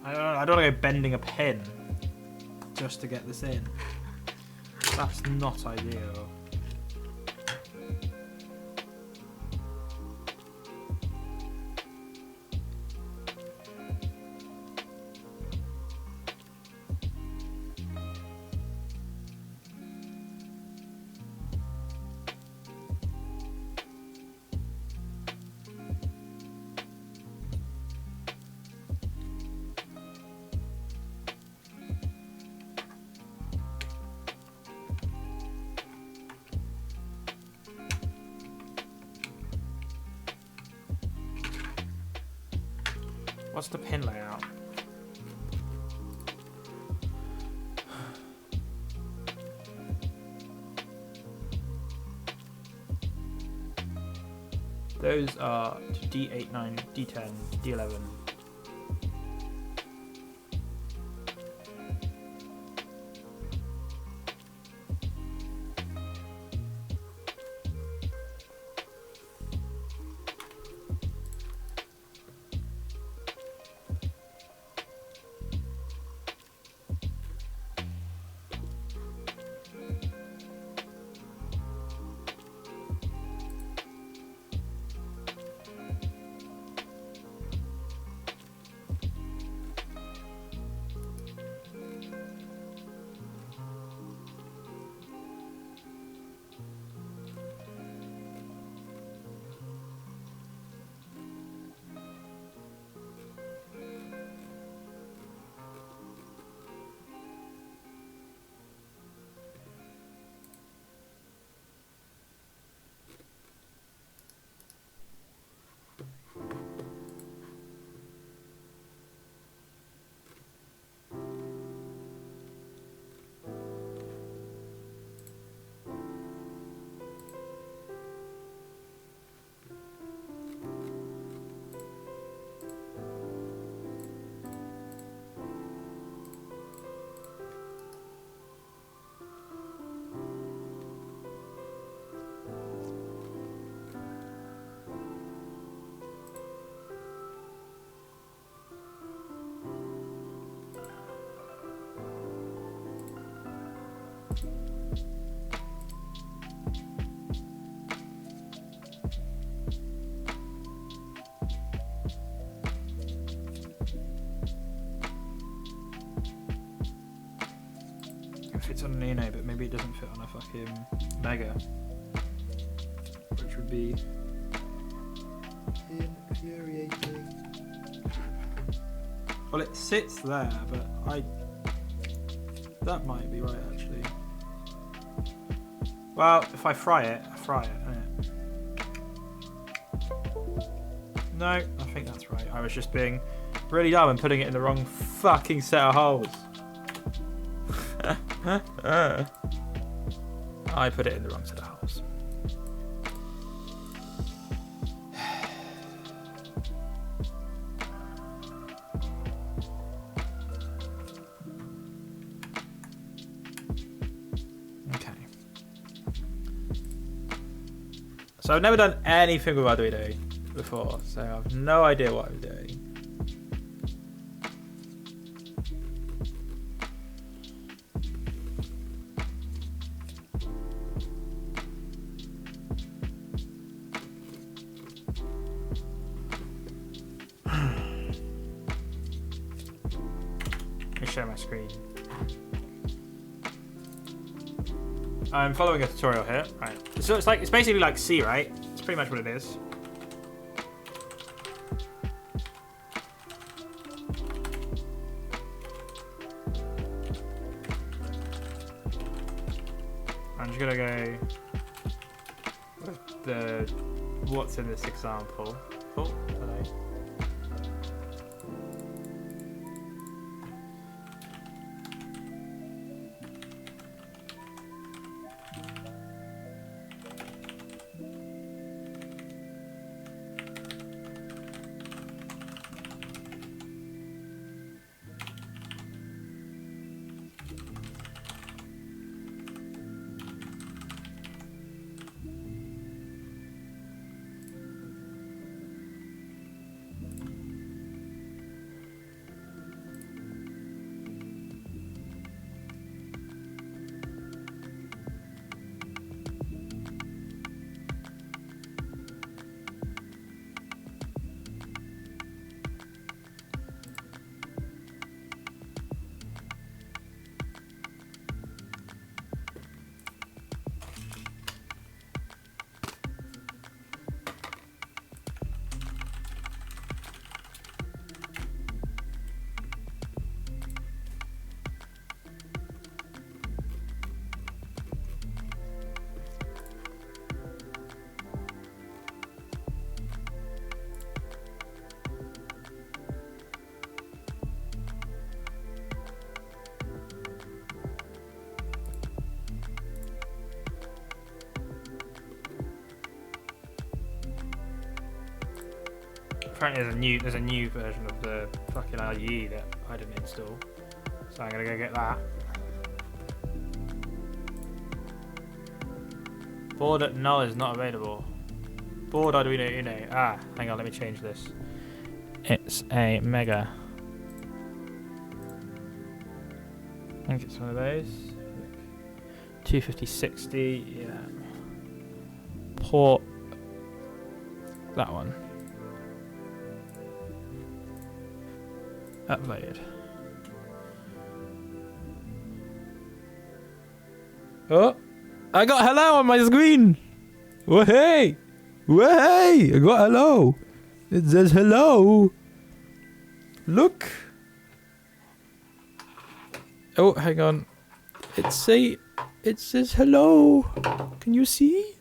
I don't want to go bending a pin just to get this in. That's not ideal. What's the pin layout? Those are D8, 9, D10, D11. It fits on an Nino, but maybe it doesn't fit on a fucking Mega. Which would be infuriating. Well, it sits there, but that might be right, actually. Well, if I fry it, innit? No, I think that's right. I was just being really dumb and putting it in the wrong fucking set of holes. I put it in the wrong set of holes. Okay. So I've never done anything with Arduino before, so I have no idea what I'm doing. Share my screen. I'm following a tutorial here. Right. So it's basically like C, right? It's pretty much what it is. I'm just gonna go with the what's in this example. Oh, hello. apparently there's a new version of the fucking IE that I didn't install, so I'm gonna go get that. Board null is not available. Board Arduino Uno. Ah, hang on, let me change this. It's a Mega. I think it's one of those. 250/60, yeah. Port. That one. Uploaded. Oh! I got hello on my screen! Whoa, hey! Whoa, hey! I got hello! It says hello! Look! Oh, hang on. It says hello! Can you see?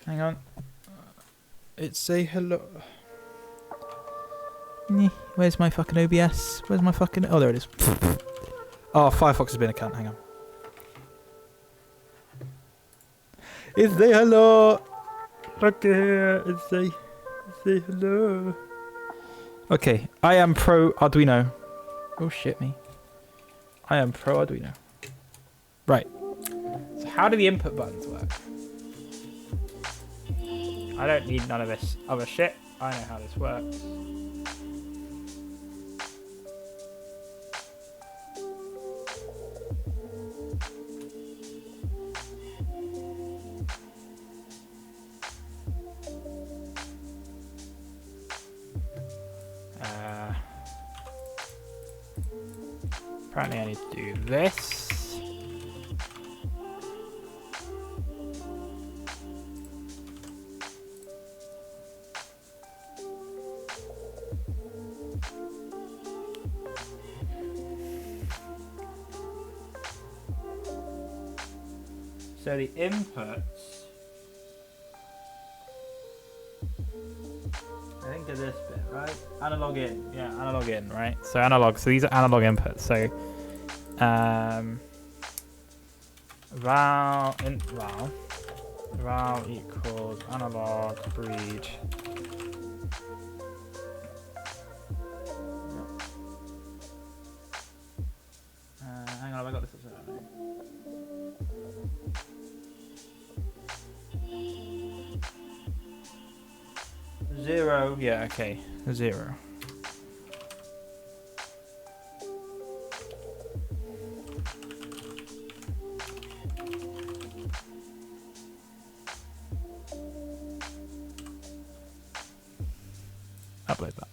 Hang on. It say hello. Where's my fucking OBS? Where's my fucking... Oh, there it is. Oh, Firefox has been a cunt. Hang on. It say hello. Look here. It say hello. Okay, I am pro Arduino. Oh shit me. I am pro Arduino. Right. So how do the input buttons work? I don't need none of this other shit. I know how this works. Apparently I need to do this. So the inputs, I think are this bit, right? Analog in, yeah, analog in, right? So analog, so these are analog inputs. So val equals analog read. Hang on, have I got this upside down? 0, yeah, okay, 0. Upload that.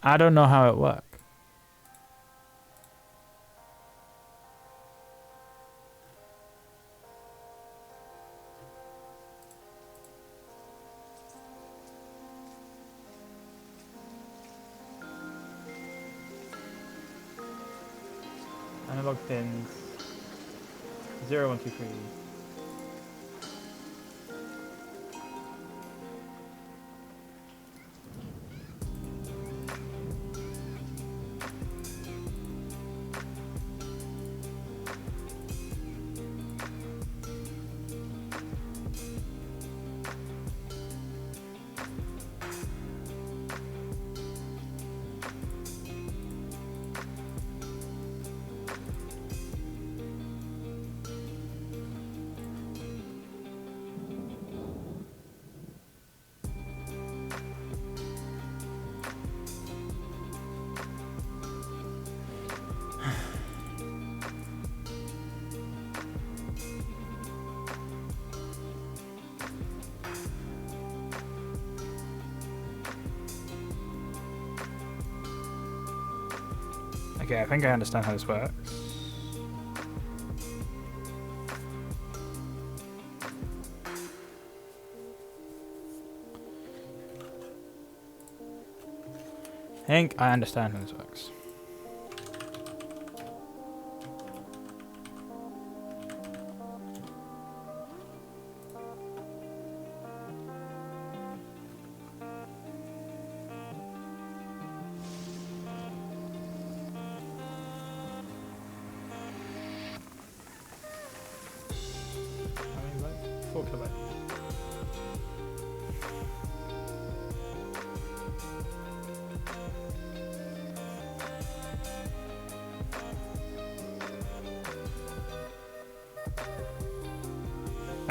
I don't know how it works. Analog pins 0, 1, 2, 3. Okay, I think I understand how this works. think I understand how this works.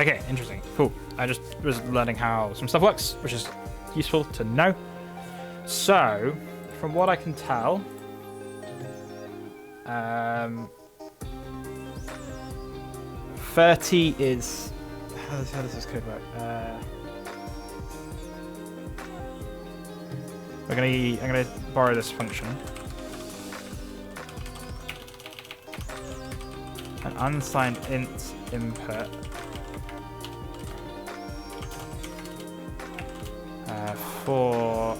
Okay, interesting. Cool. I just was learning how some stuff works, which is useful to know. So, from what I can tell, 30 is... How does this code work? I'm gonna borrow this function. An unsigned int input. 4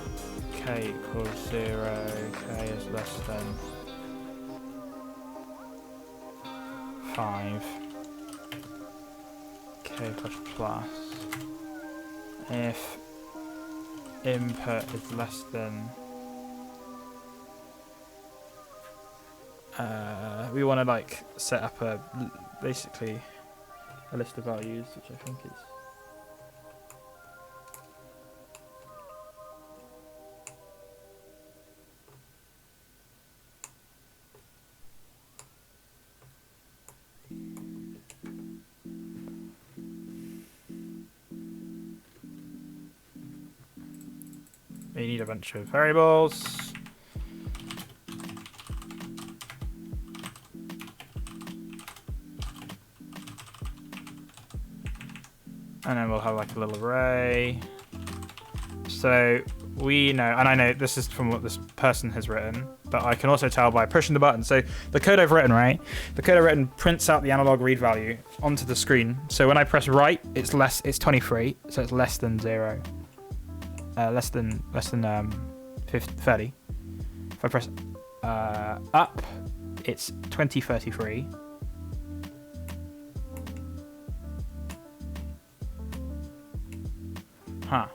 k equals 0, k is less than 5, k plus. If input is less than, we want to like set up basically a list of values, which I think is we need a bunch of variables. And then we'll have like a little array. So we know, and I know this is from what this person has written, but I can also tell by pushing the button. So the code I've written, right? The code I've written prints out the analog read value onto the screen. So when I press write, it's 23, so it's less than 0. Less than 30. If I press up, it's 2033. Huh.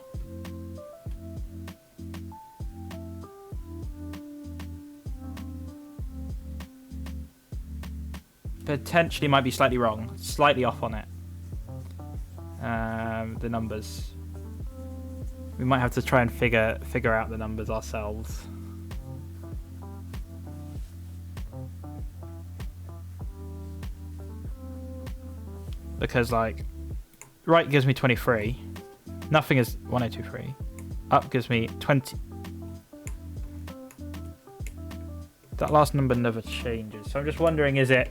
Potentially might be slightly wrong, slightly off on it. The numbers. We might have to try and figure out the numbers ourselves. Because like, right gives me 23. Nothing is 1023. Up gives me 20. That last number never changes. So I'm just wondering, is it...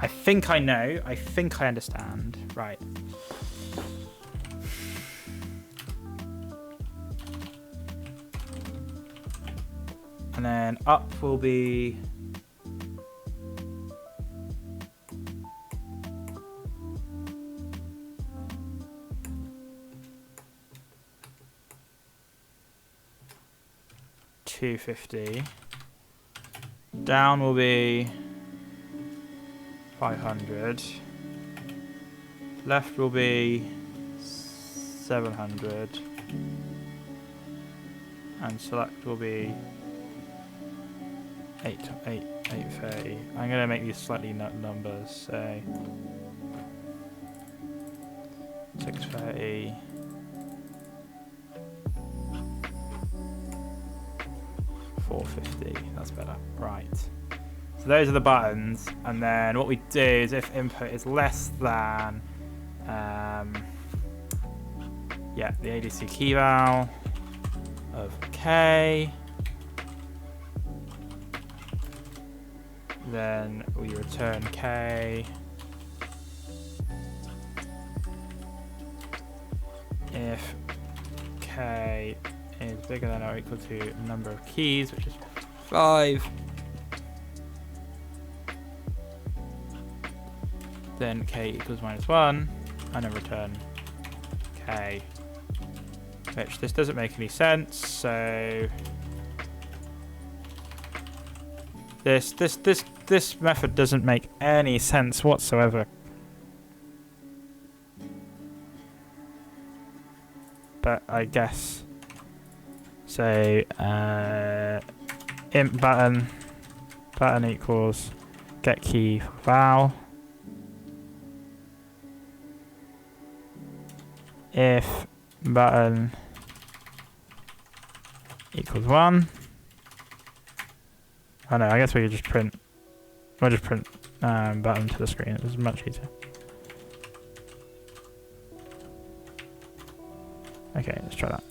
I think I know. I think I understand. Right. And then up will be... $250. Down will be 500. Left will be 700. And select will be 830. I'm gonna make these slightly nut numbers, say 630. 450. That's better. Right. So those are the buttons, and then what we do is if input is less than the ADC key val of k, then we return k. If k is bigger than or equal to number of keys, which is 5, then k equals -1. and then return K. Which this doesn't make any sense, so this method doesn't make any sense whatsoever. But I guess so. Int button equals get key for val. If button equals 1. Oh no, I guess we could just print. We'll just print button to the screen. It's much easier. Okay, let's try that.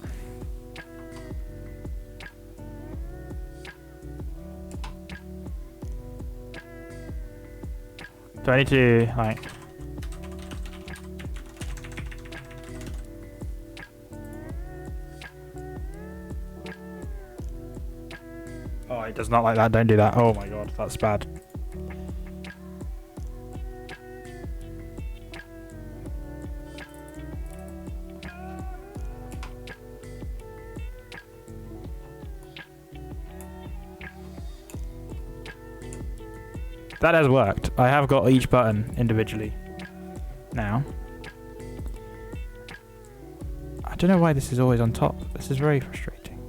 Do I need to like? Oh, it does not like that. Don't do that. Oh my god, that's bad. That has worked. I have got each button individually now. I don't know why this is always on top. This is very frustrating.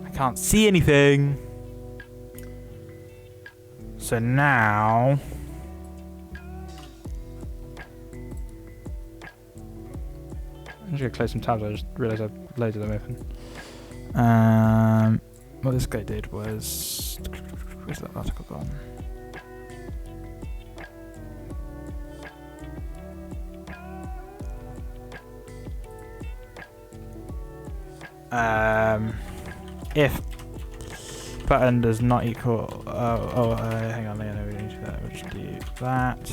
I can't see anything. So now... I'm just going to close some tabs. I just realised I have loads of them open. What this guy did was... Where's that article gone? If button does not equal... hang on, I know we need to do that. We'll just do that.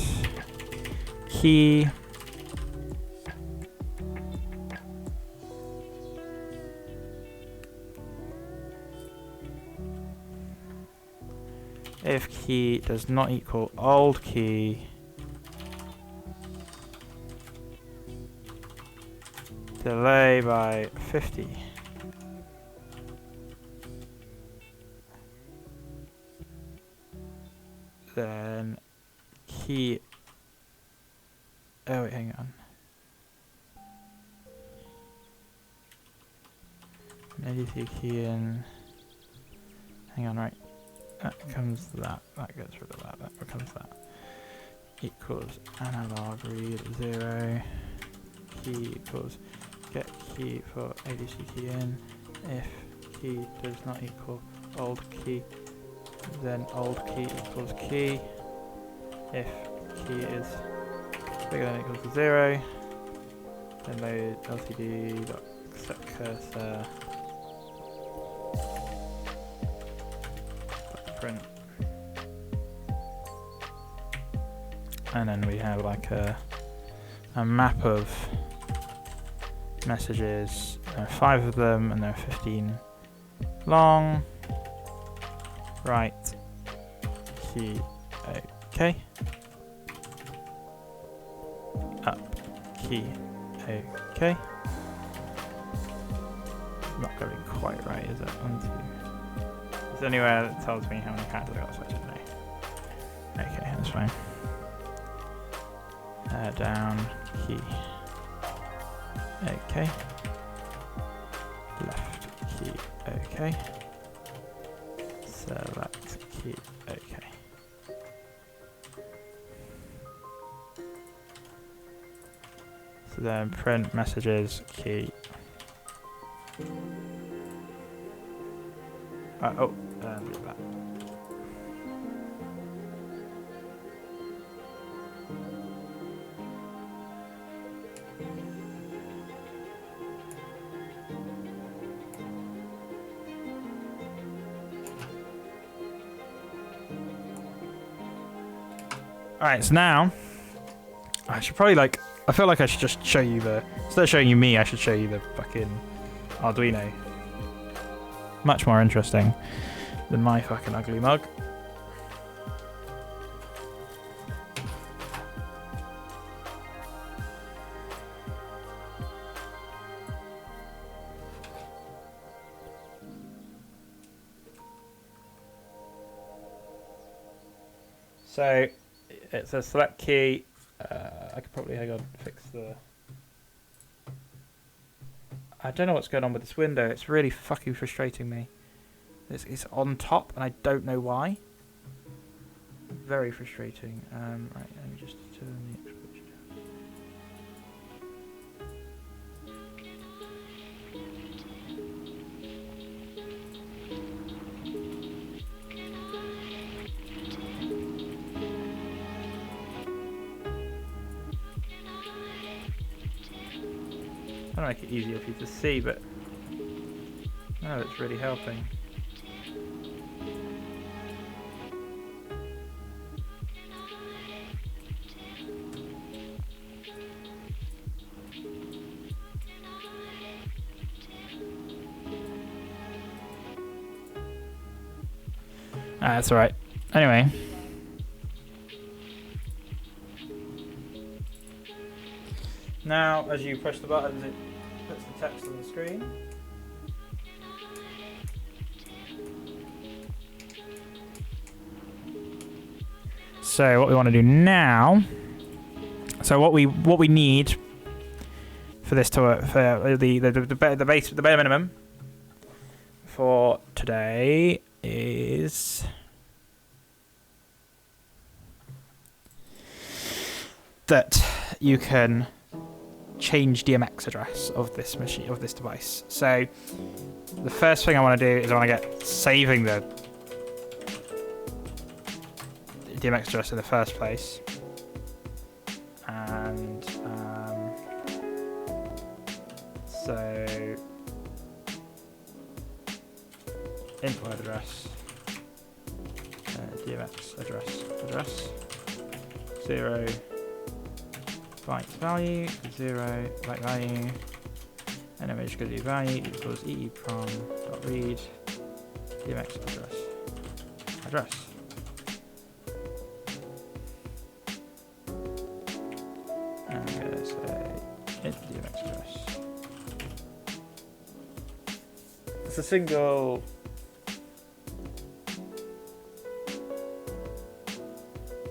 Key... If key does not equal old key, delay by 50. Then key. Oh wait, hang on. ADC key in. Hang on, right. That becomes that. That gets rid of that. That becomes that. Equals analog read 0. Key equals get key for ADC key in. If key does not equal old key, then old key equals key. If key is bigger than or equal to 0, then load lcd.set cursor. Print. And then we have like a map of messages. There are 5 of them and there are 15 long. Right. Key. Okay. Up. Key. Okay. Not going quite right, is it? 1, 2. Is there anywhere that tells me how many characters I got, so I don't know. Okay, that's fine. Down, key. Okay. Left, key. Okay. Select, key. Okay. So then print messages, key. Do that. Alright, so now I should probably I feel like I should just show you instead of showing you me, I should show you the fucking Arduino. Much more interesting than my fucking ugly mug. So it says select key. I could probably fix the. I don't know what's going on with this window. It's really fucking frustrating me. It's on top, and I don't know why. Very frustrating. Right, let me just turn the explosion down. Trying to make it easier for you to see, but no, it's really helping. That's alright. Anyway. Now, as you push the buttons, it puts the text on the screen. So what we want to do now, so what we need for this to work, for the bare minimum for today is that you can change DMX address of this machine, of this device. So the first thing I want to do is I want to get saving the DMX address in the first place, and so input address, DMX address 0 byte value, 0 byte value, and then we're just going to do value equals eeprom.read DMX address. And I'm going to say int DMX address. It's a single.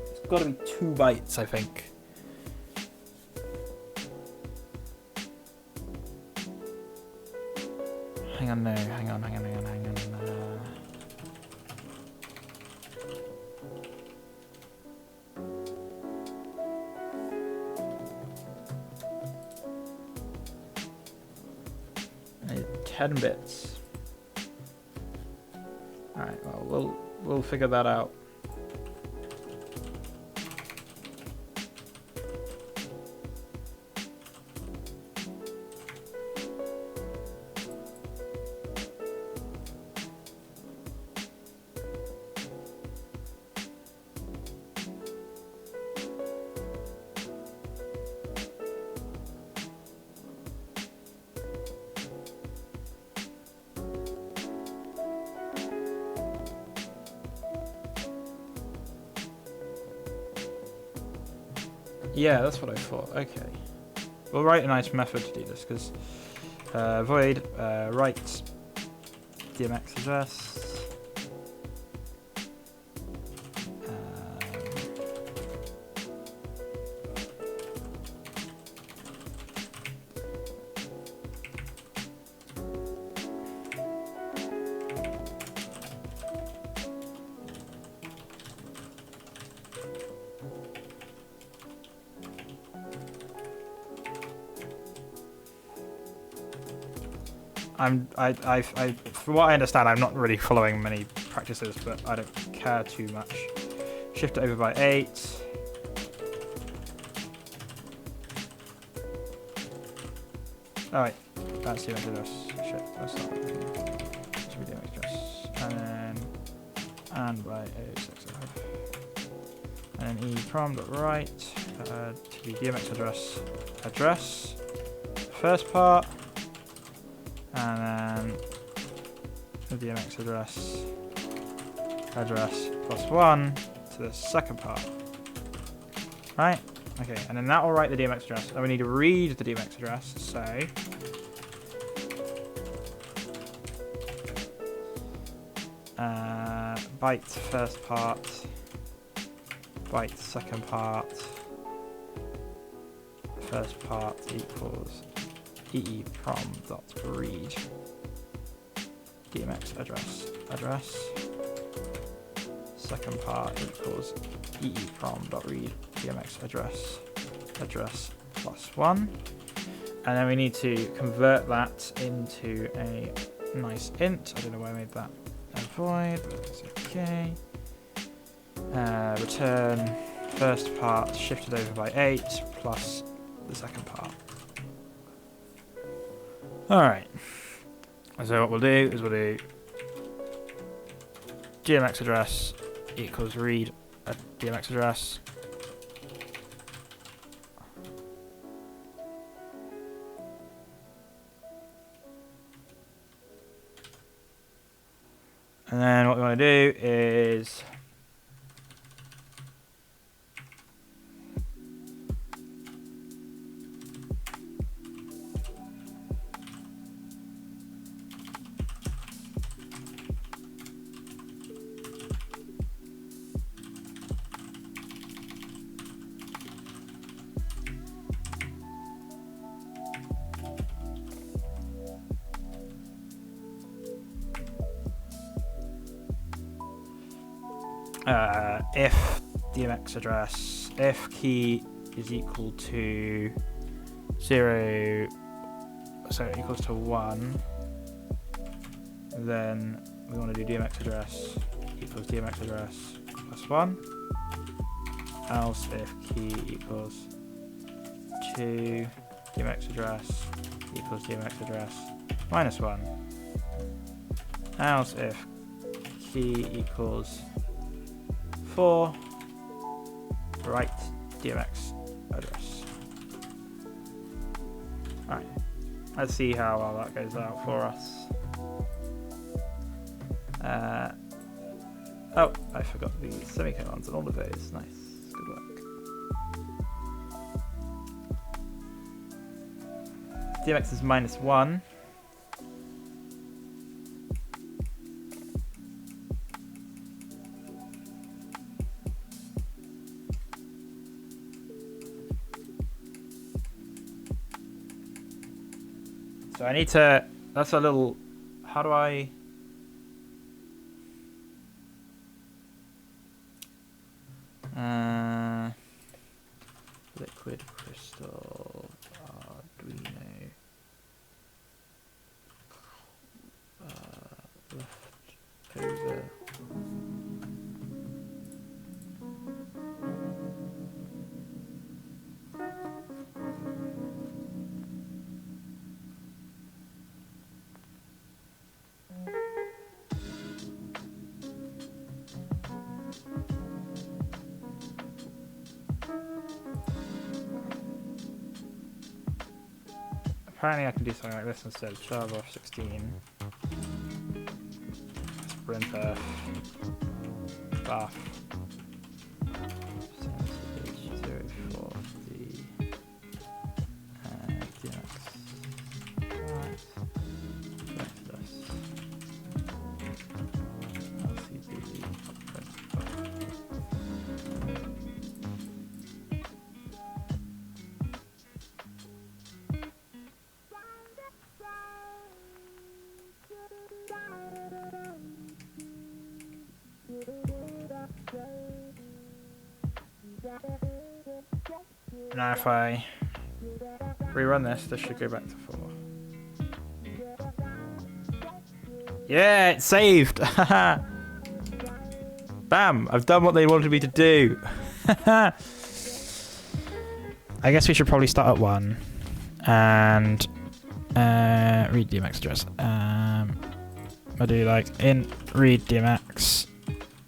It's got to be 2 bytes, I think. Hang on. I need 10 bits. Alright, well, we'll figure that out. Yeah, that's what I thought. Okay. We'll write a nice method to do this, because void write DMX address. From what I understand, I'm not really following many practices, but I don't care too much. Shift it over by 8. Oh wait, that's DMX address. Shit, that's not. That should be DMX address. And by 865. And then eprom.write to be DMX address. First part. And then the DMX address plus 1 to the second part. Right? Okay, and then that will write the DMX address. And we need to read the DMX address, so byte first part byte second part first part equals eeprom.read DMX address second part equals eeprom.read DMX address +1, and then we need to convert that into a nice int. I don't know why I made that a void, but it's okay. Return first part shifted over by 8 plus the second part. Alright, so what we'll do is we'll do DMX address equals read a DMX address. And then what we want to do is if DMX address, if key is equal to 0, so equals to 1, then we want to do DMX address equals DMX address +1, else if key equals 2, DMX address equals DMX address -1, else if key equals 4, write DMX address. Alright, let's see how well that goes out for us. Oh, I forgot the semicolons and all of those. Nice, good work. DMX is -1. So I need to, that's a little, how do I, liquid crystal, Arduino, left over. Apparently I can do something like this instead. 12 off 16. Sprintf. Buff. Percentage 040. DMX. Right. Select this. LCD. Print buff. Now if I rerun this, this should go back to 4. Yeah, it's saved! Bam! I've done what they wanted me to do. I guess we should probably start at 1 and read DMX address. I'll do like int read DMX.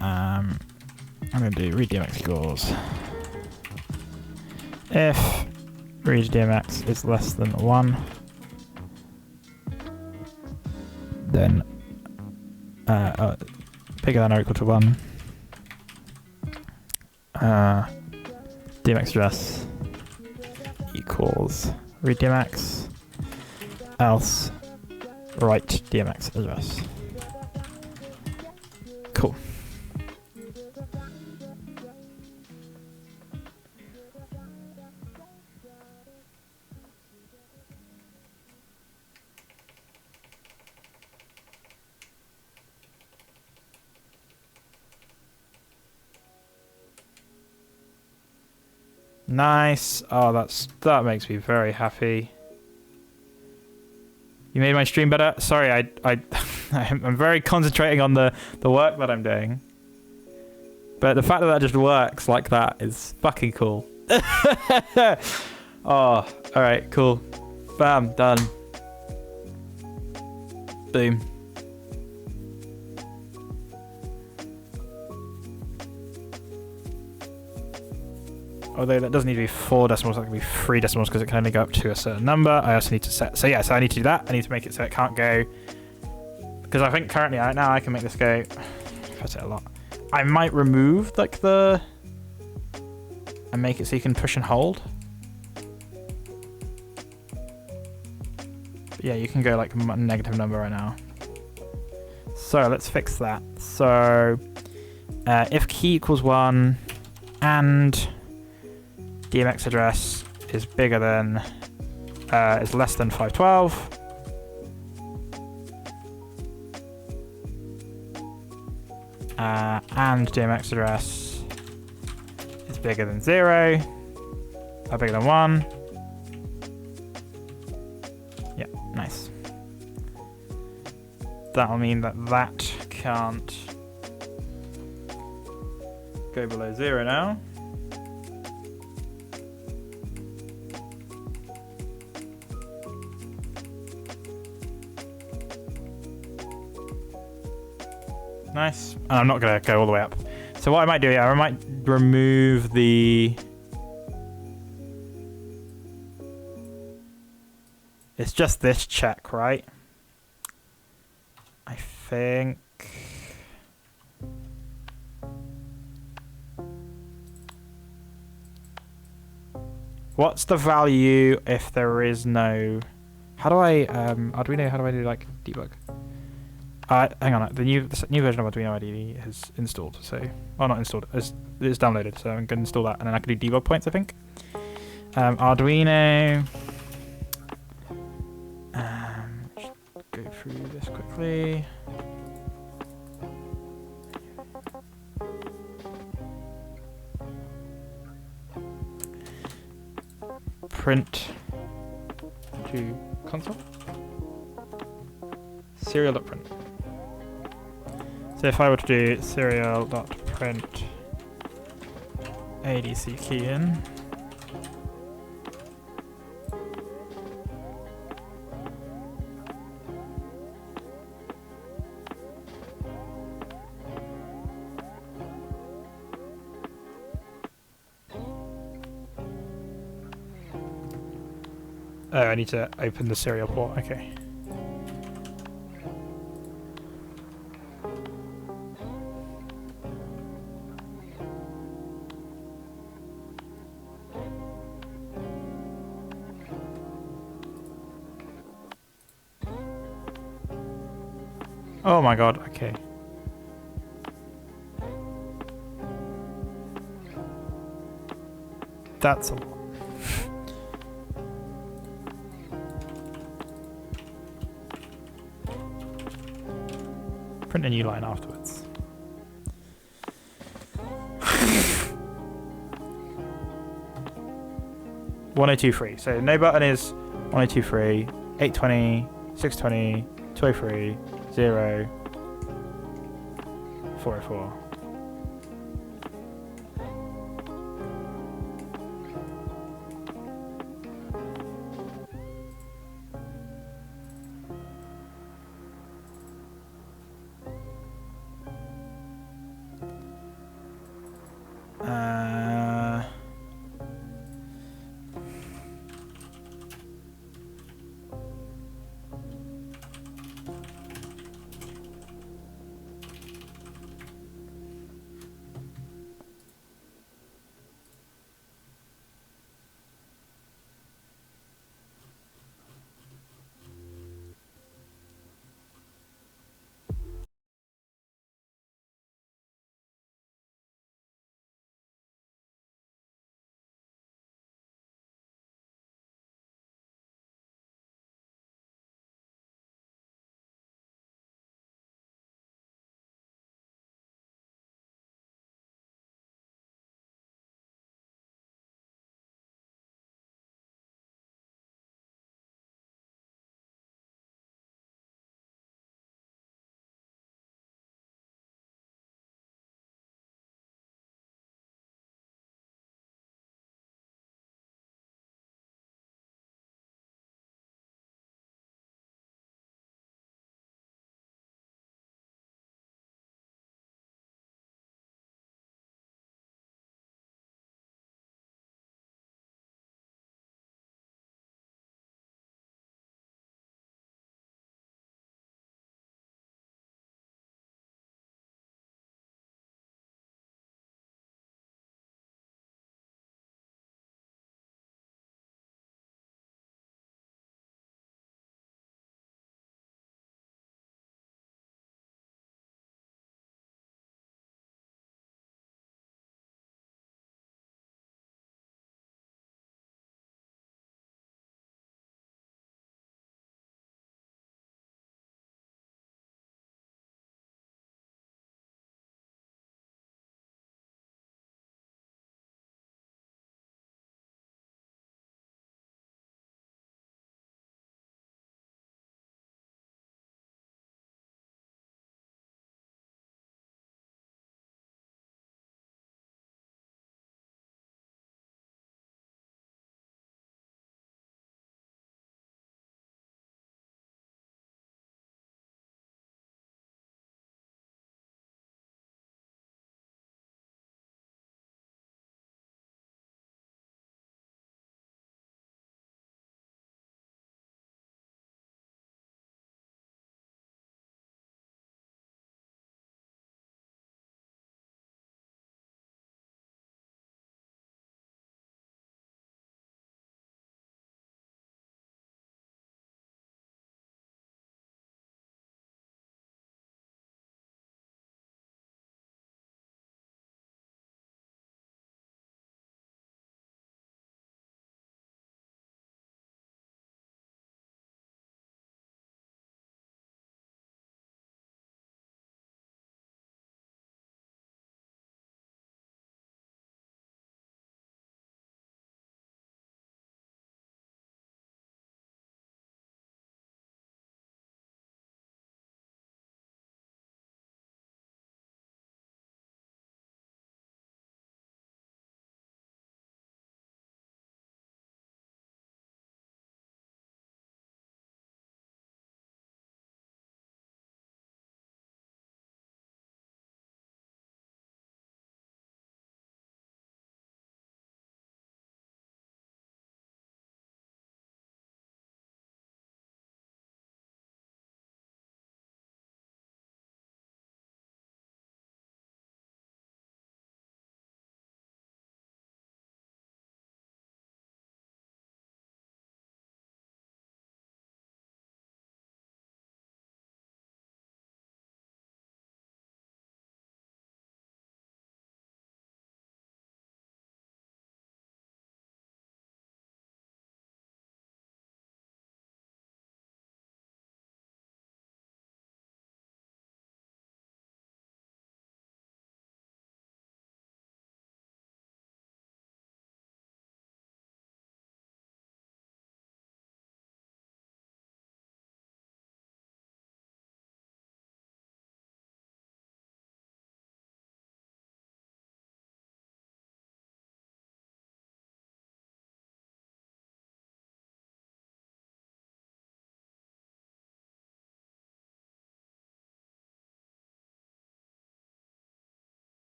I'm gonna do read DMX equals if read DMX is less than 1, then bigger than or equal to 1, DMX address equals read DMX, else write DMX address. Cool. Nice. Oh, that makes me very happy. You made my stream better. Sorry, I'm very concentrating on the work that I'm doing. But the fact that that just works like that is fucking cool. Oh, all right, cool. Bam, done. Boom. Although that doesn't need to be 4 decimals, that can be 3 decimals because it can only go up to a certain number. I also need to set. So yeah, so I need to do that. I need to make it so it can't go. Because I think currently right now I can make this go. If I say a lot, I might remove like the and make it so you can push and hold. But yeah, you can go like a negative number right now. So let's fix that. So if key equals 1 and DMX address is bigger than, is less than 512. And DMX address is bigger than 0, bigger than 1. Yeah, nice. That'll mean that that can't go below 0 now. Nice. And I'm not going to go all the way up. So what I might do, yeah, I might remove the... It's just this check, right? I think... What's the value if there is no... How do I... Arduino, how do I do, like, debug? Hang on, the new version of Arduino IDE has installed, so... Well, not installed, it's downloaded, so I'm going to install that, and then I can do debug points, I think. Arduino... just go through this quickly. Print to console. Serial.print. So if I were to do serial.print ADC key in, oh, I need to open the serial port, okay. Oh my god, okay. That's a lot. Print a new line afterwards. $102.3. So no button is $102.3, $820, $620, $203, 0, 404.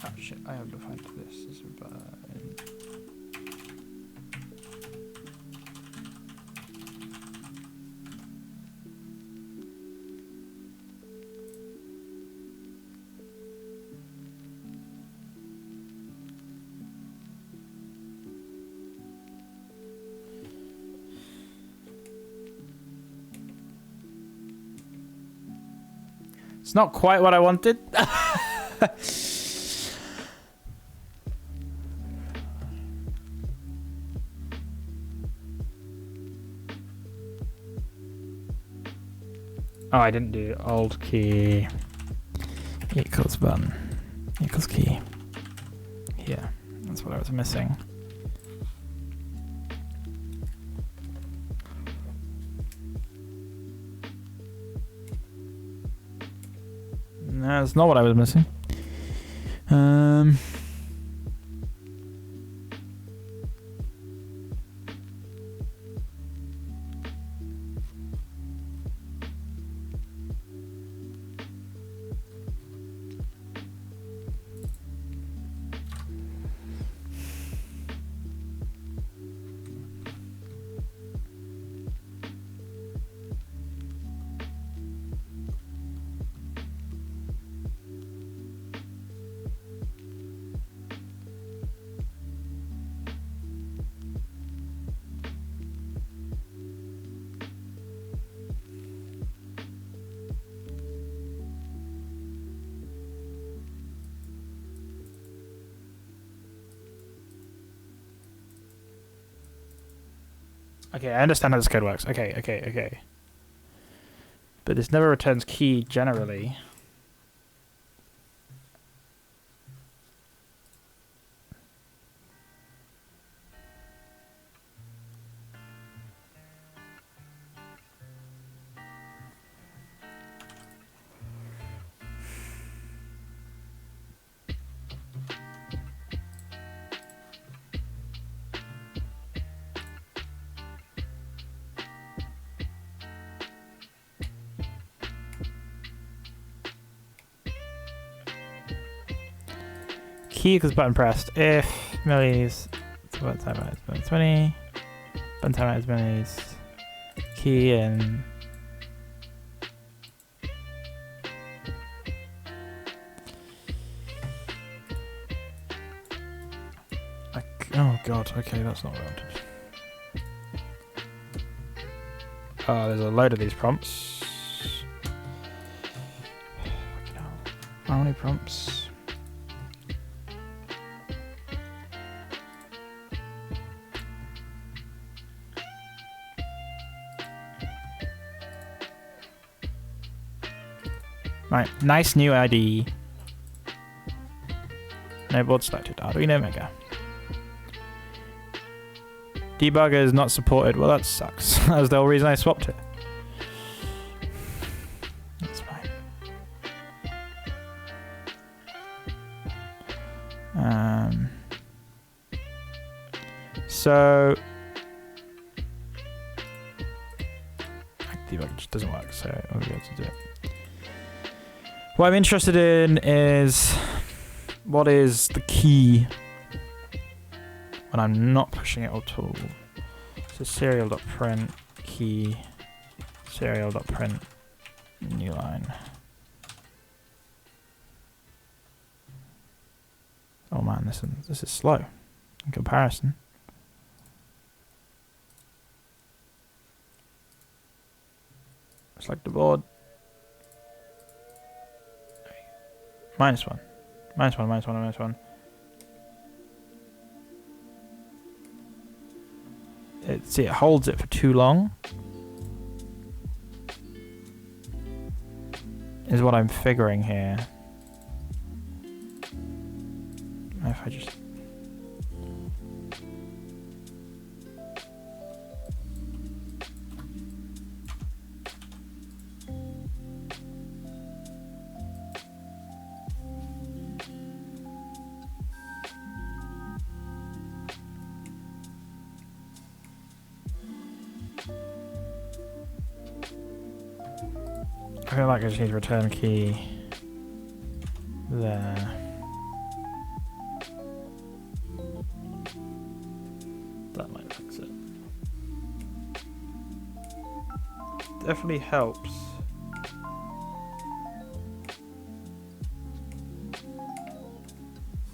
Oh shit, I have to find this. Is It's not quite what I wanted. Oh, I didn't do Alt key equals button equals key. Here, that's what I was missing. No, that's not what I was missing. Okay, I understand how this code works. Okay. But this never returns key generally. Key equals button pressed if millis button time is button 20 button time is millis key and oh god, okay, that's not what I wanted. Oh, there's a load of these prompts. How many prompts? Right, nice new ID. No board selected. Arduino Mega. Debugger is not supported. Well, that sucks. That was the whole reason I swapped it. That's fine. So debugger just doesn't work, so I won't be able to do it. What I'm interested in is what is the key when I'm not pushing it at all. So serial.print key, serial.print new line. Oh man, this is slow in comparison. Select the board. -1. -1. See, it holds it for too long. Is what I'm figuring here. If I just... I feel like I just need return key there. Definitely helps.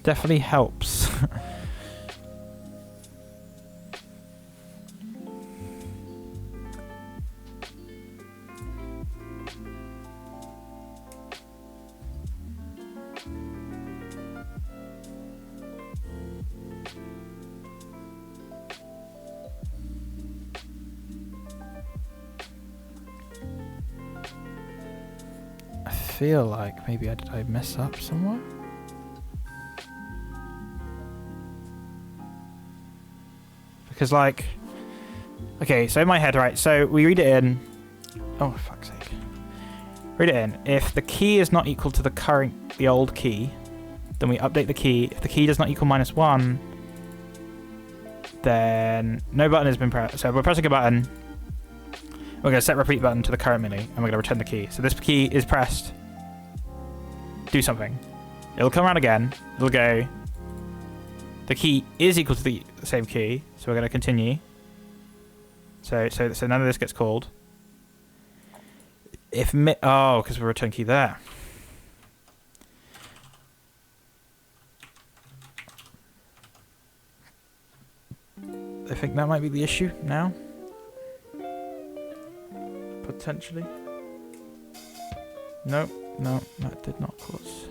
Definitely helps. I feel like maybe did I mess up somewhere? Because like, okay, so in my head, right, so we read it in, oh for fuck's sake. Read it in. If the key is not equal to the old key, then we update the key. If the key does not equal -1, then no button has been pressed. So we're pressing a button. We're going to set repeat button to the current menu, and we're going to return the key. So this key is pressed. Do something. It'll come around again. It'll go. The key is equal to the same key, so we're going to continue. So none of this gets called. Because we're return key there. I think that might be the issue now. Potentially. No, that did not cause.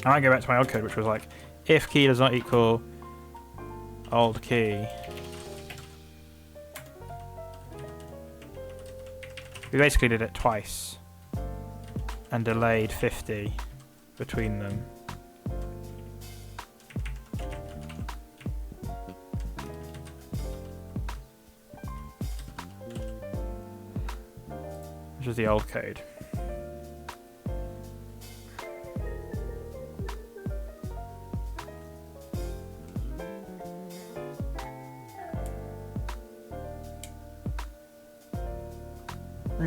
I might go back to my old code, which was like, if key does not equal old key. We basically did it twice and delayed 50 between them. Which is the old code.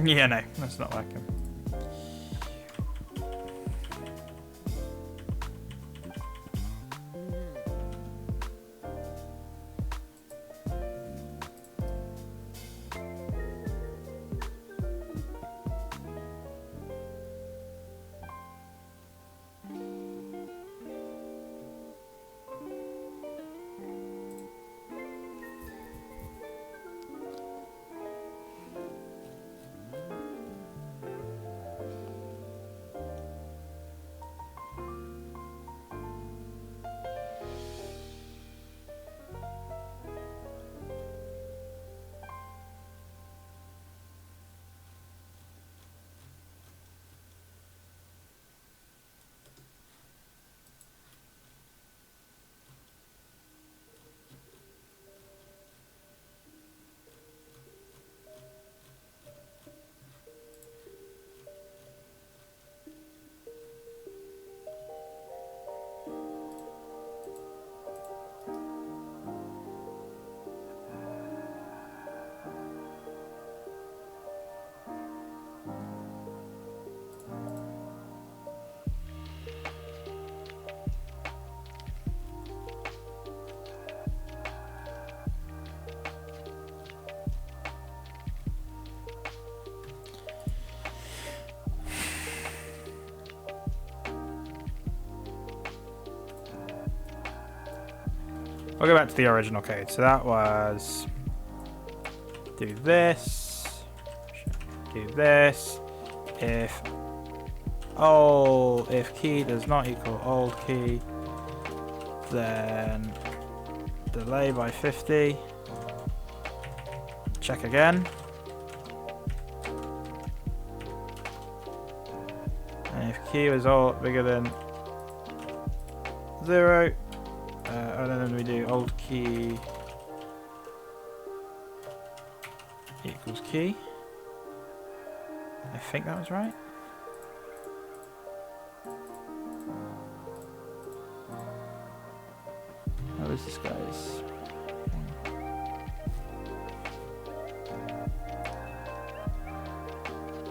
Yeah, no, that's not like him. I'll go back to the original code. So that was do this, if key does not equal old key, then delay by 50. Check again. And if key is all bigger than 0. And then we do old key equals key. I think that was right. How is this, guys?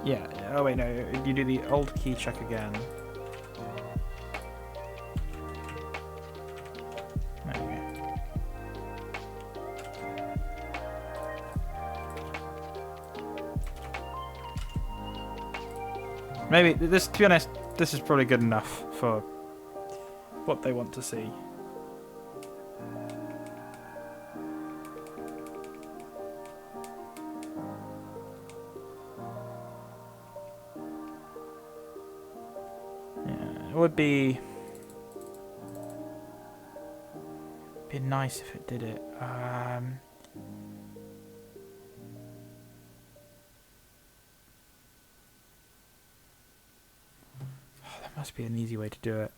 Yeah. Oh wait, no. You do the old key check again. There you go. Maybe this. To be honest, this is probably good enough for what they want to see. It would be nice if it did it. Oh, there must be an easy way to do it.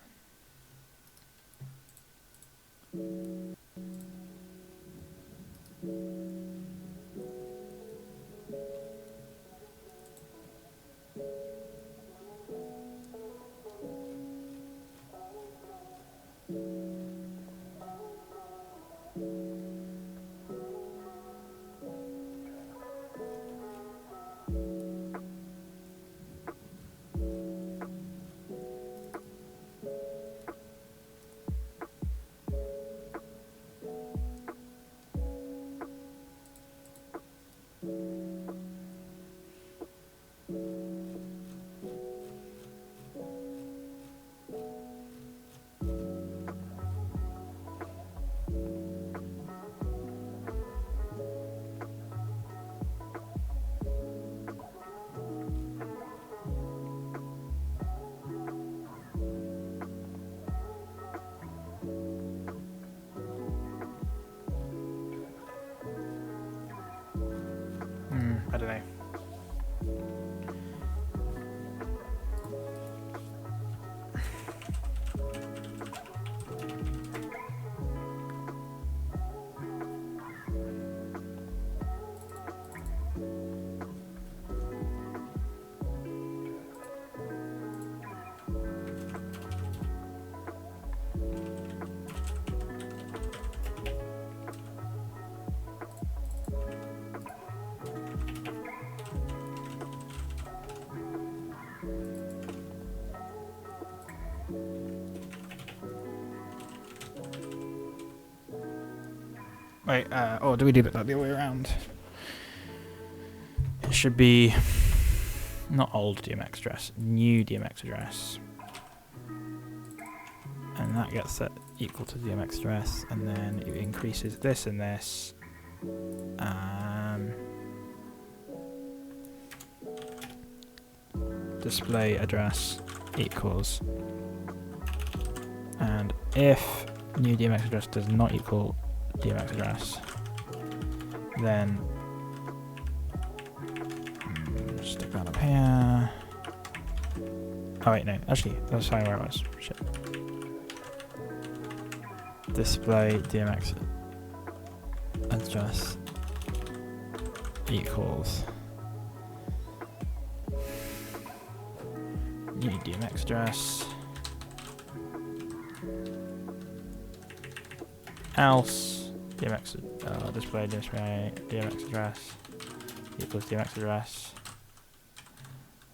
I don't know. Wait, or do we do it like the other way around? It should be not old DMX address, new DMX address. And that gets set equal to DMX address, and then it increases this and this. Display address equals. And if new DMX address does not equal DMX address, then stick that up here. Oh wait, no, actually, that's fine where it was. Shit. Display DMX address equals new DMX address, else display DMX address equals DMX address.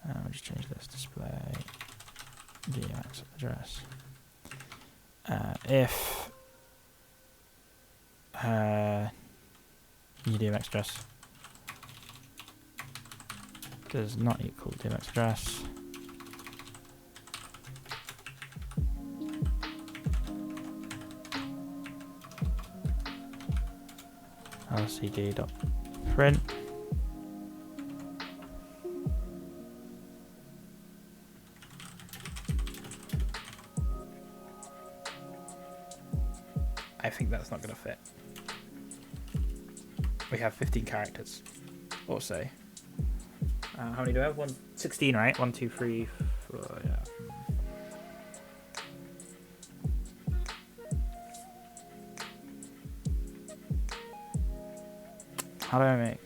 We'll just change this, display DMX address. If new DMX address does not equal DMX address, lcd.print I think that's not going to fit. We have 15 characters or so. How many do I have? 16, right? 1, 2, 3, 4, yeah. How do I make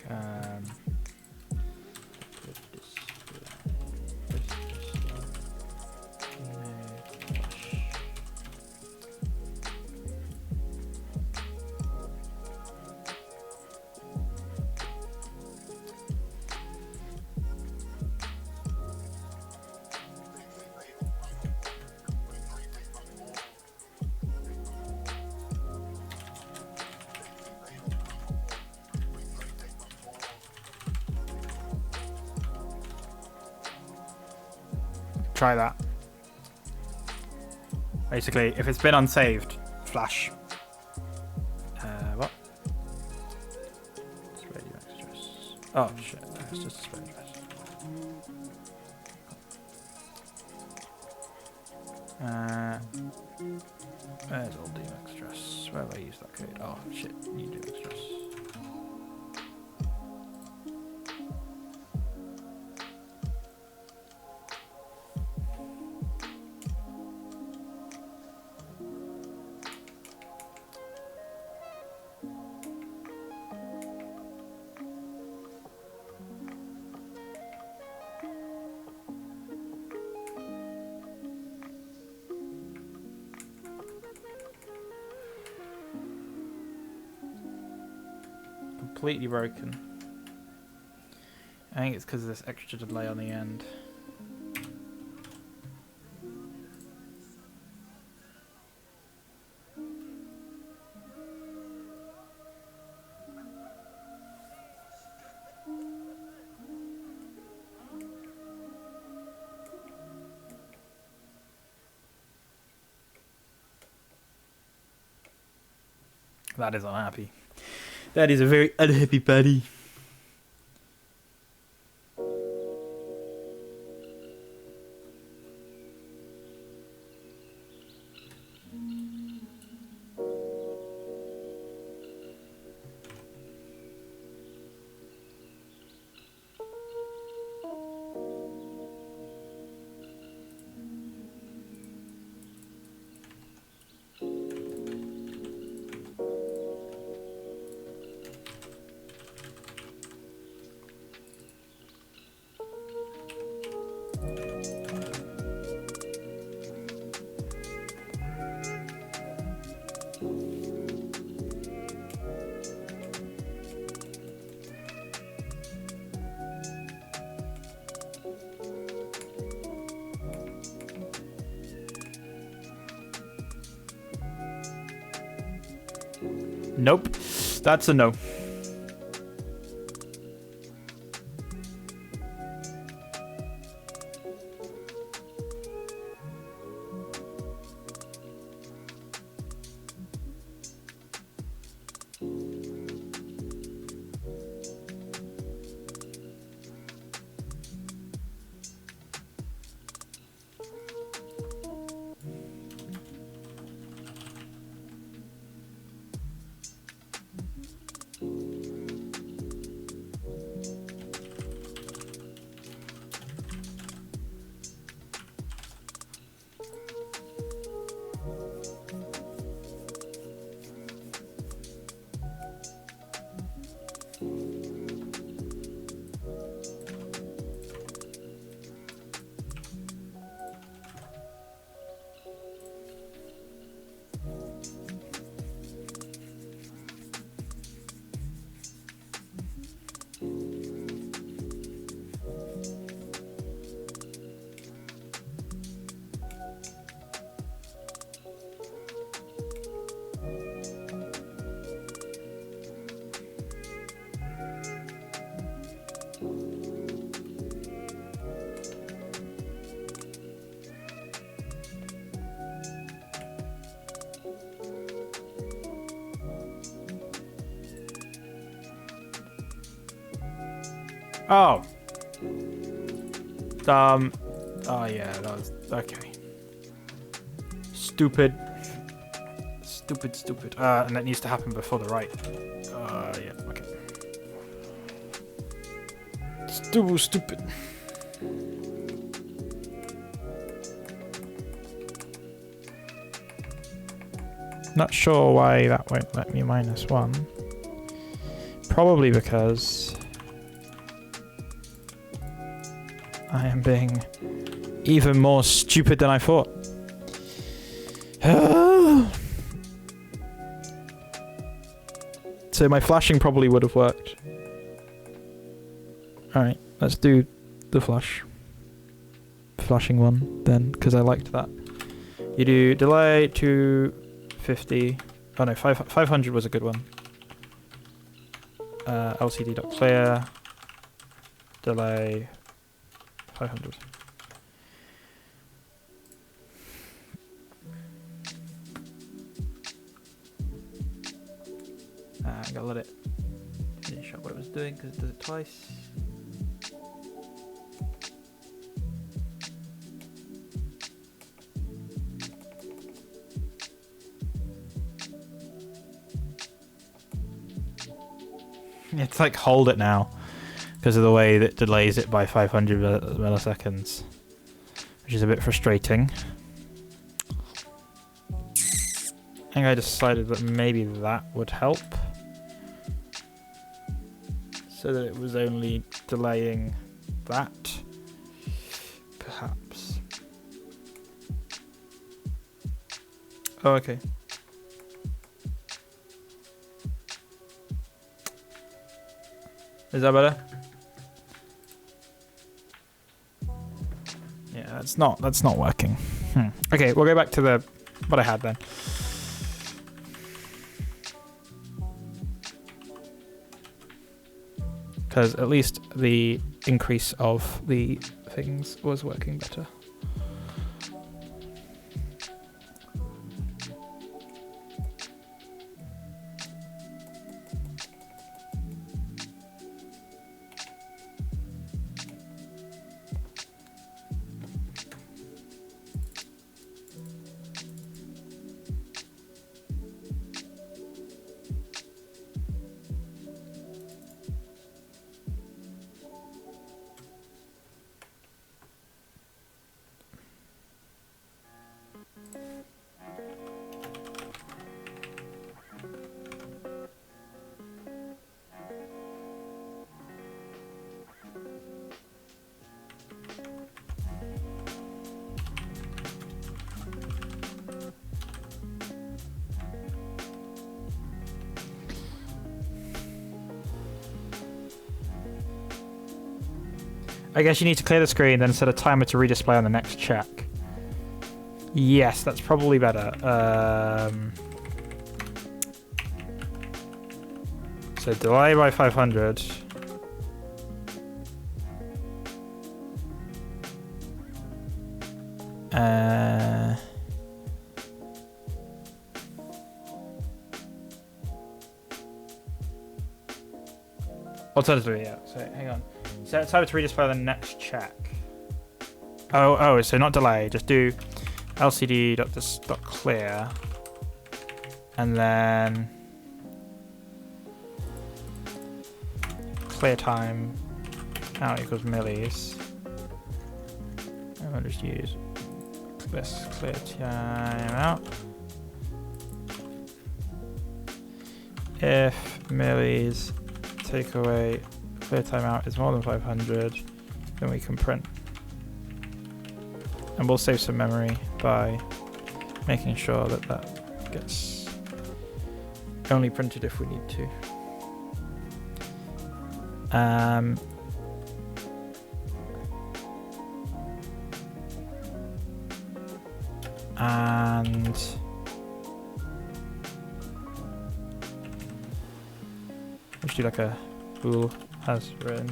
try that. Basically, if it's been unsaved, flash. What? Spray extras. Oh shit, it's just a spray address. Where's all DMX address? Where have I used that code? Oh shit, new DMX address. Completely broken. I think it's because of this extra delay on the end. That is unhappy. That is a very unhappy buddy. Nope. That's a no. Oh. Oh yeah, that was okay. Stupid. Stupid. And that needs to happen before the right. Yeah, okay. Stupid. Not sure why that won't let me -1. probably because I am being even more stupid than I thought. So my flashing probably would have worked. Alright, let's do the flashing one then, because I liked that. You do delay 250. Oh no, 500 was a good one. LCD.clear. Delay 500. I gotta let it finish up what it was doing because it does it twice. It's like hold it now because of the way that delays it by 500 milliseconds, which is a bit frustrating. I think I decided that maybe that would help, so that it was only delaying that, perhaps. Oh, okay. Is that better? Yeah, that's not working. Okay, we'll go back to what I had then. Because at least the increase of the things was working better. I guess you need to clear the screen, then set a timer to redisplay on the next check. Yes, that's probably better. So delay by 500. Alternatively, yeah. So hang on. Set a timer to redisplay on the next check. Oh, so not delay. Just do lcd.clear, and then clear time out equals millis. I'll just use this clear time out. If millis take away clear timeout is more than 500, then we can print. And we'll save some memory by making sure that that gets only printed if we need to. And let's do like a bool has written.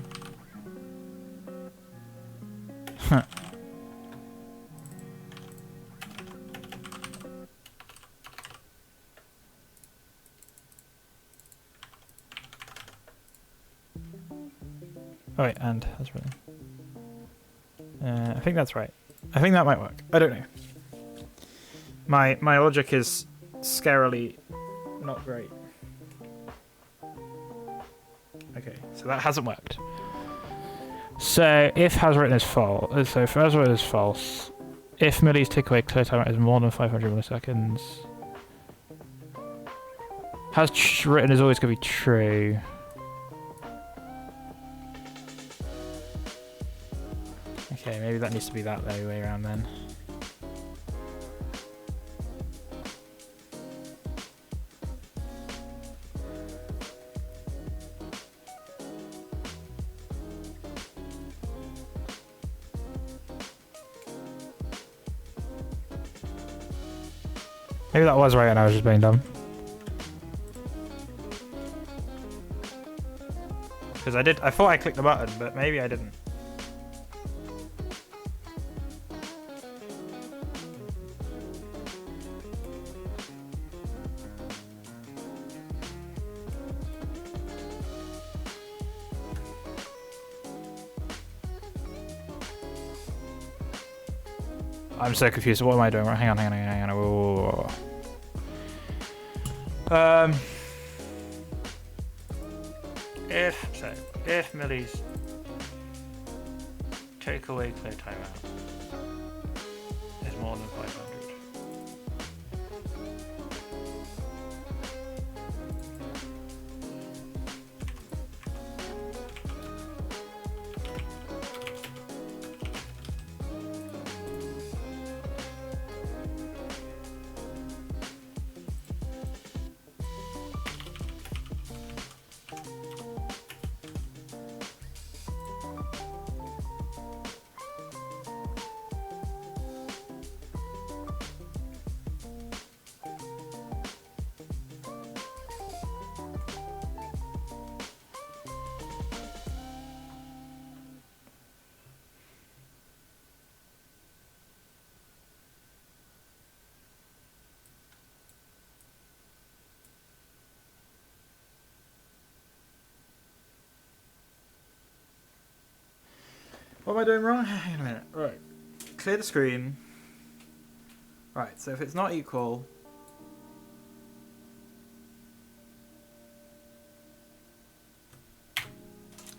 Oh wait, and has written. I think that's right. I think that might work. I don't know. My logic is scarily not great. Okay, so that hasn't worked. So if has written is false, so if has written is false, if millis take away clear timeout is more than 500 milliseconds, has written is always going to be true. Okay, maybe that needs to be that way around then. Maybe that was right and I was just being dumb. Because I thought I clicked the button, but maybe I didn't. I'm so confused. What am I doing? Hang on. Whoa. If Millie's takeaway clear timeout is more than 500. What am I doing wrong? Hang on a minute. Right. Clear the screen. Right, so if it's not equal...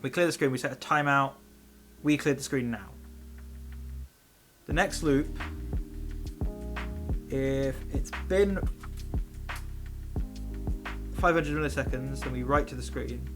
We clear the screen, we set a timeout. We cleared the screen now. The next loop, if it's been 500 milliseconds, then we write to the screen.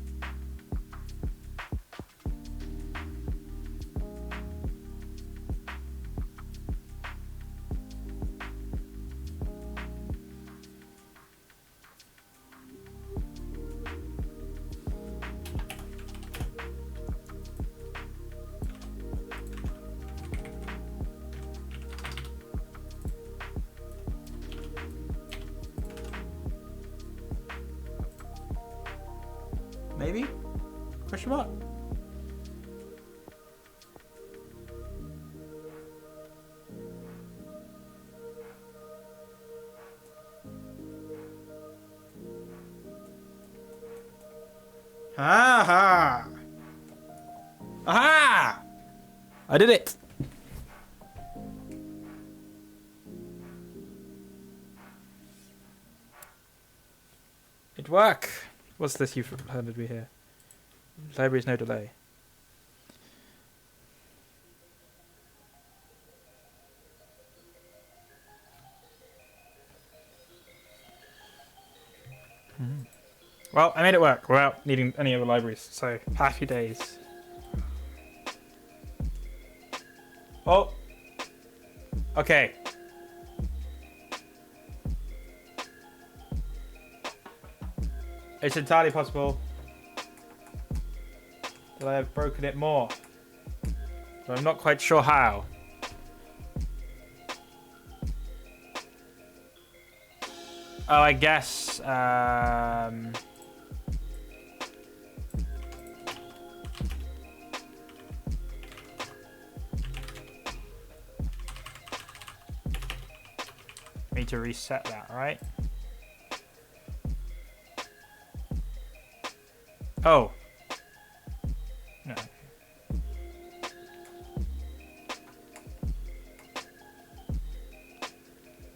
Maybe? Question mark? Aha! Aha! I did it! It worked! What's this you've handed me here? Library's no delay. Well, I made it work without needing any other libraries, so happy days. Oh! Okay. It's entirely possible that I have broken it more, but I'm not quite sure how. Oh, I guess, need to reset that, right? Oh. No.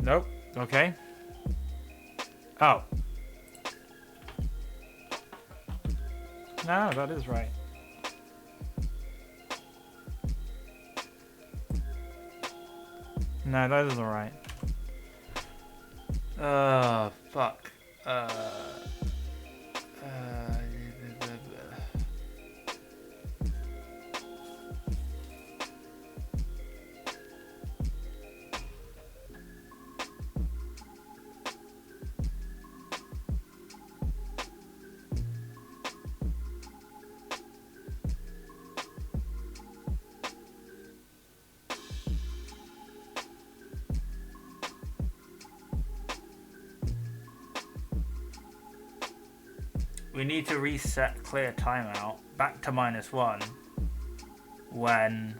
Nope. Okay. Oh. No, that is right. No, that isn't right. Fuck. we need to reset clear timeout back to -1 when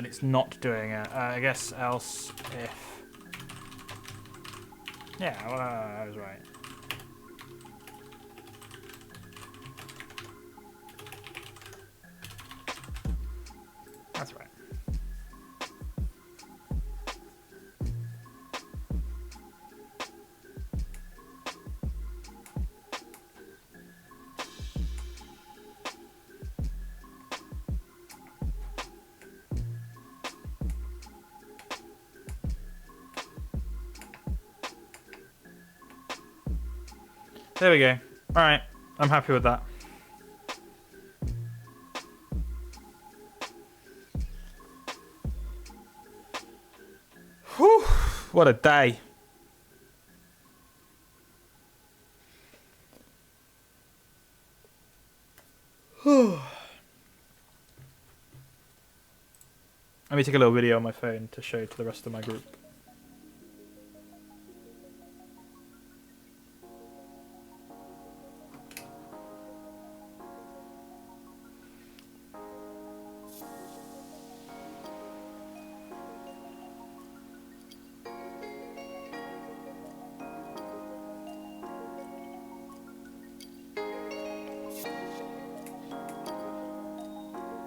it's not doing it. I guess else if well, I was right. That's right. There we go. Alright, I'm happy with that. Whew, what a day. Let me take a little video on my phone to show to the rest of my group.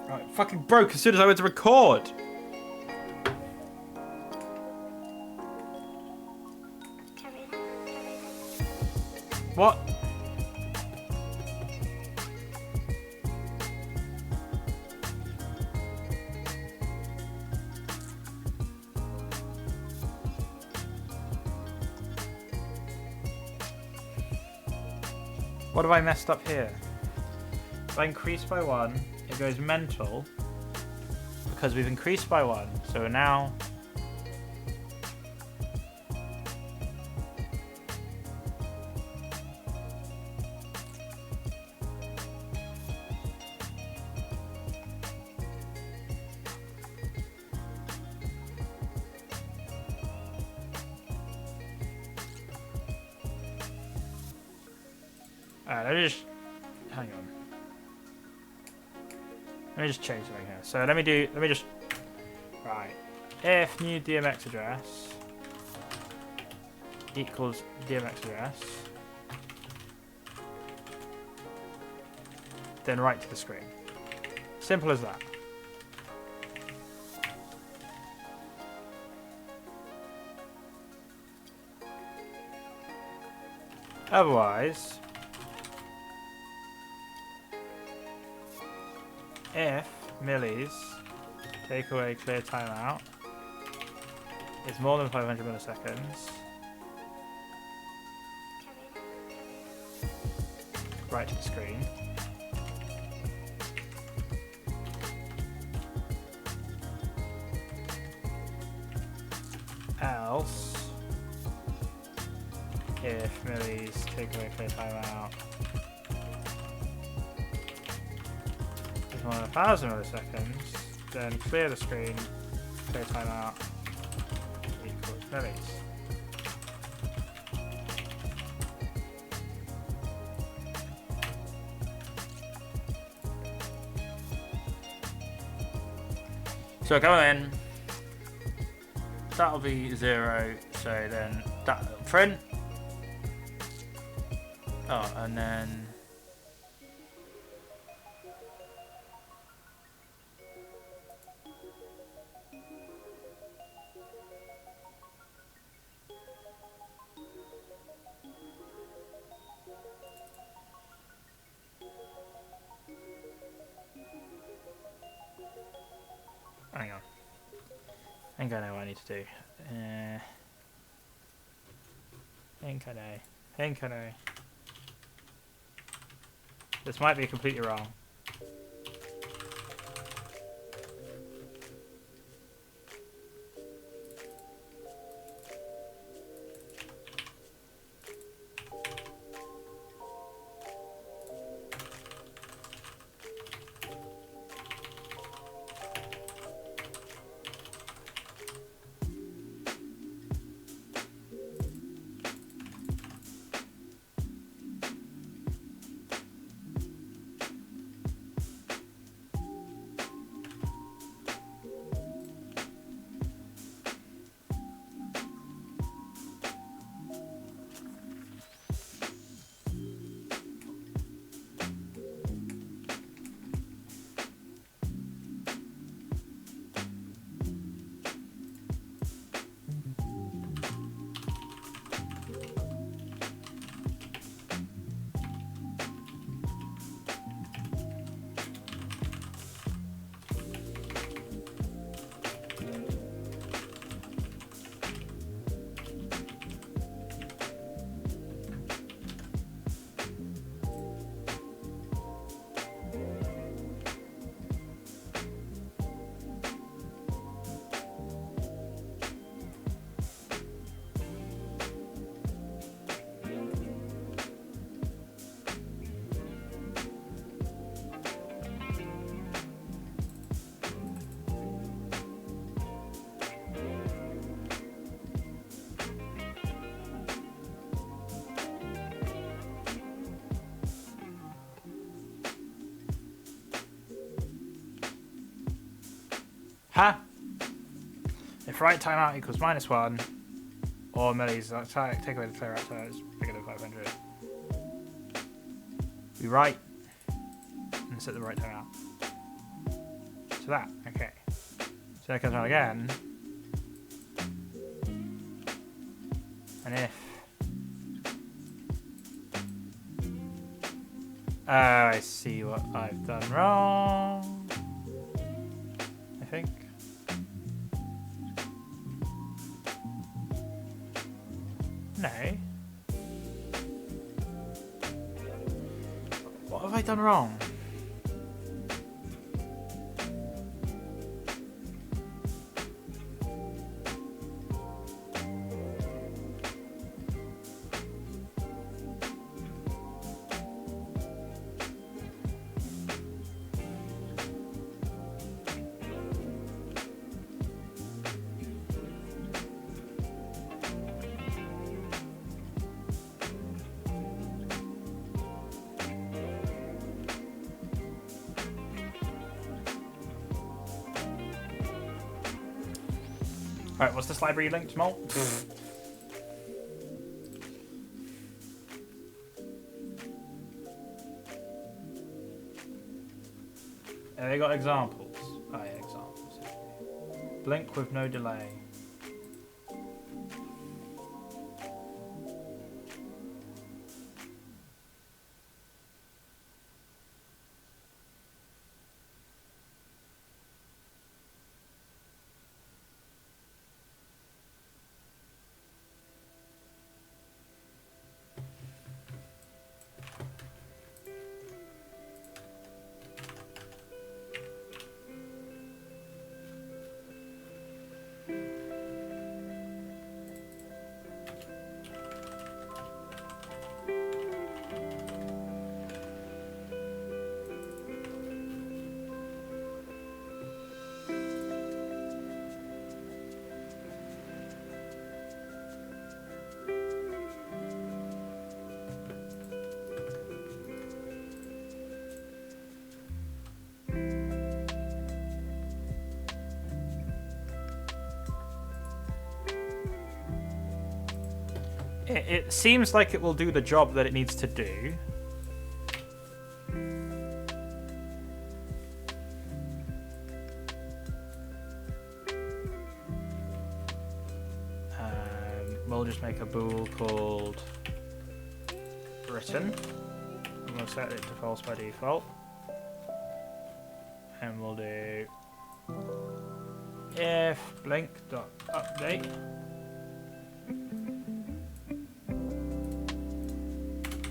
Right, fucking broke as soon as I went to record. What? What have I messed up here? If I increase by 1, it goes mental because we've increased by 1. So now let me just hang on. Let me just change something here. So let me just right. If new DMX address equals DMX address, then write to the screen. Simple as that. Otherwise, if millis take away clear timeout is more than 500 milliseconds, write to the screen. Else, if millis take away clear timeout is more than 1000 milliseconds, then clear the screen, clear timeout equals millis. So go in, that'll be 0, so then that print. Oh, and then hang on. I think I know what I need to do. Think I know. This might be completely wrong. Ah! If right timeout equals -1, or Millie's take away the clear out time is bigger than 500. We write and set the right timeout. So that, okay. So that comes out again. And if. Oh, I see what I've done wrong. I think. No. What have I done wrong? Alright, what's this library linked, Mol? Have they got examples? Oh yeah, examples. Blink with no delay. It seems like it will do the job that it needs to do. We'll just make a bool called written. And we'll set it to false by default. And we'll do if blink.update.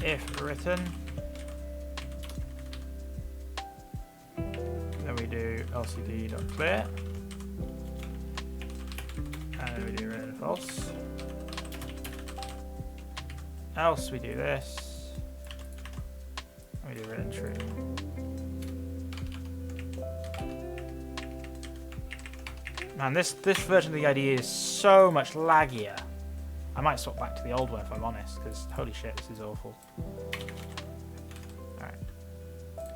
If written, then we do lcd.clear, and then we do written false. Else we do this, and we do written true. Man, this version of the IDE is so much laggier. I might swap back to the old one if I'm honest, because holy shit, this is awful. Alright,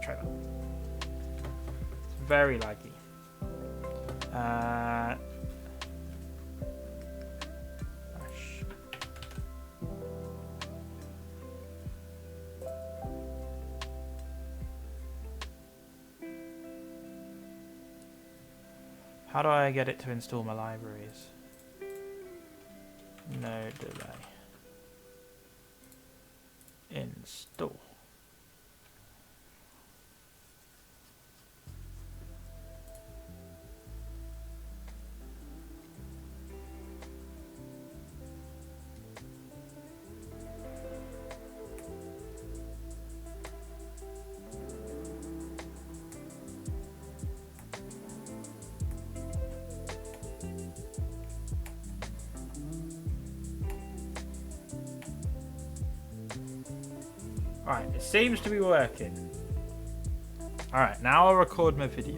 try that. It's very laggy. How do I get it to install my libraries? No delay. Install. Alright, it seems to be working. Alright, now I'll record my video.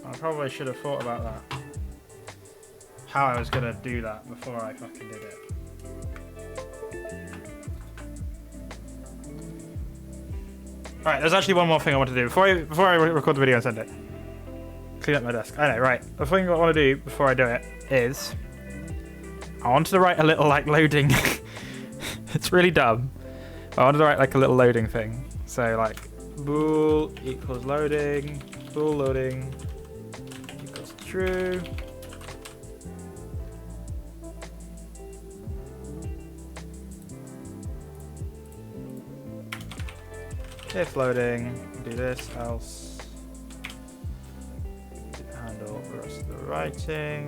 I probably should have thought about that. How I was gonna do that before I fucking did it. Alright, there's actually one more thing I want to do before I record the video and send it. Clean up my desk. I know, right. The thing I want to do before I do it is I wanted to write a little like loading. It's really dumb. But I wanted to write like a little loading thing. So like bool equals loading, bool loading equals true. If loading, do this, else handle the rest of the writing.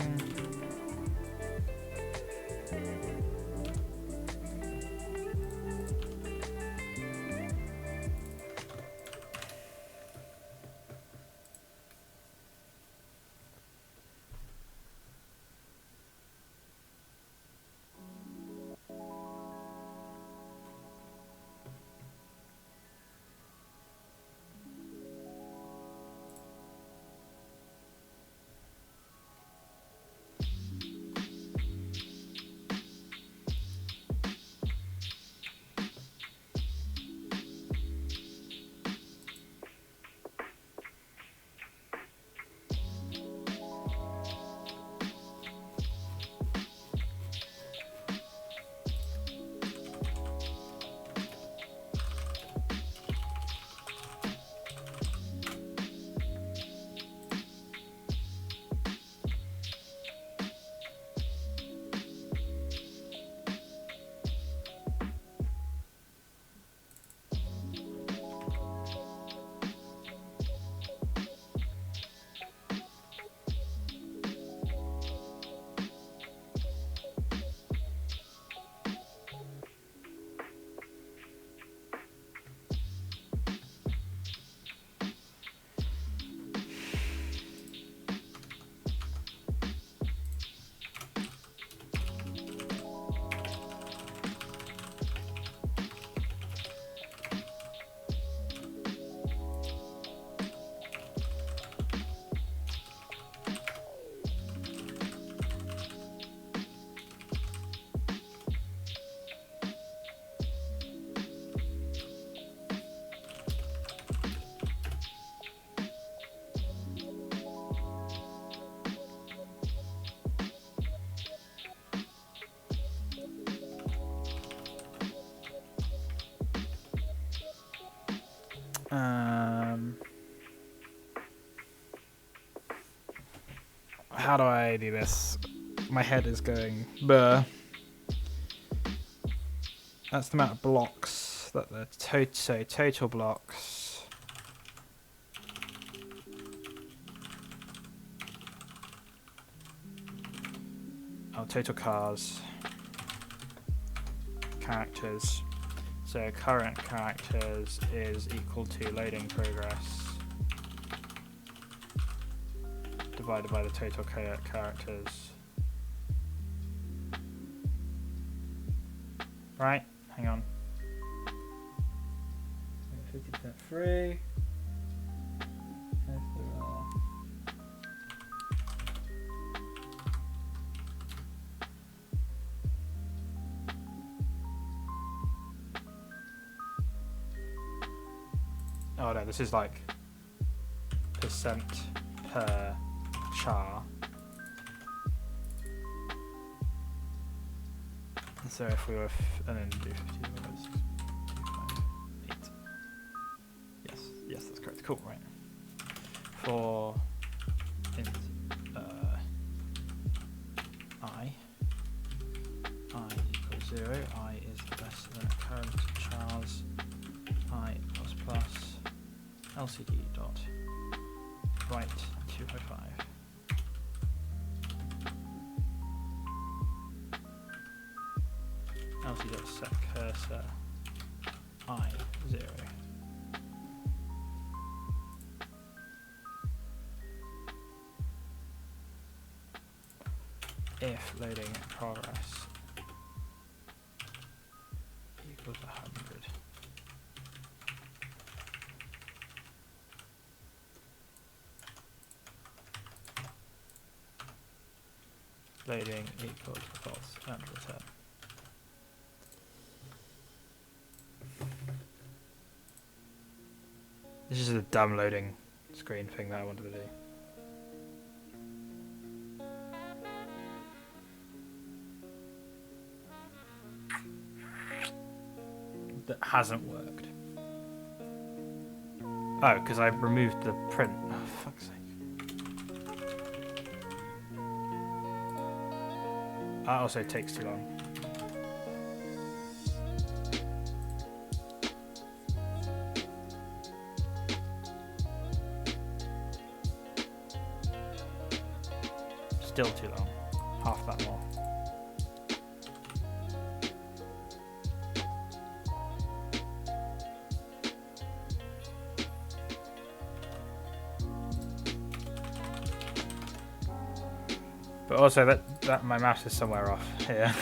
How do I do this? My head is going blur. That's the amount of blocks that the total blocks. Oh, total cars. Characters. So current characters is equal to loading progress divided by the total characters. Right, hang on. 50% free. Oh no, this is like percent per char. So if we were, and then do 50 divided by 258. Yes, that's correct. Cool, right. For int I equals 0, I is less than current chars, I plus plus, LCD dot right 255. LCD dot set cursor I 0. If loading in progress equals 100. loading equals false and return. This is a dumb loading screen thing that I wanted to do. That hasn't worked. Oh, because I removed the print. Oh, fuck's sake. That also takes too long. Still too long. Half that more. But also that my mouse is somewhere off here.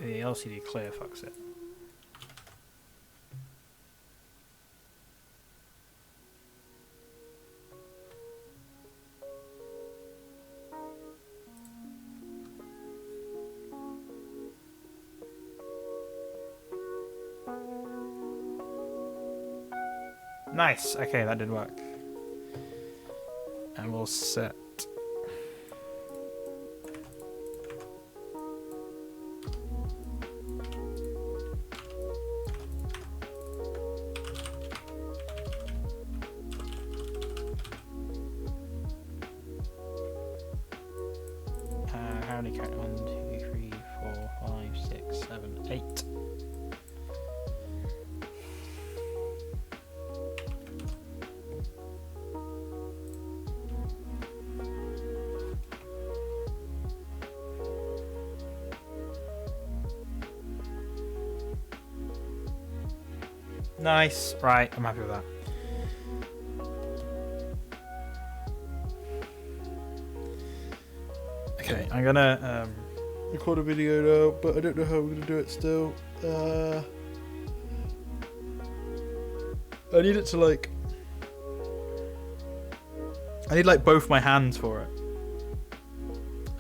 The LCD clear fucks it. Nice. Okay, that did work. And we'll set. How many characters? 1, 2, 3, 4, 5, 6, 7, 8. Nice. Right, I'm happy with that. Okay, I'm gonna record a video now, but I don't know how I'm gonna do it still. I need it to like. I need like both my hands for it.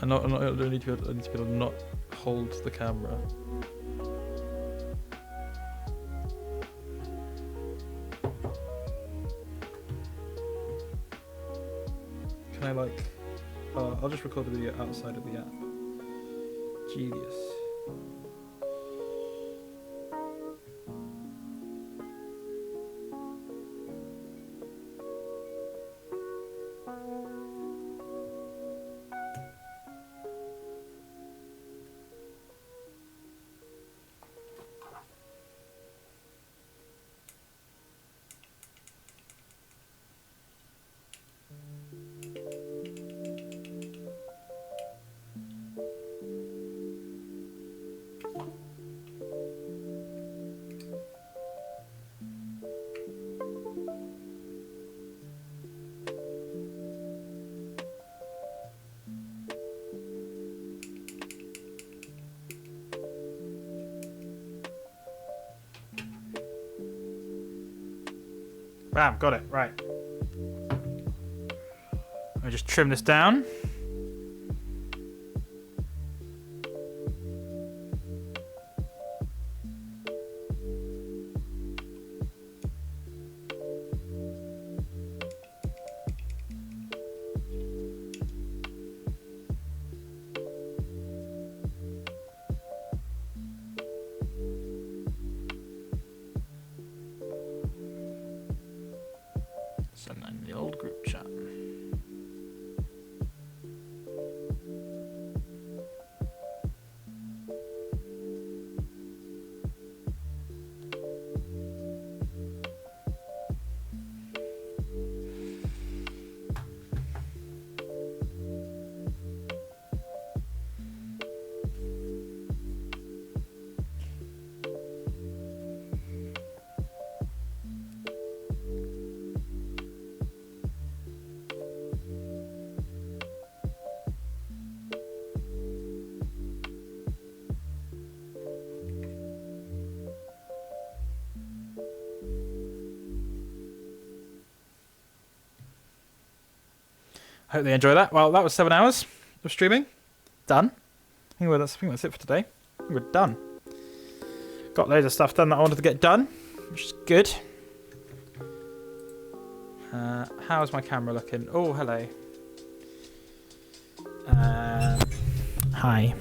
I need to be able to not hold the camera. Can I like? I'll just record the video outside of the app. Genius. Bam, got it, right. I just trim this down. Send that in the old group chat. I hope they enjoy that. Well, that was 7 hours of streaming. Done. I think that's it for today. I think we're done. Got loads of stuff done that I wanted to get done, which is good. How's my camera looking? Oh, hello. Hi.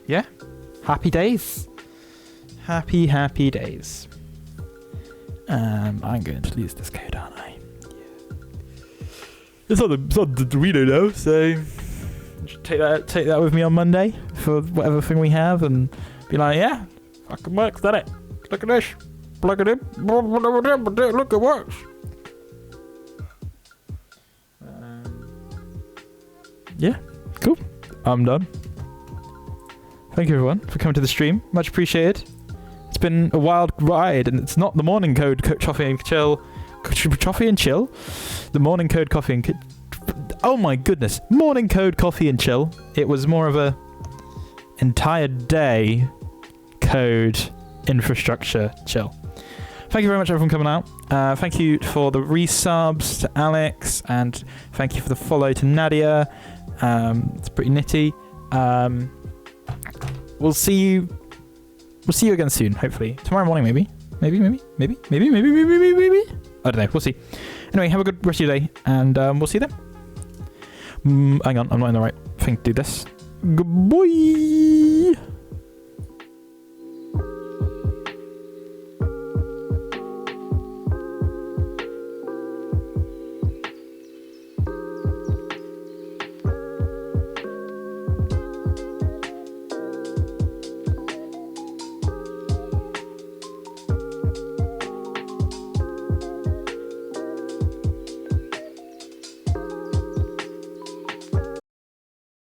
Yeah. Happy days. Happy days. I'm going to lose this code, aren't I? Yeah. It's on the Dorito now, so just take that with me on Monday for whatever thing we have, and be like, yeah, fucking works, doesn't it? Look at this. Plug it in. Look, it works. Yeah, cool. I'm done. Thank you everyone for coming to the stream. Much appreciated. It's been a wild ride, and it's not the morning code coffee and chill. Coffee and chill? The morning code coffee and... Oh my goodness. Morning code coffee and chill. It was more of a entire day code infrastructure chill. Thank you very much everyone for coming out. Thank you for the resubs to Alex, and thank you for the follow to Nadia. It's pretty nitty. We'll see you again soon, hopefully. Tomorrow morning, maybe. Maybe. I don't know. We'll see. Anyway, have a good rest of your day, and we'll see you then. Hang on, I'm not in the right thing to do this. Goodbye.